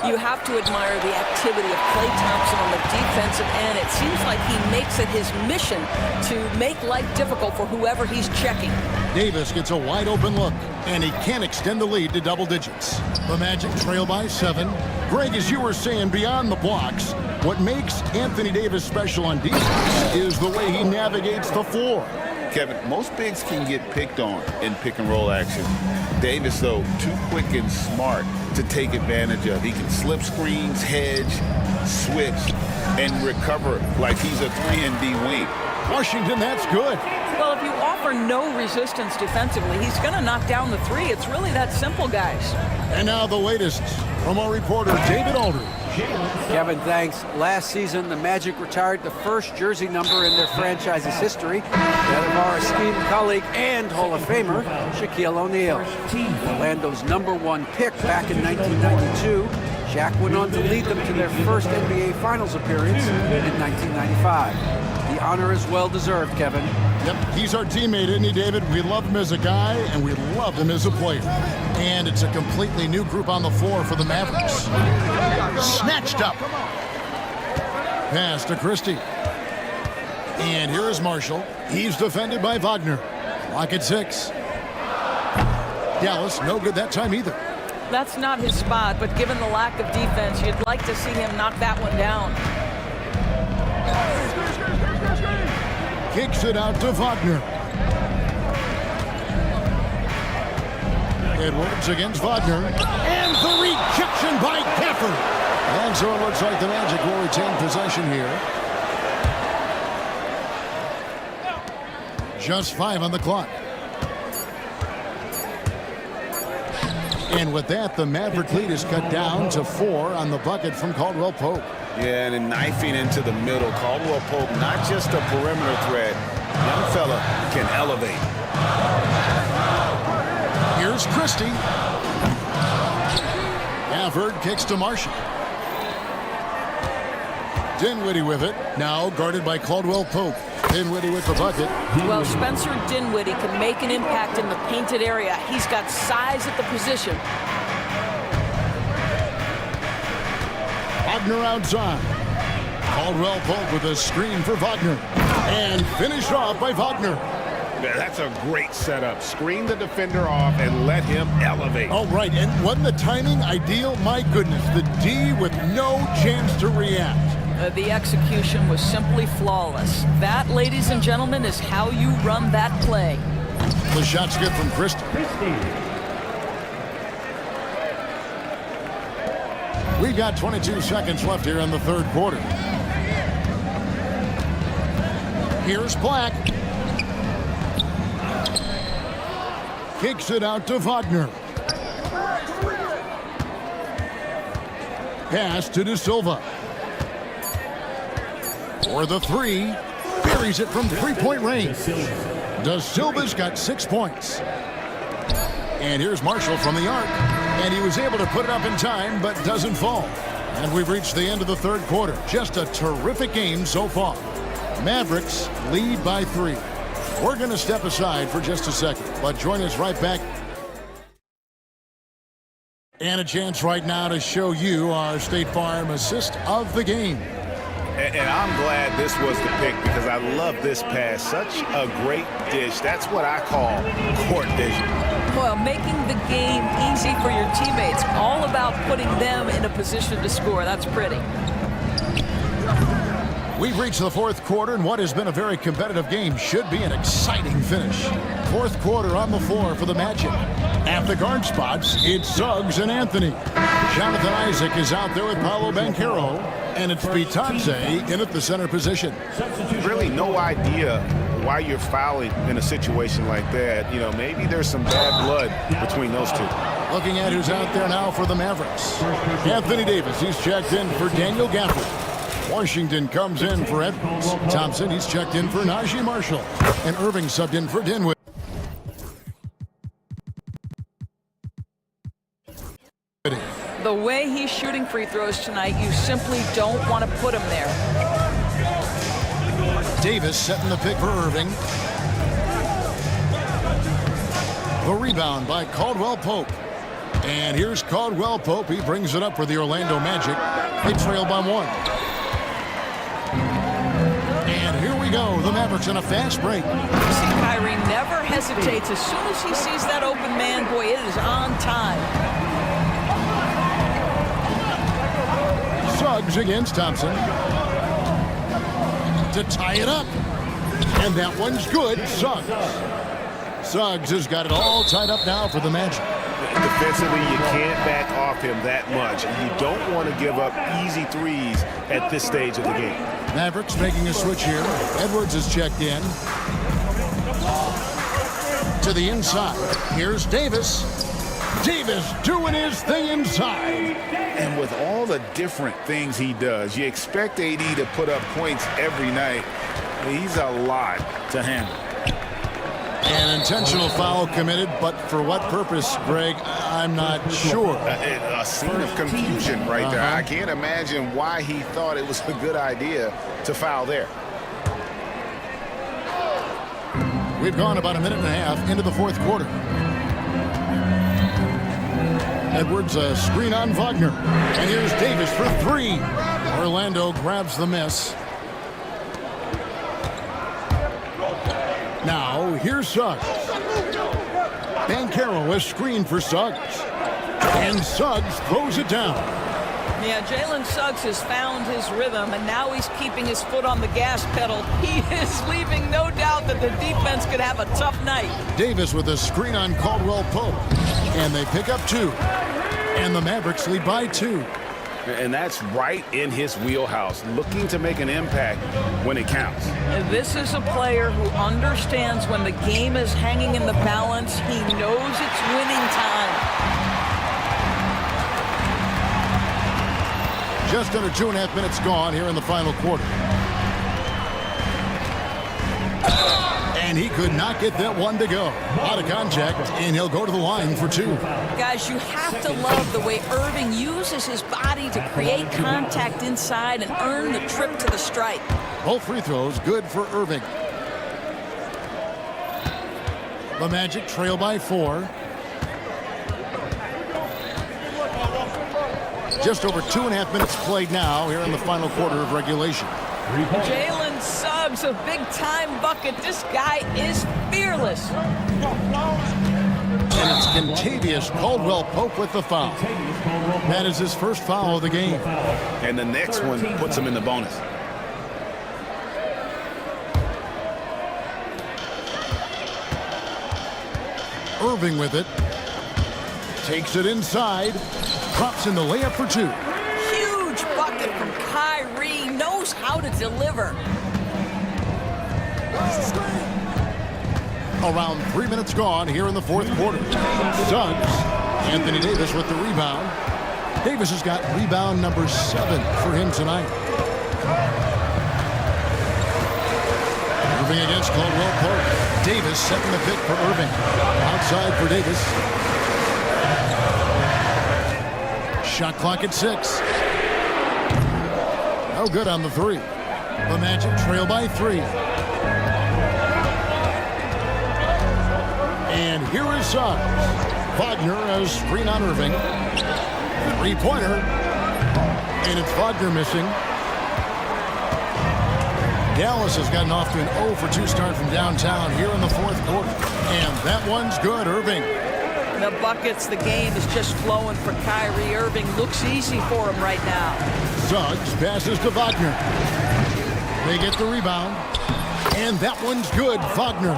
You have to admire the activity of Klay Thompson on the defensive end. It seems like he makes it his mission to make life difficult for whoever he's checking. Davis gets a wide open look, and he can't extend the lead to double digits. The Magic trail by 7. Greg, as you were saying, beyond the blocks, what makes Anthony Davis special on defense is the way he navigates the floor. Kevin, most bigs can get picked on in pick and roll action. Davis, though, too quick and smart to take advantage of. He can slip screens, hedge, switch, and recover like he's a 3-and-D wing. Washington, that's good. Well, if you offer no resistance defensively, he's going to knock down the three. It's really that simple, guys. And now the latest from our reporter, David Aldridge. Kevin, thanks. Last season, the Magic retired the first jersey number in their franchise's history, that of our esteemed colleague and Hall of Famer, Shaquille O'Neal. Orlando's #1 pick back in 1992, Shaq went on to lead them to their first NBA Finals appearance in 1995. The honor is well-deserved, Kevin. Yep, he's our teammate, isn't he, David? We love him as a guy, and we love him as a player. And it's a completely new group on the floor for the Mavericks. Snatched up. Pass to Christie. And here is Marshall. He's defended by Wagner. Lock at 6. Dallas, no good that time either. That's not his spot, but given the lack of defense, you'd like to see him knock that one down. Kicks it out to Wagner. Edwards against Wagner. And the rejection by Gafford. And so it looks like the Magic will retain possession here. Just 5 on the clock. And with that, the Maverick lead is cut down to 4 on the bucket from Caldwell Pope. Yeah, and then knifing into the middle. Caldwell Pope, not just a perimeter threat. Young fella can elevate. Here's Christie. Gafford kicks to Marshall. Dinwiddie with it. Now guarded by Caldwell Pope. Dinwiddie with the bucket. Well, Spencer Dinwiddie can make an impact in the painted area. He's got size at the position. Wagner outside. Caldwell Pope with a screen for Wagner. And finished off by Wagner. That's a great setup. Screen the defender off and let him elevate. Oh, right. And wasn't the timing ideal? My goodness. The D with no chance to react. The execution was simply flawless. That, ladies and gentlemen, is how you run that play. The shot's good from Christie. We've got 22 seconds left here in the third quarter. Here's Black. Kicks it out to Wagner. Pass to De Silva. For the 3. Buries it from 3-point range. De Silva's got 6 points. And here's Marshall from the arc. And he was able to put it up in time, but doesn't fall. And we've reached the end of the third quarter. Just a terrific game so far. Mavericks lead by 3. We're going to step aside for just a second, but join us right back. And a chance right now to show you our State Farm assist of the game. And I'm glad this was the pick because I love this pass. Such a great dish. That's what I call court vision. Well, making the game easy for your teammates. All about putting them in a position to score. That's pretty. We've reached the fourth quarter, and what has been a very competitive game should be an exciting finish. Fourth quarter on the floor for the Magic. At the guard spots, it's Suggs and Anthony. Jonathan Isaac is out there with Paolo Banchero, and it's Bitadze in at the center position. Really no idea why you're fouling in a situation like that. You know, maybe there's some bad blood between those two. Looking at who's out there now for the Mavericks. Anthony Davis, he's checked in for Daniel Gafford. Washington comes in for Edwards. Thompson, he's checked in for Najee Marshall. And Irving subbed in for Dinwiddie. The way he's shooting free throws tonight, you simply don't want to put him there. Davis setting the pick for Irving. The rebound by Caldwell Pope. And here's Caldwell Pope. He brings it up for the Orlando Magic. They trail by 1. And here we go. The Mavericks on a fast break. You see Kyrie never hesitates. As soon as he sees that open man, boy, it is on time. Suggs against Thompson. To tie it up. And that one's good. Suggs. Suggs has got it all tied up now for the Magic. Defensively, you can't back off him that much. You don't want to give up easy threes at this stage of the game. Mavericks making a switch here. Edwards is checked in. To the inside. Here's Davis. Davis doing his thing inside. And with all the different things he does, you expect AD to put up points every night. He's a lot to handle. An intentional foul committed, but for what purpose, Greg, I'm not sure. A scene of confusion right there. I can't imagine why he thought it was a good idea to foul there. We've gone about a minute and a half into the fourth quarter. Edwards, a screen on Wagner. And here's Davis for 3. Orlando grabs the miss. Now, here's Suggs. Banchero is screened for Suggs. And Suggs throws it down. Yeah, Jalen Suggs has found his rhythm, and now he's keeping his foot on the gas pedal. He is leaving no doubt that the defense could have a tough night. Davis with a screen on Caldwell Pope. And they pick up 2. And the Mavericks lead by 2. And that's right in his wheelhouse, looking to make an impact when it counts. And this is a player who understands when the game is hanging in the balance. He knows it's winning time. Just under 2.5 minutes gone here in the final quarter. And he could not get that one to go. Out of contact, and he'll go to the line for 2. Guys, you have to love the way Irving uses his body to create contact inside and earn the trip to the stripe. Both free throws good for Irving. The Magic trail by 4. Just over 2.5 minutes played now here in the final quarter of regulation. Jalen Suggs, a big-time bucket. This guy is fearless. And it's Kentavious Caldwell-Pope with the foul. That is his first foul of the game. And the next one puts him in the bonus. Irving with it. Takes it inside. Drops in the layup for 2. Huge bucket from Kyrie. Knows how to deliver. Around 3 minutes gone here in the fourth quarter. Suggs. Anthony Davis with the rebound. Davis has got rebound number 7 for him tonight. Irving against Caldwell Pope. Davis setting the pick for Irving. Outside for Davis. Shot clock at 6. No good on the 3. The Magic trail by 3. And here is Suggs. Wagner as screen on Irving. 3-pointer. And it's Wagner missing. Dallas has gotten off to an 0-for-2 start from downtown here in the fourth quarter. And that one's good, Irving. The buckets, the game is just flowing for Kyrie Irving. Looks easy for him right now. Suggs passes to Wagner. They get the rebound. And that one's good, Wagner.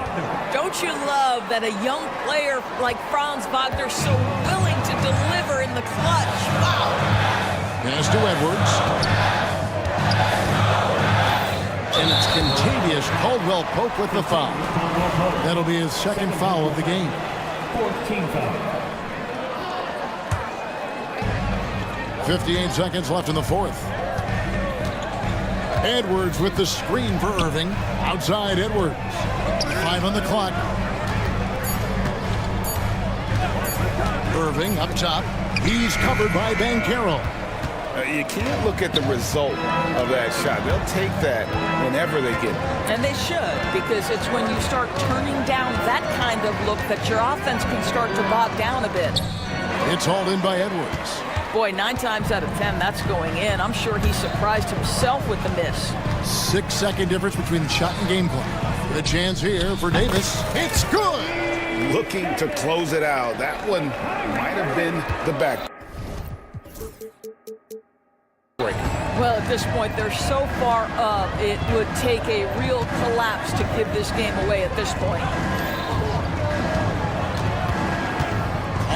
Don't you love that a young player like Franz Wagner so willing to deliver in the clutch? Wow. Pass to Edwards. And it's contagious. Caldwell Pope with the foul. That'll be his second foul of the game. 14 foul. 58 seconds left in the fourth. Edwards with the screen for Irving. Outside Edwards. 5 on the clock. Irving up top. He's covered by Banchero. You can't look at the result of that shot. They'll take that whenever they get it. And they should, because it's when you start turning down that kind of look that your offense can start to bog down a bit. It's hauled in by Edwards. Boy, 9 times out of 10, that's going in. I'm sure he surprised himself with the miss. 6-second difference between the shot and game clock. The chance here for Davis. It's good! Looking to close it out. That one might have been the back. Well, at this point, they're so far up, it would take a real collapse to give this game away at this point.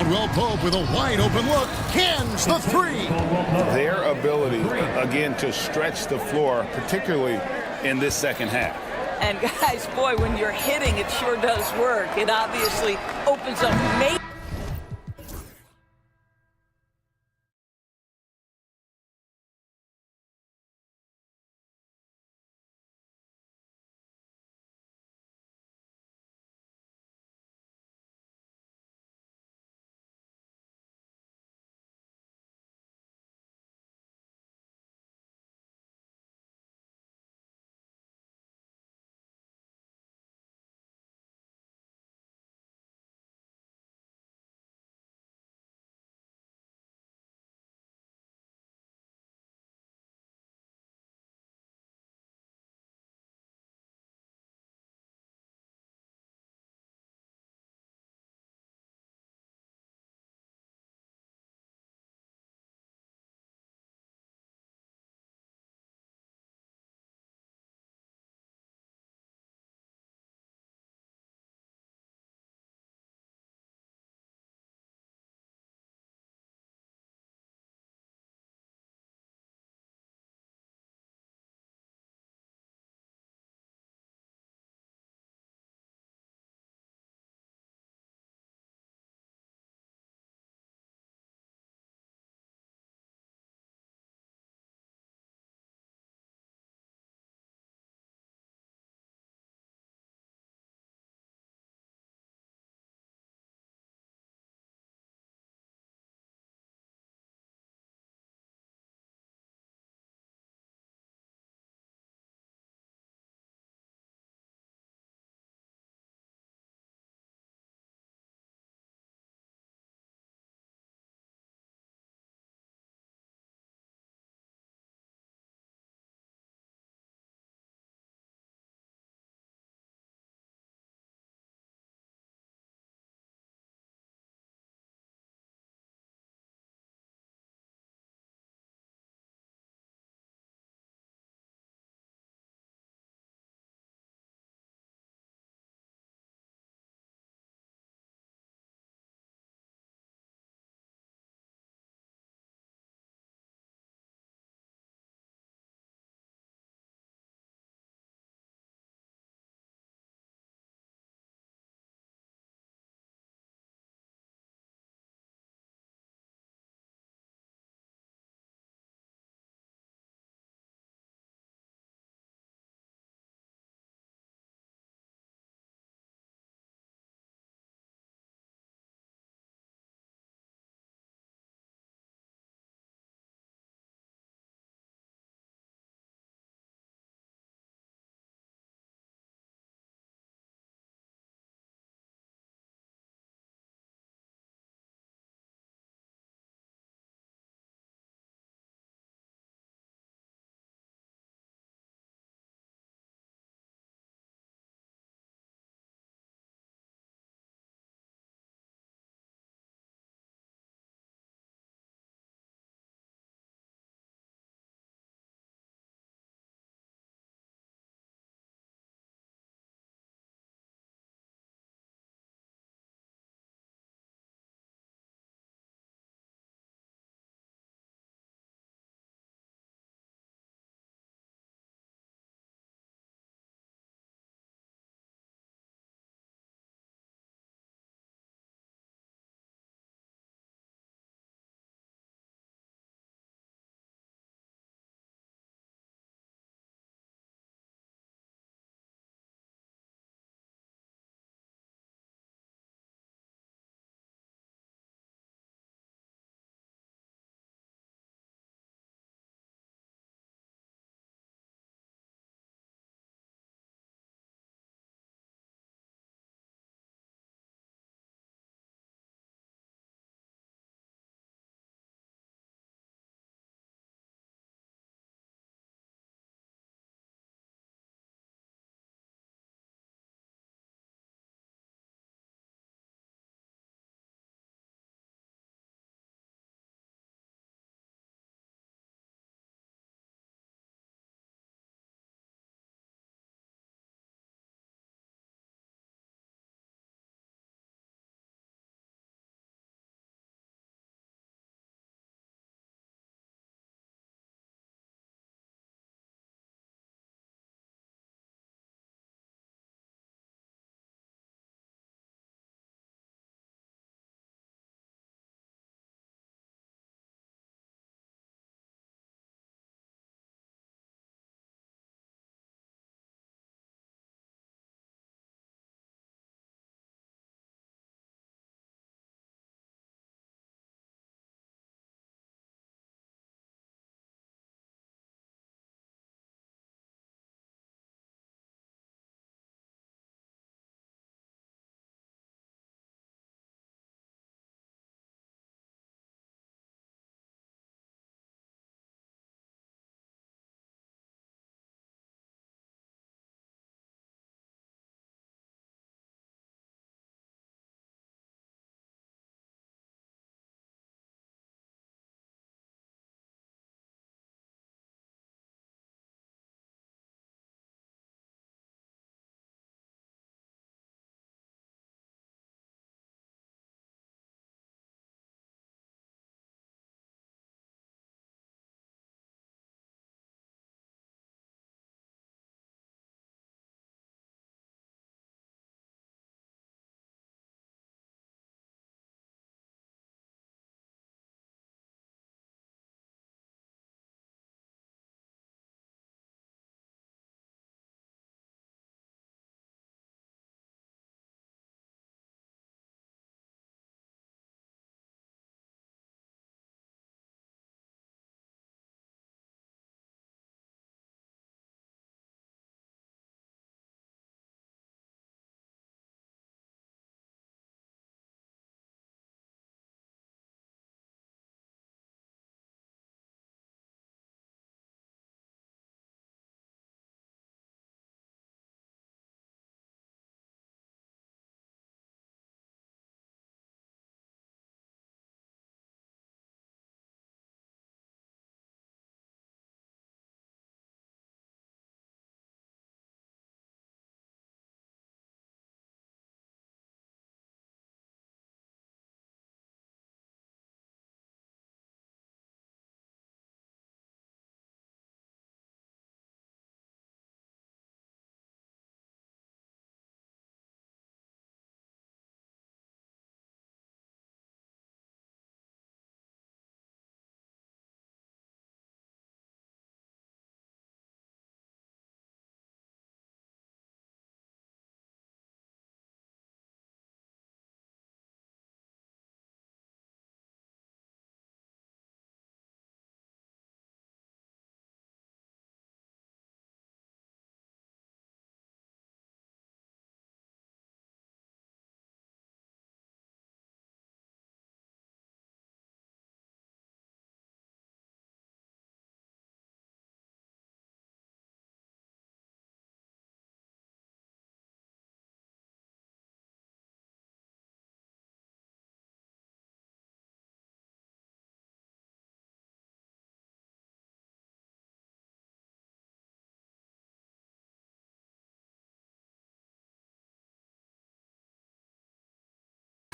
Caldwell Pope with a wide open look. Cans the three. Their ability, again, to stretch the floor, particularly in this second half. And guys, boy, when you're hitting, it sure does work. It obviously opens up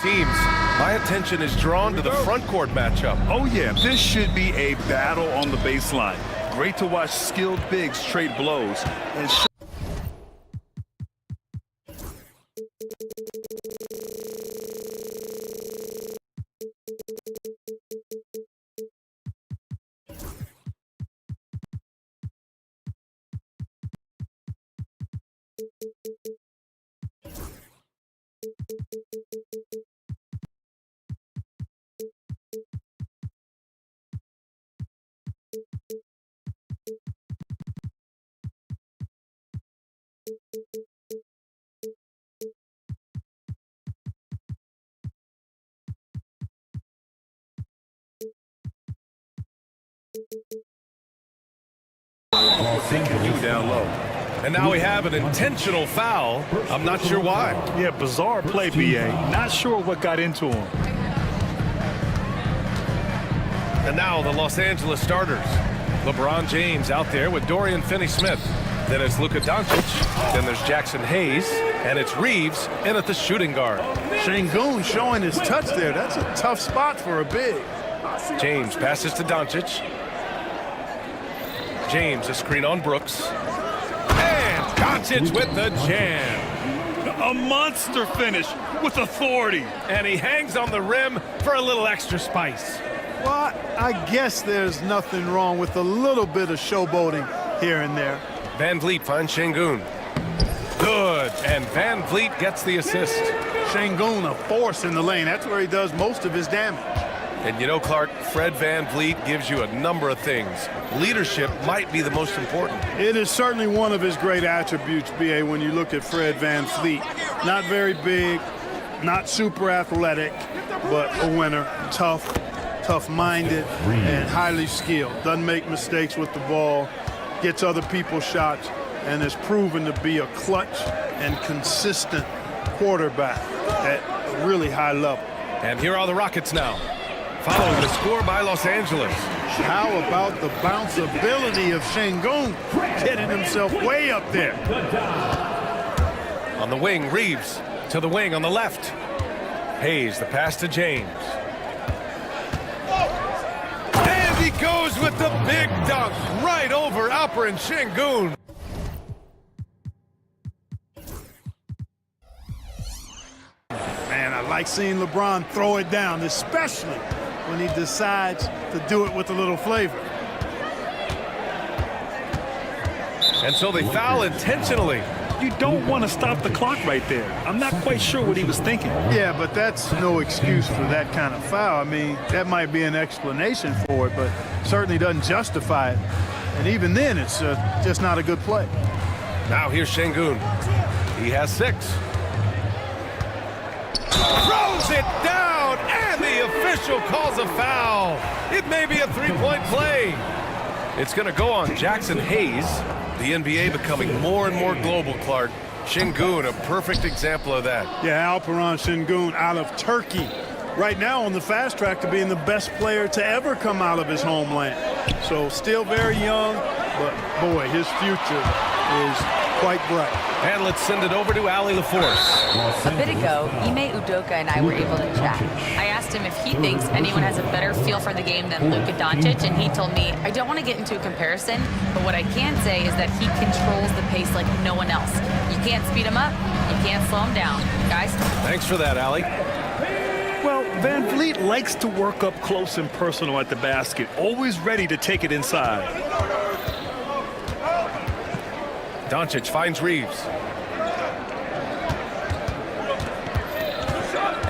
Teams, my attention is drawn to the front court matchup. Oh, yeah, this should be a battle on the baseline. Great to watch skilled bigs trade blows and You down low. And now we have an intentional foul. I'm not sure why. yeah, bizarre play, BA. Not sure what got into him. And now the Los Angeles starters. LeBron James out there with Dorian Finney-Smith. Then it's Luka Doncic. Then there's Jackson Hayes. And it's Reeves in at the shooting guard. Şengün showing his touch there. That's a tough spot for a big. James passes to Doncic. James, a screen on Brooks. And Doncic with the jam. A monster finish with authority. And he hangs on the rim for a little extra spice. Well, I guess there's nothing wrong with a little bit of showboating here and there. Van Vliet finds Şengün. Good, and Van Vliet gets the assist. Şengün, a force in the lane. That's where he does most of his damage. And you know, Clark, Fred Van Vliet gives you a number of things. Leadership might be the most important. It is certainly one of his great attributes, B.A., when you look at Fred Van Vliet. Not very big, not super athletic, but a winner, tough-minded, and highly skilled. Doesn't make mistakes with the ball, gets other people's shots, and is proven to be a clutch and consistent quarterback at a really high level. And here are the Rockets now, following the score by Los Angeles. How about the bounceability of Şengün, getting himself way up there. On the wing, Reeves to the wing on the left. Hayes, the pass to James. And he goes with the big dunk right over Alperen Şengün. Man, I like seeing LeBron throw it down, especially when he decides to do it with a little flavor. And so they foul intentionally. You don't want to stop the clock right there. I'm not quite sure what he was thinking. Yeah, but that's no excuse for that kind of foul. I mean, that might be an explanation for it, but certainly doesn't justify it. And even then, it's just not a good play. Now here's Şengün. He has 6. Throws it down, and the official calls a foul. It may be a 3-point play. It's going to go on Jackson Hayes. The NBA becoming more and more global, Clark. Şengün, a perfect example of that. Yeah, Alperen Şengün out of Turkey. Right now on the fast track to being the best player to ever come out of his homeland. So still very young, but boy, his future is quite bright. And let's send it over to Allie LaForce. A bit ago, Ime Udoka and I were able to chat. I asked him if he thinks anyone has a better feel for the game than Luka Doncic, and he told me, I don't want to get into a comparison, but what I can say is that he controls the pace like no one else. You can't speed him up, you can't slow him down. Guys? Thanks for that, Allie. Well, Van Vliet likes to work up close and personal at the basket, always ready to take it inside. Doncic finds Reeves.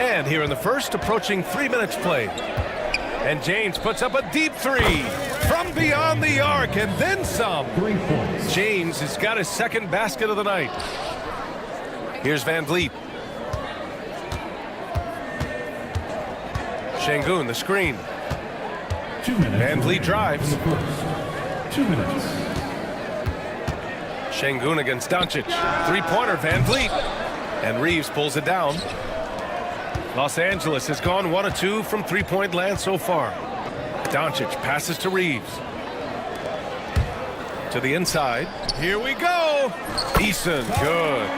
And here in the first, approaching 3 minutes played. And James puts up a deep 3 from beyond the arc and then some. James has got his second basket of the night. Here's Van Vliet. Şengün, the screen. 2 minutes. Van Vliet drives. 2 minutes. Şengün against Doncic. 3-pointer, Van Vliet. And Reeves pulls it down. Los Angeles has gone 1 of 2 from 3-point land so far. Doncic passes to Reeves. To the inside. Here we go. Eason, good.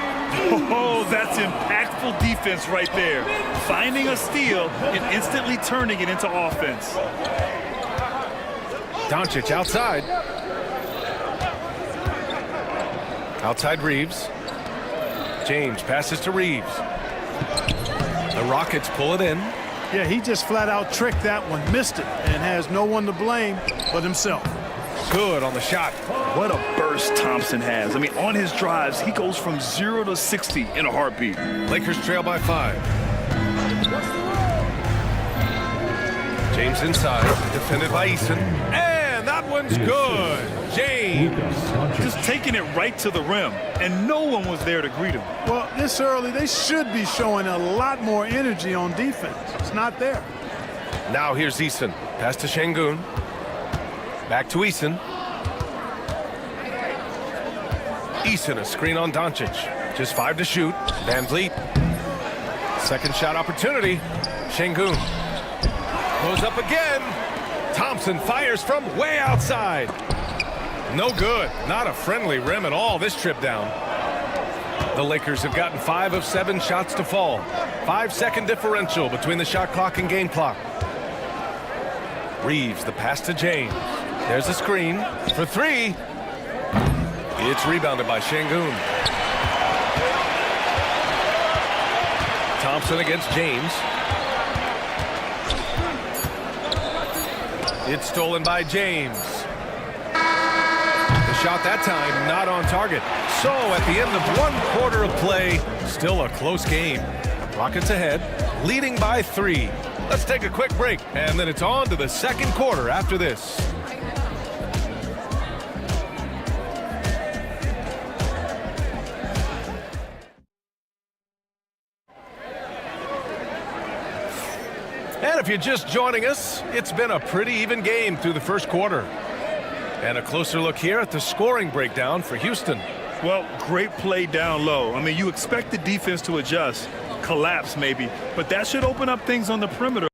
Oh, that's impactful defense right there. Finding a steal and instantly turning it into offense. Doncic outside. Outside Reeves. James passes to Reeves. The Rockets pull it in. Yeah, he just flat out tricked that one, missed it, and has no one to blame but himself. Good on the shot. What a burst Thompson has. I mean, on his drives, he goes from 0 to 60 in a heartbeat. Lakers trail by 5. James inside, defended by Eason. And that one's good. James. Just taking it right to the rim, and no one was there to greet him. Well, this early, they should be showing a lot more energy on defense. It's not there. Now here's Eason. Pass to Şengün. Back to Eason. Eason, a screen on Doncic. Just 5 to shoot. Van Vliet. Second shot opportunity. Şengün. Goes up again. Thompson fires from way outside. No good. Not a friendly rim at all this trip down. The Lakers have gotten 5 of 7 shots to fall. 5-second differential between the shot clock and game clock. Reeves, the pass to James. There's a screen for 3. It's rebounded by Şengün. Thompson against James. It's stolen by James. The shot that time not on target. So at the end of 1 quarter of play, still a close game. Rockets ahead, leading by 3. Let's take a quick break, and then it's on to the second quarter after this. And if you're just joining us, it's been a pretty even game through the first quarter. And a closer look here at the scoring breakdown for Houston. Well, great play down low. I mean, you expect the defense to adjust, collapse maybe, but that should open up things on the perimeter.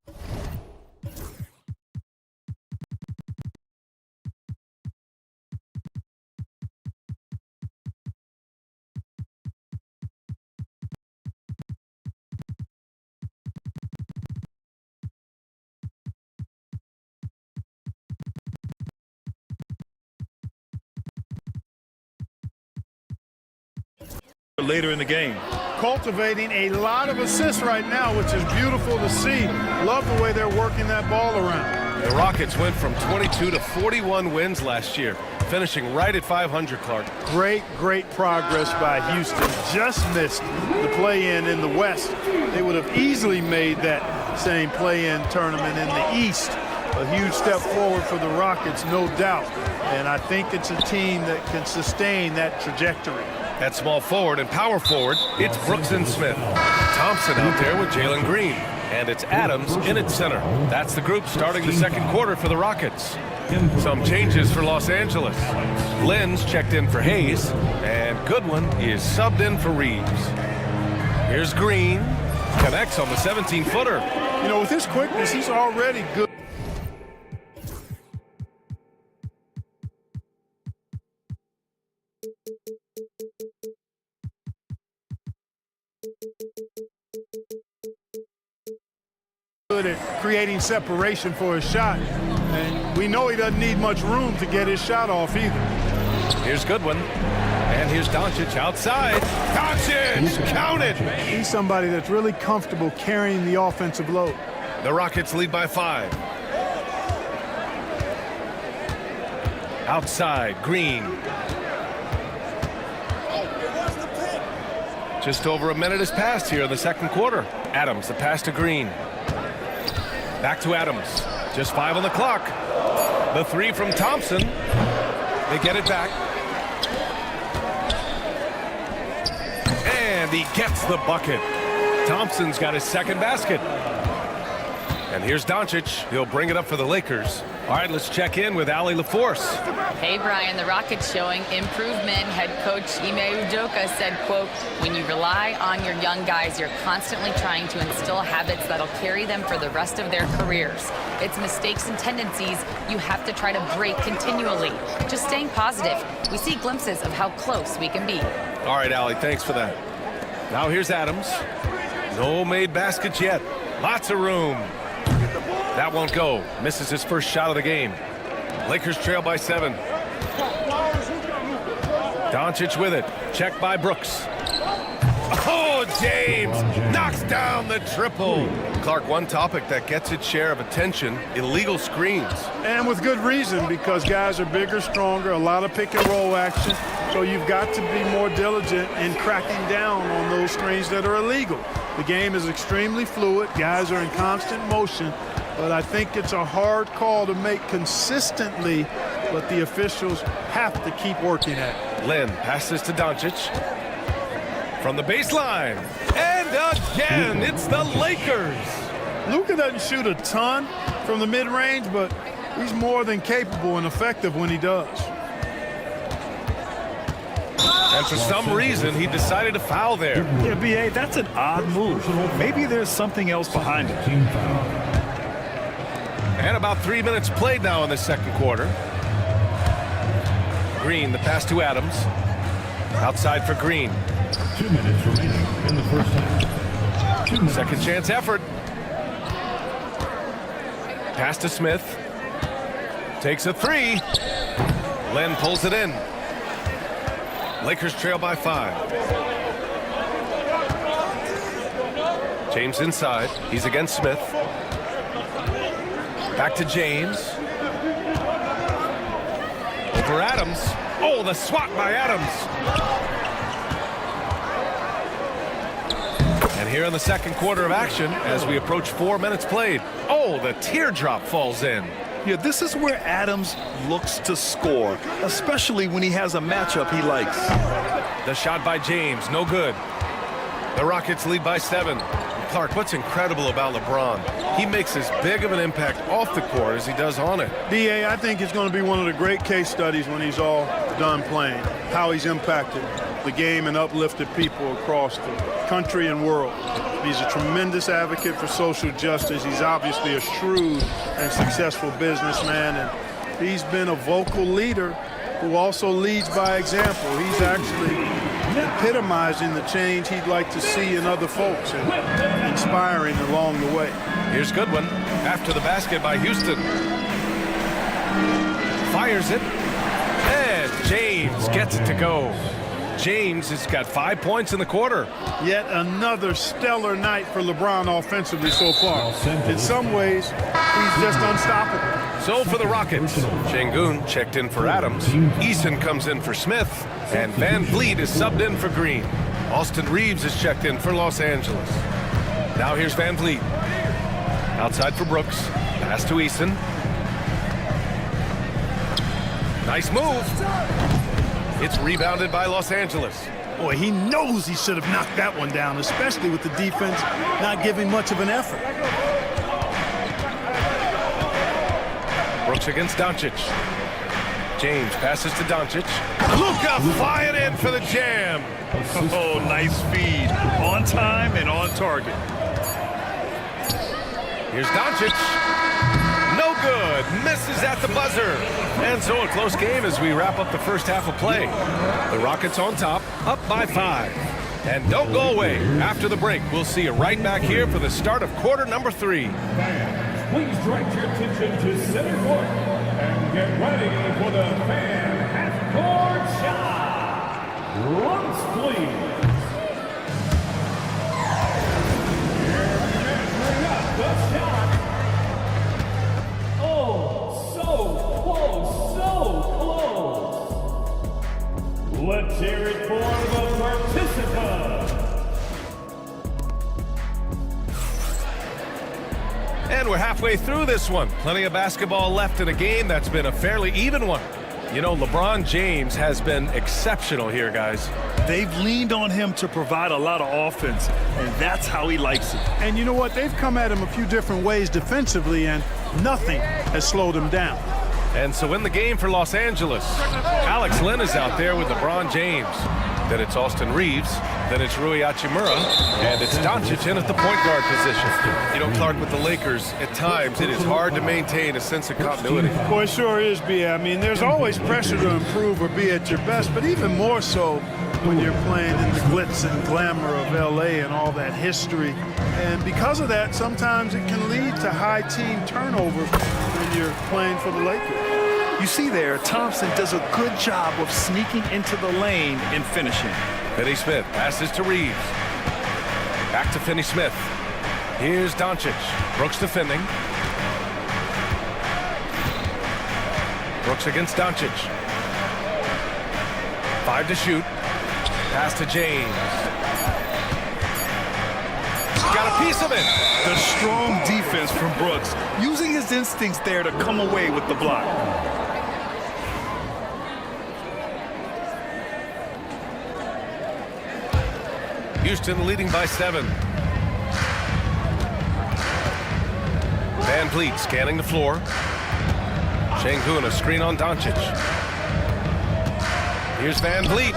Later in the game. Cultivating a lot of assists right now, which is beautiful to see. Love the way they're working that ball around. The Rockets went from 22 to 41 wins last year, finishing right at 500, Clark. Great progress by Houston. Just missed the play-in in the West. They would have easily made that same play-in tournament in the East. A huge step forward for the Rockets, no doubt. And I think it's a team that can sustain that trajectory. At small forward and power forward, it's Brooks and Smith. Thompson out there with Jalen Green. And it's Adams in at center. That's the group starting the second quarter for the Rockets. Some changes for Los Angeles. Lynn's checked in for Hayes, and Goodwin is subbed in for Reeves. Here's Green. Connects on the 17-footer. You know, with his quickness, he's already good. Good at creating separation for his shot, and we know he doesn't need much room to get his shot off either. Here's Goodwin, and here's Doncic outside. Doncic, counted! He's somebody that's really comfortable carrying the offensive load. The Rockets lead by 5. Outside, Green. Just over a minute has passed here in the second quarter. Adams, the pass to Green. Back to Adams. Just 5 on the clock. The 3 from Thompson. They get it back. And he gets the bucket. Thompson's got his second basket. And here's Doncic. He'll bring it up for the Lakers. All right, let's check in with Allie LaForce. Hey, Brian, the Rockets showing improvement. Head coach Ime Udoka said, quote, when you rely on your young guys, you're constantly trying to instill habits that'll carry them for the rest of their careers. It's mistakes and tendencies you have to try to break continually. Just staying positive. We see glimpses of how close we can be. All right, Allie, thanks for that. Now here's Adams. No made baskets yet. Lots of room. That won't go. Misses his first shot of the game. Lakers trail by 7. Doncic with it. Checked by Brooks. Oh, James knocks down the triple. Clark, one topic that gets its share of attention, illegal screens. And with good reason, because guys are bigger, stronger, a lot of pick and roll action. So you've got to be more diligent in cracking down on those screens that are illegal. The game is extremely fluid. Guys are in constant motion. But I think it's a hard call to make consistently, but the officials have to keep working at it. Lynn passes to Doncic. From the baseline. And again, it's the Lakers. Luka doesn't shoot a ton from the mid-range, but he's more than capable and effective when he does. And for some reason, he decided to foul there. Yeah, B.A., that's an odd move. Maybe there's something else behind it. And about 3 minutes played now in the second quarter. Green, the pass to Adams. Outside for Green. 2 minutes remaining in the first half. Second chance effort. Pass to Smith. Takes a 3. Len pulls it in. Lakers trail by 5. James inside. He's against Smith. Back to James. Over Adams. Oh, the swat by Adams. And here in the second quarter of action, as we approach 4 minutes played. Oh, the teardrop falls in. Yeah, this is where Adams looks to score, especially when he has a matchup he likes. The shot by James, no good. The Rockets lead by 7. Clark, what's incredible about LeBron? He makes as big of an impact off the court as he does on it. D.A., I think it's going to be one of the great case studies when he's all done playing, how he's impacted the game and uplifted people across the country and world. He's a tremendous advocate for social justice. He's obviously a shrewd and successful businessman, and he's been a vocal leader who also leads by example. He's actually epitomizing the change he'd like to see in other folks and inspiring along the way. Here's Goodwin after the basket by Houston. Fires it, and James gets it to go. James has got 5 points in the quarter. Yet another stellar night for LeBron offensively so far. In some ways, he's just unstoppable. So for the Rockets, Şengün checked in for Adams. Eason comes in for Smith. And Van Vliet is subbed in for Green. Austin Reeves is checked in for Los Angeles. Now here's Van Vliet. Outside for Brooks. Pass to Eason. Nice move. It's rebounded by Los Angeles. Boy, he knows he should have knocked that one down, especially with the defense not giving much of an effort. Brooks against Doncic. James passes to Doncic. Luka flying in for the jam. Oh, nice feed. On time and on target. Here's Doncic. No good. Misses at the buzzer. And so a close game as we wrap up the first half of play. The Rockets on top, up by 5. And don't go away. After the break, we'll see you right back here for the start of quarter number 3. Please direct your attention to center court and get ready for the fan half-court shot. Runs, please. Here measuring up the shot. Oh, so close, so close. Let's hear it for the participants. And we're halfway through this one. Plenty of basketball left in a game that's been a fairly even one. You know, LeBron James has been exceptional here, guys. They've leaned on him to provide a lot of offense, and that's how he likes it. And you know what? They've come at him a few different ways defensively, and nothing has slowed him down. And so in the game for Los Angeles, Alex Len is out there with LeBron James. Then it's Austin Reeves. Then it's Rui Hachimura. And it's Doncic in at the point guard position. You know, Clark, with the Lakers, at times it is hard to maintain a sense of continuity. Boy, it sure is, B. I mean, there's always pressure to improve or be at your best, but even more so when you're playing in the glitz and glamour of LA and all that history. And because of that, sometimes it can lead to high team turnover when you're playing for the Lakers. You see there, Thompson does a good job of sneaking into the lane and finishing. Finney-Smith passes to Reeves. Back to Finney-Smith. Here's Doncic. Brooks defending. Brooks against Doncic. 5 to shoot. Pass to James. Got a piece of it. The strong defense from Brooks, using his instincts there to come away with the block. Houston leading by 7. Van Vliet scanning the floor. Şengün, a screen on Doncic. Here's Van Vliet.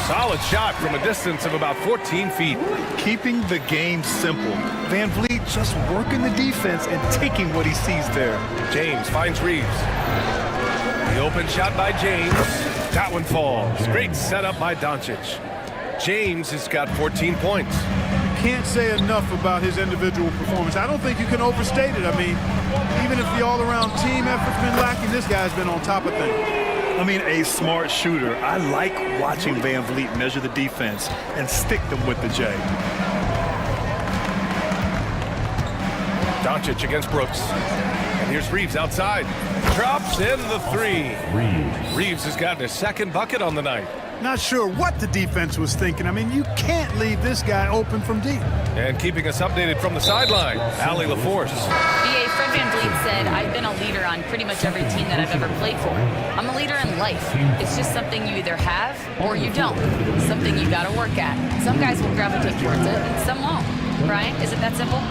Solid shot from a distance of about 14 feet. Keeping the game simple. Van Vliet just working the defense and taking what he sees there. James finds Reeves. The open shot by James. That one falls. Great setup by Doncic. James has got 14 points. Can't say enough about his individual performance. I don't think you can overstate it. I mean, even if the all-around team effort's been lacking, this guy's been on top of things. I mean, a smart shooter. I like watching Van Vliet measure the defense and stick them with the J. Doncic against Brooks. And here's Reeves outside. Drops in the 3. Reeves has gotten his second bucket on the night. Not sure what the defense was thinking. I mean, you can't leave this guy open from deep. And keeping us updated from the sideline, Allie LaForce. BA, Fred Van Vliet said, I've been a leader on pretty much every team that I've ever played for. I'm a leader in life. It's just something you either have or you don't. Something you gotta work at. Some guys will gravitate towards it and some won't. Brian, is it that simple?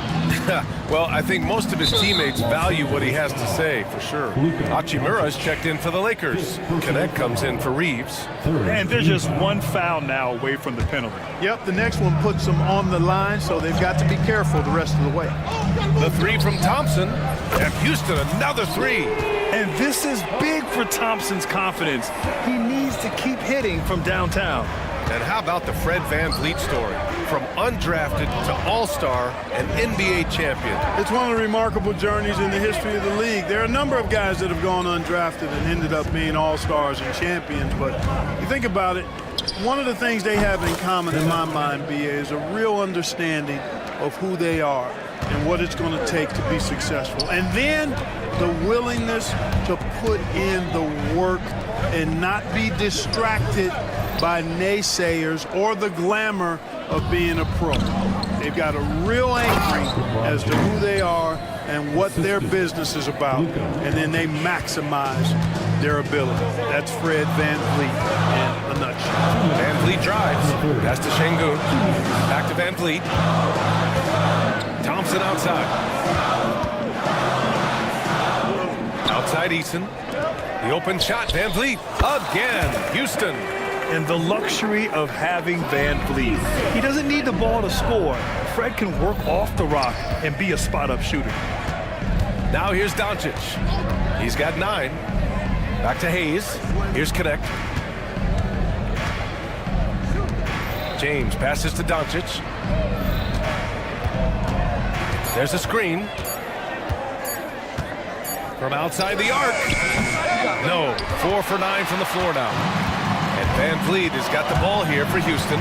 Well, I think most of his teammates value what he has to say, for sure. Hachimura's checked in for the Lakers. Connect comes in for Reeves. And they're just one foul now away from the penalty. Yep, the next one puts them on the line, so they've got to be careful the rest of the way. The 3 from Thompson. And Houston, another 3. And this is big for Thompson's confidence. He needs to keep hitting from downtown. And how about the Fred Van Vliet story? From undrafted to all-star and NBA champion. It's one of the remarkable journeys in the history of the league. There are a number of guys that have gone undrafted and ended up being all-stars and champions, but you think about it, one of the things they have in common in my mind, BA, is a real understanding of who they are and what it's going to take to be successful. And then the willingness to put in the work and not be distracted by naysayers or the glamour of being a pro. They've got a real anchoring as to who they are and what their business is about, and then they maximize their ability. That's Fred Van Vliet in a nutshell. Van Vliet drives. Pass to Şengün. Back to Van Vliet. Thompson outside. Outside Eason. The open shot, Van Vliet again. Houston. And the luxury of having Van Vliet. He doesn't need the ball to score. Fred can work off the rock and be a spot-up shooter. Now here's Doncic. He's got 9. Back to Hayes. Here's Connect. James passes to Doncic. There's a screen. From outside the arc. No, 4 for 9 from the floor now. And Van Vliet has got the ball here for Houston.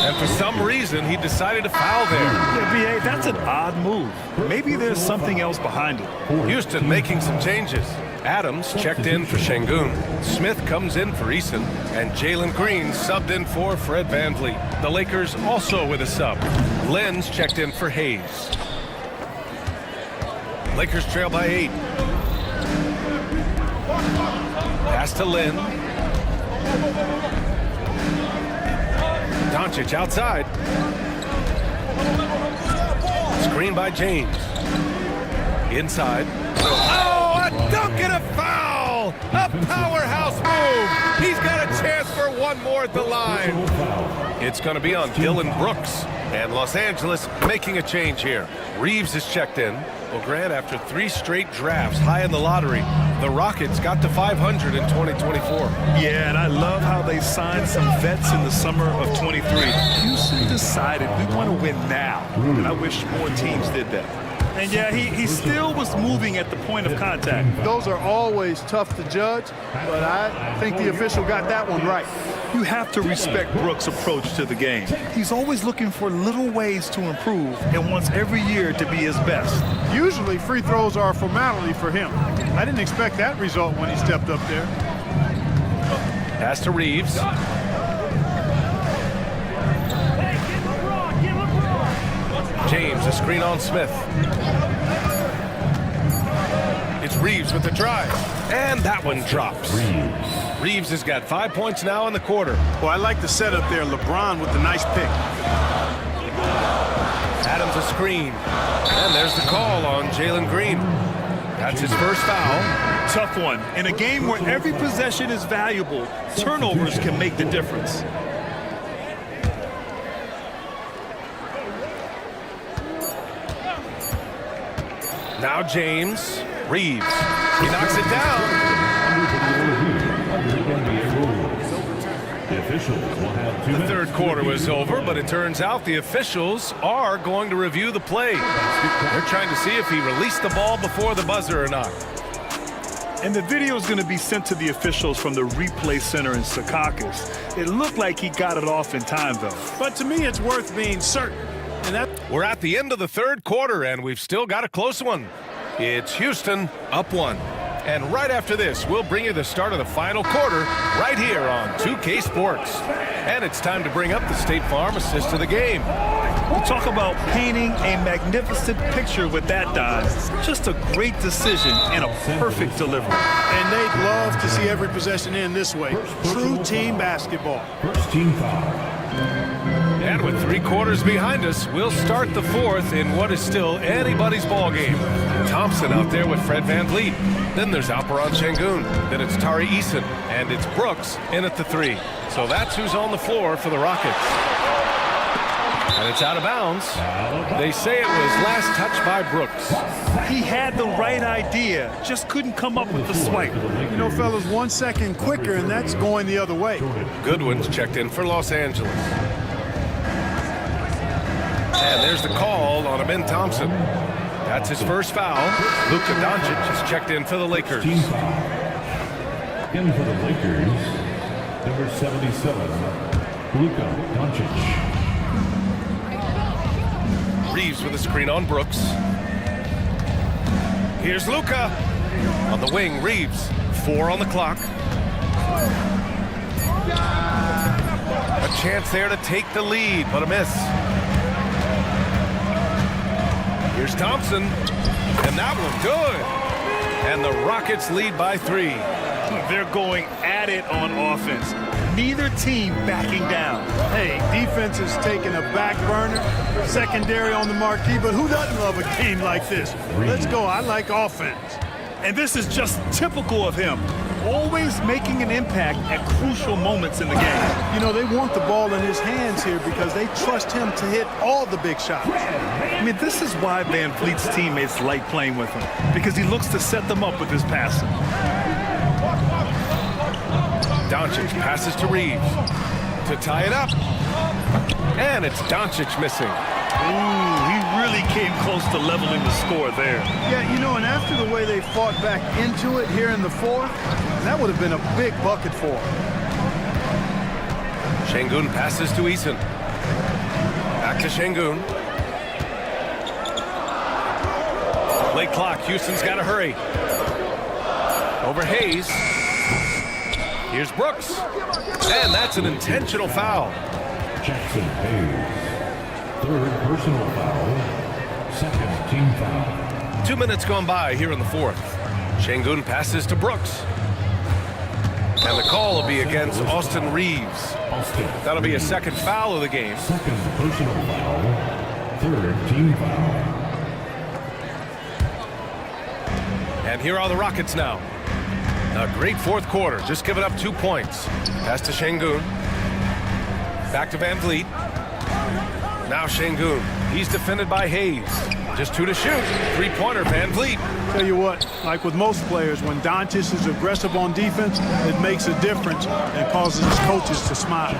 And for some reason, he decided to foul there. Yeah, BA, that's an odd move. Maybe there's something else behind it. Houston making some changes. Adams checked in for Şengün. Smith comes in for Eason. And Jalen Green subbed in for Fred Van Vliet. The Lakers also with a sub. Lenz checked in for Hayes. Lakers trail by 8. Pass to Lynn. Doncic outside. Screen by James. Inside. Oh, a dunk and a foul! A powerhouse move! He's got a chance for one more at the line. It's going to be on Dylan Brooks. And Los Angeles making a change here. Reeves is checked in. Well, Grant, after 3 straight drafts high in the lottery, the Rockets got to 500 in 2024. Yeah, and I love how they signed some vets in the summer of 23. Houston decided we want to win now, and I wish more teams did that. And yeah, he still was moving at the point of contact. Those are always tough to judge, but I think the official got that one right. You have to respect Brooks' approach to the game. He's always looking for little ways to improve and wants every year to be his best. Usually free throws are a formality for him. I didn't expect that result when he stepped up there. Pass to Reeves. James, a screen on Smith. It's Reeves with the drive. And that one drops. Reeves has got 5 points now in the quarter. Well, I like the setup there. LeBron with the nice pick. Adams a screen. And there's the call on Jalen Green. That's his first foul. Tough one. In a game where every possession is valuable, turnovers can make the difference. Now James. Reeves. He knocks it down. The third quarter was over, but it turns out the officials are going to review the play. They're trying to see if he released the ball before the buzzer or not. And the video is going to be sent to the officials from the replay center in Secaucus. It looked like he got it off in time, though. But to me, it's worth being certain. We're at the end of the third quarter, and we've still got a close one. It's Houston up 1. And right after this, we'll bring you the start of the final quarter right here on 2K Sports. And it's time to bring up the State Farm assist of the game. We'll talk about painting a magnificent picture with that dive. Just a great decision and a perfect delivery. And they'd love to see every possession end this way. True team basketball. First team foul. And with 3 quarters behind us, we'll start the fourth in what is still anybody's ball game. Thompson out there with Fred VanVleet. Then there's Alperon Şengün. Then it's Tari Eason. And it's Brooks in at the 3. So that's who's on the floor for the Rockets. And it's out of bounds. They say it was last touched by Brooks. He had the right idea, just couldn't come up with the swipe. You know, fellas, 1 second quicker, and that's going the other way. Goodwin's checked in for Los Angeles. And there's the call on Ben Thompson. That's his first foul. Luka Doncic is checked in for the Lakers. In for the Lakers, number 77, Luka Doncic. Reeves with a screen on Brooks. Here's Luka. On the wing, Reeves. 4 on the clock. A chance there to take the lead, but a miss. Here's Thompson. And that one good. And the Rockets lead by 3. They're going at it on offense. Neither team backing down. Hey, defense is taking a back burner, secondary on the marquee, but who doesn't love a game like this? Let's go. I like offense. And this is just typical of him. Always making an impact at crucial moments in the game. You know, they want the ball in his hands here because they trust him to hit all the big shots. I mean, this is why VanVleet's teammates like playing with him, because he looks to set them up with his passing. Doncic passes to Reeves to tie it up. And it's Doncic missing. Ooh, he really came close to leveling the score there. Yeah, you know, and after the way they fought back into it here in the fourth, that would have been a big bucket for him. Şengün passes to Eason. Back to Şengün. Late clock, Houston's got to hurry. Over Hayes. Here's Brooks. And that's an intentional foul. Jackson Hayes. Third personal foul. Second team foul. 2 minutes gone by here in the fourth. Şengün passes to Brooks. And the call will be against Austin Reeves. That'll be a second foul of the game. Second personal foul. Third team foul. And here are the Rockets now. A great fourth quarter, just giving up 2 points. Pass to Şengün. Back to Van Vliet. Now Şengün. He's defended by Hayes. Just 2 to shoot. Three-pointer, Van Vliet. Tell you what, like with most players, when Doncic is aggressive on defense, it makes a difference and causes his coaches to smile.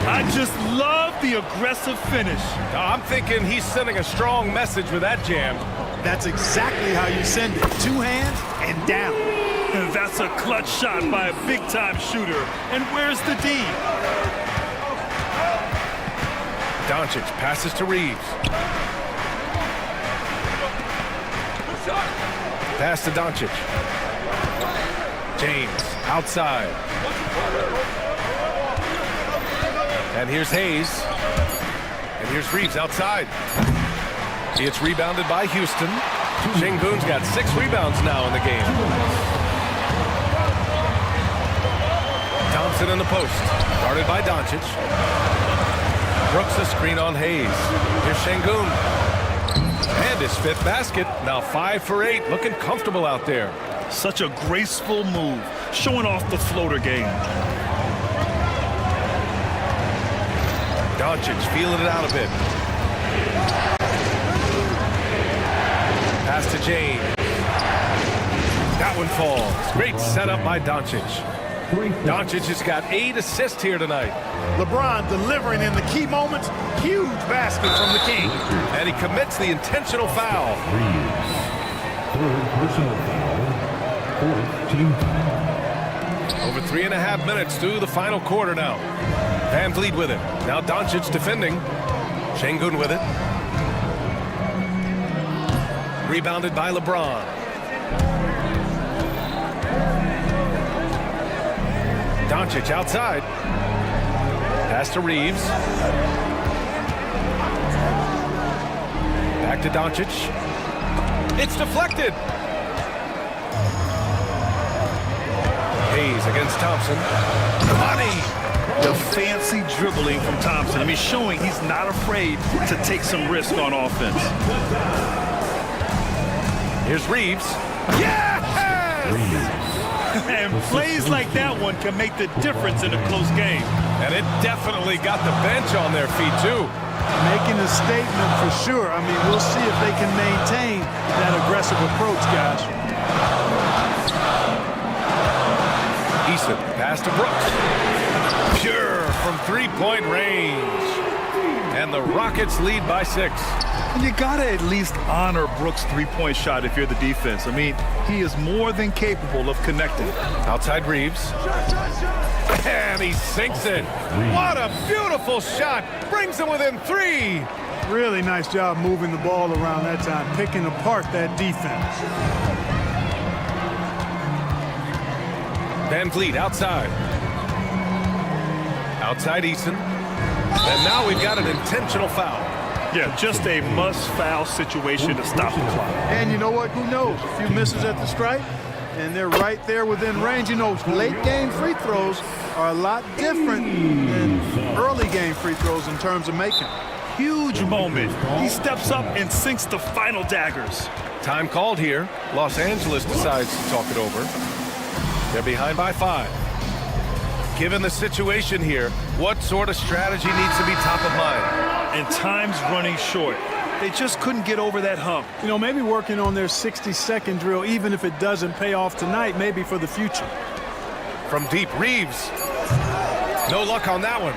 I just love the aggressive finish. I'm thinking he's sending a strong message with that jam. That's exactly how you send it. 2 hands and down. And that's a clutch shot by a big-time shooter. And where's the D? Doncic passes to Reeves. Pass to Doncic. James outside. And here's Hayes. And here's Reeves outside. It's rebounded by Houston. Şengün's got 6 rebounds now in the game. Thompson in the post. Guarded by Doncic. Brooks a screen on Hayes. Here's Şengün. And his 5th basket. Now 5 for 8. Looking comfortable out there. Such a graceful move. Showing off the floater game. Doncic feeling it out a bit. Pass to James. That one falls. Great setup by Doncic. Doncic has got 8 assists here tonight. LeBron delivering in the key moments. Huge basket from the king. And he commits the intentional foul. 3rd personal foul. 4th team foul. Over 3.5 minutes through the final quarter now. Van Vliet with it. Now Doncic defending. Şengün with it. Rebounded by LeBron. Doncic outside. Pass to Reeves. Back to Doncic. It's deflected. Hayes against Thompson. Money! The fancy dribbling from Thompson. I mean, showing he's not afraid to take some risk on offense. Here's Reeves. Yes! And plays like that one can make the difference in a close game. And it definitely got the bench on their feet, too. Making a statement for sure. I mean, we'll see if they can maintain that aggressive approach, guys. Eason, pass to Brooks. Pure from 3-point range. And the Rockets lead by 6. You gotta at least honor Brooks' 3-point shot if you're the defense. I mean, he is more than capable of connecting. Outside Reeves. And he sinks it. What a beautiful shot. Brings him within 3. Really nice job moving the ball around that time, picking apart that defense. Van Vliet outside. Outside Eason. And now we've got an intentional foul. Yeah, just a must-foul situation to stop the clock. And you know what? Who knows? A few misses at the stripe, and they're right there within range. You know, late-game free throws are a lot different than early-game free throws in terms of making. Huge moment. He steps up and sinks the final daggers. Time called here. Los Angeles decides to talk it over. They're behind by 5. Given the situation here, what sort of strategy needs to be top of mind? And time's running short. They just couldn't get over that hump. You know, maybe working on their 60-second drill, even if it doesn't pay off tonight, maybe for the future. From deep, Reeves. No luck on that one.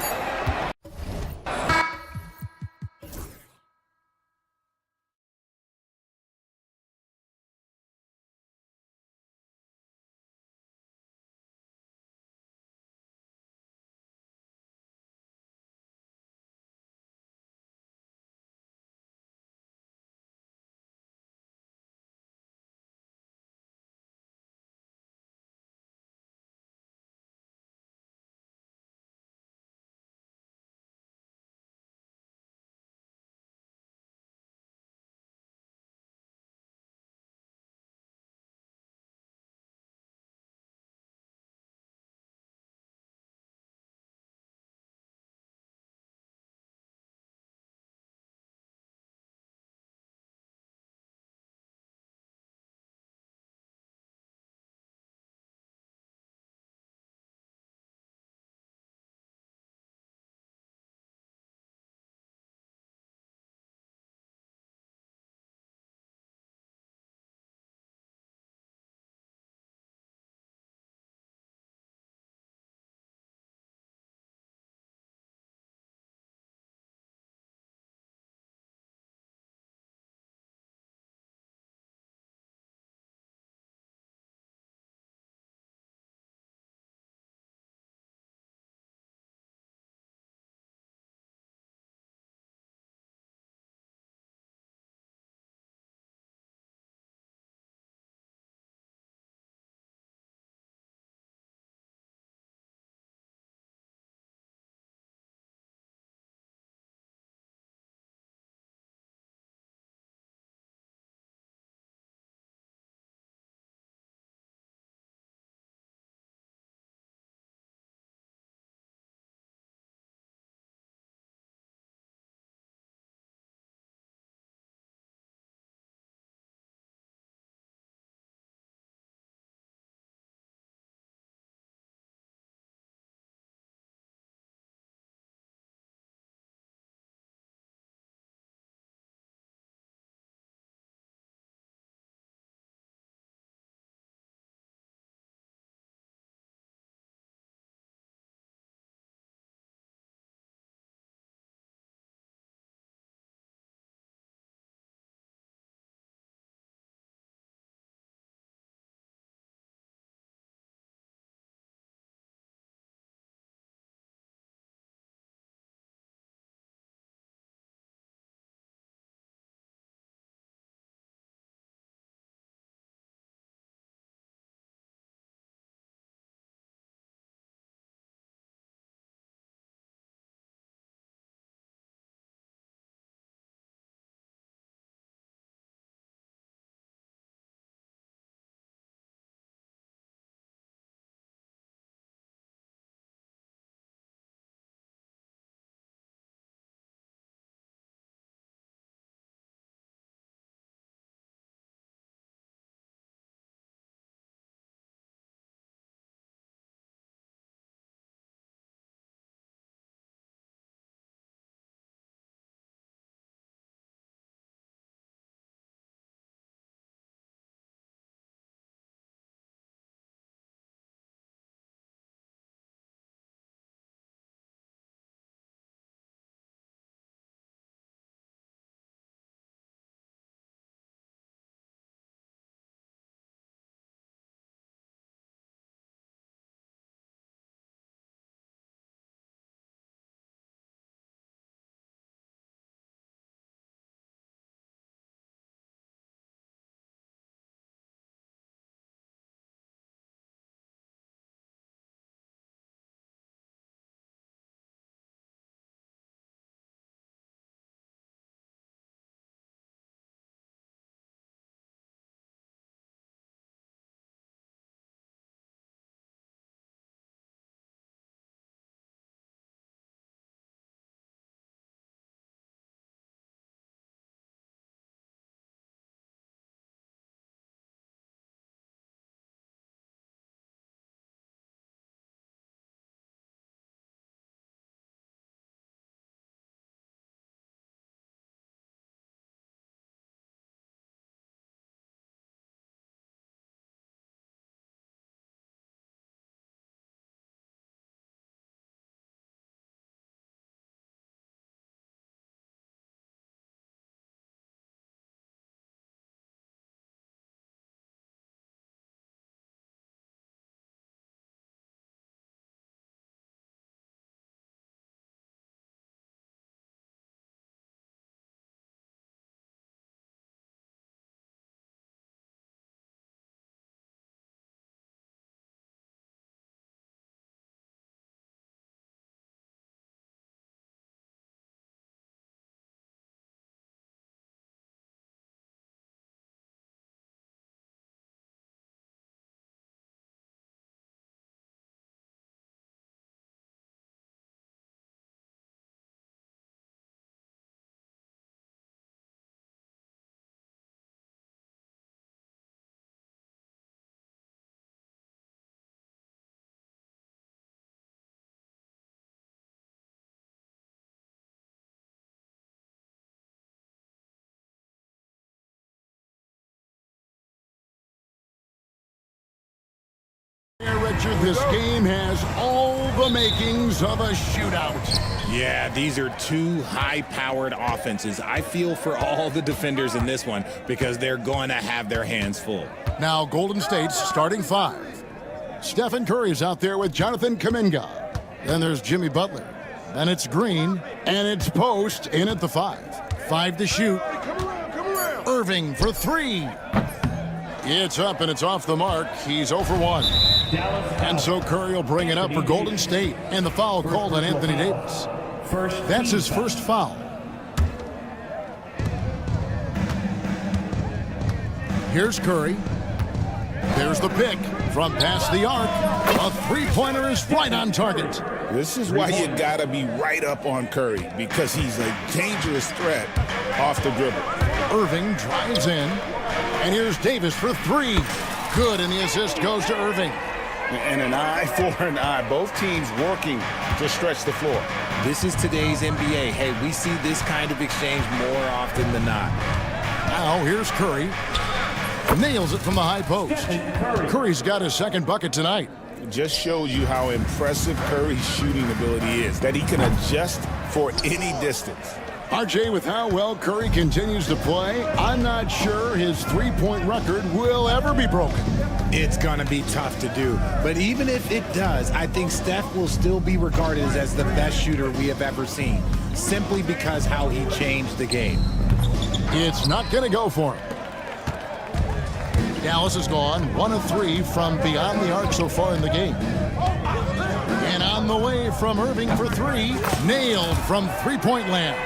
Roger, this game has all the makings of a shootout. Yeah, these are two high-powered offenses. I feel for all the defenders in this one because they're going to have their hands full. Now Golden State's starting five. Stephen Curry's out there with Jonathan Kuminga. Then there's Jimmy Butler. Then it's Green, and it's Post in at the 5. 5 to shoot. Irving for 3. It's up and it's off the mark. He's 0 for 1. And so Curry will bring it up for Golden State. And the foul called on Anthony Davis. That's his first foul. Here's Curry. There's the pick from past the arc. A three-pointer is right on target. This is why you gotta be right up on Curry, because he's a dangerous threat off the dribble. Irving drives in, and here's Davis for 3. Good, and the assist goes to Irving. And an eye for an eye. Both teams working to stretch the floor. This is today's NBA. Hey, we see this kind of exchange more often than not. Now here's Curry. Nails it from the high post. Curry's got his second bucket tonight. It just shows you how impressive Curry's shooting ability is, that he can adjust for any distance. RJ, with how well Curry continues to play, I'm not sure his three-point record will ever be broken. It's going to be tough to do. But even if it does, I think Steph will still be regarded as the best shooter we have ever seen, simply because how he changed the game. It's not going to go for him. Dallas has gone 1 of 3 from beyond the arc so far in the game. And on the way from Irving for 3, nailed from three-point land.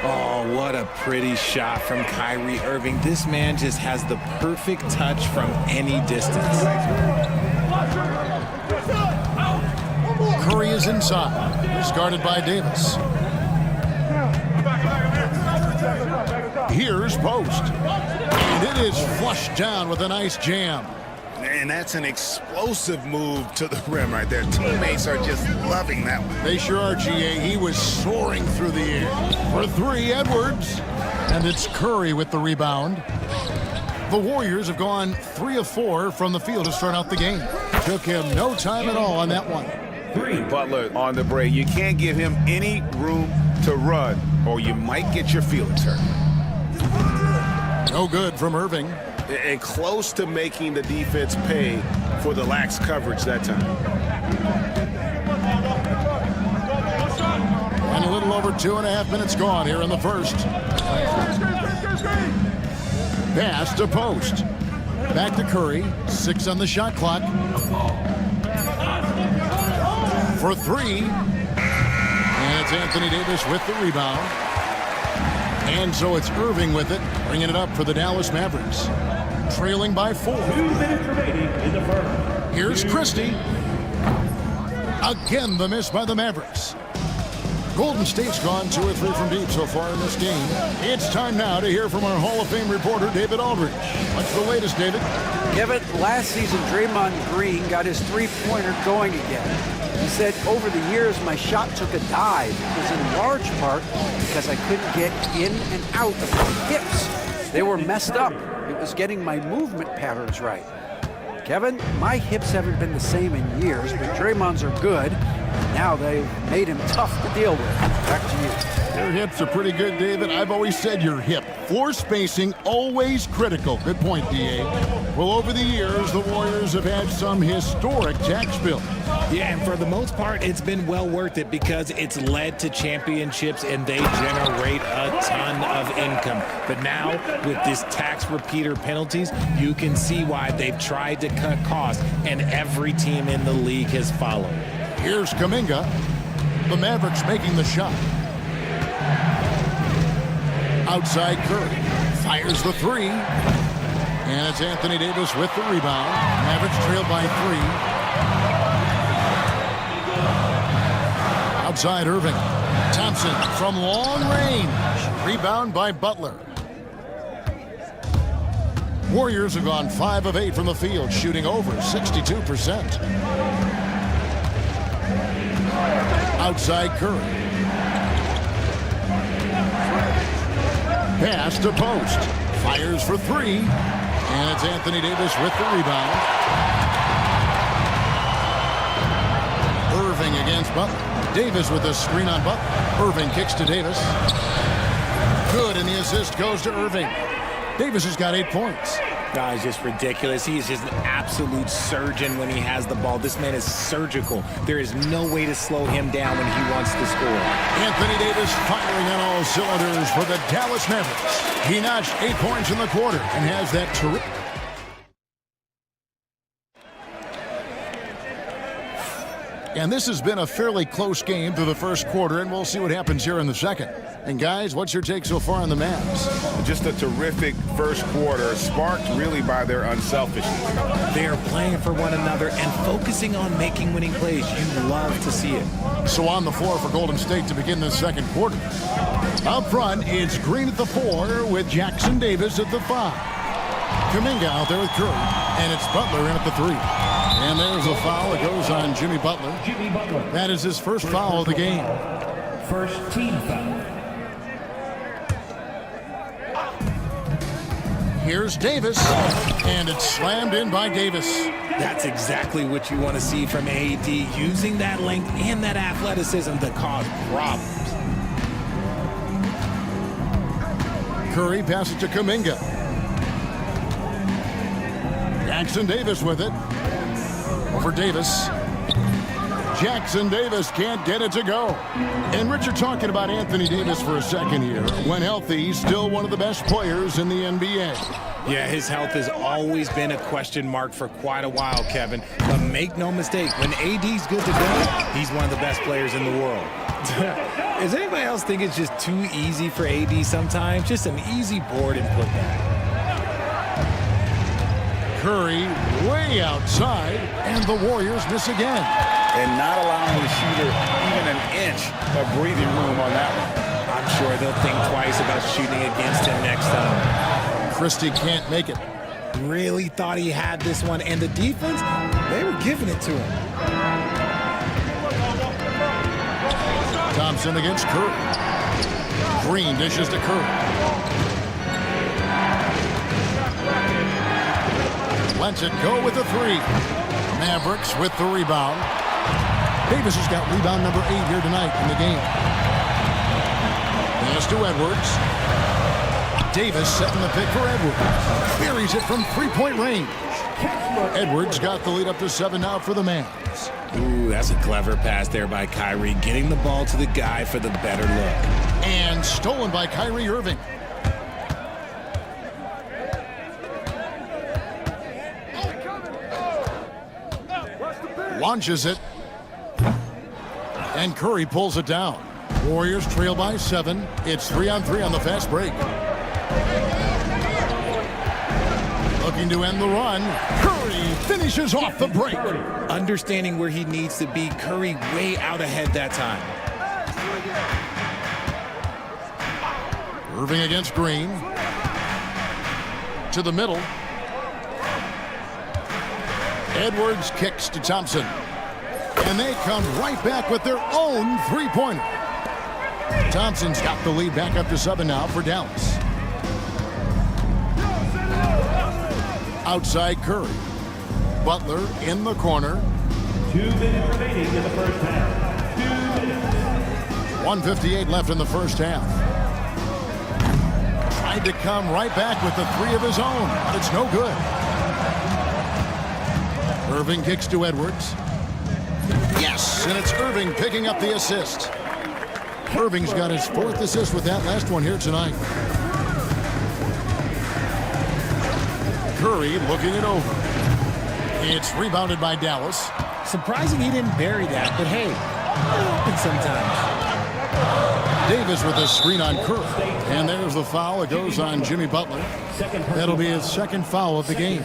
Oh, what a pretty shot from Kyrie Irving. This man just has the perfect touch from any distance. Curry is inside. He's guarded by Davis. Here's Post. And it is flushed down with a nice jam. And that's an explosive move to the rim right there. Teammates are just loving that one. They sure are, GA. He was soaring through the air. For 3, Edwards. And it's Curry with the rebound. The Warriors have gone 3 of 4 from the field to start out the game. Took him no time at all on that one. 3. Butler on the break. You can't give him any room to run, or you might get your feelings hurt. No good from Irving. And close to making the defense pay for the lax coverage that time. And a little over 2.5 minutes gone here in the first. Pass to Post. Back to Curry. 6 on the shot clock. For 3. And it's Anthony Davis with the rebound. And so it's Irving with it, bringing it up for the Dallas Mavericks. Trailing by 4. 2 minutes remaining in the first. Here's Christie. Again, the miss by the Mavericks. Golden State's gone 2 or 3 from deep so far in this game. It's time now to hear from our Hall of Fame reporter, David Aldridge. What's the latest, David? Kevin, last season, Draymond Green got his three-pointer going again. He said, over the years, my shot took a dive. It was in large part because I couldn't get in and out of my hips. They were messed up. It was getting my movement patterns right. Kevin, my hips haven't been the same in years, but Draymond's are good. Now they've made him tough to deal with. Back to you. Your hips are pretty good, David. I've always said your hip. Floor spacing, always critical. Good point, D.A. Well, over the years, the Warriors have had some historic tax bills. Yeah, and for the most part, it's been well worth it because it's led to championships and they generate a ton of income. But now, with this tax repeater penalties, you can see why they've tried to cut costs, and every team in the league has followed. Here's Kuminga. The Mavericks making the shot. Outside Curry. Fires the 3. And it's Anthony Davis with the rebound. Mavericks trail by 3. Outside Irving. Thompson from long range. Rebound by Butler. Warriors have gone 5 of 8 from the field, shooting over 62%. Outside Curry. Pass to Post. Fires for 3. And it's Anthony Davis with the rebound. Irving against Butler. Davis with a screen on Butler. Irving kicks to Davis. Good, and the assist goes to Irving. Davis has got 8 points. Guys, just ridiculous. He is just an absolute surgeon when he has the ball. This man is surgical. There is no way to slow him down when he wants to score. Anthony Davis firing on all cylinders for the Dallas Mavericks. He notched 8 points in the quarter and has that terrific. And this has been a fairly close game through the first quarter, and we'll see what happens here in the second. And guys, what's your take so far on the Mavs? Just a terrific first quarter, sparked really by their unselfishness. They are playing for one another and focusing on making winning plays. You love to see it. So on the floor for Golden State to begin the second quarter. Up front, it's Green at the 4 with Jackson Davis at the 5. Kuminga out there with Curry, and it's Butler in at the 3. And there's a foul. It goes on Jimmy Butler. That is his first foul of the game. First team foul. Here's Davis, and it's slammed in by Davis. That's exactly what you want to see from AD, using that length and that athleticism to cause problems. Curry passes to Kuminga. Jackson Davis with it. Over Davis. Jackson Davis can't get it to go. And Richard, talking about Anthony Davis for a second here. When healthy, he's still one of the best players in the NBA. Yeah, his health has always been a question mark for quite a while, Kevin. But make no mistake, when AD's good to go, he's one of the best players in the world. Does anybody else think it's just too easy for AD sometimes? Just an easy board and put back. Curry way outside, and the Warriors miss again. And not allowing the shooter even an inch of breathing room on that one. I'm sure they'll think twice about shooting against him next time. Christie can't make it. Really thought he had this one, and the defense, they were giving it to him. Thompson against Curry. Green dishes to Curry. Lets it go with the 3. Mavericks with the rebound. Davis has got rebound number 8 here tonight in the game. Pass to Edwards. Davis setting the pick for Edwards. Buries it from 3-point range. Edwards got the lead up to 7 now for the Mavs. Ooh, that's a clever pass there by Kyrie, getting the ball to the guy for the better look. And stolen by Kyrie Irving. Launches it. And Curry pulls it down. Warriors trail by 7. It's 3-on-3 on the fast break. Looking to end the run. Curry finishes off the break. Understanding where he needs to be, Curry way out ahead that time. Irving against Green. To the middle. Edwards kicks to Thompson. And they come right back with their own 3-pointer. Thompson's got the lead back up to 7 now for Dallas. Outside Curry. Butler in the corner. 2 minutes remaining in the first half. 2 minutes. 1:58 left in the first half. Tried to come right back with the 3 of his own, but it's no good. Irving kicks to Edwards. Yes, and it's Irving picking up the assist. Irving's got his 4th assist with that last one here tonight. Curry looking it over. It's rebounded by Dallas. Surprising he didn't bury that, but hey, it happens sometimes. Davis with a screen on Curry. And there's the foul. It goes on Jimmy Butler. That'll be his 2nd foul of the game.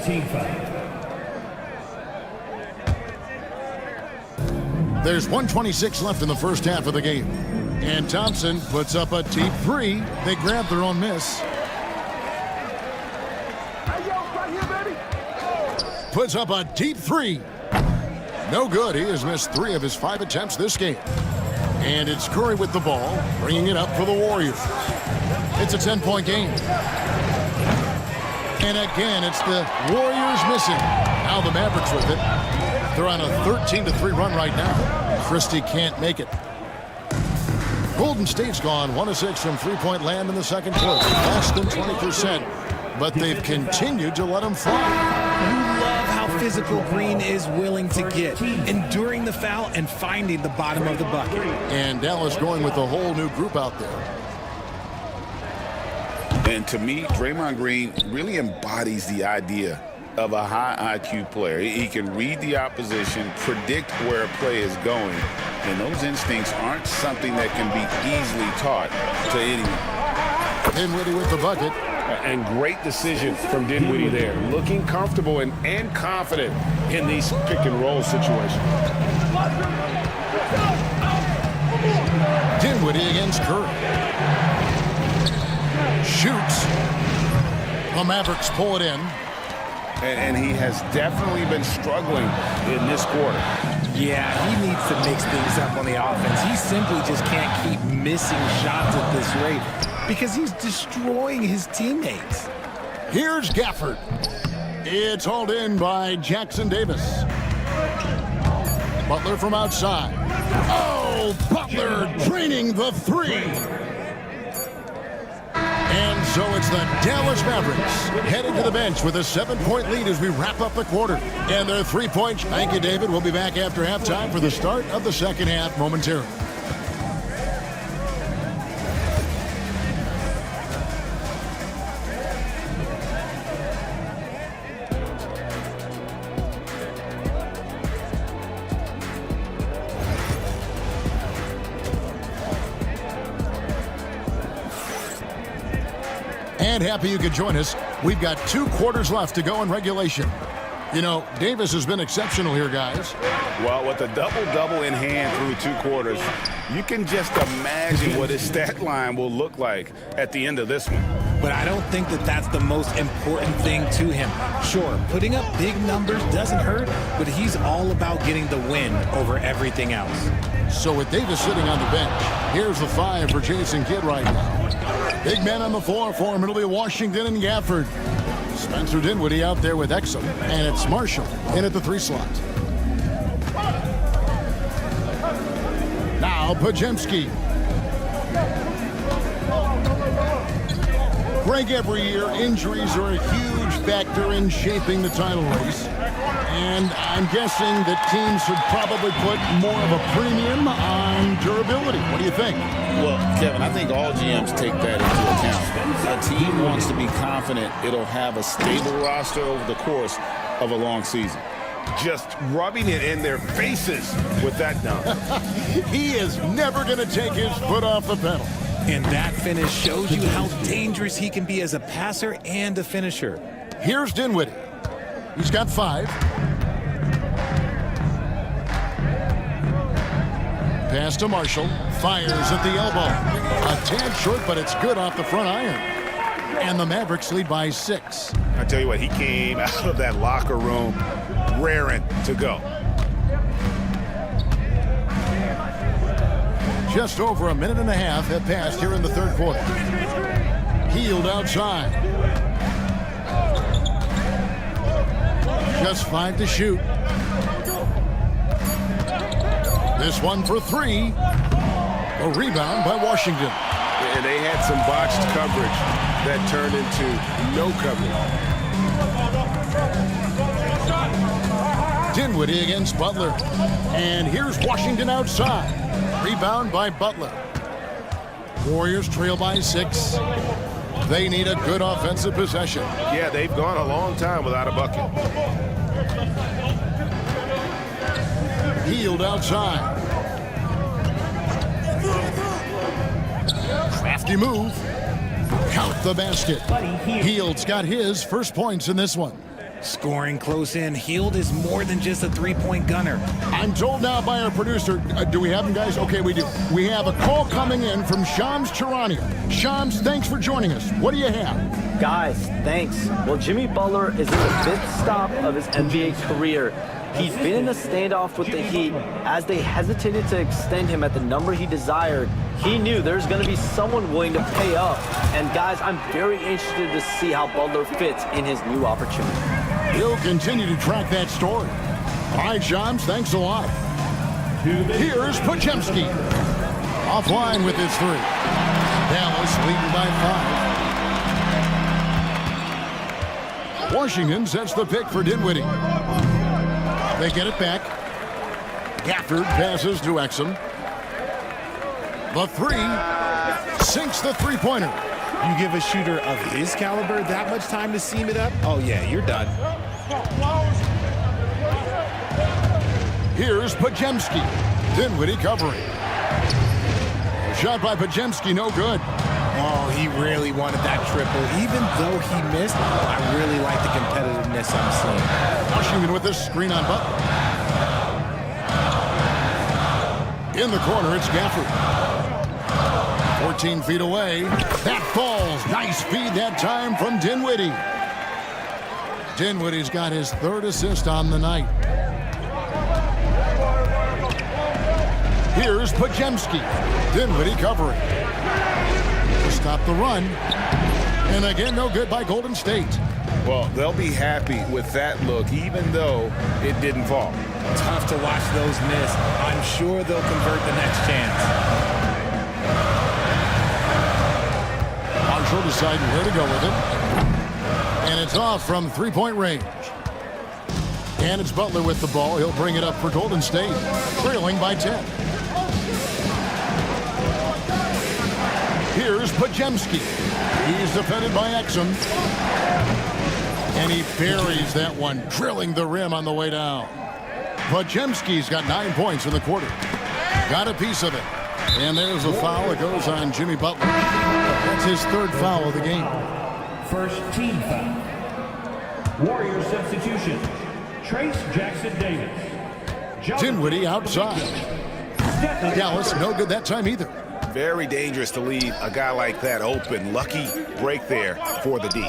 There's 1:26 left in the first half of the game. And Thompson puts up a deep 3. They grab their own miss. Puts up a deep 3. No good. He has missed 3 of his 5 attempts this game. And it's Curry with the ball, bringing it up for the Warriors. It's a 10-point game. And again, it's the Warriors missing. Now the Mavericks with it. They're on a 13-3 run right now. Christie can't make it. Golden State's gone 1 of 6 from three-point land in the second quarter, less than 20%, but they've continued to let them fly. You love how physical Green is willing to get, enduring the foul and finding the bottom of the bucket. And Dallas going with a whole new group out there. And to me, Draymond Green really embodies the idea of a high IQ player. He can read the opposition, predict where a play is going, and those instincts aren't something that can be easily taught to anyone. Dinwiddie with the bucket. And great decision from Dinwiddie there. Looking comfortable and confident in these pick and roll situations. Dinwiddie against Curry. Shoots. The Mavericks pull it in. And he has definitely been struggling in this quarter. Yeah, he needs to mix things up on the offense. He simply just can't keep missing shots at this rate because he's destroying his teammates. Here's Gafford. It's hauled in by Jackson Davis. Butler from outside. Oh, Butler draining the three. And so it's the Dallas Mavericks heading to the bench with a 7-point lead as we wrap up the quarter. And their 3 points. Thank you, David. We'll be back after halftime for the start of the second half momentarily. And happy you could join us. We've got 2 quarters left to go in regulation. You know, Davis has been exceptional here, guys. Well, with a double-double in hand through 2 quarters, you can just imagine what his stat line will look like at the end of this one. But I don't think that that's the most important thing to him. Sure, putting up big numbers doesn't hurt, but he's all about getting the win over everything else. So with Davis sitting on the bench, here's the 5 for Jason Kidd right now. Big men on the floor for him. It'll be Washington and Gafford. Spencer Dinwiddie out there with Exum. And it's Marshall in at the 3 slot. Now Podziemski. Greg, every year injuries are a huge factor in shaping the title race. And I'm guessing that teams should probably put more of a premium on durability. What do you think? Well, Kevin, I think all GMs take that into account. A team wants to be confident it'll have a stable roster over the course of a long season. Just rubbing it in their faces with that dunk. He is never going to take his foot off the pedal. And that finish shows you how dangerous he can be as a passer and a finisher. Here's Dinwiddie. He's got 5. Pass to Marshall. Fires at the elbow. A tad short, but it's good off the front iron. And the Mavericks lead by 6. I tell you what, he came out of that locker room raring to go. Just over a minute and a half have passed here in the 3rd quarter. Hield outside. Just 5 to shoot. This one for 3. A rebound by Washington. And they had some botched coverage that turned into no coverage. Dinwiddie against Butler. And here's Washington outside. Rebound by Butler. Warriors trail by 6. They need a good offensive possession. Yeah, they've gone a long time without a bucket. Hield outside. Crafty move. Count the basket. Hield's got his first points in this one. Scoring close in. Hield is more than just a 3-point gunner. I'm told now by our producer, do we have him, guys? Okay, we do. We have a call coming in from Shams Charania. Shams, thanks for joining us. What do you have? Guys, thanks. Well, Jimmy Butler is in the 5th stop of his NBA career. He's been in a standoff with the Heat. As they hesitated to extend him at the number he desired, he knew there's going to be someone willing to pay up. And guys, I'm very interested to see how Butler fits in his new opportunity. We'll continue to track that story. All right, Shams, thanks a lot. Here's Podziemski. Offline with his three. Dallas leading by 5. Washington sets the pick for Dinwiddie. They get it back. Gafford passes to Exum. The three sinks the three-pointer. You give a shooter of his caliber that much time to seam it up? Oh, yeah, you're done. Here's Podziemski. Dinwiddie covering. Shot by Podziemski, no good. Oh, he really wanted that triple. Even though he missed, I really like the competitiveness I'm seeing. Washington with this screen on Butler. In the corner, it's Gafford. 14 feet away. That falls. Nice feed that time from Dinwiddie. Dinwiddie's got his third assist on the night. Here's Podziemski. Dinwiddie covering. To stop the run. And again, no good by Golden State. Well, they'll be happy with that look, even though it didn't fall. Tough to watch those miss. I'm sure they'll convert the next chance. Marshall deciding where to go with it. And it's off from three-point range. And it's Butler with the ball. He'll bring it up for Golden State, trailing by 10. Here's Podziemski. He's defended by Exum. And he buries that one, drilling the rim on the way down. Podziemski's got 9 points in the quarter. Got a piece of it. And there's a foul that goes on Jimmy Butler. That's his third foul of the game. First team foul. Warriors substitution. Trace Jackson-Davis. Dinwiddie outside. Dallas, no good that time either. Very dangerous to leave a guy like that open. Lucky break there for the D.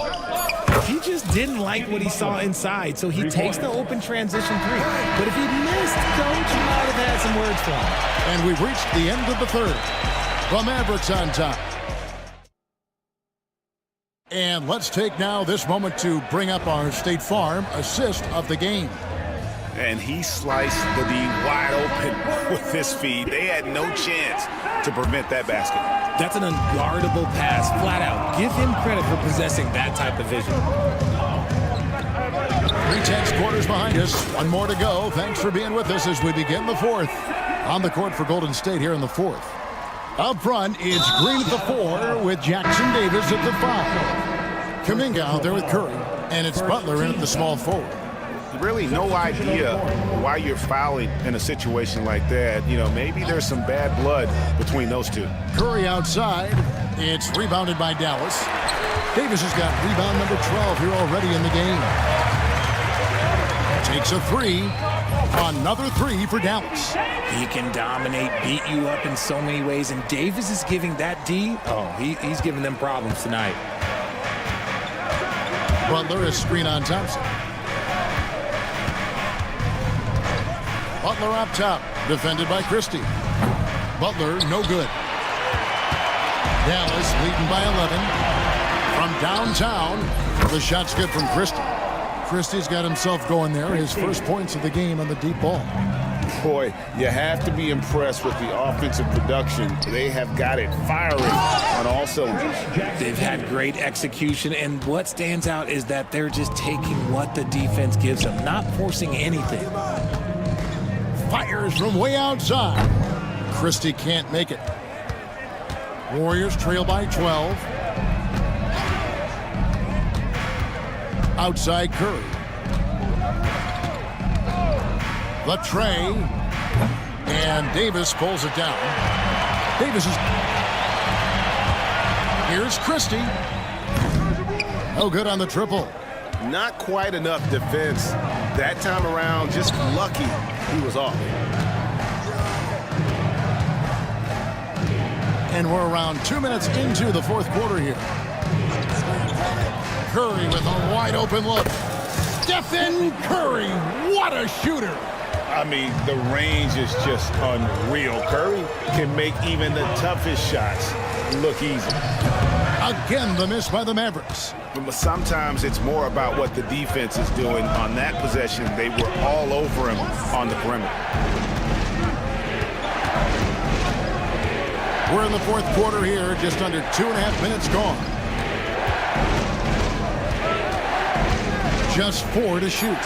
He just didn't like what he saw inside, so he takes the open transition three. But if he missed, Coach might have had some words for him. And we've reached the end of the third. The Mavericks on top. And let's take now this moment to bring up our State Farm assist of the game. And he sliced the D wide open with this feed. They had no chance to prevent that basket. That's an unguardable pass, flat out. Give him credit for possessing that type of vision. 3/10 quarters behind us. One more to go. Thanks for being with us as we begin the fourth. On the court for Golden State here in the fourth. Up front, it's Green at the 4 with Jackson-Davis at the 5. Kuminga out there with Curry. And it's Butler in at the small forward. Really no idea why you're fouling in a situation like that. You know, maybe there's some bad blood between those two. Curry outside. It's rebounded by Dallas. Davis has got rebound number 12 here already in the game. Takes a three. Another three for Dallas. He can dominate, beat you up in so many ways, and Davis is giving that D, he's giving them problems tonight. Butler is screen on Thompson. Butler up top, defended by Christie. Butler, no good. Dallas leading by 11. From downtown, the shot's good from Christie. Christie's got himself going there, his first points of the game on the deep ball. Boy, you have to be impressed with the offensive production. They have got it firing on all cylinders. They've had great execution, and what stands out is that they're just taking what the defense gives them, not forcing anything. Fires from way outside. Christie can't make it. Warriors trail by 12. Outside Curry. The tray. And Davis pulls it down. Davis is... Here's Christie. No good on the triple. Not quite enough defense that time around. Just lucky he was off. And we're around 2 minutes into the fourth quarter here. Curry with a wide open look. Stephen Curry, what a shooter. I mean, the range is just unreal. Curry can make even the toughest shots look easy. Again, the miss by the Mavericks. But sometimes it's more about what the defense is doing. On that possession, they were all over him on the perimeter. We're in the fourth quarter here, just under 2.5 minutes gone. Just 4 to shoot.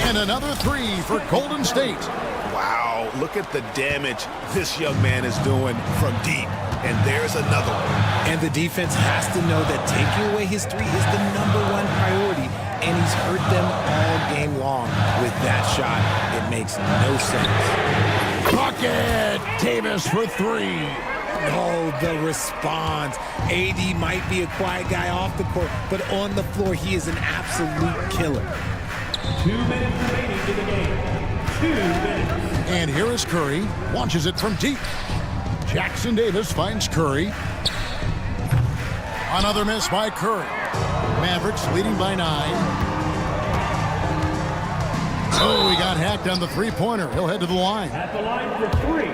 And another 3 for Golden State. Wow, look at the damage this young man is doing from deep. And there's another one. And the defense has to know that taking away his 3 is the #1 priority. And he's hurt them all game long. With that shot, it makes no sense. Bucket! Davis for 3. Oh, the response. AD might be a quiet guy off the court, but on the floor, he is an absolute killer. 2 minutes remaining in the game. 2 minutes. And here is Curry. Launches it from deep. Jackson Davis finds Curry. Another miss by Curry. Mavericks leading by 9. Oh, he got hacked on the three-pointer. He'll head to the line. At the line for 3.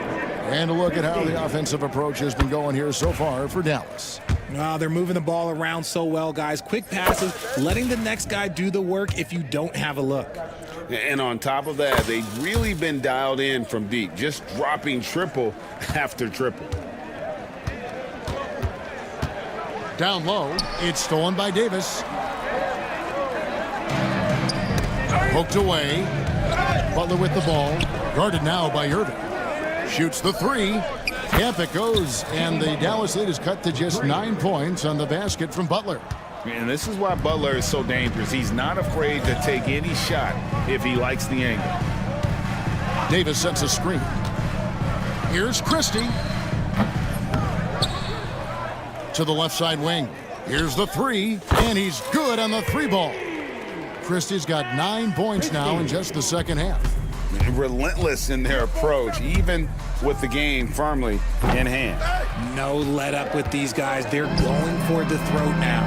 And a look at how the offensive approach has been going here so far for Dallas. They're moving the ball around so well, guys. Quick passes, letting the next guy do the work if you don't have a look. And on top of that, they've really been dialed in from deep, just dropping triple after triple. Down low, it's stolen by Davis. Poked away. Butler with the ball. Guarded now by Irving. Shoots the 3. Camp it goes, and the Dallas lead is cut to just 9 points on the basket from Butler. And this is why Butler is so dangerous. He's not afraid to take any shot if he likes the angle. Davis sets a screen. Here's Christie. To the left side wing. Here's the 3, and he's good on the 3-ball. Christie's got 9 points now in just the second half. Relentless in their approach, even with the game firmly in hand. No let up with these guys. They're going for the throat now.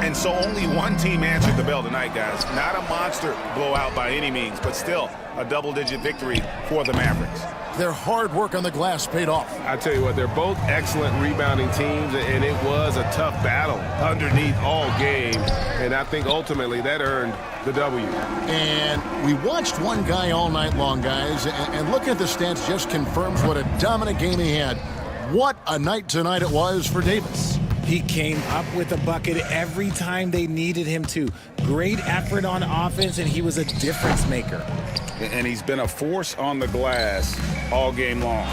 And so only one team answered the bell tonight, guys. Not a monster blowout by any means, but still a double-digit victory for the Mavericks. Their hard work on the glass paid off. I tell you what, they're both excellent rebounding teams, and it was a tough battle underneath all game. And I think ultimately that earned the W. And we watched one guy all night long, guys, and looking at the stats just confirms what a dominant game he had. What a night tonight it was for Davis. He came up with a bucket every time they needed him to. Great effort on offense, and he was a difference maker. And he's been a force on the glass all game long.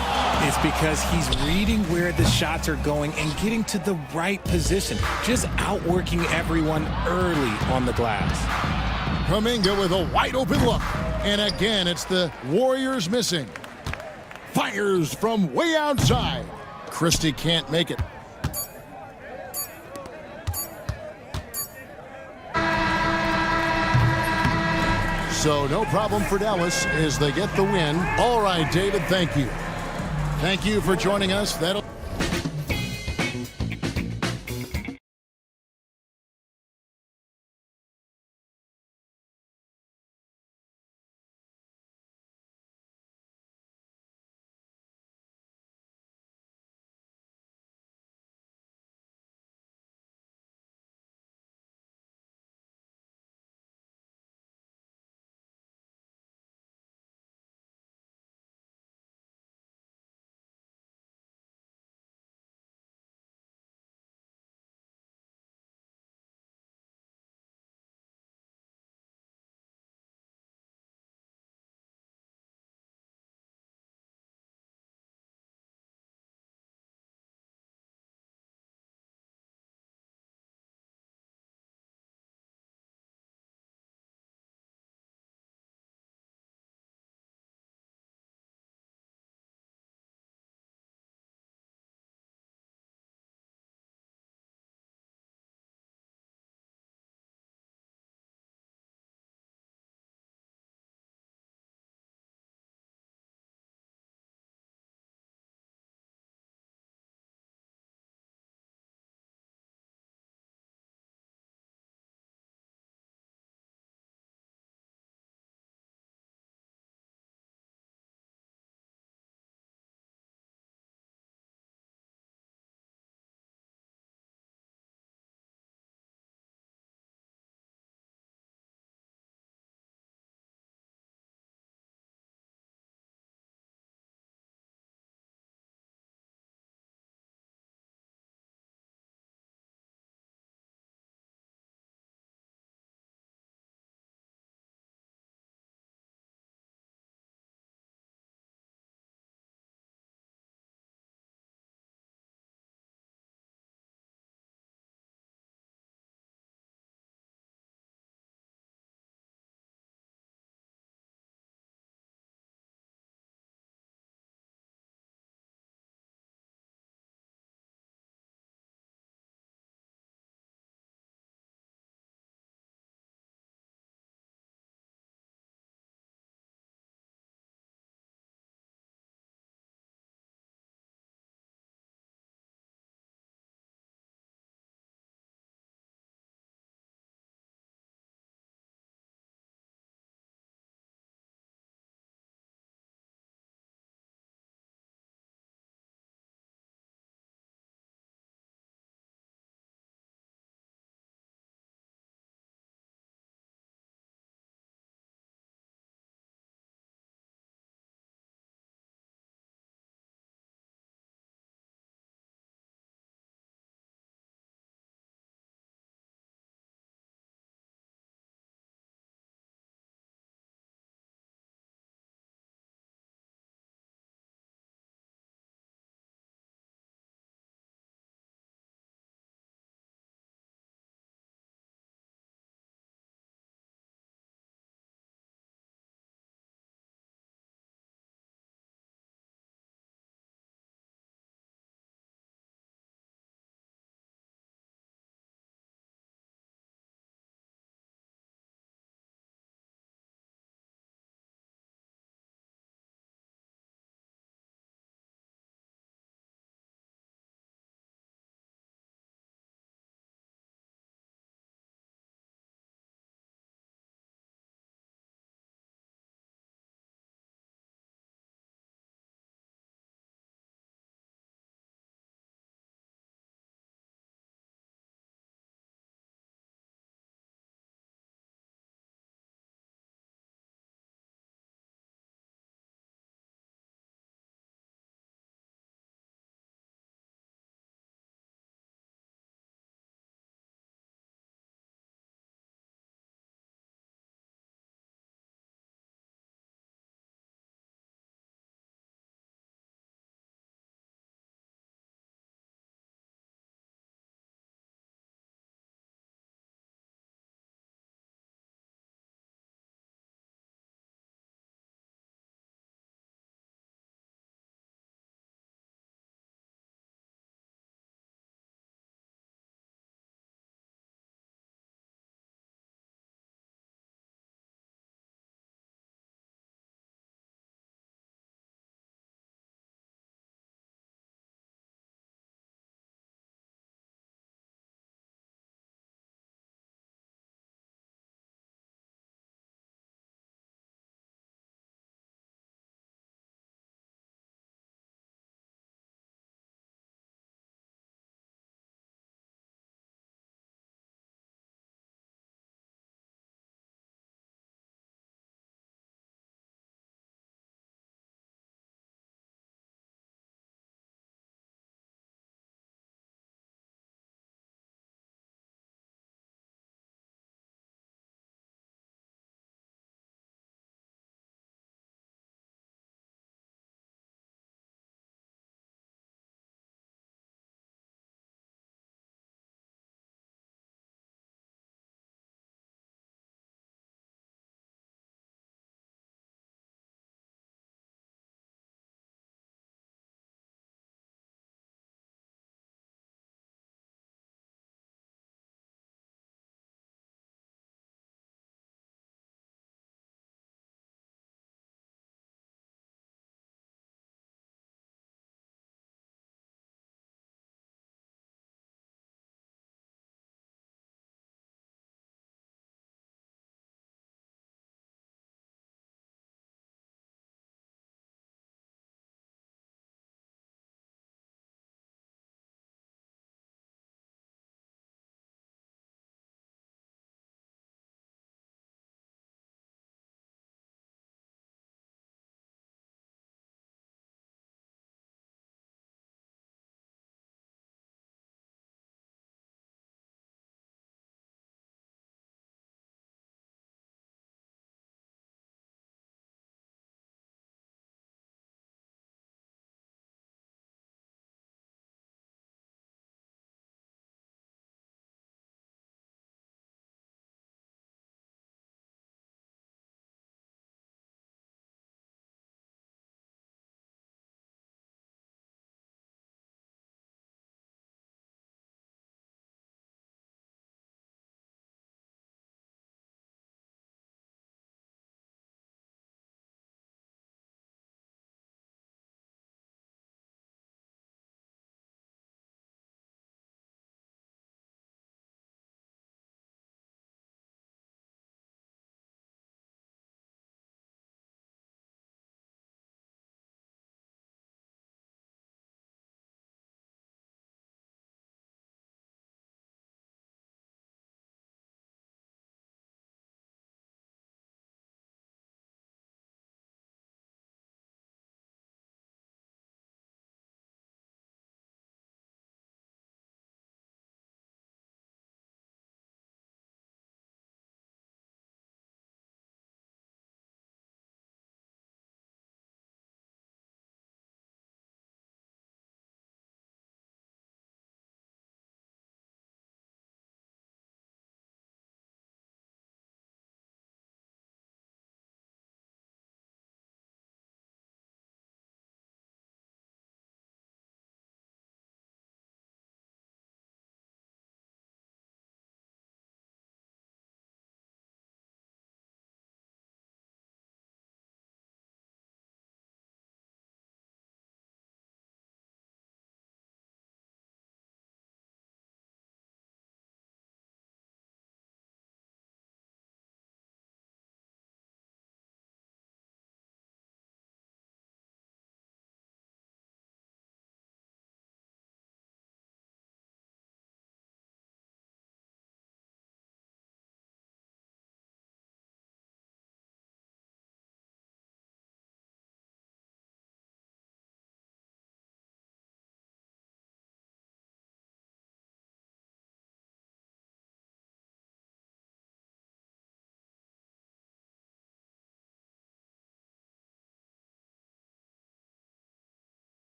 It's because he's reading where the shots are going and getting to the right position, just outworking everyone early on the glass. Kuminga with a wide open look. And again, it's the Warriors missing. Fires from way outside. Christie can't make it. So no problem for Dallas as they get the win. All right, David, thank you. Thank you for joining us. That'll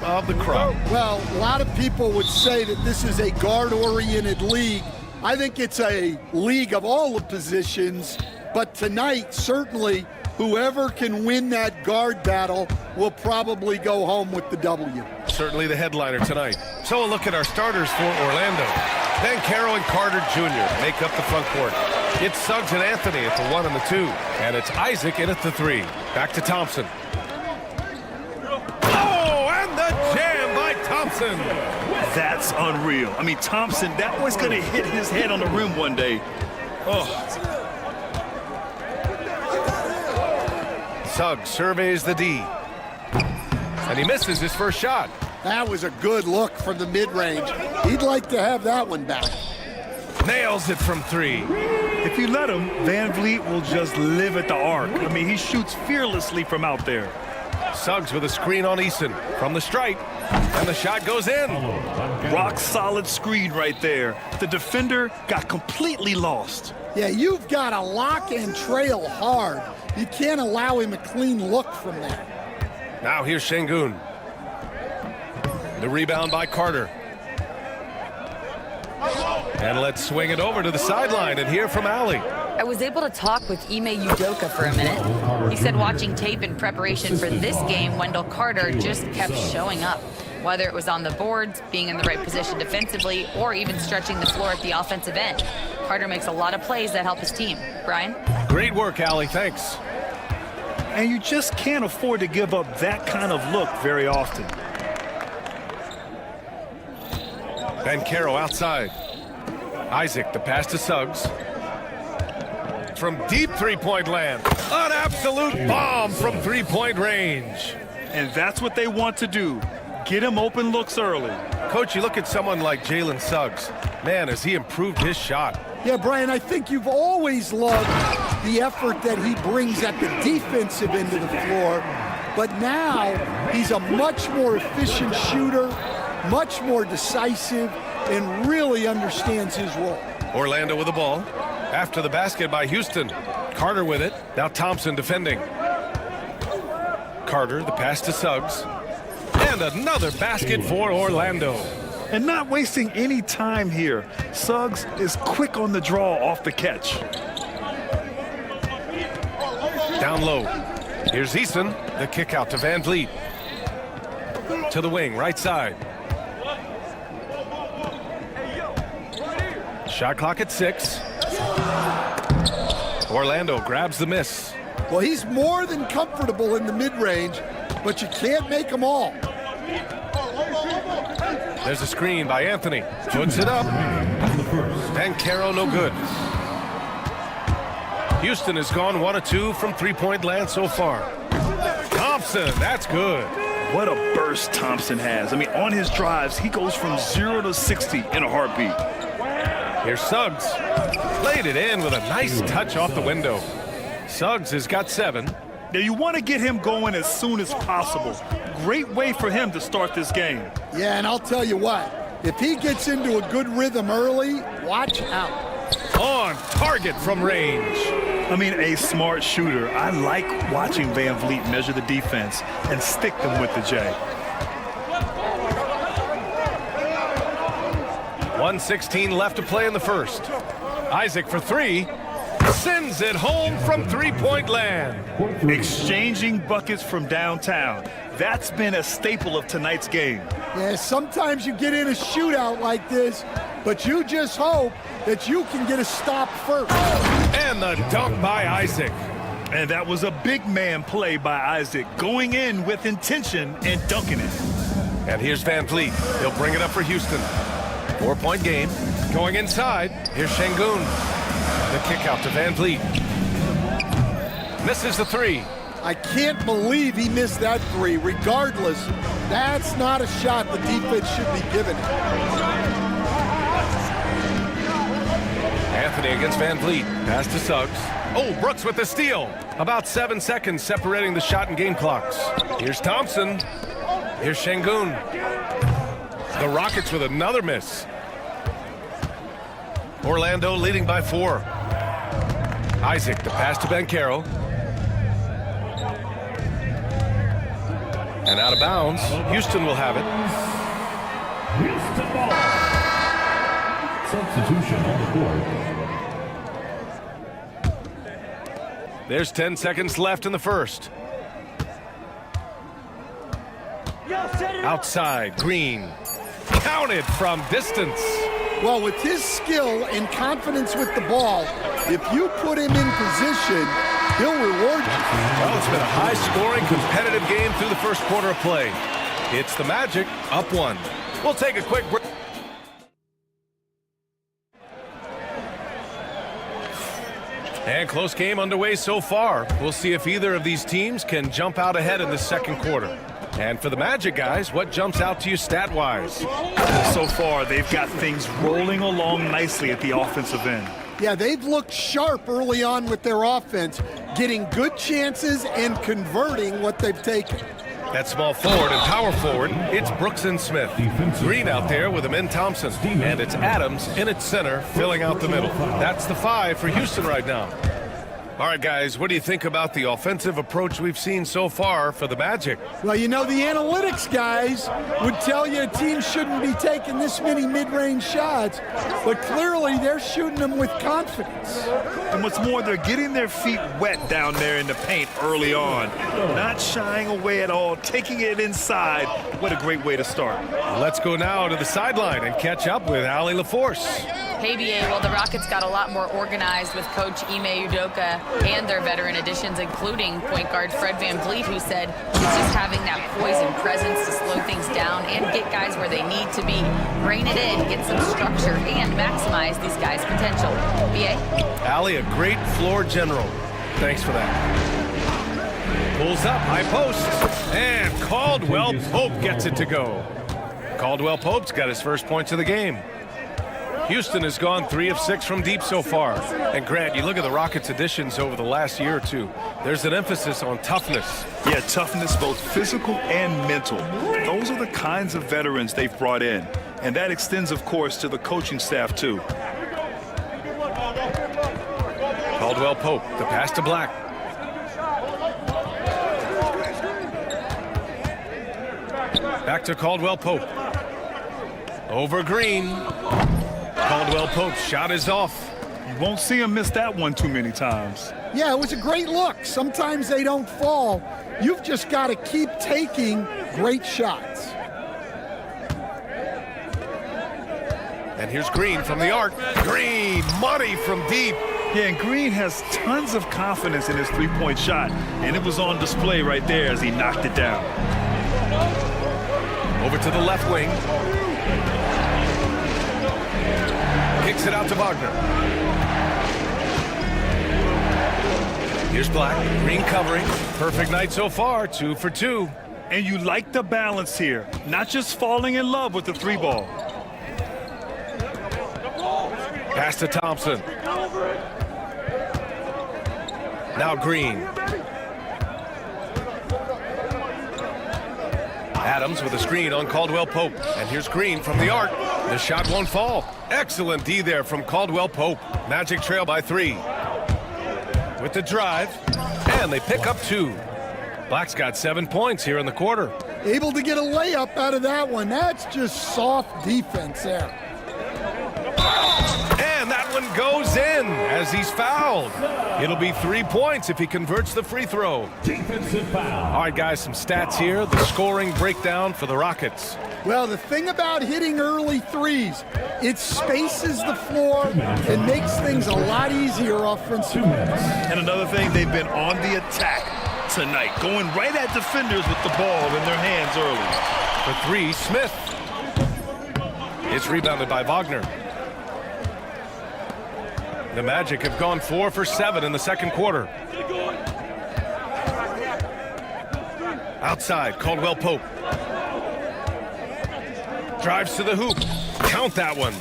of the crop. Well, a lot of people would say that this is a guard-oriented league. I think it's a league of all the positions, but tonight, certainly, whoever can win that guard battle will probably go home with the W. Certainly the headliner tonight. So a look at our starters for Orlando. Banchero and Carter Jr. make up the front court. It's Suggs and Anthony at the 1 and the 2. And it's Isaac in at the 3. Back to Thompson. Oh, and the jam by Thompson. That's unreal. I mean, Thompson, that was going to hit his head on the rim one day. Oh. Suggs surveys the D. And he misses his first shot. That was a good look from the mid-range. He'd like to have that one back. Nails it from 3. If you let him, Van Vliet will just live at the arc. I mean, he shoots fearlessly from out there. Suggs with a screen on Easton from the stripe. And the shot goes in. Rock solid screen right there. The defender got completely lost. Yeah, you've got to lock and trail hard. You can't allow him a clean look from that. Now here's Şengün. The rebound by Carter. And let's swing it over to the sideline and hear from Ali. I was able to talk with Ime Udoka for a minute. He said watching tape in preparation for this game, Wendell Carter just kept showing up. Whether it was on the boards, being in the right position defensively, or even stretching the floor at the offensive end. Carter makes a lot of plays that help his team. Brian? Great work, Ali. Thanks. And you just can't afford to give up that kind of look very often. Banchero outside. Isaac, the pass to Suggs. From deep three-point land. An absolute bomb from three-point range. And that's what they want to do. Get him open looks early. Coach, you look at someone like Jalen Suggs. Man, has he improved his shot. Yeah, Brian, I think you've always loved the effort that he brings at the defensive end of the floor. But now he's a much more efficient shooter, much more decisive, and really understands his role. Orlando with the ball. After the basket by Houston. Carter with it. Now Thompson defending. Carter, the pass to Suggs. And another basket for Orlando. And not wasting any time here. Suggs is quick on the draw off the catch. Down low. Here's Easton. The kick out to Van Vliet. To the wing, right side. Shot clock at 6. Orlando grabs the miss. Well, he's more than comfortable in the mid-range, but you can't make them all. There's a screen by Anthony. Puts it up. Banchero no good. Houston has gone 1 of 2 from three-point land so far. Thompson, that's good. What a burst Thompson has. I mean, on his drives, he goes from 0 to 60 in a heartbeat. Here's Suggs. Played it in with a nice touch off the window. Suggs has got 7. Now, you want to get him going as soon as possible. Great way for him to start this game. Yeah, and I'll tell you what, if he gets into a good rhythm early, watch out. On target from range. I mean, a smart shooter. I like watching Van Vliet measure the defense and stick them with the J. 1:16 left to play in the first. Isaac for 3. Sends it home from three-point land. Exchanging buckets from downtown. That's been a staple of tonight's game. Yeah, sometimes you get in a shootout like this, but you just hope that you can get a stop first. And the dunk by Isaac. And that was a big man play by Isaac, going in with intention and dunking it. And here's Van Vliet. He'll bring it up for Houston. 4-point game. Going inside. Here's Şengün. The kick out to Van Vliet. Misses the 3. I can't believe he missed that 3. Regardless, that's not a shot the defense should be giving him. Anthony against Van Vliet. Pass to Suggs. Oh, Brooks with the steal. About 7 seconds separating the shot and game clocks. Here's Thompson. Here's Şengün. The Rockets with another miss. Orlando leading by 4. Isaac, the pass to Banchero. And out of bounds, Houston will have it. Houston ball. Substitution on the court. There's 10 seconds left in the first. Outside, Green. Counted from distance. Well, with his skill and confidence with the ball, if you put him in position, he'll reward you. Well, it's been a high-scoring, competitive game through the first quarter of play. It's the Magic up 1. We'll take a quick break. And close game underway so far. We'll see if either of these teams can jump out ahead in the second quarter. And for the Magic guys, what jumps out to you stat-wise? So far, they've got things rolling along nicely at the offensive end. Yeah, they've looked sharp early on with their offense, getting good chances and converting what they've taken. That small forward and power forward, it's Brooks and Smith. Green out there with Amin Thompson. And it's Adams in its center, filling out the middle. That's the 5 for Houston right now. All right, guys, what do you think about the offensive approach we've seen so far for the Magic? Well, you know, the analytics guys would tell you a team shouldn't be taking this many mid-range shots, but clearly they're shooting them with confidence. And what's more, they're getting their feet wet down there in the paint early on. Not shying away at all, taking it inside. What a great way to start. Let's go now to the sideline and catch up with Allie LaForce. Hey, BA, well, the Rockets got a lot more organized with Coach Ime Udoka and their veteran additions, including point guard Fred VanVleet, who said he's just having that poise and presence to slow things down and get guys where they need to be. Rein it in, get some structure, and maximize these guys' potential. BA? Allie, a great floor general. Thanks for that. Pulls up, high post, and Caldwell Pope gets it to go. Caldwell Pope's got his first points of the game. Houston has gone 3 of 6 from deep so far. And Grant, you look at the Rockets' additions over the last year or two. There's an emphasis on toughness. Yeah, toughness, both physical and mental. Those are the kinds of veterans they've brought in. And that extends, of course, to the coaching staff, too. Caldwell Pope, the pass to Black. Back to Caldwell Pope. Over Green. Caldwell Pope's shot is off. You won't see him miss that one too many times. Yeah, it was a great look. Sometimes they don't fall. You've just got to keep taking great shots. And here's Green from the arc. Green, money from deep. Yeah, and Green has tons of confidence in his three-point shot, and it was on display right there as he knocked it down. Over to the left wing. Kicks it out to Wagner. Here's Black. Green covering. Perfect night so far. 2 for 2. And you like the balance here. Not just falling in love with the 3-ball. Pass to Thompson. Now Green. Adams with a screen on Caldwell Pope. And here's Green from the arc. The shot won't fall. Excellent D there from Caldwell Pope. Magic trail by 3. With the drive. And they pick up 2. Black's got 7 points here in the quarter. Able to get a layup out of that one. That's just soft defense there. And that one goes in as he's fouled. It'll be 3 points if he converts the free throw. Defensive foul. All right, guys, some stats here. The scoring breakdown for the Rockets. Well, the thing about hitting early threes, it spaces the floor and makes things a lot easier offensively. And another thing, they've been on the attack tonight, going right at defenders with the ball in their hands early. For 3, Smith. It's rebounded by Wagner. The Magic have gone 4 for 7 in the second quarter. Outside, Caldwell Pope. Drives to the hoop. Count that one.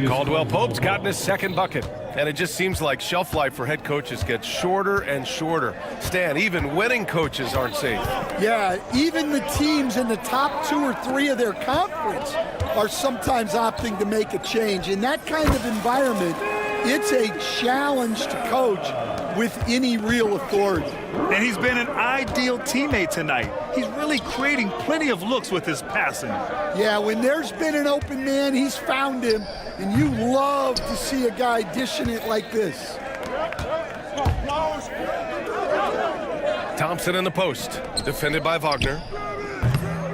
Caldwell Pope's gotten his second bucket. And it just seems like shelf life for head coaches gets shorter and shorter. Stan, even winning coaches aren't safe. Yeah, even the teams in the top 2 or 3 of their conference are sometimes opting to make a change. In that kind of environment, It's a challenge to coach with any real authority. And he's been an ideal teammate tonight. He's really creating plenty of looks with his passing. Yeah, when there's been an open man, he's found him, and you love to see a guy dishing it like this. Thompson in the post, defended by Wagner.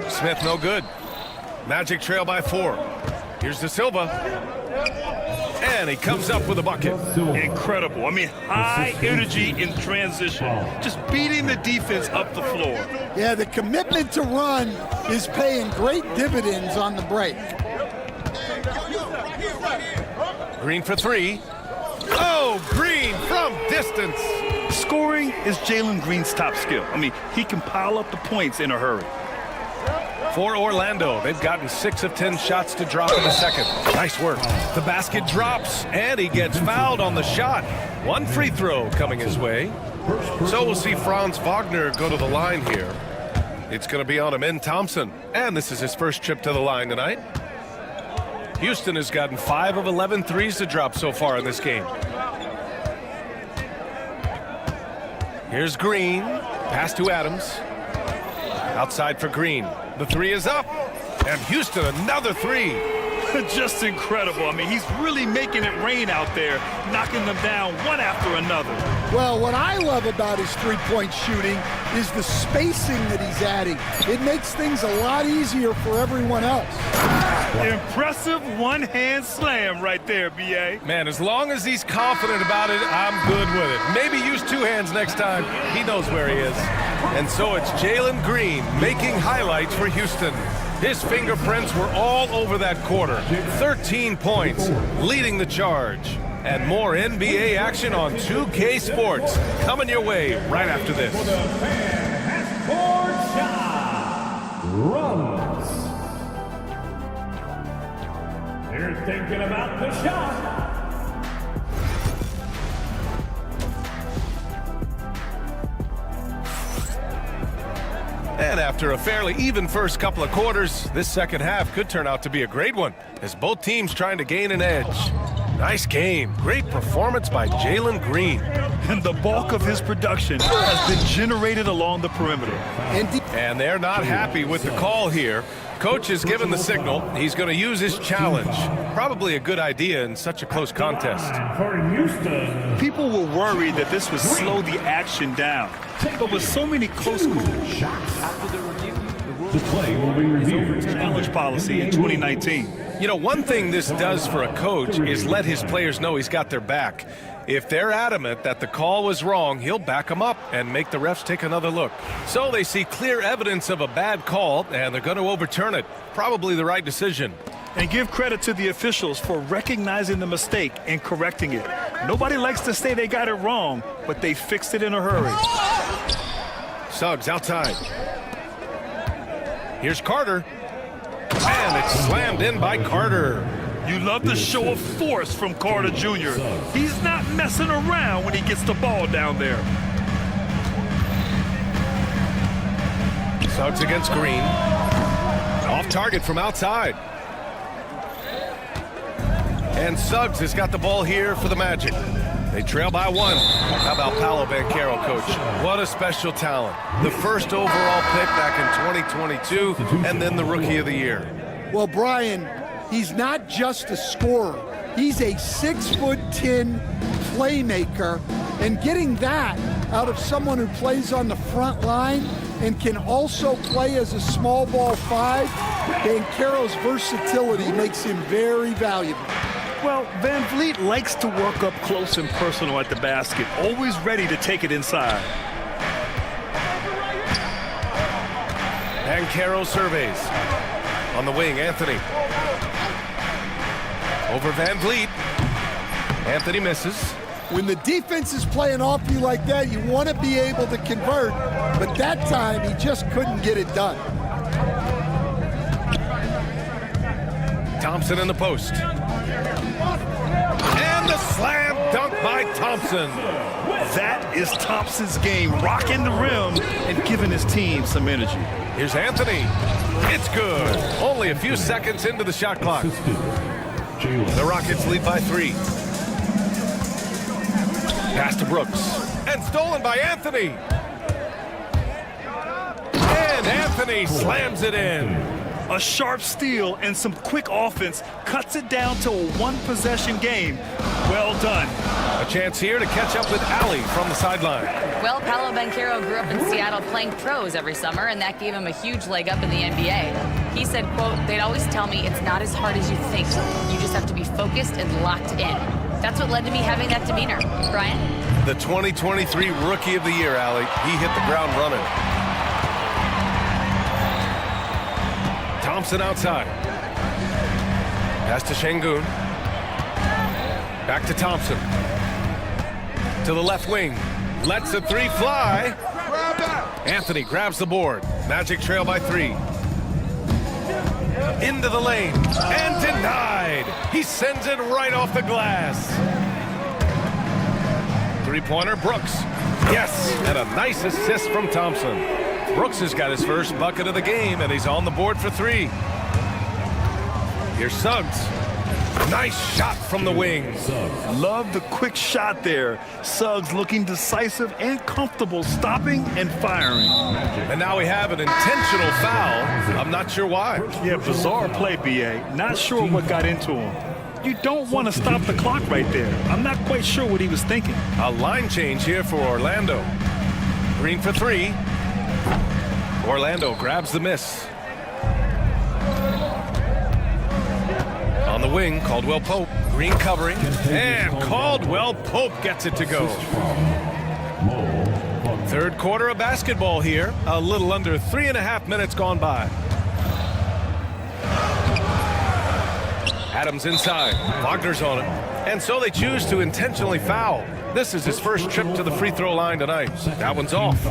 Smith no good. Magic trail by 4. Here's De Silva. And he comes up with a bucket. Incredible. I mean, high energy in transition. Just beating the defense up the floor. Yeah, the commitment to run is paying great dividends on the break. Green for 3. Oh, Green from distance. Scoring is Jalen Green's top skill. I mean, he can pile up the points in a hurry. For Orlando, they've gotten 6 of 10 shots to drop in the second. Nice work. The basket drops, and he gets fouled on the shot. 1 free throw coming his way. So we'll see Franz Wagner go to the line here. It's going to be on Amin Thompson, and this is his first trip to the line tonight. Houston has gotten 5 of 11 threes to drop so far in this game. Here's Green. Pass to Adams. Outside for Green. The 3 is up. And Houston, another 3. Just incredible. I mean, he's really making it rain out there, knocking them down one after another. Well, what I love about his three-point shooting is the spacing that he's adding. It makes things a lot easier for everyone else. Impressive one-hand slam right there, B.A. Man, as long as he's confident about it, I'm good with it. Maybe use 2 hands next time. He knows where he is. And so it's Jalen Green making highlights for Houston. His fingerprints were all over that quarter. 13 points, leading the charge. And more NBA action on 2K Sports coming your way right after this. Runs. They're thinking about the shot. And after a fairly even first couple of quarters, this second half could turn out to be a great one, as both teams trying to gain an edge. Nice game. Great performance by Jalen Green. And the bulk of his production has been generated along the perimeter. And they're not happy with the call here. Coach has given the signal. He's going to use his challenge. Probably a good idea in such a close contest. People were worried that this would slow the action down. But with so many close calls, The play will be reviewed. Challenge policy in 2019. You know, one thing this does for a coach is let his players know he's got their back. If they're adamant that the call was wrong, he'll back them up and make the refs take another look. So they see clear evidence of a bad call, and they're going to overturn it. Probably the right decision. And give credit to the officials for recognizing the mistake and correcting it. Nobody likes to say they got it wrong, but they fixed it in a hurry. Suggs outside. Here's Carter. And it's slammed in by Carter. You love the show of force from Carter Jr. He's not messing around when he gets the ball down there. Suggs against Green. Off target from outside. And Suggs has got the ball here for the Magic. They trail by 1. How about Paolo Banchero, Coach? What a special talent. The first overall pick back in 2022, and then the Rookie of the Year. Well, Brian, he's not just a scorer. He's a 6'10" playmaker, and getting that out of someone who plays on the front line and can also play as a small ball 5, Banchero's versatility makes him very valuable. Well, Van Vliet likes to work up close and personal at the basket, always ready to take it inside. Banchero surveys. On the wing, Anthony. Over Van Vliet. Anthony misses. When the defense is playing off you like that, you want to be able to convert, but that time he just couldn't get it done. Thompson in the post. And the slam dunk by Thompson. That is Thompson's game, rocking the rim and giving his team some energy. Here's Anthony. It's good. Only a few seconds into the shot clock. The Rockets lead by 3. Pass to Brooks. And stolen by Anthony. And Anthony slams it in. A sharp steal and some quick offense cuts it down to a one-possession game. Well done. A chance here to catch up with Ali from the sideline. Well, Paolo Banchero grew up in Seattle playing pros every summer, and that gave him a huge leg up in the NBA. He said, quote, "They'd always tell me it's not as hard as you think. You just have to be focused and locked in." That's what led to me having that demeanor. Brian? The 2023 Rookie of the Year, Ali. He hit the ground running. Thompson outside. Pass to Şengün. Back to Thompson. To the left wing. Lets the three fly. Anthony grabs the board. Magic trail by 3. Into the lane. And denied. He sends it right off the glass. Three-pointer, Brooks. Yes, and a nice assist from Thompson. Brooks has got his first bucket of the game, and he's on the board for 3. Here's Suggs. Nice shot from the wing. Love the quick shot there. Suggs looking decisive and comfortable, stopping and firing. And now we have an intentional foul. I'm not sure why. Yeah, bizarre play, B.A. Not sure what got into him. You don't want to stop the clock right there. I'm not quite sure what he was thinking. A line change here for Orlando. Green for 3. Orlando grabs the miss. On the wing, Caldwell Pope. Green covering. And Caldwell Pope gets it to go. Third quarter of basketball here. A little under 3.5 minutes gone by. Adams inside. Wagner's on it. And so they choose to intentionally foul. This is his first trip to the free throw line tonight. That one's off.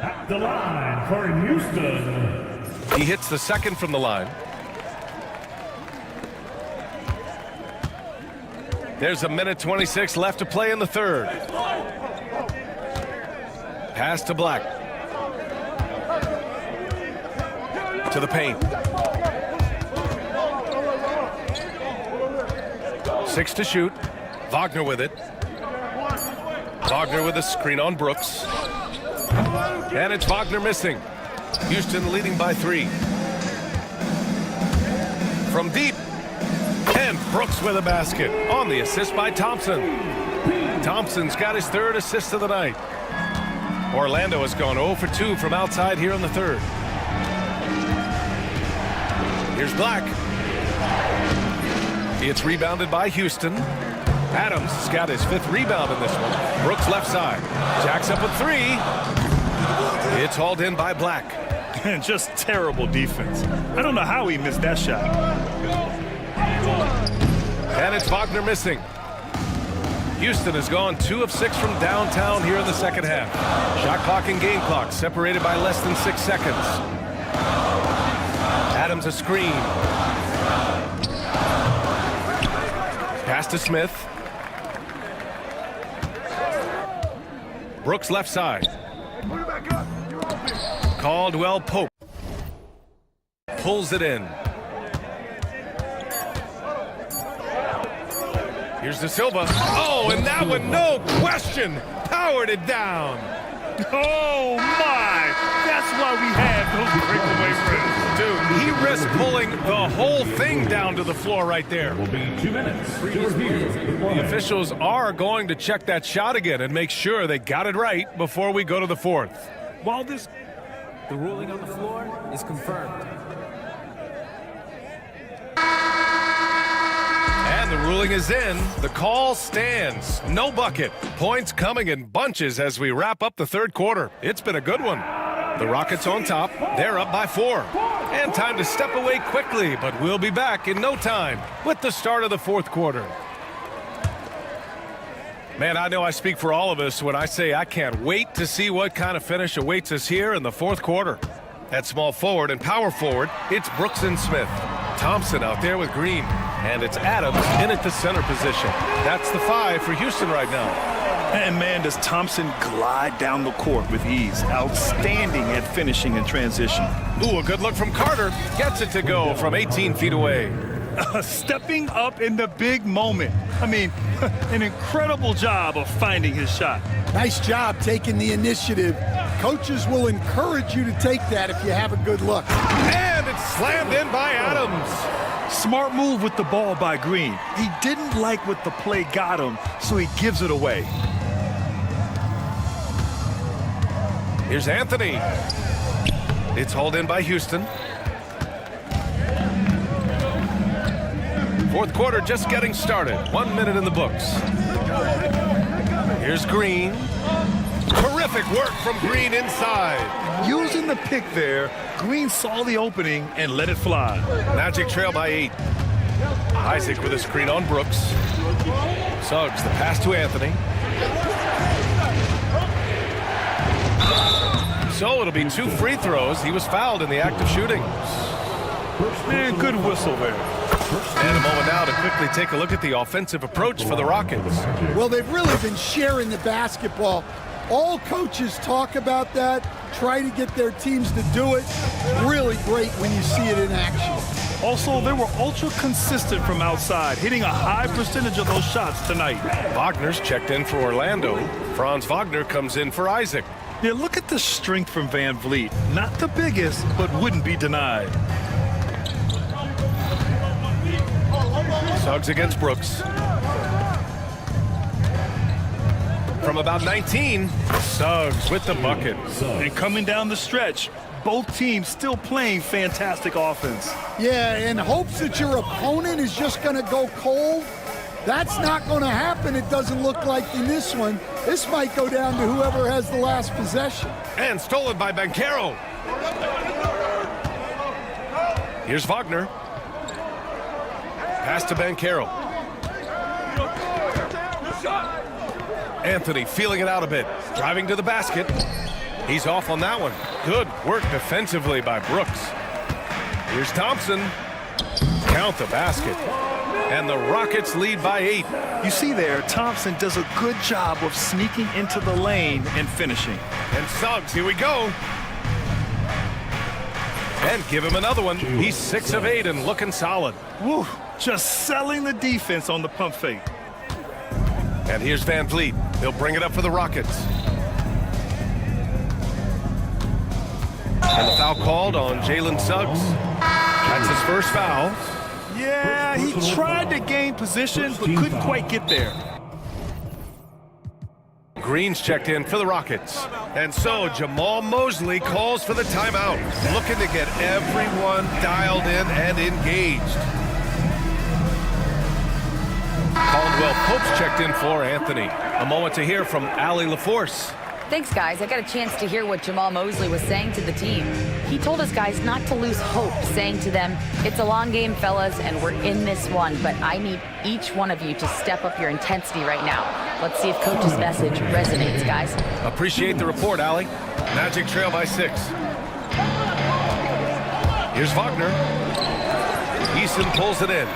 At the line for Houston. He hits the second from the line. There's a minute 26 left to play in the third. Pass to Black. To the paint. 6 to shoot. Wagner with it. Wagner with a screen on Brooks. And it's Wagner missing. Houston leading by 3. From deep. And Brooks with a basket on the assist by Thompson. Thompson's got his third assist of the night. Orlando has gone 0 for 2 from outside here in the third. Here's Black. It's rebounded by Houston. Adams has got his 5th rebound in this one. Brooks left side. Jacks up a 3. It's hauled in by Black. Just terrible defense. I don't know how he missed that shot. And it's Wagner missing. Houston has gone 2 of 6 from downtown here in the second half. Shot clock and game clock separated by less than 6 seconds. Adams a screen. Pass to Smith. Brooks left side. Caldwell Pope pulls it in. Here's De Silva. Oh, and that one, no question, powered it down. Oh, my. That's why we have those breakaway runs. Dude, he risked pulling the whole thing down to the floor right there. Will be 2 minutes to review. The officials are going to check that shot again and make sure they got it right before we go to the fourth. While this... The ruling on the floor is confirmed. And the ruling is in. The call stands. No bucket. Points coming in bunches as we wrap up the third quarter. It's been a good one. The Rockets on top. They're up by 4. And time to step away quickly, but we'll be back in no time with the start of the fourth quarter. Man, I know I speak for all of us when I say I can't wait to see what kind of finish awaits us here in the fourth quarter. At small forward and power forward, it's Brooks and Smith. Thompson out there with Green. And it's Adams in at the center position. That's the 5 for Houston right now. And man, does Thompson glide down the court with ease. Outstanding at finishing in transition. Ooh, a good look from Carter. Gets it to go from 18 feet away. Stepping up in the big moment. I mean, an incredible job of finding his shot. Nice job taking the initiative. Coaches will encourage you to take that if you have a good look. And it's slammed in by Adams. Smart move with the ball by Green. He didn't like what the play got him, so he gives it away. Here's Anthony. It's hauled in by Houston. Fourth quarter just getting started. 1 minute in the books. Here's Green. Terrific work from Green inside. Using the pick there, Green saw the opening and let it fly. Magic trail by 8. Isaac with a screen on Brooks. Suggs, the pass to Anthony. So it'll be 2 free throws. He was fouled in the act of shooting. Man, good whistle there. And a moment now to quickly take a look at the offensive approach for the Rockets. Well, they've really been sharing the basketball. All coaches talk about that, try to get their teams to do it. Really great when you see it in action. Also, they were ultra consistent from outside, hitting a high percentage of those shots tonight. Wagner's checked in for Orlando. Franz Wagner comes in for Isaac. Yeah, look at the strength from Van Vliet. Not the biggest, but wouldn't be denied. Suggs against Brooks. From about 19, Suggs with the bucket. And coming down the stretch, both teams still playing fantastic offense. Yeah, in hopes that your opponent is just going to go cold. That's not going to happen, it doesn't look like in this one. This might go down to whoever has the last possession. And stolen by Banchero. Here's Wagner. Pass to Banchero. Anthony feeling it out a bit. Driving to the basket. He's off on that one. Good work defensively by Brooks. Here's Thompson. Count the basket. And the Rockets lead by 8. You see there, Thompson does a good job of sneaking into the lane and finishing. And Suggs, here we go. And give him another one. He's 6 of 8 and looking solid. Woo, just selling the defense on the pump fake. And here's Van Vliet. He'll bring it up for the Rockets. And the foul called on Jalen Suggs. That's his first foul. Yeah, he tried to gain position, but couldn't quite get there. Green's checked in for the Rockets. And so Jamal Mosley calls for the timeout, looking to get everyone dialed in and engaged. Caldwell Pope's checked in for Anthony. A moment to hear from Allie LaForce. Thanks, guys. I got a chance to hear what Jamal Mosley was saying to the team. He told us guys not to lose hope, saying to them, it's a long game, fellas, and we're in this one, but I need each one of you to step up your intensity right now. Let's see if Coach's message resonates, guys. Appreciate the report, Allie. Magic trail by 6. Here's Wagner. Easton pulls it in.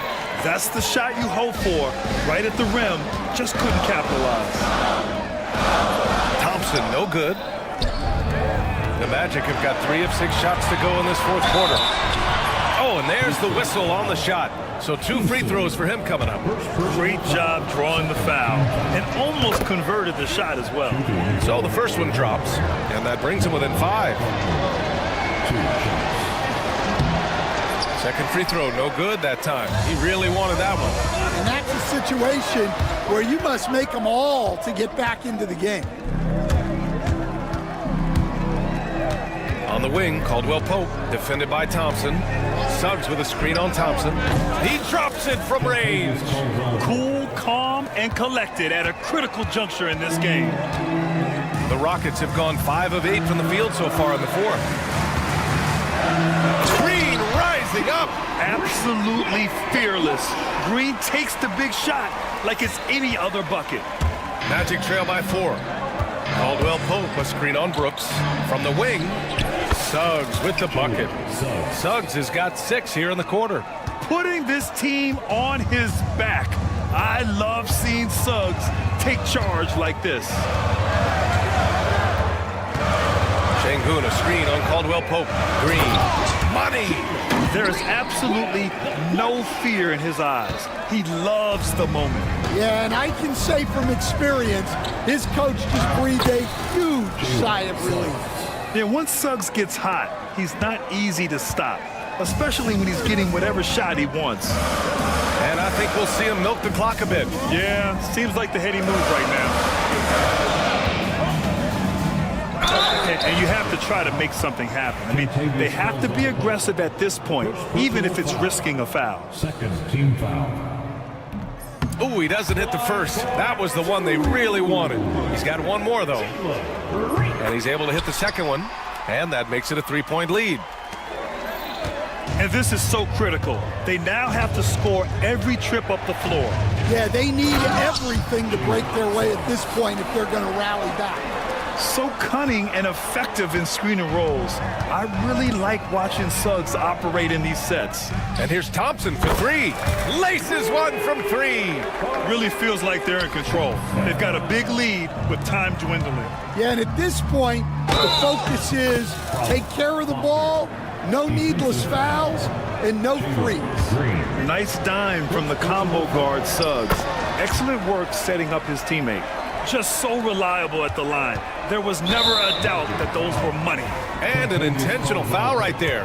That's the shot you hope for. Right at the rim, just couldn't capitalize. Thompson, no good. The Magic have got 3 of 6 shots to go in this fourth quarter. Oh, and there's the whistle on the shot. So 2 free throws for him coming up. Great job drawing the foul and almost converted the shot as well. So the first one drops, and that brings him within 5. Second free throw, no good that time. He really wanted that one. And that's a situation where you must make them all to get back into the game. On the wing, Caldwell Pope, defended by Thompson. Suggs with a screen on Thompson. He drops it from range. Cool, calm, and collected at a critical juncture in this game. The Rockets have gone 5 of 8 from the field so far in the fourth. Green rising up. Absolutely fearless. Green takes the big shot like it's any other bucket. Magic trail by 4. Caldwell Pope, a screen on Brooks. From the wing, Suggs with the bucket. Suggs has got 6 here in the quarter. Putting this team on his back. I love seeing Suggs take charge like this. Şengün, a screen on Caldwell Pope. Green. Money! There is absolutely no fear in his eyes. He loves the moment. Yeah, and I can say from experience, his coach just breathed a huge sigh of relief. Yeah, once Suggs gets hot, he's not easy to stop, especially when he's getting whatever shot he wants. And I think we'll see him milk the clock a bit. Yeah, seems like the heady move right now. And you have to try to make something happen. I mean, they have to be aggressive at this point, even if it's risking a foul. Second team foul. Oh, he doesn't hit the first. That was the one they really wanted. He's got one more, though. And he's able to hit the second one, and that makes it a three-point lead. And this is so critical. They now have to score every trip up the floor. Yeah, they need everything to break their way at this point if they're going to rally back. So cunning and effective in screen and rolls. I really like watching Suggs operate in these sets. And here's Thompson for three. Laces one from three. Really feels like they're in control. They've got a big lead with time dwindling. Yeah, and at this point, the focus is take care of the ball, no needless fouls, and no threes. Nice dime from the combo guard Suggs. Excellent work setting up his teammate. Just so reliable at the line. There was never a doubt that those were money. And an intentional foul right there.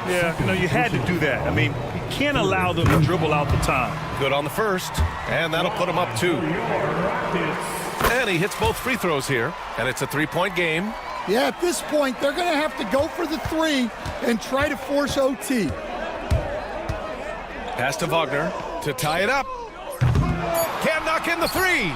Yeah, you had to do that. I mean, you can't allow them to dribble out the time. Good on the first, and that'll put him up 2. And he hits both free throws here, and it's a three-point game. Yeah, at this point, they're going to have to go for the three and try to force OT. Pass to Wagner to tie it up. Can't knock in the three.